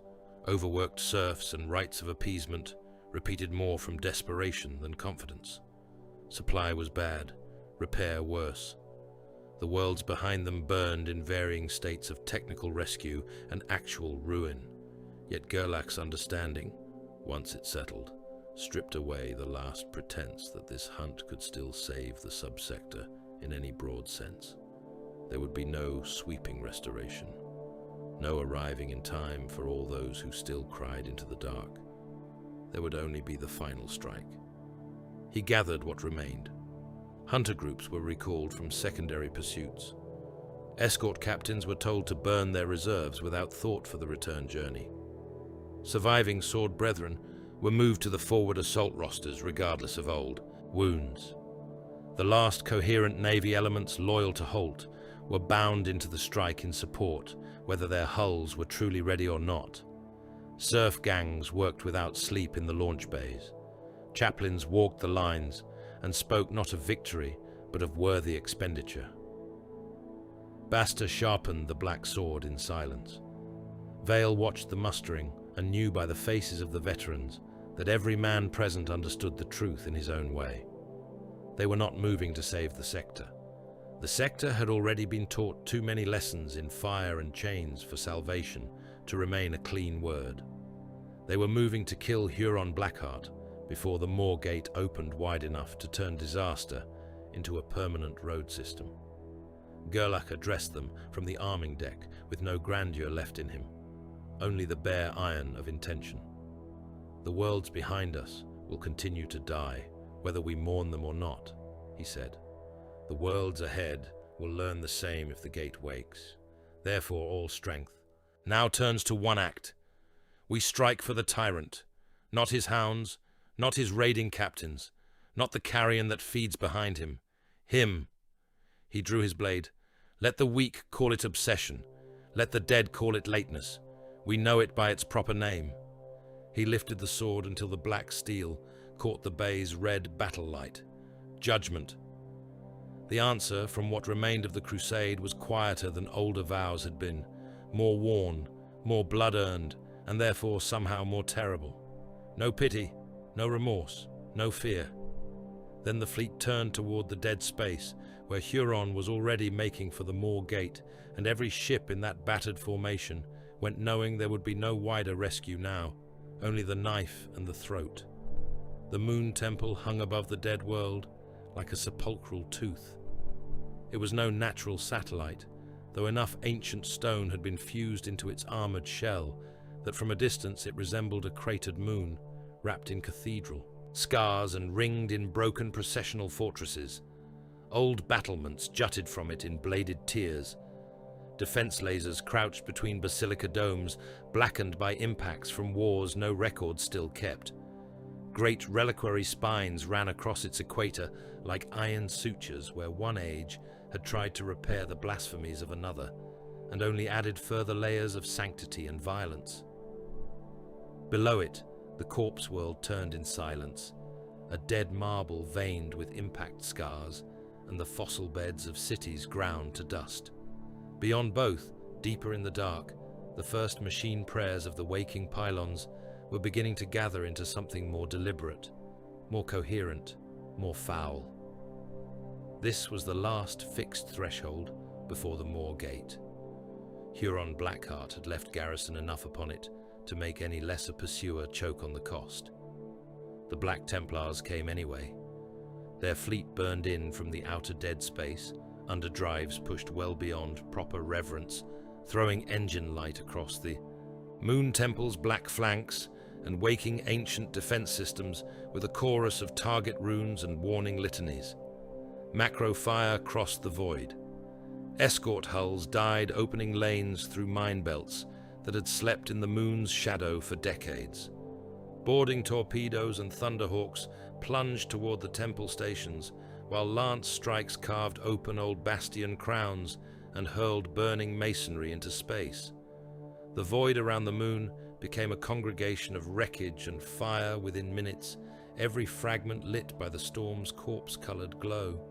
Overworked serfs and rites of appeasement repeated more from desperation than confidence. Supply was bad, repair worse. The worlds behind them burned in varying states of technical rescue and actual ruin. Yet Gerlach's understanding, once it settled, stripped away the last pretense that this hunt could still save the subsector in any broad sense. There would be no sweeping restoration, no arriving in time for all those who still cried into the dark. There would only be the final strike. He gathered what remained. Hunter groups were recalled from secondary pursuits. Escort captains were told to burn their reserves without thought for the return journey. Surviving sword brethren were moved to the forward assault rosters regardless of old wounds. The last coherent Navy elements loyal to Holt were bound into the strike in support, whether their hulls were truly ready or not. Surf gangs worked without sleep in the launch bays. Chaplains walked the lines and spoke not of victory, but of worthy expenditure. Basta sharpened the black sword in silence. Vale watched the mustering and knew by the faces of the veterans that every man present understood the truth in his own way. They were not moving to save the sector. The sector had already been taught too many lessons in fire and chains for salvation to remain a clean word. They were moving to kill Huron Blackheart before the Moor Gate opened wide enough to turn disaster into a permanent road system. Gerlach addressed them from the arming deck with no grandeur left in him, only the bare iron of intention. The worlds behind us will continue to die, whether we mourn them or not, he said. The worlds ahead will learn the same if the gate wakes. Therefore all strength now turns to one act. We strike for the tyrant, not his hounds, not his raiding captains, not the carrion that feeds behind him. Him. He drew his blade. Let the weak call it obsession. Let the dead call it lateness. We know it by its proper name. He lifted the sword until the black steel caught the bay's red battle light. Judgment. The answer from what remained of the crusade was quieter than older vows had been, more worn, more blood-earned, and therefore somehow more terrible. No pity, no remorse, no fear. Then the fleet turned toward the dead space, where Huron was already making for the Moor Gate, and every ship in that battered formation went knowing there would be no wider rescue now, only the knife and the throat. The moon temple hung above the dead world like a sepulchral tooth. It was no natural satellite, though enough ancient stone had been fused into its armored shell that from a distance it resembled a cratered moon, wrapped in cathedral, scars and ringed in broken processional fortresses. Old battlements jutted from it in bladed tiers. Defense lasers crouched between basilica domes, blackened by impacts from wars no record still kept. Great reliquary spines ran across its equator like iron sutures where one age had tried to repair the blasphemies of another, and only added further layers of sanctity and violence. Below it, the corpse world turned in silence, a dead marble veined with impact scars, and the fossil beds of cities ground to dust. Beyond both, deeper in the dark, the first machine prayers of the waking pylons were beginning to gather into something more deliberate, more coherent, more foul. This was the last fixed threshold before the Moor Gate. Huron Blackheart had left garrison enough upon it to make any lesser pursuer choke on the cost. The Black Templars came anyway. Their fleet burned in from the outer dead space, under drives pushed well beyond proper reverence, throwing engine light across the Moon Temple's black flanks and waking ancient defense systems with a chorus of target runes and warning litanies. Macro fire crossed the void. Escort hulls died opening lanes through mine belts that had slept in the moon's shadow for decades. Boarding torpedoes and thunderhawks plunged toward the temple stations, while lance strikes carved open old bastion crowns and hurled burning masonry into space. The void around the moon became a congregation of wreckage and fire within minutes, every fragment lit by the storm's corpse-colored glow.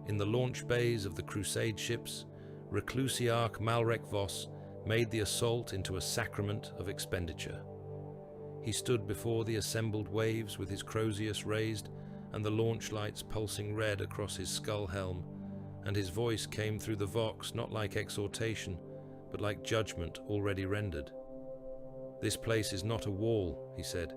In the launch bays of the crusade ships, Reclusiarch Malrek Voss made the assault into a sacrament of expenditure. He stood before the assembled waves with his crozius raised and the launch lights pulsing red across his skull helm, and his voice came through the vox not like exhortation, but like judgment already rendered. "This place is not a wall," he said.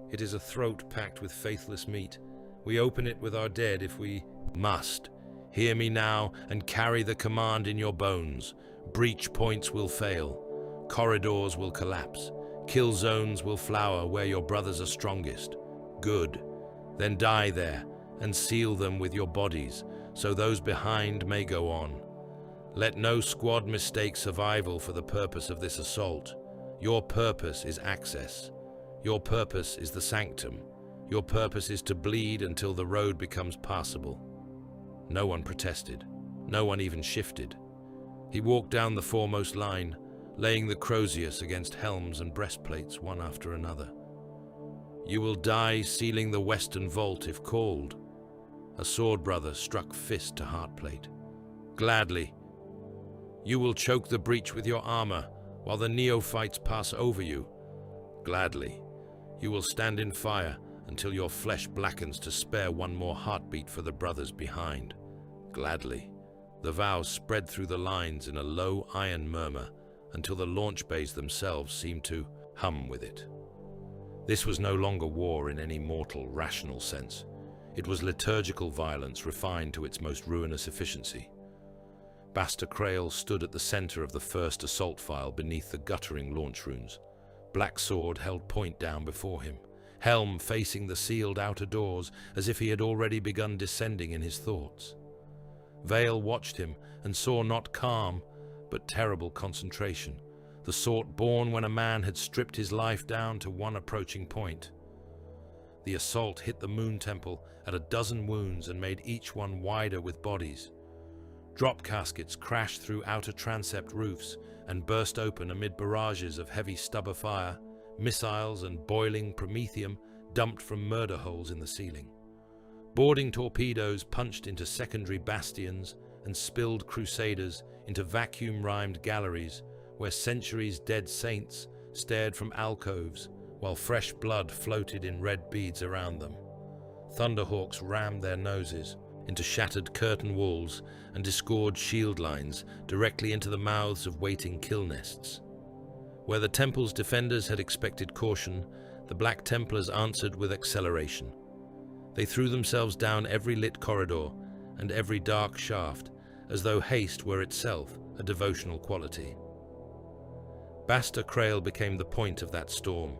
"It is a throat packed with faithless meat. We open it with our dead if we must. Hear me now and carry the command in your bones. Breach points will fail. Corridors will collapse. Kill zones will flower where your brothers are strongest. Good. Then die there and seal them with your bodies, so those behind may go on. Let no squad mistake survival for the purpose of this assault. Your purpose is access. Your purpose is the sanctum. Your purpose is to bleed until the road becomes passable." No one protested. No one even shifted. He walked down the foremost line, laying the crozius against helms and breastplates one after another. "You will die sealing the western vault if called." A sword brother struck fist to heartplate. "Gladly. You will choke the breach with your armor. while the neophytes pass over you? Gladly. You will stand in fire until your flesh blackens to spare one more heartbeat for the brothers behind. Gladly. The vow spread through the lines in a low iron murmur until the launch bays themselves seemed to hum with it. This was no longer war in any mortal, rational sense. It was liturgical violence refined to its most ruinous efficiency. Basta Krail stood at the center of the first assault file beneath the guttering launch runes. Black sword held point down before him, helm facing the sealed outer doors as if he had already begun descending in his thoughts. Vale watched him and saw not calm, but terrible concentration, the sort born when a man had stripped his life down to one approaching point. The assault hit the Moon Temple at a dozen wounds and made each one wider with bodies. Drop caskets crashed through outer transept roofs and burst open amid barrages of heavy stubber fire, missiles and boiling promethium dumped from murder holes in the ceiling. Boarding torpedoes punched into secondary bastions and spilled crusaders into vacuum-rhymed galleries where centuries-dead saints stared from alcoves while fresh blood floated in red beads around them. Thunderhawks rammed their noses into shattered curtain walls and disgorged shield lines directly into the mouths of waiting kill nests. Where the temple's defenders had expected caution, the Black Templars answered with acceleration. They threw themselves down every lit corridor and every dark shaft, as though haste were itself a devotional quality. Basta Krail became the point of that storm.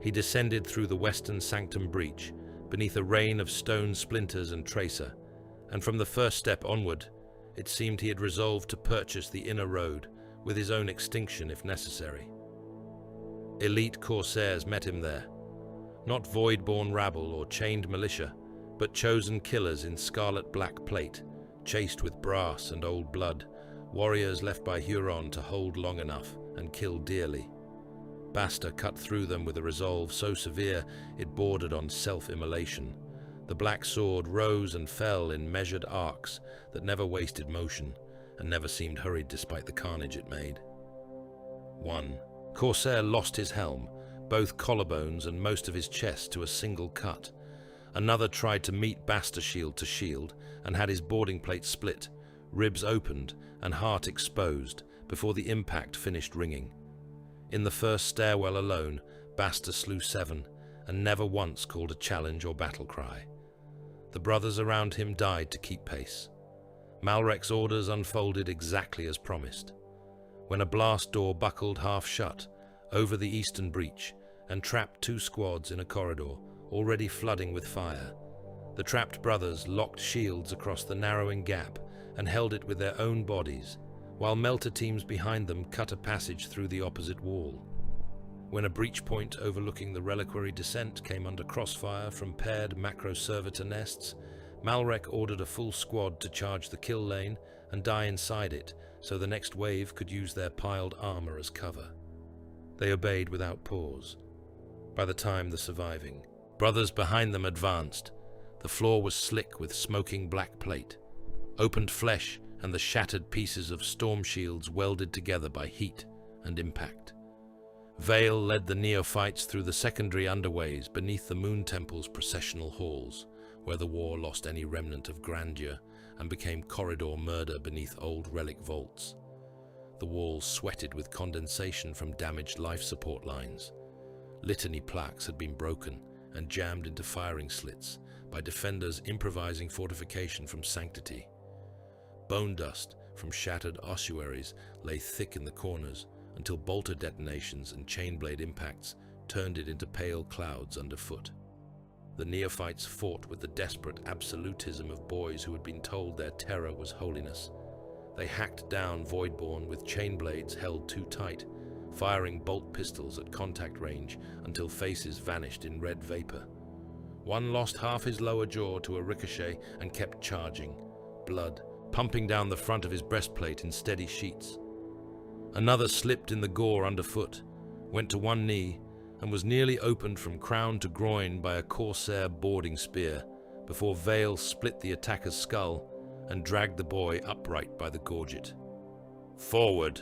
He descended through the western sanctum breach, beneath a rain of stone splinters and tracer, and from the first step onward, it seemed he had resolved to purchase the inner road, with his own extinction if necessary. Elite corsairs met him there, not void-born rabble or chained militia, but chosen killers in scarlet black plate, chased with brass and old blood, warriors left by Huron to hold long enough and kill dearly. Basta cut through them with a resolve so severe it bordered on self-immolation. The black sword rose and fell in measured arcs that never wasted motion and never seemed hurried despite the carnage it made. One corsair lost his helm, both collarbones and most of his chest to a single cut. Another tried to meet Basta shield to shield and had his boarding plate split, ribs opened and heart exposed before the impact finished ringing. In the first stairwell alone, Basta slew 7 and never once called a challenge or battle cry. The brothers around him died to keep pace. Malrek's orders unfolded exactly as promised. When a blast door buckled half shut over the eastern breach and trapped 2 squads in a corridor already flooding with fire, the trapped brothers locked shields across the narrowing gap and held it with their own bodies, while melter teams behind them cut a passage through the opposite wall. When a breach point overlooking the reliquary descent came under crossfire from paired macro-servitor nests, Malrek ordered a full squad to charge the kill lane and die inside it so the next wave could use their piled armor as cover. They obeyed without pause. By the time the surviving brothers behind them advanced, the floor was slick with smoking black plate, opened flesh and the shattered pieces of storm shields welded together by heat and impact. Vale led the neophytes through the secondary underways beneath the Moon Temple's processional halls, where the war lost any remnant of grandeur and became corridor murder beneath old relic vaults. The walls sweated with condensation from damaged life support lines. Litany plaques had been broken and jammed into firing slits by defenders improvising fortification from sanctity. Bone dust from shattered ossuaries lay thick in the corners until bolter detonations and chain-blade impacts turned it into pale clouds underfoot. The neophytes fought with the desperate absolutism of boys who had been told their terror was holiness. They hacked down Voidborn with chain blades held too tight, firing bolt pistols at contact range until faces vanished in red vapor. One lost half his lower jaw to a ricochet and kept charging, blood pumping down the front of his breastplate in steady sheets. Another slipped in the gore underfoot, went to one knee, and was nearly opened from crown to groin by a corsair boarding spear before Vale split the attacker's skull and dragged the boy upright by the gorget. "Forward,"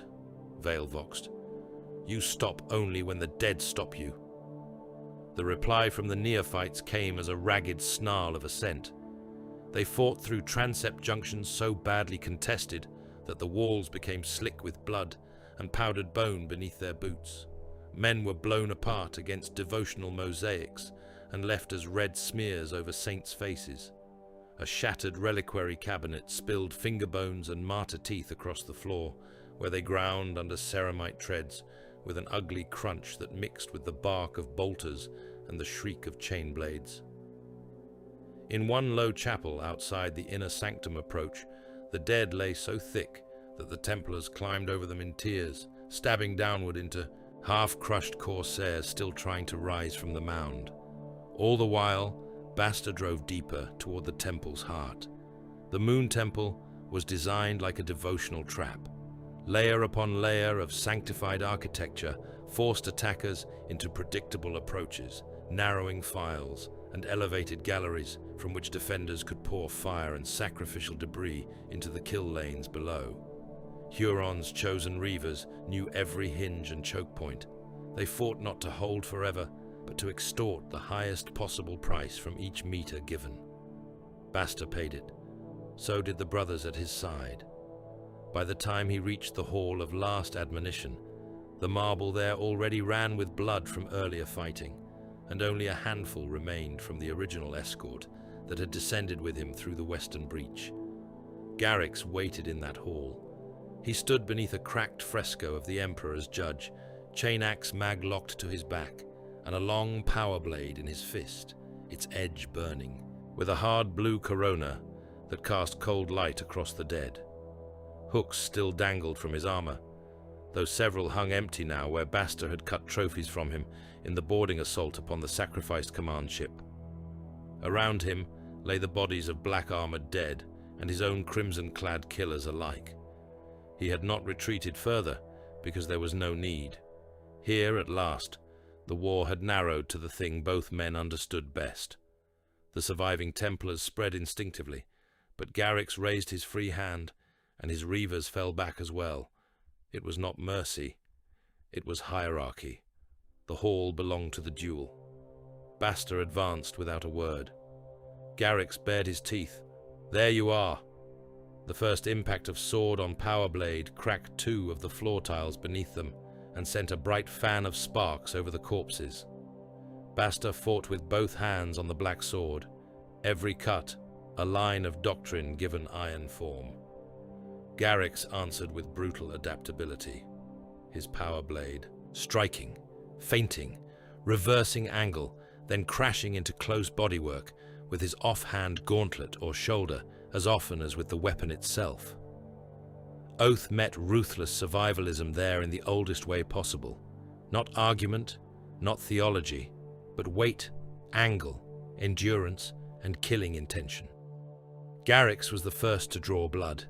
Vale voxed. You stop only when the dead stop you." The reply from the neophytes came as a ragged snarl of assent. They fought through transept junctions so badly contested that the walls became slick with blood and powdered bone beneath their boots. Men were blown apart against devotional mosaics and left as red smears over saints' faces. A shattered reliquary cabinet spilled finger bones and martyr teeth across the floor, where they ground under ceramite treads with an ugly crunch that mixed with the bark of bolters and the shriek of chain blades. In one low chapel outside the inner sanctum approach, the dead lay so thick that the Templars climbed over them in tears, stabbing downward into half-crushed corsairs still trying to rise from the mound. All the while, Basta drove deeper toward the temple's heart. The Moon Temple was designed like a devotional trap. Layer upon layer of sanctified architecture forced attackers into predictable approaches, narrowing files, and elevated galleries from which defenders could pour fire and sacrificial debris into the kill lanes below. Huron's chosen reavers knew every hinge and choke point. They fought not to hold forever, but to extort the highest possible price from each meter given. Basta paid it. So did the brothers at his side. By the time he reached the Hall of Last Admonition, the marble there already ran with blood from earlier fighting, and only a handful remained from the original escort that had descended with him through the western breach. Garrix waited in that hall. He stood beneath a cracked fresco of the Emperor's judge, chain axe mag-locked to his back, and a long power blade in his fist, its edge burning, with a hard blue corona that cast cold light across the dead. Hooks still dangled from his armor, though several hung empty now where Basta had cut trophies from him in the boarding assault upon the sacrificed command ship. Around him lay the bodies of black-armored dead and his own crimson-clad killers alike. He had not retreated further because there was no need. Here, at last, the war had narrowed to the thing both men understood best. The surviving Templars spread instinctively, but Garrix raised his free hand, and his reavers fell back as well. It was not mercy, it was hierarchy. The hall belonged to the duel. Basta advanced without a word. Garrix bared his teeth. "There you are." The first impact of sword on power blade cracked two of the floor tiles beneath them and sent a bright fan of sparks over the corpses. Basta fought with both hands on the black sword, every cut a line of doctrine given iron form. Garrix answered with brutal adaptability. His power blade, striking, feinting, reversing angle, then crashing into close bodywork with his offhand gauntlet or shoulder as often as with the weapon itself. Oath met ruthless survivalism there in the oldest way possible. Not argument, not theology, but weight, angle, endurance, and killing intention. Garrix was the first to draw blood.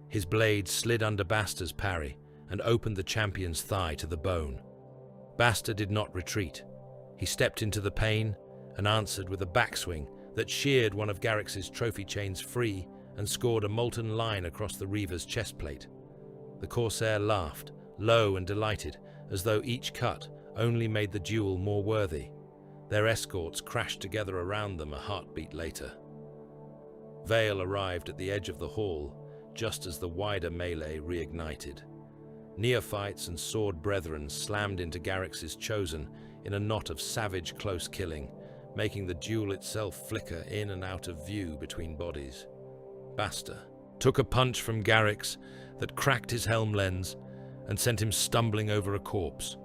His blade slid under Basta's parry and opened the champion's thigh to the bone. Basta did not retreat. He stepped into the pain and answered with a backswing that sheared one of Garrix's trophy chains free and scored a molten line across the reaver's chestplate. The corsair laughed, low and delighted, as though each cut only made the duel more worthy. Their escorts crashed together around them a heartbeat later. Vale arrived at the edge of the hall just as the wider melee reignited. Neophytes and sword brethren slammed into Garrix's chosen in a knot of savage close killing, making the duel itself flicker in and out of view between bodies. Basta took a punch from Garrix that cracked his helm lens and sent him stumbling over a corpse.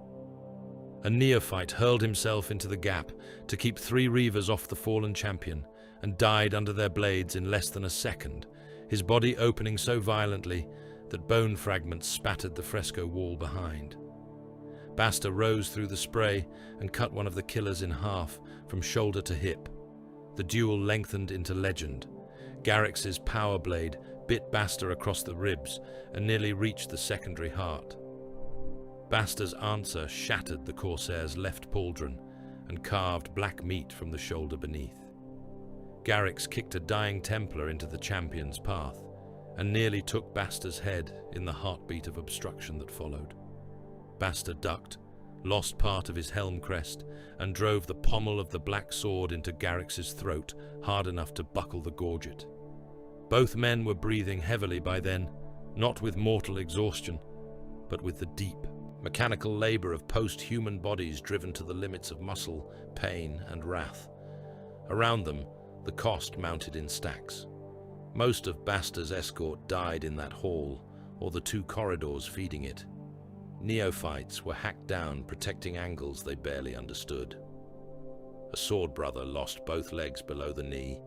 A neophyte hurled himself into the gap to keep 3 reavers off the fallen champion and died under their blades in less than a second, his body opening so violently that bone fragments spattered the fresco wall behind. Basta rose through the spray and cut one of the killers in half from shoulder to hip. The duel lengthened into legend. Garrix's power blade bit Basta across the ribs and nearly reached the secondary heart. Basta's answer shattered the corsair's left pauldron and carved black meat from the shoulder beneath. Garrix kicked a dying Templar into the champion's path and nearly took Basta's head in the heartbeat of obstruction that followed. Basta ducked, lost part of his helm crest, and drove the pommel of the black sword into Garrix's throat hard enough to buckle the gorget. Both men were breathing heavily by then, not with mortal exhaustion, but with the deep, mechanical labor of post-human bodies driven to the limits of muscle, pain, and wrath. Around them, the cost mounted in stacks. Most of Basta's escort died in that hall, or the 2 corridors feeding it. Neophytes were hacked down, protecting angles they barely understood. A sword brother lost both legs below the knee,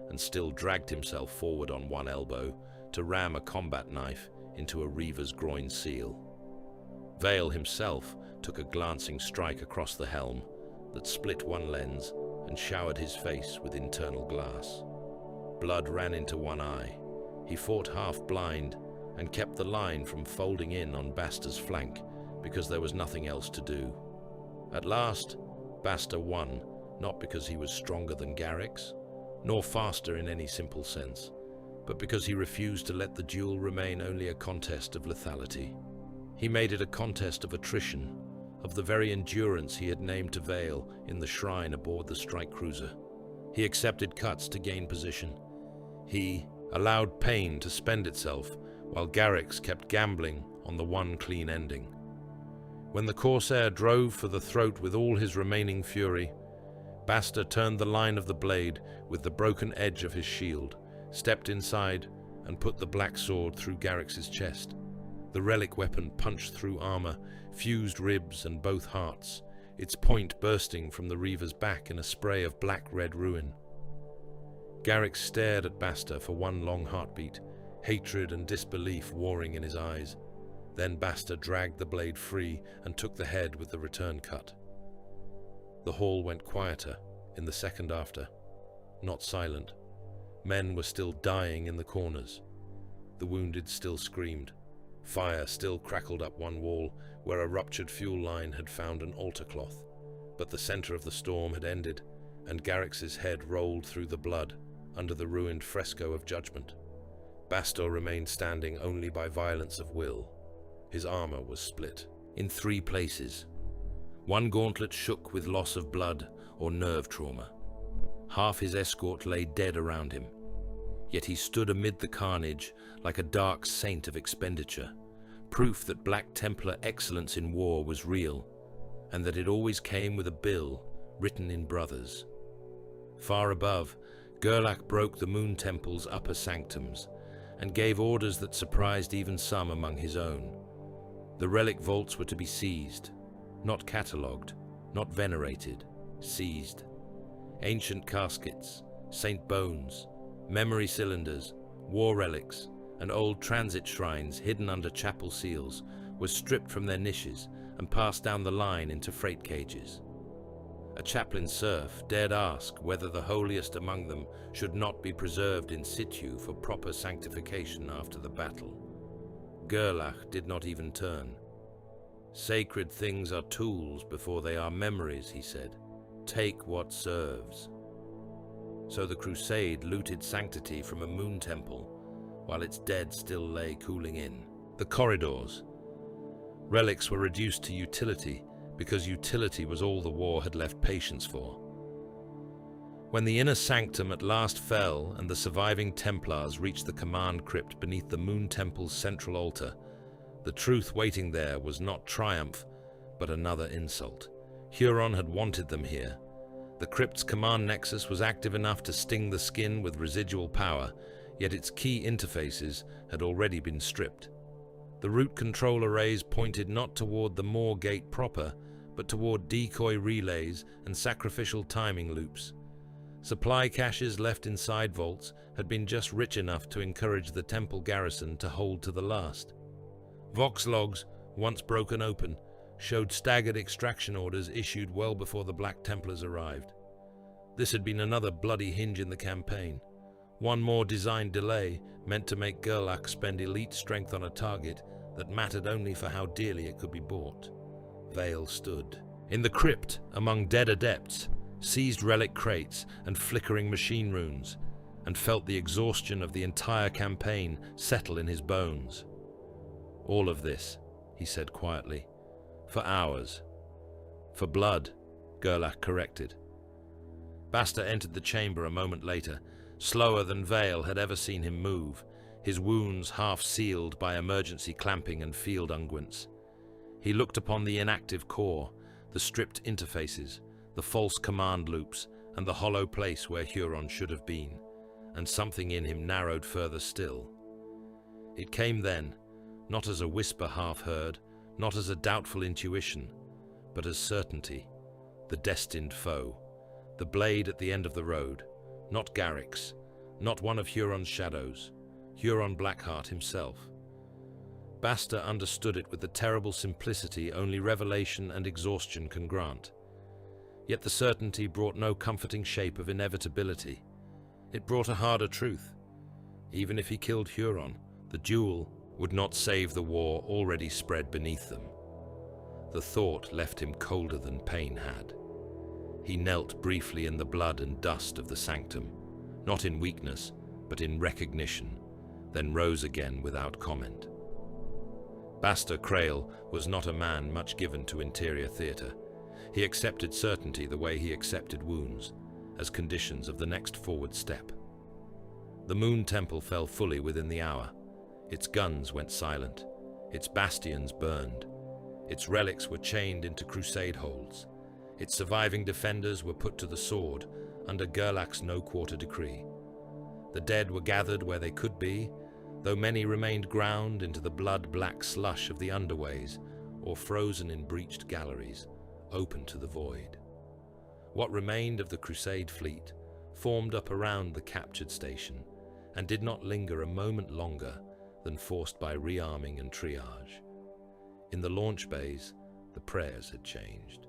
and still dragged himself forward on one elbow to ram a combat knife into a Reaver's groin seal. Vale himself took a glancing strike across the helm that split one lens and showered his face with internal glass. Blood ran into one eye. He fought half-blind and kept the line from folding in on Basta's flank because there was nothing else to do. At last, Basta won, not because he was stronger than Garrix, nor faster in any simple sense, but because he refused to let the duel remain only a contest of lethality. He made it a contest of attrition, of the very endurance he had named to Vale in the shrine aboard the strike cruiser. He accepted cuts to gain position. He allowed pain to spend itself, while Garrix kept gambling on the one clean ending. When the Corsair drove for the throat with all his remaining fury, Basta turned the line of the blade with the broken edge of his shield, stepped inside, and put the black sword through Garrix's chest. The relic weapon punched through armor, fused ribs and both hearts, its point bursting from the Reaver's back in a spray of black-red ruin. Garrix stared at Basta for one long heartbeat, hatred and disbelief warring in his eyes. Then Basta dragged the blade free and took the head with the return cut. The hall went quieter in the second after, not silent. Men were still dying in the corners. The wounded still screamed. Fire still crackled up one wall where a ruptured fuel line had found an altar cloth. But the center of the storm had ended, and Garrix's head rolled through the blood under the ruined fresco of judgment. Basta remained standing only by violence of will. His armor was split in 3 places. One gauntlet shook with loss of blood or nerve trauma. Half his escort lay dead around him. Yet he stood amid the carnage like a dark saint of expenditure, proof that Black Templar excellence in war was real, and that it always came with a bill written in brothers. Far above, Gerlach broke the Moon Temple's upper sanctums, and gave orders that surprised even some among his own. The relic vaults were to be seized, not catalogued, not venerated, seized. Ancient caskets, saint bones, memory cylinders, war relics, and old transit shrines hidden under chapel seals were stripped from their niches and passed down the line into freight cages. A chaplain serf dared ask whether the holiest among them should not be preserved in situ for proper sanctification after the battle. Gerlach did not even turn. Sacred things are tools before they are memories, he said. Take what serves. So the crusade looted sanctity from a moon temple, while its dead still lay cooling in. The corridors. Relics were reduced to utility, because utility was all the war had left patience for. When the inner sanctum at last fell and the surviving Templars reached the command crypt beneath the Moon Temple's central altar, the truth waiting there was not triumph, but another insult. Huron had wanted them here. The crypt's command nexus was active enough to sting the skin with residual power, yet its key interfaces had already been stripped. The root control arrays pointed not toward the Moor Gate proper, but toward decoy relays and sacrificial timing loops. Supply caches left inside vaults had been just rich enough to encourage the temple garrison to hold to the last. Vox logs, once broken open, showed staggered extraction orders issued well before the Black Templars arrived. This had been another bloody hinge in the campaign. One more design delay meant to make Gerlach spend elite strength on a target that mattered only for how dearly it could be bought. Vale stood. In the crypt, among dead adepts, seized relic crates and flickering machine runes, and felt the exhaustion of the entire campaign settle in his bones. All of this, he said quietly, For hours. For blood, Gerlach corrected. Basta entered the chamber a moment later, slower than Vale had ever seen him move, his wounds half sealed by emergency clamping and field unguents. He looked upon the inactive core, the stripped interfaces, the false command loops, and the hollow place where Huron should have been, and something in him narrowed further still. It came then, not as a whisper half heard, not as a doubtful intuition, but as certainty, the destined foe, the blade at the end of the road, not Garrick's, not one of Huron's shadows, Huron Blackheart himself. Basta understood it with the terrible simplicity only revelation and exhaustion can grant. Yet the certainty brought no comforting shape of inevitability. It brought a harder truth. Even if he killed Huron, the duel would not save the war already spread beneath them. The thought left him colder than pain had. He knelt briefly in the blood and dust of the sanctum, not in weakness, but in recognition, then rose again without comment. Basta Crail was not a man much given to interior theatre. He accepted certainty the way he accepted wounds, as conditions of the next forward step. The Moon Temple fell fully within the hour. Its guns went silent, its bastions burned, its relics were chained into crusade holds, its surviving defenders were put to the sword under Gerlach's no-quarter decree. The dead were gathered where they could be, though many remained ground into the blood-black slush of the underways or frozen in breached galleries, open to the void. What remained of the crusade fleet formed up around the captured station and did not linger a moment longer than forced by rearming and triage. In the launch bays, the prayers had changed.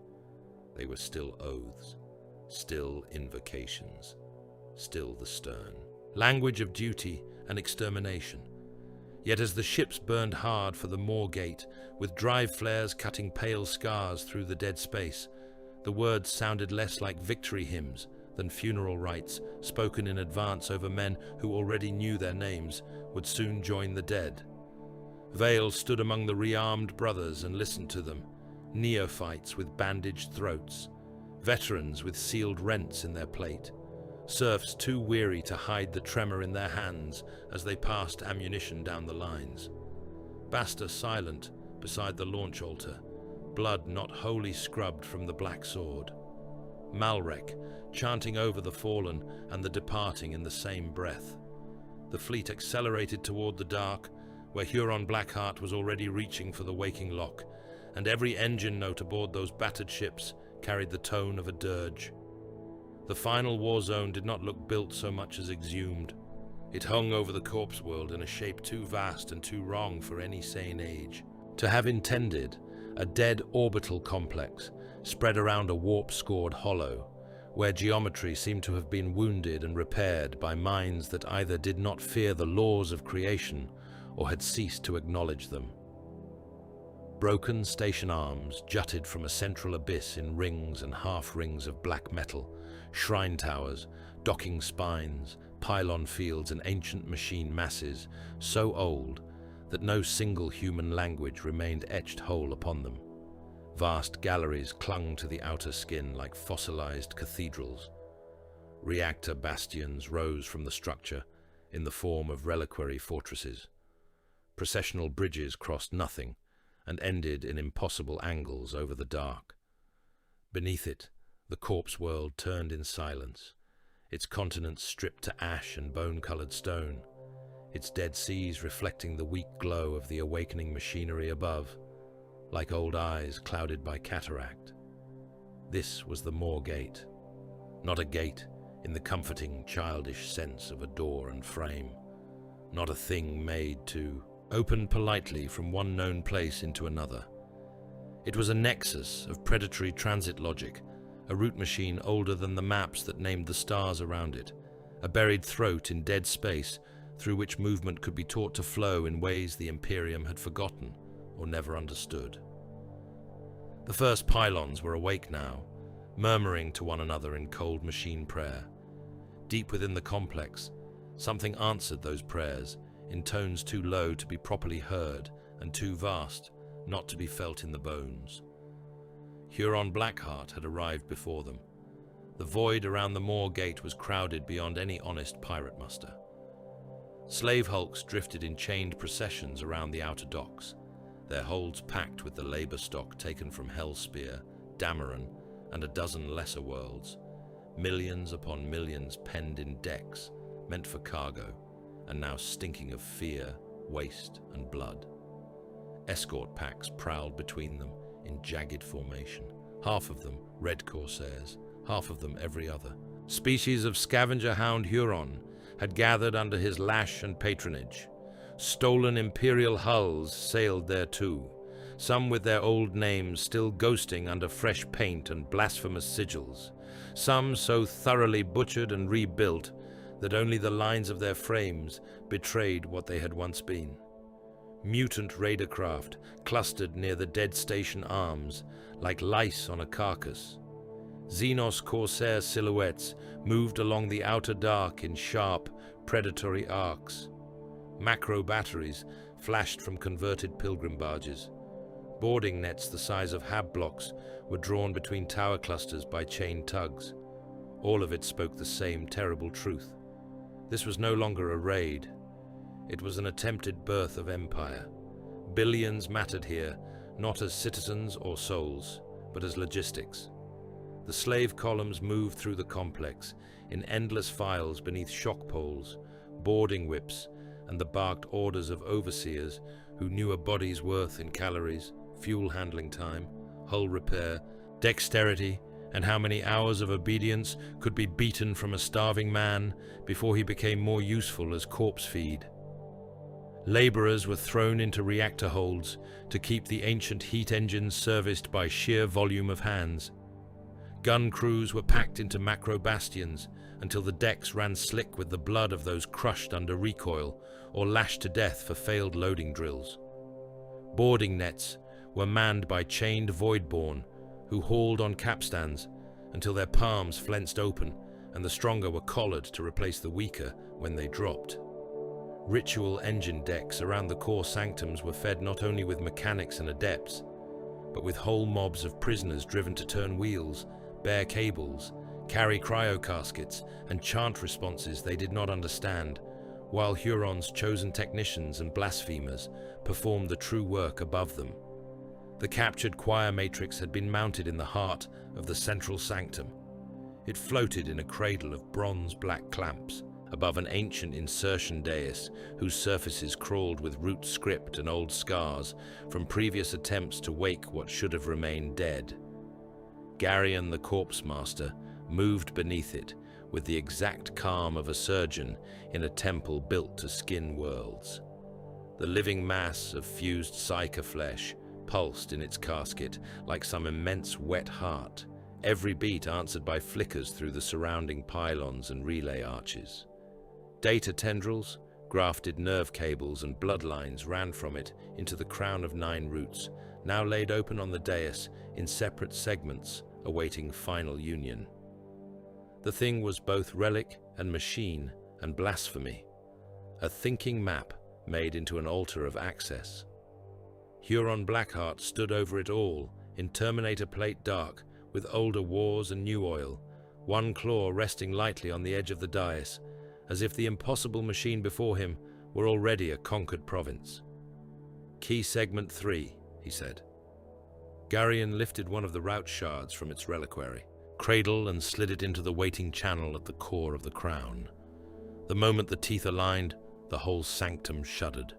They were still oaths, still invocations, still the stern language of duty and extermination. Yet as the ships burned hard for the Moor Gate, with drive flares cutting pale scars through the dead space, the words sounded less like victory hymns than funeral rites spoken in advance over men who already knew their names would soon join the dead. Vale stood among the rearmed brothers and listened to them, neophytes with bandaged throats, veterans with sealed rents in their plate, serfs too weary to hide the tremor in their hands as they passed ammunition down the lines. Basta silent beside the launch altar, blood not wholly scrubbed from the black sword. Malrek chanting over the fallen and the departing in the same breath. The fleet accelerated toward the dark, where Huron Blackheart was already reaching for the waking lock, and every engine note aboard those battered ships carried the tone of a dirge. The final war zone did not look built so much as exhumed. It hung over the corpse world in a shape too vast and too wrong for any sane age. To have intended a dead orbital complex spread around a warp-scored hollow, where geometry seemed to have been wounded and repaired by minds that either did not fear the laws of creation or had ceased to acknowledge them. Broken station arms jutted from a central abyss in rings and half-rings of black metal, shrine towers, docking spines, pylon fields and ancient machine masses, so old that no single human language remained etched whole upon them. Vast galleries clung to the outer skin like fossilized cathedrals. Reactor bastions rose from the structure in the form of reliquary fortresses. Processional bridges crossed nothing and ended in impossible angles over the dark. Beneath it, the corpse world turned in silence, its continents stripped to ash and bone-colored stone, its dead seas reflecting the weak glow of the awakening machinery above, like old eyes clouded by cataract. This was the Moor Gate, not a gate in the comforting, childish sense of a door and frame, not a thing made to open politely from one known place into another. It was a nexus of predatory transit logic, a route machine older than the maps that named the stars around it, a buried throat in dead space through which movement could be taught to flow in ways the Imperium had forgotten or never understood. The first pylons were awake now, murmuring to one another in cold machine prayer. Deep within the complex, something answered those prayers in tones too low to be properly heard and too vast not to be felt in the bones. Huron Blackheart had arrived before them. The void around the moor gate was crowded beyond any honest pirate muster. Slave hulks drifted in chained processions around the outer docks, their holds packed with the labor stock taken from Hellspear, Dameron, and a dozen lesser worlds. Millions upon millions penned in decks, meant for cargo, and now stinking of fear, waste, and blood. Escort packs prowled between them in jagged formation, half of them red corsairs, half of them every other. Species of scavenger hound Huron had gathered under his lash and patronage. Stolen imperial hulls sailed there too, some with their old names still ghosting under fresh paint and blasphemous sigils, some so thoroughly butchered and rebuilt that only the lines of their frames betrayed what they had once been. Mutant raider craft clustered near the dead station arms like lice on a carcass. Xenos corsair silhouettes moved along the outer dark in sharp, predatory arcs. Macro batteries flashed from converted pilgrim barges. Boarding nets the size of hab blocks were drawn between tower clusters by chain tugs. All of it spoke the same terrible truth. This was no longer a raid. It was an attempted birth of empire. Billions mattered here, not as citizens or souls, but as logistics. The slave columns moved through the complex in endless files beneath shock poles, boarding whips, and the barked orders of overseers who knew a body's worth in calories, fuel handling time, hull repair, dexterity, and how many hours of obedience could be beaten from a starving man before he became more useful as corpse feed. Laborers were thrown into reactor holds to keep the ancient heat engines serviced by sheer volume of hands. Gun crews were packed into macro bastions until the decks ran slick with the blood of those crushed under recoil or lashed to death for failed loading drills. Boarding nets were manned by chained voidborn who hauled on capstans until their palms flensed open and the stronger were collared to replace the weaker when they dropped. Ritual engine decks around the core sanctums were fed not only with mechanics and adepts, but with whole mobs of prisoners driven to turn wheels, bear cables, carry cryo-caskets, and chant responses they did not understand, while Huron's chosen technicians and blasphemers performed the true work above them. The captured choir matrix had been mounted in the heart of the central sanctum. It floated in a cradle of bronze-black clamps above an ancient insertion dais whose surfaces crawled with root script and old scars from previous attempts to wake what should have remained dead. Garyon the corpse master moved beneath it with the exact calm of a surgeon in a temple built to skin worlds. The living mass of fused psyche flesh pulsed in its casket like some immense wet heart, every beat answered by flickers through the surrounding pylons and relay arches. Data tendrils, grafted nerve cables and bloodlines ran from it into the crown of 9 roots, now laid open on the dais in separate segments awaiting final union. The thing was both relic and machine and blasphemy, a thinking map made into an altar of access. Huron Blackheart stood over it all in Terminator plate dark with older wars and new oil, one claw resting lightly on the edge of the dais, as if the impossible machine before him were already a conquered province. "Key segment 3, he said. Garyon lifted one of the route shards from its reliquary, cradle and slid it into the waiting channel at the core of the crown. The moment the teeth aligned, the whole sanctum shuddered.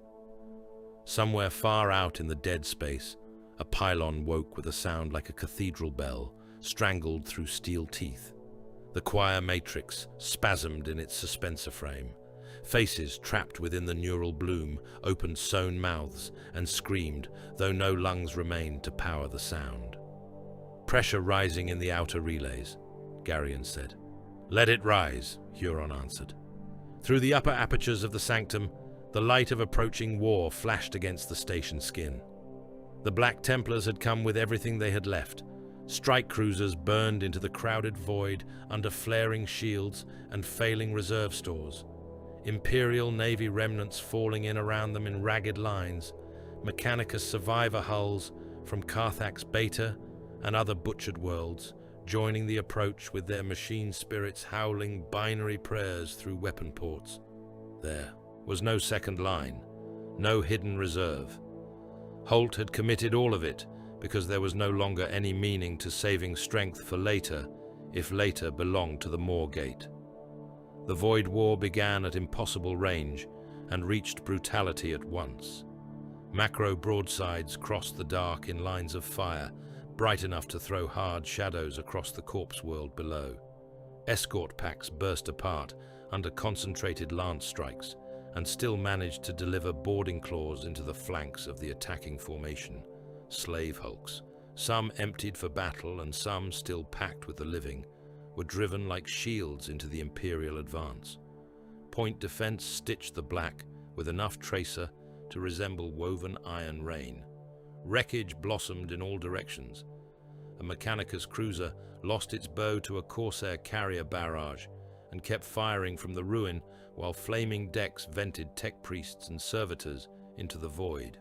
Somewhere far out in the dead space, a pylon woke with a sound like a cathedral bell, strangled through steel teeth. The choir matrix spasmed in its suspensor frame. Faces trapped within the neural bloom opened sewn mouths and screamed, though no lungs remained to power the sound. "Pressure rising in the outer relays," Garyon said. "Let it rise," Huron answered. Through the upper apertures of the sanctum, the light of approaching war flashed against the station skin. The Black Templars had come with everything they had left. Strike cruisers burned into the crowded void under flaring shields and failing reserve stores. Imperial Navy remnants falling in around them in ragged lines. Mechanicus survivor hulls from Carthax Beta and other butchered worlds, joining the approach with their machine spirits howling binary prayers through weapon ports. There was no second line, no hidden reserve. Holt had committed all of it because there was no longer any meaning to saving strength for later, if later belonged to the Moorgate. The Void War began at impossible range and reached brutality at once. Macro broadsides crossed the dark in lines of fire, bright enough to throw hard shadows across the corpse world below. Escort packs burst apart under concentrated lance strikes and still managed to deliver boarding claws into the flanks of the attacking formation, slave hulks. Some emptied for battle and some, still packed with the living, were driven like shields into the Imperial advance. Point defense stitched the black with enough tracer to resemble woven iron rain. Wreckage blossomed in all directions. A Mechanicus cruiser lost its bow to a Corsair carrier barrage and kept firing from the ruin while flaming decks vented tech priests and servitors into the void.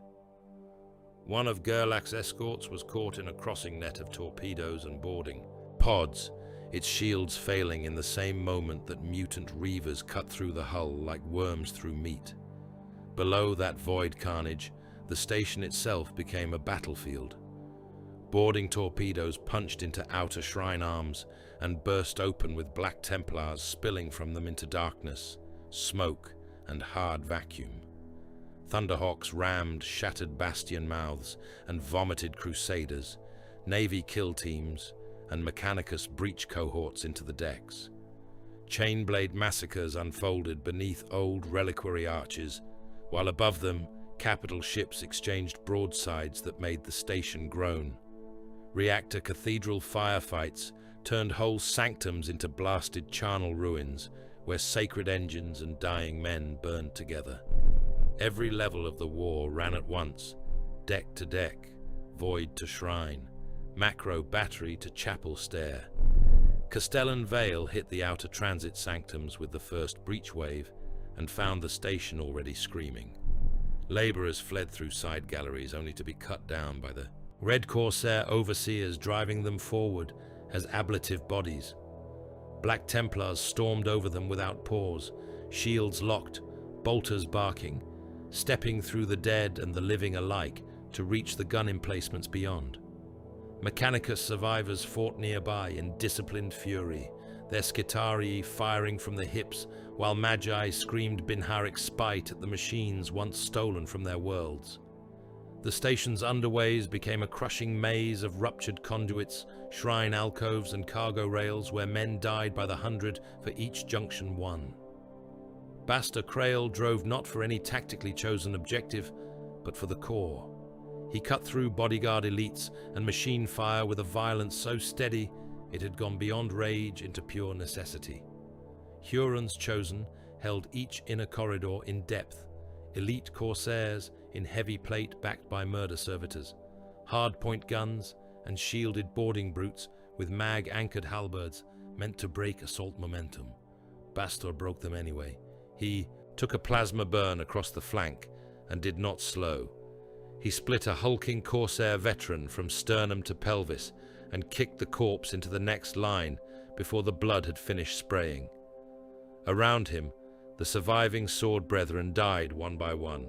One of Gerlach's escorts was caught in a crossing net of torpedoes and boarding pods, its shields failing in the same moment that mutant reavers cut through the hull like worms through meat. Below that void carnage, the station itself became a battlefield. Boarding torpedoes punched into outer shrine arms and burst open with Black Templars spilling from them into darkness, smoke, and hard vacuum. Thunderhawks rammed shattered bastion mouths and vomited crusaders, Navy kill teams, and Mechanicus breach cohorts into the decks. Chainblade massacres unfolded beneath old reliquary arches, while above them, capital ships exchanged broadsides that made the station groan. Reactor cathedral firefights turned whole sanctums into blasted charnel ruins, where sacred engines and dying men burned together. Every level of the war ran at once, deck to deck, void to shrine, macro battery to chapel stair. Castellan Vale hit the outer transit sanctums with the first breach wave and found the station already screaming. Laborers fled through side galleries only to be cut down by the Red Corsair overseers driving them forward as ablative bodies. Black Templars stormed over them without pause, shields locked, bolters barking, stepping through the dead and the living alike to reach the gun emplacements beyond. Mechanicus survivors fought nearby in disciplined fury, their Skitarii firing from the hips while Magi screamed Binharic spite at the machines once stolen from their worlds. The station's underways became a crushing maze of ruptured conduits, shrine alcoves and cargo rails where men died by the hundred for each junction won. Basta Krail drove not for any tactically chosen objective, but for the core. He cut through bodyguard elites and machine fire with a violence so steady it had gone beyond rage into pure necessity. Hurons chosen held each inner corridor in depth, elite corsairs in heavy plate backed by murder servitors, hard-point guns and shielded boarding brutes with mag-anchored halberds meant to break assault momentum. Bastor broke them anyway. He took a plasma burn across the flank and did not slow. He split a hulking Corsair veteran from sternum to pelvis and kicked the corpse into the next line before the blood had finished spraying. Around him, the surviving sword brethren died one by one,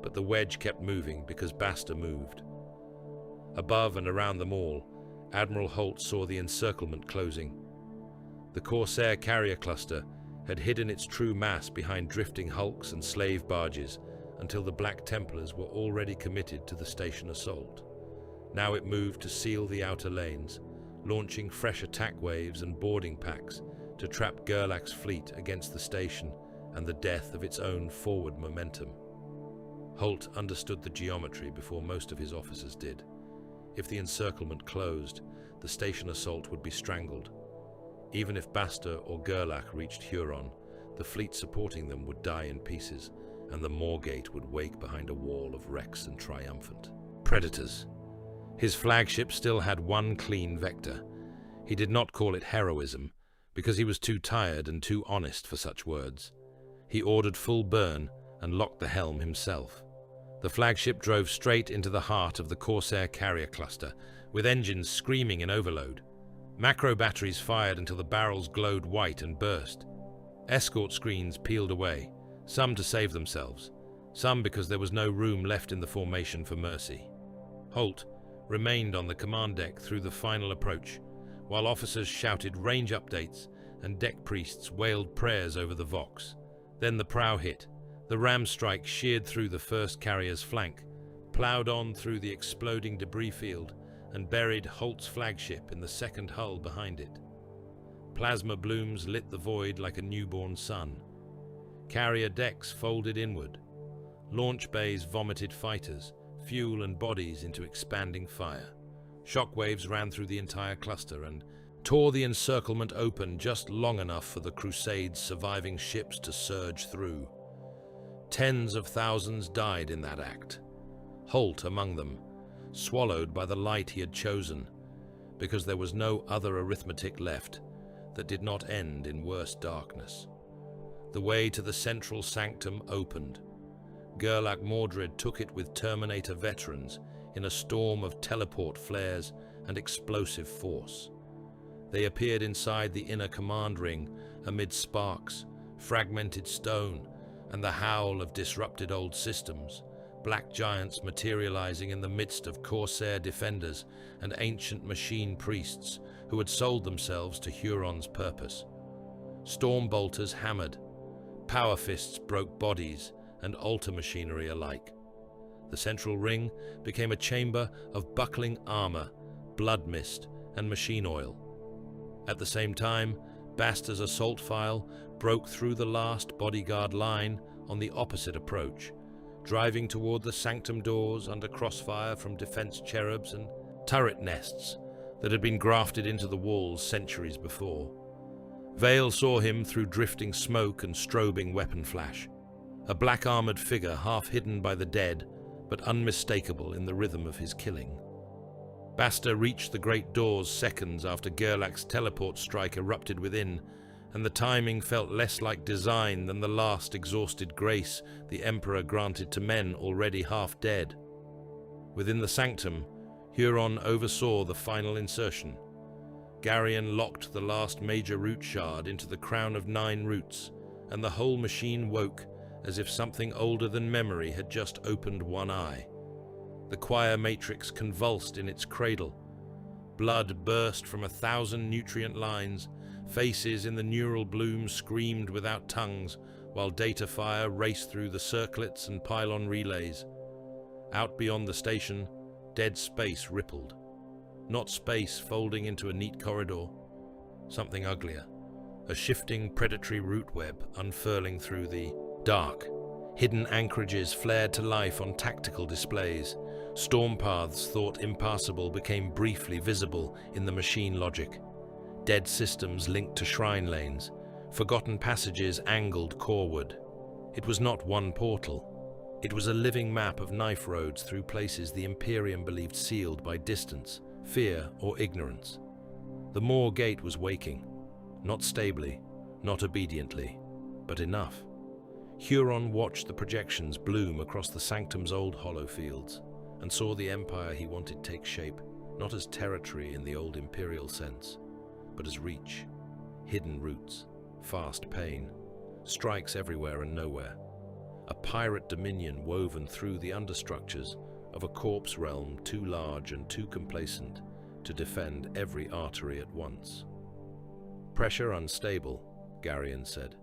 but the wedge kept moving because Basta moved. Above and around them all, Admiral Holt saw the encirclement closing. The Corsair carrier cluster had hidden its true mass behind drifting hulks and slave barges until the Black Templars were already committed to the station assault. Now it moved to seal the outer lanes, launching fresh attack waves and boarding packs to trap Gerlach's fleet against the station and the death of its own forward momentum. Holt understood the geometry before most of his officers did. If the encirclement closed, the station assault would be strangled. Even if Basta or Gerlach reached Huron, the fleet supporting them would die in pieces, and the Moorgate would wake behind a wall of wrecks and triumphant predators. His flagship still had one clean vector. He did not call it heroism, because he was too tired and too honest for such words. He ordered full burn and locked the helm himself. The flagship drove straight into the heart of the Corsair carrier cluster, with engines screaming in overload. Macro batteries fired until the barrels glowed white and burst. Escort screens peeled away, some to save themselves, some because there was no room left in the formation for mercy. Holt remained on the command deck through the final approach, while officers shouted range updates and deck priests wailed prayers over the Vox. Then the prow hit. The ram strike sheared through the first carrier's flank, ploughed on through the exploding debris field, and buried Holt's flagship in the second hull behind it. Plasma blooms lit the void like a newborn sun. Carrier decks folded inward. Launch bays vomited fighters, fuel and bodies into expanding fire. Shockwaves ran through the entire cluster and tore the encirclement open just long enough for the Crusade's surviving ships to surge through. Tens of thousands died in that act, Holt among them, swallowed by the light he had chosen, because there was no other arithmetic left that did not end in worse darkness. The way to the central sanctum opened. Gerlach Mordred took it with Terminator veterans in a storm of teleport flares and explosive force. They appeared inside the inner command ring amid sparks, fragmented stone, and the howl of disrupted old systems, black giants materializing in the midst of Corsair defenders and ancient machine priests who had sold themselves to Huron's purpose. Storm bolters hammered, power fists broke bodies and altar machinery alike. The central ring became a chamber of buckling armor, blood mist, and machine oil. At the same time, Basta's assault file broke through the last bodyguard line on the opposite approach, driving toward the sanctum doors under crossfire from defense cherubs and turret nests that had been grafted into the walls centuries before. Vale saw him through drifting smoke and strobing weapon flash, a black-armored figure half hidden by the dead, but unmistakable in the rhythm of his killing. Basta reached the great doors seconds after Gerlach's teleport strike erupted within, and the timing felt less like design than the last exhausted grace the Emperor granted to men already half dead. Within the sanctum, Huron oversaw the final insertion. Garion locked the last major root shard into the crown of 9 roots, and the whole machine woke as if something older than memory had just opened one eye. The choir matrix convulsed in its cradle. Blood burst from 1,000 nutrient lines. Faces in the neural bloom screamed without tongues, while data fire raced through the circlets and pylon relays. Out beyond the station, dead space rippled. Not space folding into a neat corridor. Something uglier. A shifting predatory root web unfurling through the dark. Hidden anchorages flared to life on tactical displays. Storm paths thought impassable became briefly visible in the machine logic. Dead systems linked to shrine lanes. Forgotten passages angled coreward. It was not one portal. It was a living map of knife roads through places the Imperium believed sealed by distance, fear, or ignorance. The Moor Gate was waking. Not stably, not obediently, but enough. Huron watched the projections bloom across the sanctum's old hollow fields, and saw the empire he wanted take shape, not as territory in the old imperial sense, but as reach, hidden roots, fast pain, strikes everywhere and nowhere. A pirate dominion woven through the understructures of a corpse realm too large and too complacent to defend every artery at once. Pressure unstable, Garion said.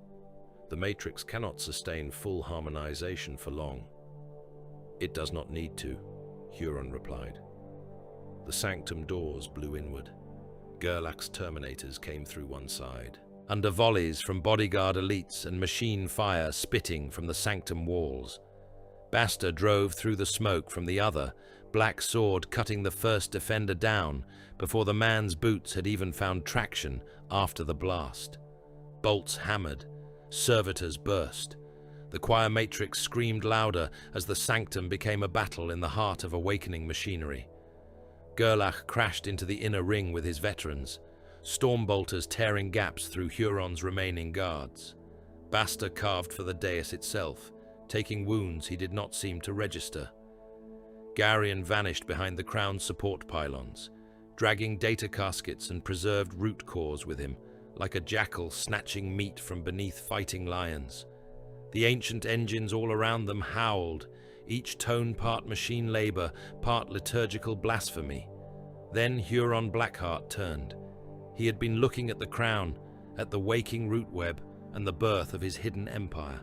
The Matrix cannot sustain full harmonization for long. It does not need to, Huron replied. The sanctum doors blew inward. Gerlach's Terminators came through one side, under volleys from bodyguard elites and machine fire spitting from the sanctum walls. Basta drove through the smoke from the other, black sword cutting the first defender down before the man's boots had even found traction after the blast. Bolts hammered, servitors burst. The choir matrix screamed louder as the sanctum became a battle in the heart of awakening machinery. Gerlach crashed into the inner ring with his veterans, stormbolters tearing gaps through Huron's remaining guards. Basta carved for the dais itself, taking wounds he did not seem to register. Garion vanished behind the crown's support pylons, dragging data caskets and preserved root cores with him, like a jackal snatching meat from beneath fighting lions. The ancient engines all around them howled, each tone part machine labor, part liturgical blasphemy. Then Huron Blackheart turned. He had been looking at the crown, at the waking root web, and the birth of his hidden empire.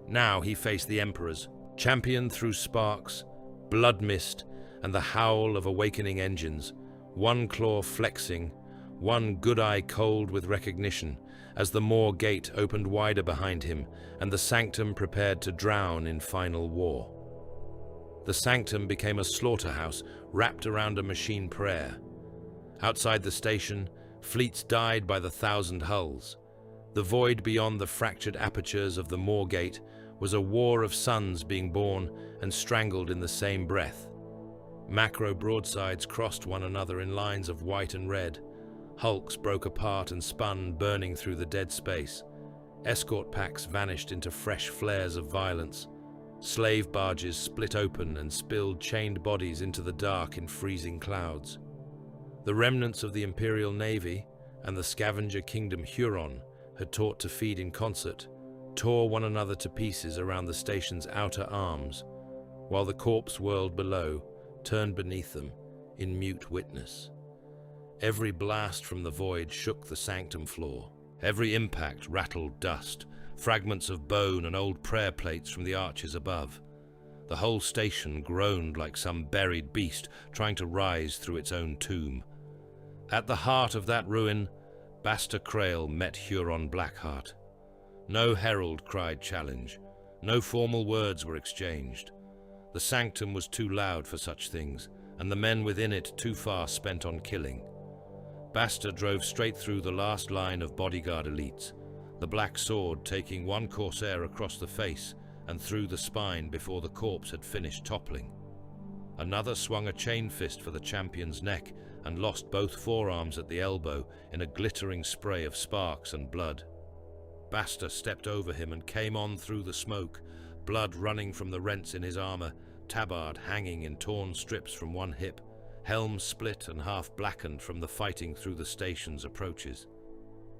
Now he faced the Emperors, championed through sparks, blood mist, and the howl of awakening engines, one claw flexing, one good eye cold with recognition, as the Moor gate opened wider behind him, and the sanctum prepared to drown in final war. The sanctum became a slaughterhouse wrapped around a machine prayer. Outside the station, fleets died by the 1,000 hulls. The void beyond the fractured apertures of the Moor gate was a war of suns being born and strangled in the same breath. Macro broadsides crossed one another in lines of white and red. Hulks broke apart and spun, burning through the dead space. Escort packs vanished into fresh flares of violence. Slave barges split open and spilled chained bodies into the dark in freezing clouds. The remnants of the Imperial Navy and the scavenger kingdom Huron had taught to feed in concert, tore one another to pieces around the station's outer arms, while the corpse world below turned beneath them in mute witness. Every blast from the void shook the sanctum floor. Every impact rattled dust, fragments of bone and old prayer plates from the arches above. The whole station groaned like some buried beast trying to rise through its own tomb. At the heart of that ruin, Basta Crail met Huron Blackheart. No herald cried challenge. No formal words were exchanged. The sanctum was too loud for such things, and the men within it too far spent on killing. Basta drove straight through the last line of bodyguard elites, the black sword taking one corsair across the face and through the spine before the corpse had finished toppling. Another swung a chain fist for the champion's neck and lost both forearms at the elbow in a glittering spray of sparks and blood. Basta stepped over him and came on through the smoke, blood running from the rents in his armor, tabard hanging in torn strips from one hip, helm split and half blackened from the fighting through the station's approaches.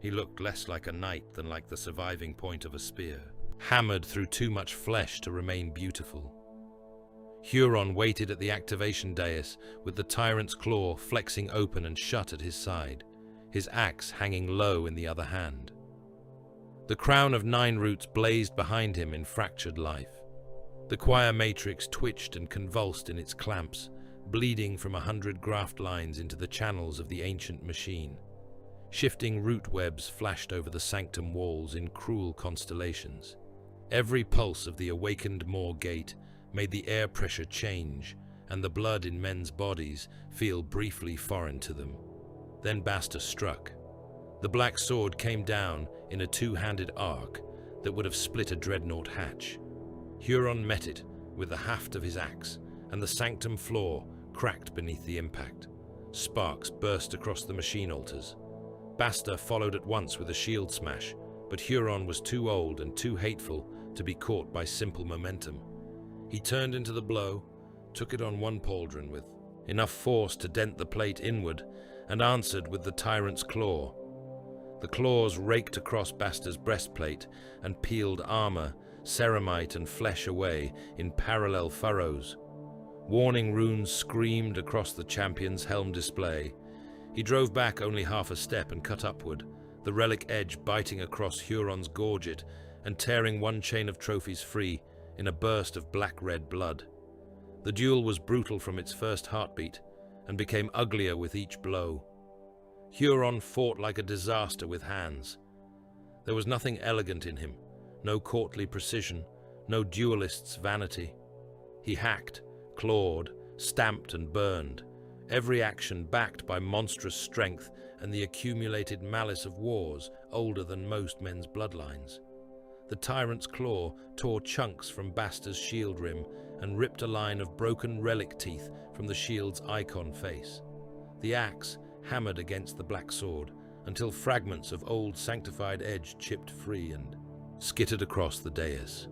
He looked less like a knight than like the surviving point of a spear, hammered through too much flesh to remain beautiful. Huron waited at the activation dais with the tyrant's claw flexing open and shut at his side, his axe hanging low in the other hand. The crown of 9 roots blazed behind him in fractured life. The choir matrix twitched and convulsed in its clamps, bleeding from 100 graft lines into the channels of the ancient machine. Shifting root webs flashed over the sanctum walls in cruel constellations. Every pulse of the awakened Moor gate made the air pressure change and the blood in men's bodies feel briefly foreign to them. Then Basta struck. The black sword came down in a 2-handed arc that would have split a dreadnought hatch. Huron met it with the haft of his axe, and the sanctum floor cracked beneath the impact. Sparks burst across the machine altars. Basta followed at once with a shield smash, but Huron was too old and too hateful to be caught by simple momentum. He turned into the blow, took it on one pauldron with enough force to dent the plate inward, and answered with the tyrant's claw. The claws raked across Basta's breastplate and peeled armor, ceramite and flesh away in parallel furrows. Warning runes screamed across the champion's helm display. He drove back only half a step and cut upward, the relic edge biting across Huron's gorget and tearing one chain of trophies free in a burst of black-red blood. The duel was brutal from its first heartbeat and became uglier with each blow. Huron fought like a disaster with hands. There was nothing elegant in him, no courtly precision, no duelist's vanity. He hacked, clawed, stamped and burned, every action backed by monstrous strength and the accumulated malice of wars older than most men's bloodlines. The tyrant's claw tore chunks from Basta's shield rim and ripped a line of broken relic teeth from the shield's icon face. The axe hammered against the black sword until fragments of old sanctified edge chipped free and skittered across the dais.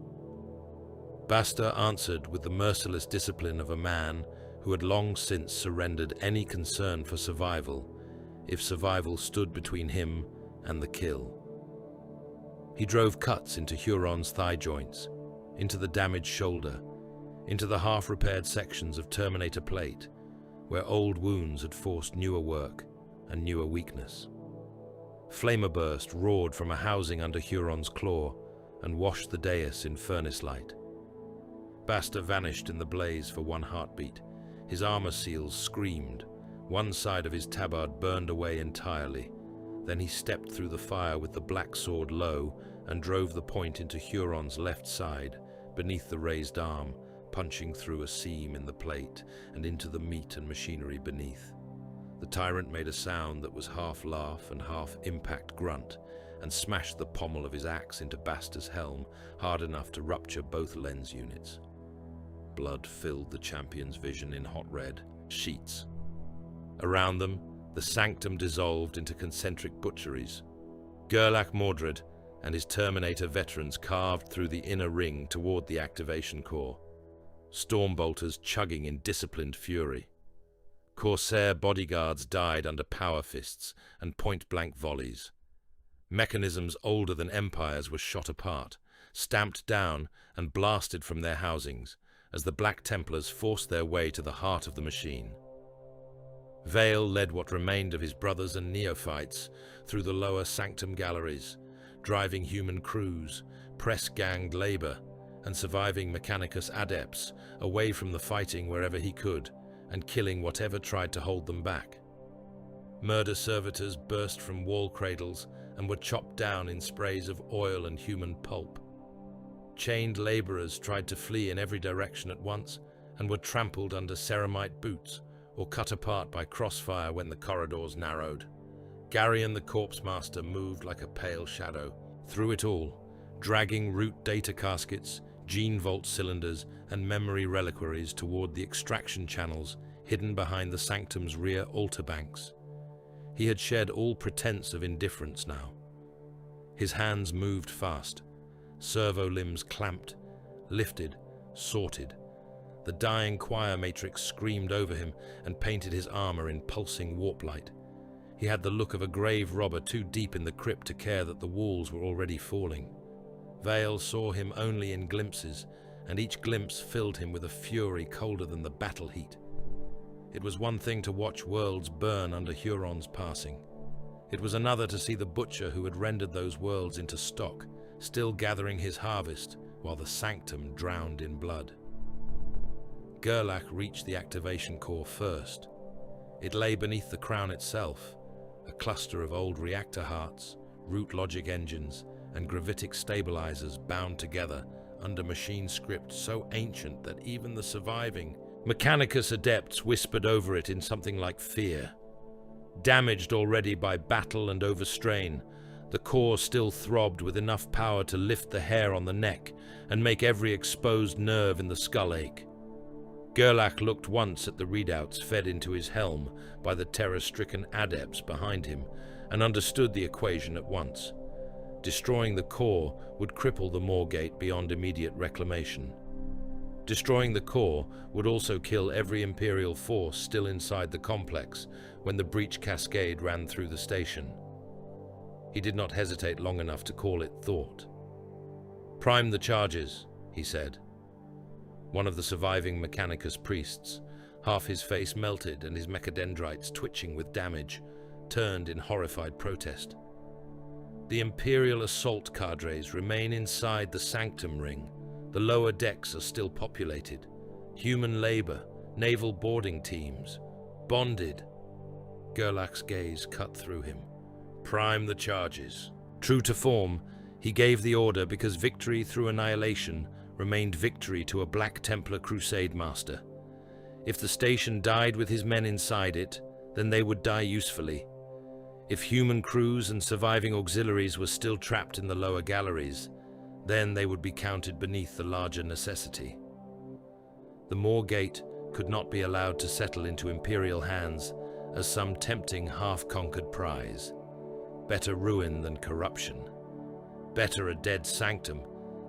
Basta answered with the merciless discipline of a man who had long since surrendered any concern for survival, if survival stood between him and the kill. He drove cuts into Huron's thigh joints, into the damaged shoulder, into the half-repaired sections of Terminator plate, where old wounds had forced newer work and newer weakness. Flamerburst roared from a housing under Huron's claw and washed the dais in furnace light. Basta vanished in the blaze for one heartbeat. His armor seals screamed. One side of his tabard burned away entirely. Then he stepped through the fire with the black sword low and drove the point into Huron's left side, beneath the raised arm, punching through a seam in the plate and into the meat and machinery beneath. The tyrant made a sound that was half laugh and half impact grunt, and smashed the pommel of his axe into Basta's helm hard enough to rupture both lens units. Blood filled the champion's vision in hot red sheets. Around them, the sanctum dissolved into concentric butcheries. Gerlach Mordred and his Terminator veterans carved through the inner ring toward the activation core, stormbolters chugging in disciplined fury. Corsair bodyguards died under power fists and point-blank volleys. Mechanisms older than empires were shot apart, stamped down and blasted from their housings as the Black Templars forced their way to the heart of the machine. Vale led what remained of his brothers and neophytes through the lower sanctum galleries, driving human crews, press-ganged labor, and surviving Mechanicus adepts away from the fighting wherever he could, and killing whatever tried to hold them back. Murder servitors burst from wall cradles and were chopped down in sprays of oil and human pulp. Chained laborers tried to flee in every direction at once and were trampled under ceramite boots or cut apart by crossfire when the corridors narrowed. Garion the Corpse Master moved like a pale shadow through it all, dragging root data caskets, gene vault cylinders, and memory reliquaries toward the extraction channels hidden behind the sanctum's rear altar banks. He had shed all pretense of indifference now. His hands moved fast, servo limbs clamped, lifted, sorted. The dying choir matrix screamed over him and painted his armor in pulsing warp light. He had the look of a grave robber too deep in the crypt to care that the walls were already falling. Vale saw him only in glimpses, and each glimpse filled him with a fury colder than the battle heat. It was one thing to watch worlds burn under Huron's passing. It was another to see the butcher who had rendered those worlds into stock, still gathering his harvest while the sanctum drowned in blood. Gerlach reached the activation core first. It lay beneath the crown itself, a cluster of old reactor hearts, root logic engines, and gravitic stabilizers bound together under machine script so ancient that even the surviving Mechanicus adepts whispered over it in something like fear. Damaged already by battle and overstrain, the core still throbbed with enough power to lift the hair on the neck and make every exposed nerve in the skull ache. Gerlach looked once at the readouts fed into his helm by the terror-stricken adepts behind him and understood the equation at once. Destroying the core would cripple the Moorgate beyond immediate reclamation. Destroying the core would also kill every Imperial force still inside the complex when the breach cascade ran through the station. He did not hesitate long enough to call it thought. "Prime the charges," he said. One of the surviving Mechanicus priests, half his face melted and his mechadendrites twitching with damage, turned in horrified protest. The Imperial assault cadres remain inside the sanctum ring. The lower decks are still populated. Human labor, naval boarding teams, bonded. Gerlach's gaze cut through him. Prime the charges. True to form, he gave the order because victory through annihilation remained victory to a Black Templar Crusade master. If the station died with his men inside it, then they would die usefully. If human crews and surviving auxiliaries were still trapped in the lower galleries, then they would be counted beneath the larger necessity. The Moorgate could not be allowed to settle into Imperial hands as some tempting half-conquered prize. Better ruin than corruption. Better a dead sanctum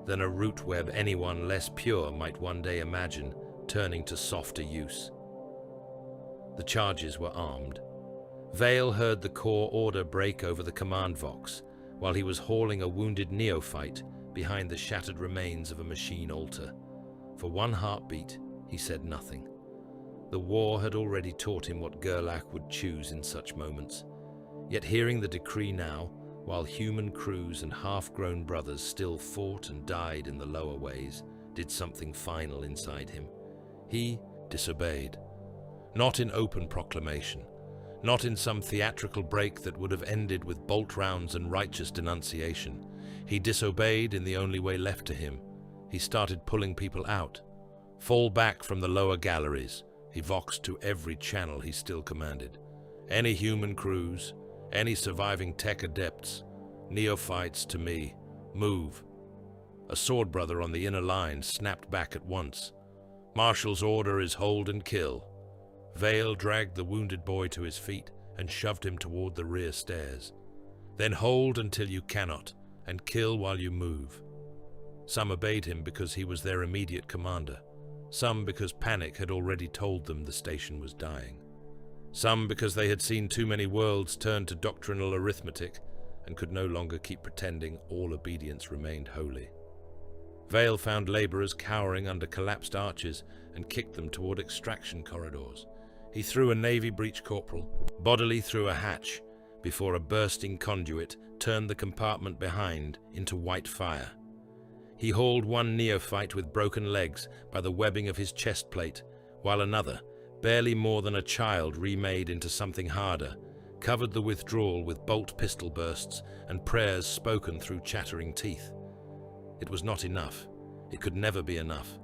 than a root web anyone less pure might one day imagine turning to softer use. The charges were armed. Vale heard the core order break over the command vox while he was hauling a wounded neophyte behind the shattered remains of a machine altar. For one heartbeat, he said nothing. The war had already taught him what Gerlach would choose in such moments. Yet hearing the decree now, while human crews and half-grown brothers still fought and died in the lower ways, did something final inside him. He disobeyed. Not in open proclamation, not in some theatrical break that would have ended with bolt rounds and righteous denunciation. He disobeyed in the only way left to him. He started pulling people out. Fall back from the lower galleries. He voxed to every channel he still commanded. Any human crews, any surviving tech adepts, neophytes to me, move. A sword brother on the inner line snapped back at once. Marshall's order is hold and kill. Vale dragged the wounded boy to his feet and shoved him toward the rear stairs. Then hold until you cannot, and kill while you move. Some obeyed him because he was their immediate commander. Some because panic had already told them the station was dying. Some because they had seen too many worlds turn to doctrinal arithmetic and could no longer keep pretending all obedience remained holy. Vale found laborers cowering under collapsed arches and kicked them toward extraction corridors. He threw a Navy breach corporal bodily through a hatch before a bursting conduit turned the compartment behind into white fire. He hauled one neophyte with broken legs by the webbing of his chest plate, while another, barely more than a child remade into something harder, covered the withdrawal with bolt pistol bursts and prayers spoken through chattering teeth. It was not enough. It could never be enough.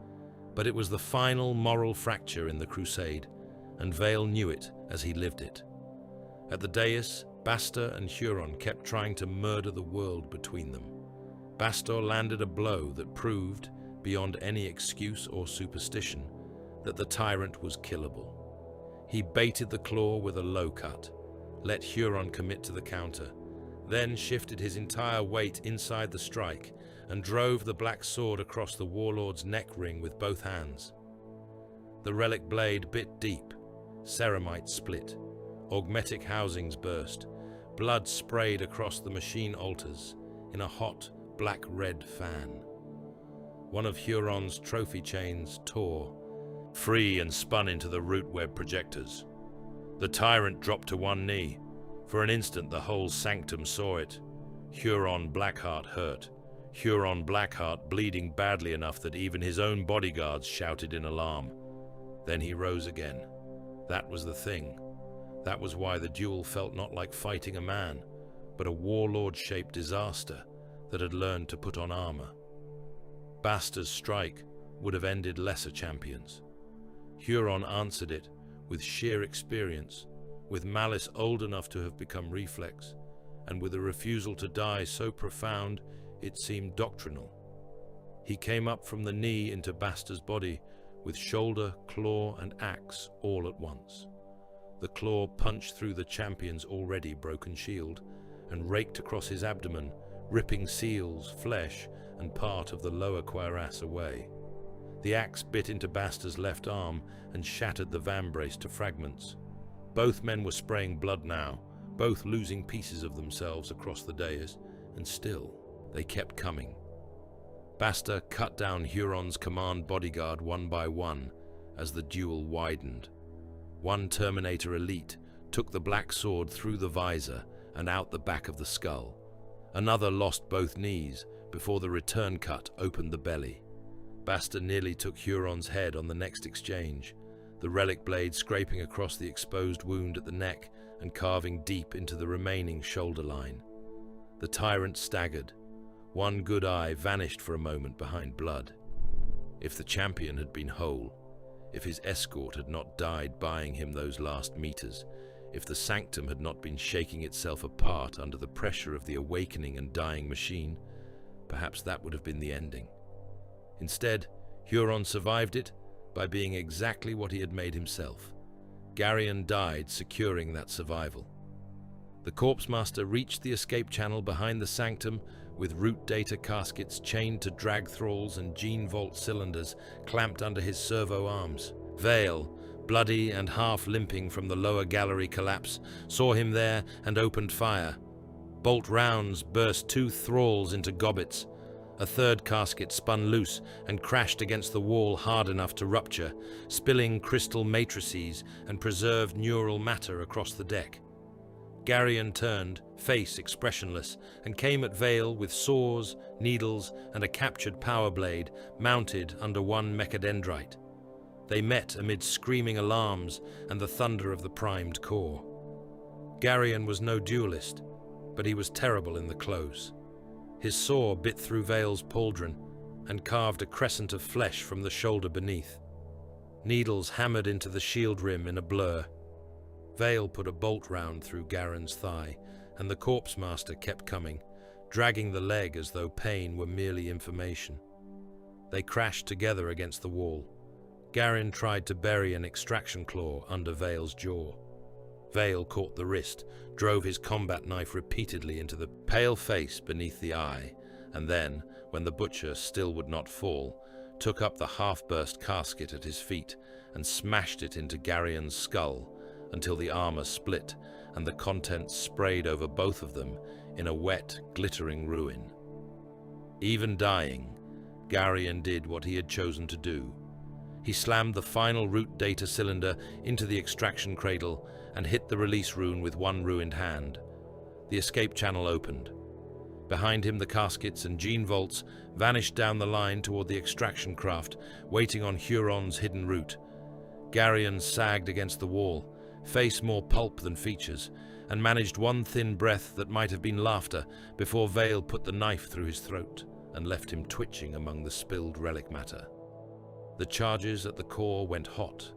But it was the final moral fracture in the crusade, and Vale knew it as he lived it. At the dais, Bastor and Huron kept trying to murder the world between them. Bastor landed a blow that proved, beyond any excuse or superstition, that the tyrant was killable. He baited the claw with a low cut, let Huron commit to the counter, then shifted his entire weight inside the strike and drove the black sword across the warlord's neck ring with both hands. The relic blade bit deep, ceramite split, augmetic housings burst, blood sprayed across the machine altars in a hot, black-red fan. One of Huron's trophy chains tore, free and spun into the root web projectors. The tyrant dropped to one knee. For an instant the whole sanctum saw it. Huron Blackheart hurt. Huron Blackheart bleeding badly enough that even his own bodyguards shouted in alarm. Then he rose again. That was the thing. That was why the duel felt not like fighting a man, but a warlord-shaped disaster that had learned to put on armor. Bastor's strike would have ended lesser champions. Huron answered it with sheer experience, with malice old enough to have become reflex, and with a refusal to die so profound it seemed doctrinal. He came up from the knee into Bastor's body with shoulder, claw, and axe all at once. The claw punched through the champion's already broken shield and raked across his abdomen, ripping seals, flesh, and part of the lower cuirass away. The axe bit into Bastor's left arm and shattered the vambrace to fragments. Both men were spraying blood now, both losing pieces of themselves across the dais, and still they kept coming. Bastor cut down Huron's command bodyguard one by one as the duel widened. One Terminator elite took the black sword through the visor and out the back of the skull. Another lost both knees before the return cut opened the belly. Bastor nearly took Huron's head on the next exchange, the relic blade scraping across the exposed wound at the neck and carving deep into the remaining shoulder line. The tyrant staggered. One good eye vanished for a moment behind blood. If the champion had been whole, if his escort had not died buying him those last meters, if the sanctum had not been shaking itself apart under the pressure of the awakening and dying machine, perhaps that would have been the ending. Instead, Huron survived it by being exactly what he had made himself. Garyon died securing that survival. The corpse master reached the escape channel behind the sanctum with root data caskets chained to drag thralls and gene vault cylinders clamped under his servo arms. Vale, bloody and half limping from the lower gallery collapse, saw him there and opened fire. Bolt rounds burst 2 thralls into gobbets. A third casket spun loose and crashed against the wall hard enough to rupture, spilling crystal matrices and preserved neural matter across the deck. Garyon turned, face expressionless, and came at Vale with saws, needles, and a captured power blade mounted under one mechadendrite. They met amid screaming alarms and the thunder of the primed core. Garyon was no duelist, but he was terrible in the close. His saw bit through Vale's pauldron and carved a crescent of flesh from the shoulder beneath. Needles hammered into the shield rim in a blur. Vale put a bolt round through Garen's thigh, and the corpse master kept coming, dragging the leg as though pain were merely information. They crashed together against the wall. Garen tried to bury an extraction claw under Vale's jaw. Vale caught the wrist, drove his combat knife repeatedly into the pale face beneath the eye, and then, when the butcher still would not fall, took up the half-burst casket at his feet and smashed it into Garyon's skull until the armor split and the contents sprayed over both of them in a wet, glittering ruin. Even dying, Garyon did what he had chosen to do. He slammed the final root data cylinder into the extraction cradle and hit the release rune with one ruined hand. The escape channel opened. Behind him, the caskets and gene vaults vanished down the line toward the extraction craft, waiting on Huron's hidden route. Garyon sagged against the wall, face more pulp than features, and managed one thin breath that might have been laughter before Vale put the knife through his throat and left him twitching among the spilled relic matter. The charges at the core went hot.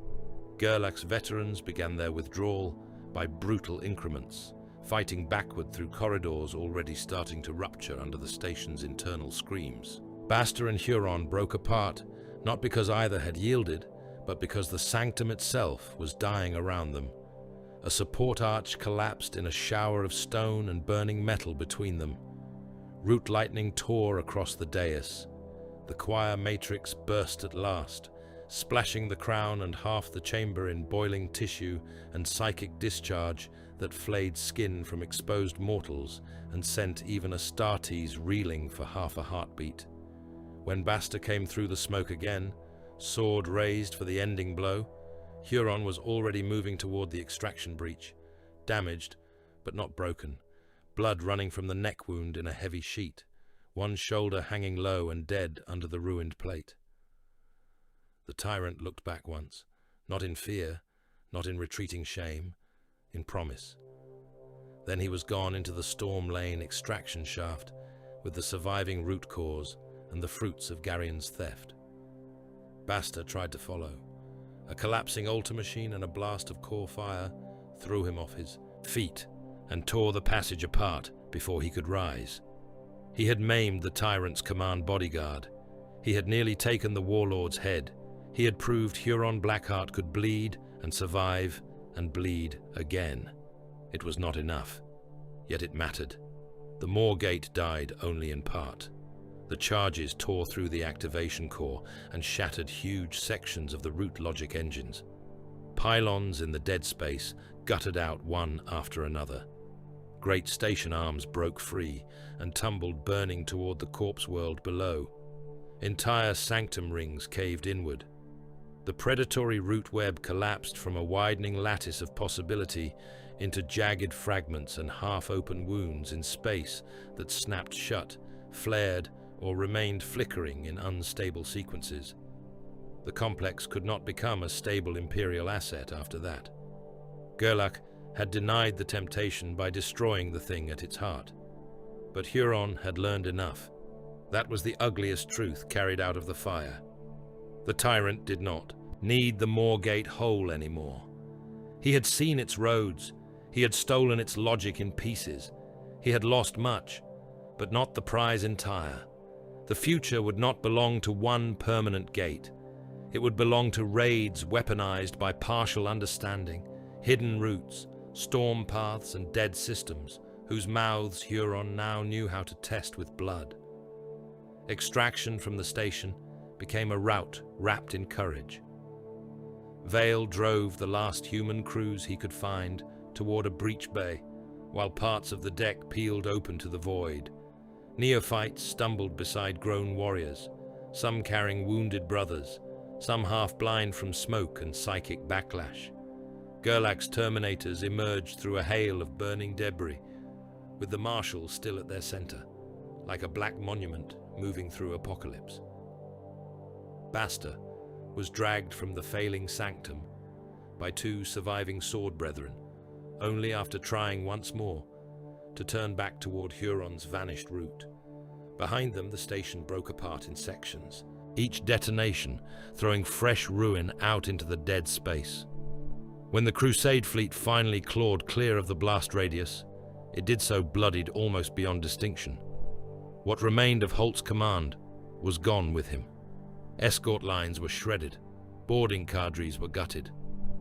Gerlach's veterans began their withdrawal by brutal increments, fighting backward through corridors already starting to rupture under the station's internal screams. Basta and Huron broke apart, not because either had yielded, but because the sanctum itself was dying around them. A support arch collapsed in a shower of stone and burning metal between them. Root lightning tore across the dais. The choir matrix burst at last, splashing the crown and half the chamber in boiling tissue and psychic discharge that flayed skin from exposed mortals and sent even Astartes reeling for half a heartbeat. When Basta came through the smoke again, sword raised for the ending blow, Huron was already moving toward the extraction breach, damaged but not broken, blood running from the neck wound in a heavy sheet, one shoulder hanging low and dead under the ruined plate. The tyrant looked back once, not in fear, not in retreating shame, in promise. Then he was gone into the Storm Lane extraction shaft with the surviving root cores and the fruits of Garyon's theft. Basta tried to follow. A collapsing altar machine and a blast of core fire threw him off his feet and tore the passage apart before he could rise. He had maimed the tyrant's command bodyguard. He had nearly taken the warlord's head. He had proved Huron Blackheart could bleed and survive and bleed again. It was not enough, yet it mattered. The Moorgate died only in part. The charges tore through the activation core and shattered huge sections of the root logic engines. Pylons in the dead space gutted out one after another. Great station arms broke free and tumbled burning toward the corpse world below. Entire sanctum rings caved inward. The predatory root web collapsed from a widening lattice of possibility into jagged fragments and half-open wounds in space that snapped shut, flared, or remained flickering in unstable sequences. The complex could not become a stable Imperial asset after that. Gerlach had denied the temptation by destroying the thing at its heart. But Huron had learned enough. That was the ugliest truth carried out of the fire. The tyrant did not need the Moorgate whole anymore. He had seen its roads. He had stolen its logic in pieces. He had lost much, but not the prize entire. The future would not belong to one permanent gate. It would belong to raids weaponized by partial understanding, hidden routes, storm paths and dead systems, whose mouths Huron now knew how to test with blood. Extraction from the station became a rout wrapped in courage. Vale drove the last human crews he could find toward a breach bay, while parts of the deck peeled open to the void. Neophytes stumbled beside grown warriors, some carrying wounded brothers, some half-blind from smoke and psychic backlash. Gerlach's Terminators emerged through a hail of burning debris, with the Marshals still at their center, like a black monument moving through apocalypse. Basta was dragged from the failing sanctum by two surviving sword brethren, only after trying once more to turn back toward Huron's vanished route. Behind them, the station broke apart in sections, each detonation throwing fresh ruin out into the dead space. When the Crusade fleet finally clawed clear of the blast radius, it did so bloodied almost beyond distinction. What remained of Holt's command was gone with him. Escort lines were shredded, boarding cadres were gutted.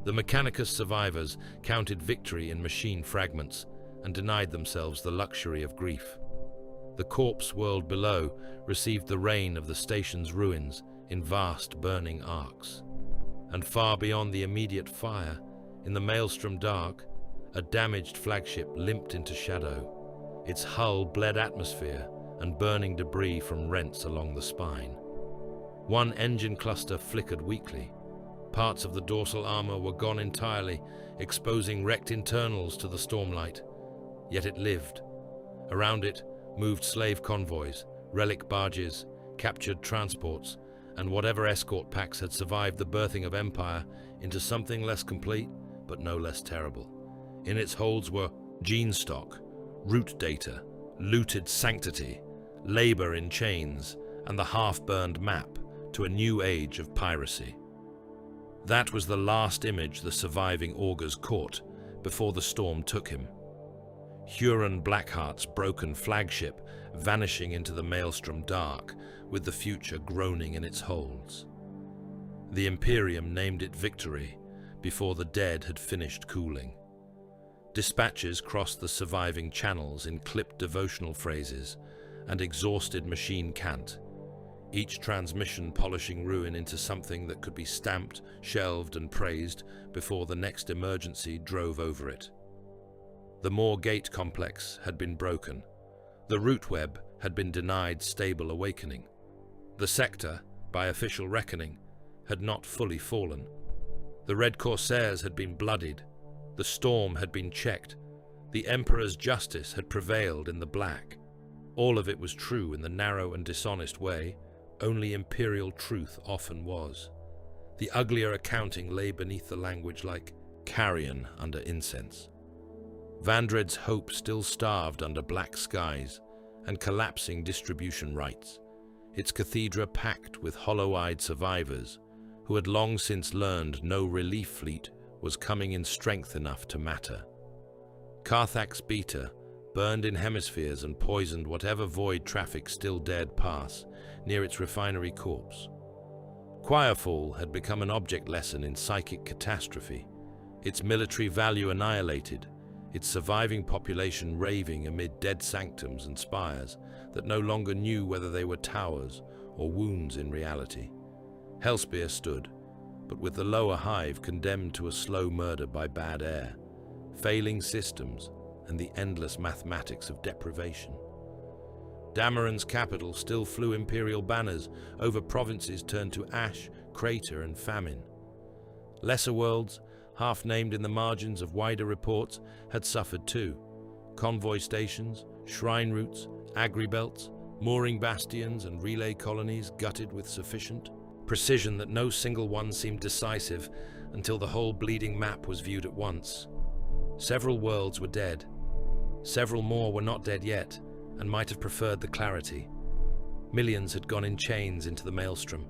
The Mechanicus survivors counted victory in machine fragments and denied themselves the luxury of grief. The corpse world below received the rain of the station's ruins in vast burning arcs. And far beyond the immediate fire, in the maelstrom dark, a damaged flagship limped into shadow. Its hull bled atmosphere and burning debris from rents along the spine. One engine cluster flickered weakly. Parts of the dorsal armor were gone entirely, exposing wrecked internals to the stormlight. Yet it lived. Around it moved slave convoys, relic barges, captured transports, and whatever escort packs had survived the birthing of empire into something less complete, but no less terrible. In its holds were gene stock, root data, looted sanctity, labor in chains, and the half-burned map to a new age of piracy. That was the last image the surviving augurs caught before the storm took him. Huron Blackheart's broken flagship vanishing into the maelstrom dark, with the future groaning in its holds. The Imperium named it victory before the dead had finished cooling. Dispatches crossed the surviving channels in clipped devotional phrases and exhausted machine cant, each transmission polishing ruin into something that could be stamped, shelved, and praised before the next emergency drove over it. The Moor Gate complex had been broken. The root web had been denied stable awakening. The sector, by official reckoning, had not fully fallen. The Red Corsairs had been bloodied. The storm had been checked. The Emperor's justice had prevailed in the black. All of it was true in the narrow and dishonest way only imperial truth often was. The uglier accounting lay beneath the language like carrion under incense. Vandred's hope still starved under black skies and collapsing distribution rights, its cathedra packed with hollow-eyed survivors who had long since learned no relief fleet was coming in strength enough to matter. Carthag's Beta burned in hemispheres and poisoned whatever void traffic still dared pass near its refinery corpse. Choirfall had become an object lesson in psychic catastrophe, its military value annihilated, its surviving population raving amid dead sanctums and spires that no longer knew whether they were towers or wounds in reality. Hellspear stood, but with the lower hive condemned to a slow murder by bad air, failing systems, and the endless mathematics of deprivation. Dameron's capital still flew imperial banners over provinces turned to ash, crater, and famine. Lesser worlds, half-named in the margins of wider reports, had suffered too. Convoy stations, shrine routes, agribelts, mooring bastions, and relay colonies gutted with sufficient precision that no single one seemed decisive until the whole bleeding map was viewed at once. Several worlds were dead. Several more were not dead yet, and might have preferred the clarity. Millions had gone in chains into the maelstrom.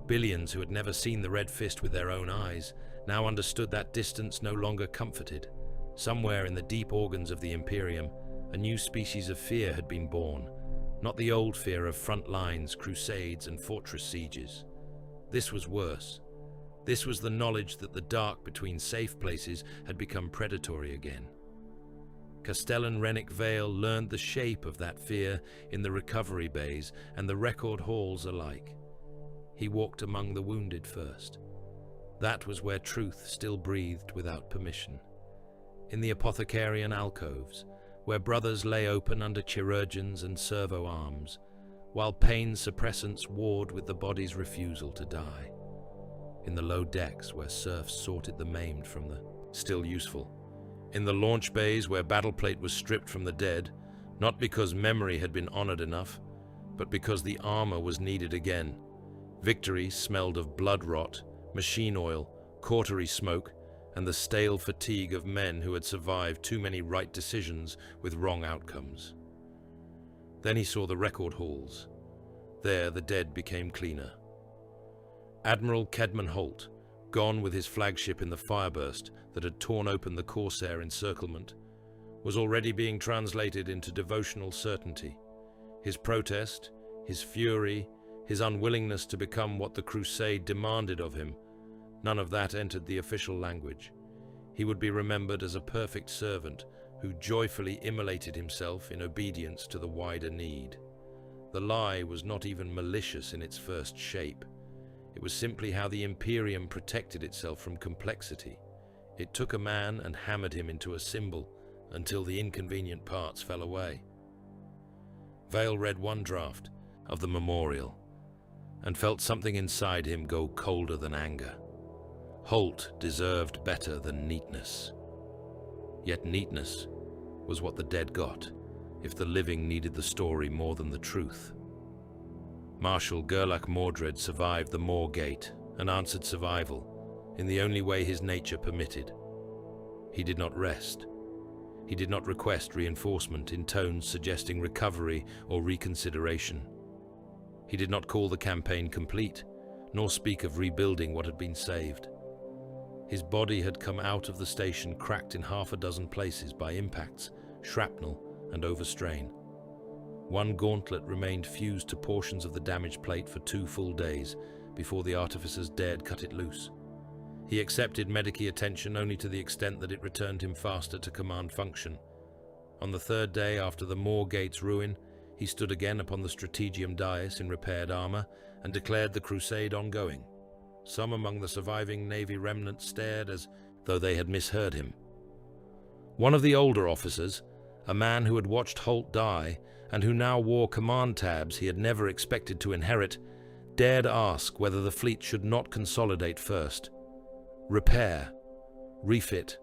Billions who had never seen the Red Fist with their own eyes now understood that distance no longer comforted. Somewhere in the deep organs of the Imperium, a new species of fear had been born, not the old fear of front lines, crusades, and fortress sieges. This was worse. This was the knowledge that the dark between safe places had become predatory again. Castellan Rennick Vale learned the shape of that fear in the recovery bays and the record halls alike. He walked among the wounded first. That was where truth still breathed without permission. In the apothecarian alcoves, where brothers lay open under chirurgeons and servo arms, while pain suppressants warred with the body's refusal to die. In the low decks where serfs sorted the maimed from the still useful. In the launch bays where battle plate was stripped from the dead, not because memory had been honored enough, but because the armor was needed again. Victory smelled of blood rot, machine oil, cautery smoke, and the stale fatigue of men who had survived too many right decisions with wrong outcomes. Then he saw the record halls. There the dead became cleaner. Admiral Kedman Holt, gone with his flagship in the fireburst that had torn open the Corsair encirclement, was already being translated into devotional certainty. His protest, his fury, his unwillingness to become what the crusade demanded of him, none of that entered the official language. He would be remembered as a perfect servant who joyfully immolated himself in obedience to the wider need. The lie was not even malicious in its first shape. It was simply how the Imperium protected itself from complexity. It took a man and hammered him into a symbol until the inconvenient parts fell away. Vale read one draft of the memorial and felt something inside him go colder than anger. Holt deserved better than neatness. Yet neatness was what the dead got, if the living needed the story more than the truth. Marshal Gerlach Mordred survived the Moor Gate and answered survival in the only way his nature permitted. He did not rest. He did not request reinforcement in tones suggesting recovery or reconsideration. He did not call the campaign complete, nor speak of rebuilding what had been saved. His body had come out of the station cracked in half a dozen places by impacts, shrapnel, and overstrain. One gauntlet remained fused to portions of the damaged plate for 2 full days before the artificers dared cut it loose. He accepted medici attention only to the extent that it returned him faster to command function. On the 3rd day after the Moor Gate's ruin, he stood again upon the strategium dais in repaired armor and declared the crusade ongoing. Some among the surviving Navy remnants stared as though they had misheard him. One of the older officers, a man who had watched Holt die and who now wore command tabs he had never expected to inherit, dared ask whether the fleet should not consolidate first. Repair, refit,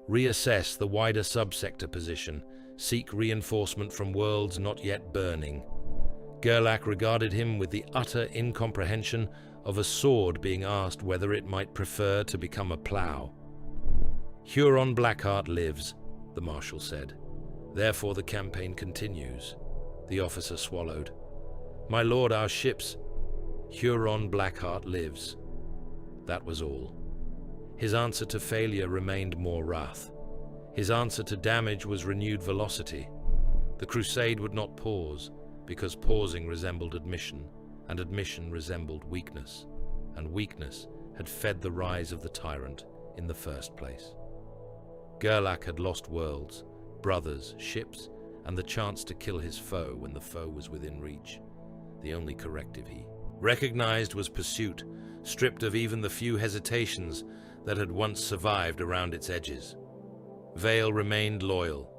reassess the wider subsector position, seek reinforcement from worlds not yet burning. Gerlach regarded him with the utter incomprehension of a sword being asked whether it might prefer to become a plough. Huron Blackheart lives, the Marshal said. Therefore the campaign continues. The officer swallowed. My lord, our ships. Huron Blackheart lives. That was all. His answer to failure remained more wrath. His answer to damage was renewed velocity. The crusade would not pause, because pausing resembled admission, and admission resembled weakness, and weakness had fed the rise of the tyrant in the first place. Gerlach had lost worlds, brothers, ships, and the chance to kill his foe when the foe was within reach. The only corrective he recognized was pursuit, stripped of even the few hesitations that had once survived around its edges. Vale remained loyal.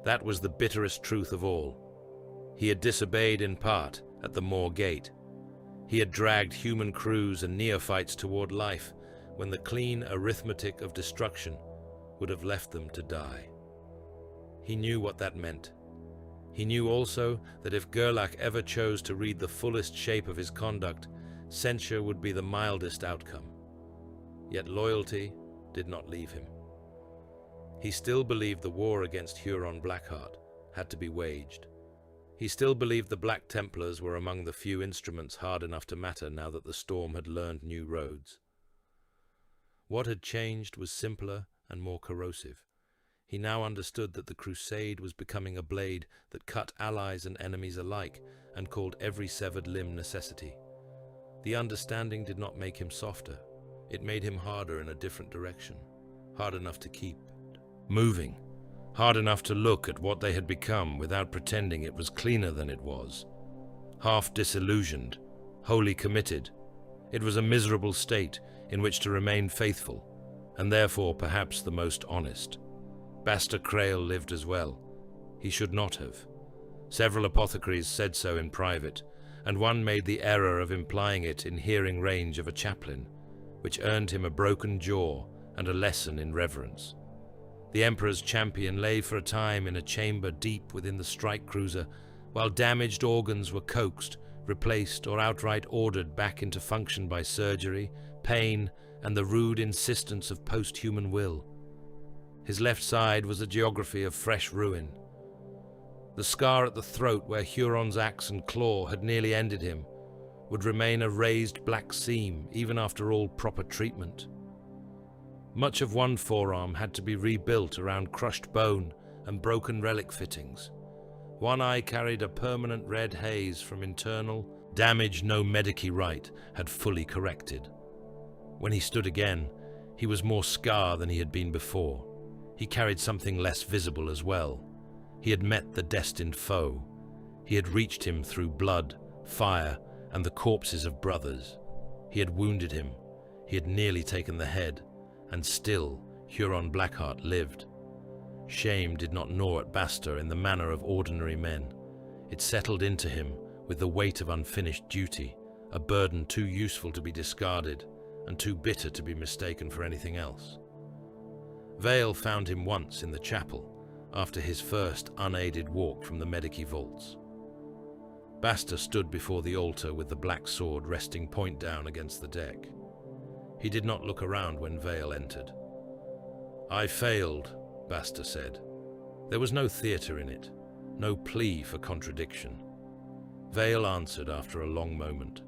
That was the bitterest truth of all. He had disobeyed in part at the Moor Gate. He had dragged human crews and neophytes toward life when the clean arithmetic of destruction would have left them to die. He knew what that meant. He knew also that if Gerlach ever chose to read the fullest shape of his conduct, censure would be the mildest outcome. Yet loyalty did not leave him. He still believed the war against Huron Blackheart had to be waged. He still believed the Black Templars were among the few instruments hard enough to matter now that the storm had learned new roads. What had changed was simpler and more corrosive. He now understood that the crusade was becoming a blade that cut allies and enemies alike and called every severed limb necessity. The understanding did not make him softer. It made him harder in a different direction, hard enough to keep moving, hard enough to look at what they had become without pretending it was cleaner than it was. Half disillusioned, wholly committed. It was a miserable state in which to remain faithful, and therefore perhaps the most honest. Basta Crail lived as well. He should not have. Several apothecaries said so in private, and one made the error of implying it in hearing range of a chaplain, which earned him a broken jaw and a lesson in reverence. The Emperor's champion lay for a time in a chamber deep within the strike cruiser, while damaged organs were coaxed, replaced, or outright ordered back into function by surgery, pain, and the rude insistence of post-human will. His left side was a geography of fresh ruin. The scar at the throat where Huron's axe and claw had nearly ended him would remain a raised black seam even after all proper treatment. Much of one forearm had to be rebuilt around crushed bone and broken relic fittings. One eye carried a permanent red haze from internal damage no medici right had fully corrected. When he stood again, he was more scar than he had been before. He carried something less visible as well. He had met the destined foe. He had reached him through blood, fire, and the corpses of brothers. He had wounded him. He had nearly taken the head, and still Huron Blackheart lived. Shame did not gnaw at Basta in the manner of ordinary men. It settled into him with the weight of unfinished duty, a burden too useful to be discarded and too bitter to be mistaken for anything else. Vale found him once in the chapel, after his first unaided walk from the Medici vaults. Basta stood before the altar with the black sword resting point down against the deck. He did not look around when Vale entered. "I failed," Basta said. There was no theatre in it, no plea for contradiction. Vale answered after a long moment.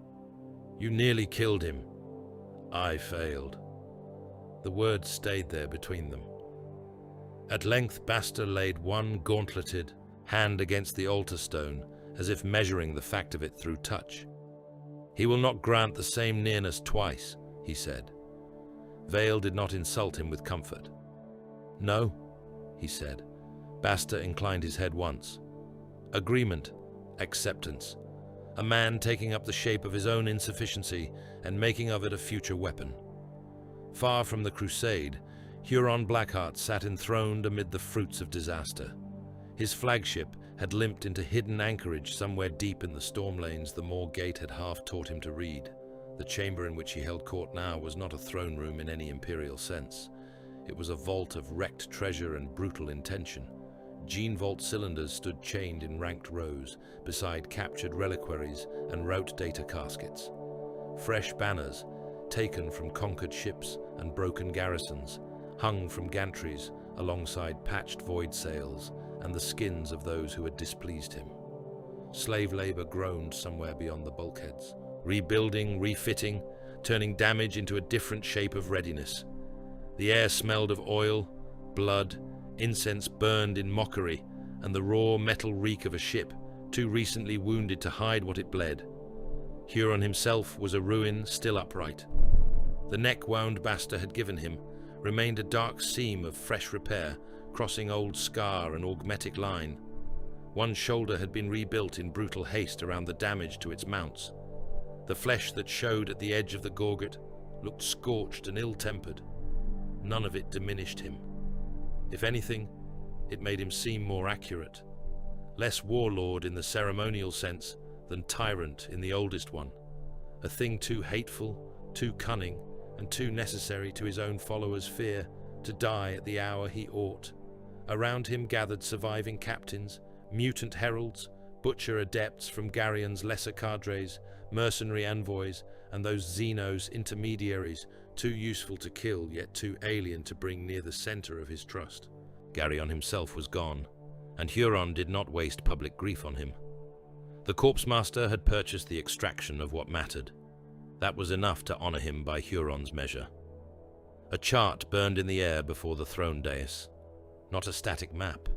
"You nearly killed him. I failed." The words stayed there between them. At length Basta laid one gauntleted hand against the altar stone, as if measuring the fact of it through touch. "He will not grant the same nearness twice," he said. Vale did not insult him with comfort. "No," he said. Basta inclined his head once. "Agreement, acceptance. A man taking up the shape of his own insufficiency and making of it a future weapon." Far from the crusade, Huron Blackheart sat enthroned amid the fruits of disaster. His flagship had limped into hidden anchorage somewhere deep in the storm lanes the Moor Gate had half taught him to read. The chamber in which he held court now was not a throne room in any imperial sense. It was a vault of wrecked treasure and brutal intention. Gene vault cylinders stood chained in ranked rows, beside captured reliquaries and route data caskets. Fresh banners, taken from conquered ships and broken garrisons, hung from gantries alongside patched void sails and the skins of those who had displeased him. Slave labor groaned somewhere beyond the bulkheads, rebuilding, refitting, turning damage into a different shape of readiness. The air smelled of oil, blood, incense burned in mockery, and the raw metal reek of a ship too recently wounded to hide what it bled. Huron himself was a ruin still upright. The neck-wound Basta had given him remained a dark seam of fresh repair, crossing old scar and augmetic line. One shoulder had been rebuilt in brutal haste around the damage to its mounts. The flesh that showed at the edge of the gorget looked scorched and ill-tempered. None of it diminished him. If anything, it made him seem more accurate. Less warlord in the ceremonial sense than tyrant in the oldest one. A thing too hateful, too cunning, and too necessary to his own followers' fear to die at the hour he ought. Around him gathered surviving captains, mutant heralds, butcher adepts from Garion's lesser cadres, mercenary envoys, and those Xenos intermediaries, too useful to kill yet too alien to bring near the center of his trust. Garion himself was gone, and Huron did not waste public grief on him. The corpse master had purchased the extraction of what mattered. That was enough to honor him by Huron's measure. A chart burned in the air before the throne dais. Not a static map.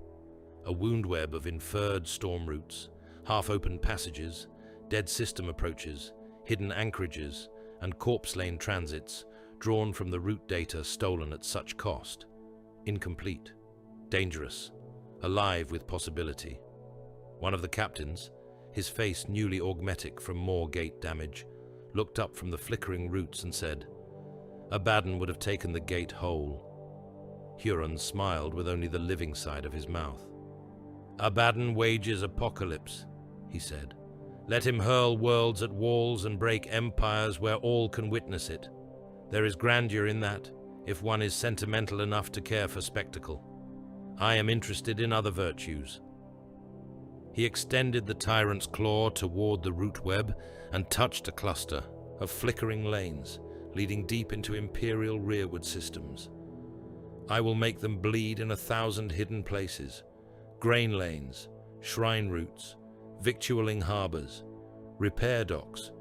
A wound web of inferred storm routes, half-open passages, dead system approaches, hidden anchorages, and corpse lane transits drawn from the route data stolen at such cost. Incomplete. Dangerous. Alive with possibility. One of the captains, his face newly augmetic from Moor Gate damage, looked up from the flickering roots and said, Abaddon would have taken the gate whole. Huron smiled with only the living side of his mouth. "Abaddon wages apocalypse," he said. "Let him hurl worlds at walls and break empires where all can witness it. There is grandeur in that, if one is sentimental enough to care for spectacle. I am interested in other virtues." He extended the tyrant's claw toward the root web and touched a cluster of flickering lanes leading deep into imperial rearward systems. "I will make them bleed in 1,000 hidden places. Grain lanes, shrine routes, victualling harbors, repair docks,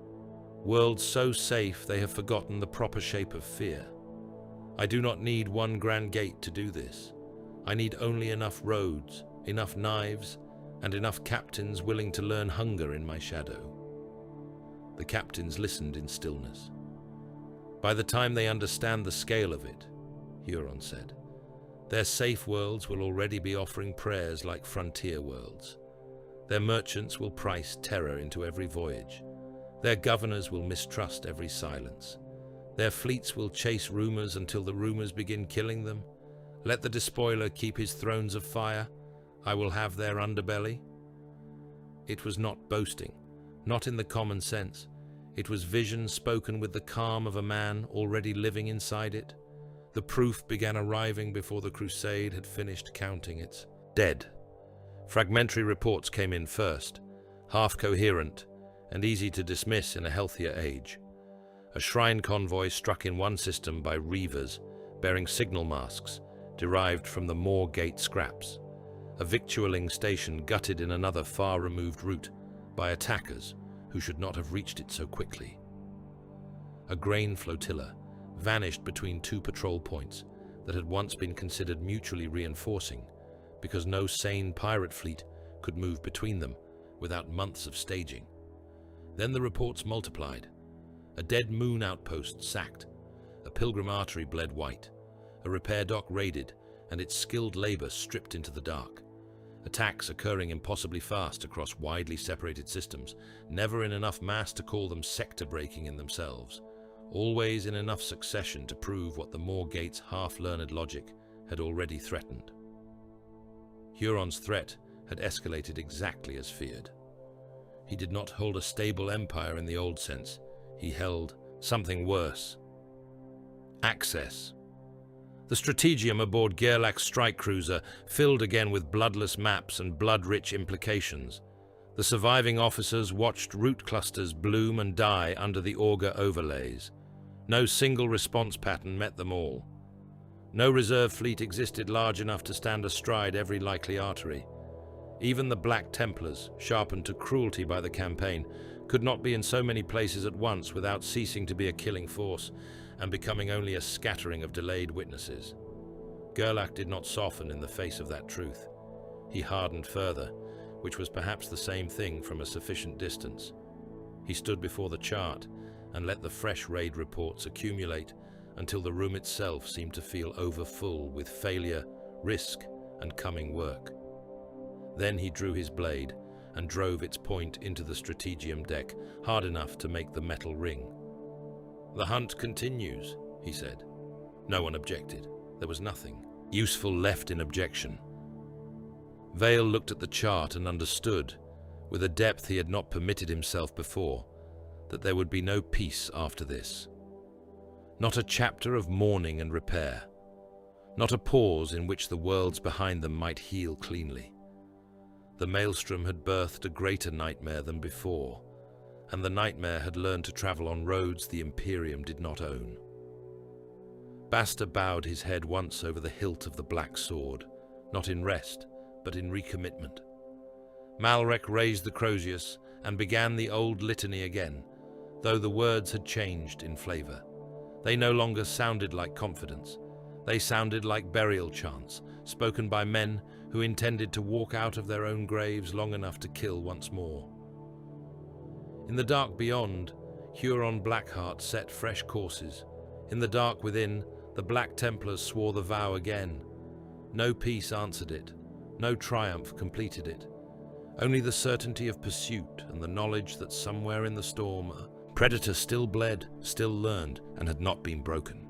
worlds so safe they have forgotten the proper shape of fear. I do not need one grand gate to do this. I need only enough roads, enough knives, and enough captains willing to learn hunger in my shadow." The captains listened in stillness. "By the time they understand the scale of it," Huron said, "their safe worlds will already be offering prayers like frontier worlds. Their merchants will price terror into every voyage. Their governors will mistrust every silence. Their fleets will chase rumors until the rumors begin killing them. Let the despoiler keep his thrones of fire. I will have their underbelly." It was not boasting, not in the common sense. It was vision spoken with the calm of a man already living inside it. The proof began arriving before the crusade had finished counting its dead. Fragmentary reports came in first, half-coherent and easy to dismiss in a healthier age. A shrine convoy struck in one system by reavers bearing signal masks derived from the Moor Gate scraps. A victualling station gutted in another far-removed route by attackers who should not have reached it so quickly. A grain flotilla vanished between two patrol points that had once been considered mutually reinforcing because no sane pirate fleet could move between them without months of staging. Then the reports multiplied. A dead moon outpost sacked, a pilgrim artery bled white, a repair dock raided, and its skilled labor stripped into the dark. Attacks occurring impossibly fast across widely separated systems, never in enough mass to call them sector-breaking in themselves, always in enough succession to prove what the Moor Gate's half-learned logic had already threatened. Huron's threat had escalated exactly as feared. He did not hold a stable empire in the old sense. He held something worse. Access. The strategium aboard Gerlach's strike cruiser filled again with bloodless maps and blood-rich implications. The surviving officers watched route clusters bloom and die under the auger overlays. No single response pattern met them all. No reserve fleet existed large enough to stand astride every likely artery. Even the Black Templars, sharpened to cruelty by the campaign, could not be in so many places at once without ceasing to be a killing force and becoming only a scattering of delayed witnesses. Gerlach did not soften in the face of that truth. He hardened further, which was perhaps the same thing from a sufficient distance. He stood before the chart and let the fresh raid reports accumulate until the room itself seemed to feel overfull with failure, risk, and coming work. Then he drew his blade and drove its point into the strategium deck, hard enough to make the metal ring. "The hunt continues," he said. No one objected. There was nothing useful left in objection. Vale looked at the chart and understood, with a depth he had not permitted himself before, that there would be no peace after this. Not a chapter of mourning and repair. Not a pause in which the worlds behind them might heal cleanly. The maelstrom had birthed a greater nightmare than before, and the nightmare had learned to travel on roads the Imperium did not own. Basta bowed his head once over the hilt of the black sword, not in rest, but in recommitment. Malrek raised the Crozius and began the old litany again, though the words had changed in flavor. They no longer sounded like confidence. They sounded like burial chants, spoken by men who intended to walk out of their own graves long enough to kill once more. In the dark beyond, Huron Blackheart set fresh courses. In the dark within, the Black Templars swore the vow again. No peace answered it. No triumph completed it. Only the certainty of pursuit and the knowledge that somewhere in the storm a predator still bled, still learned, and had not been broken.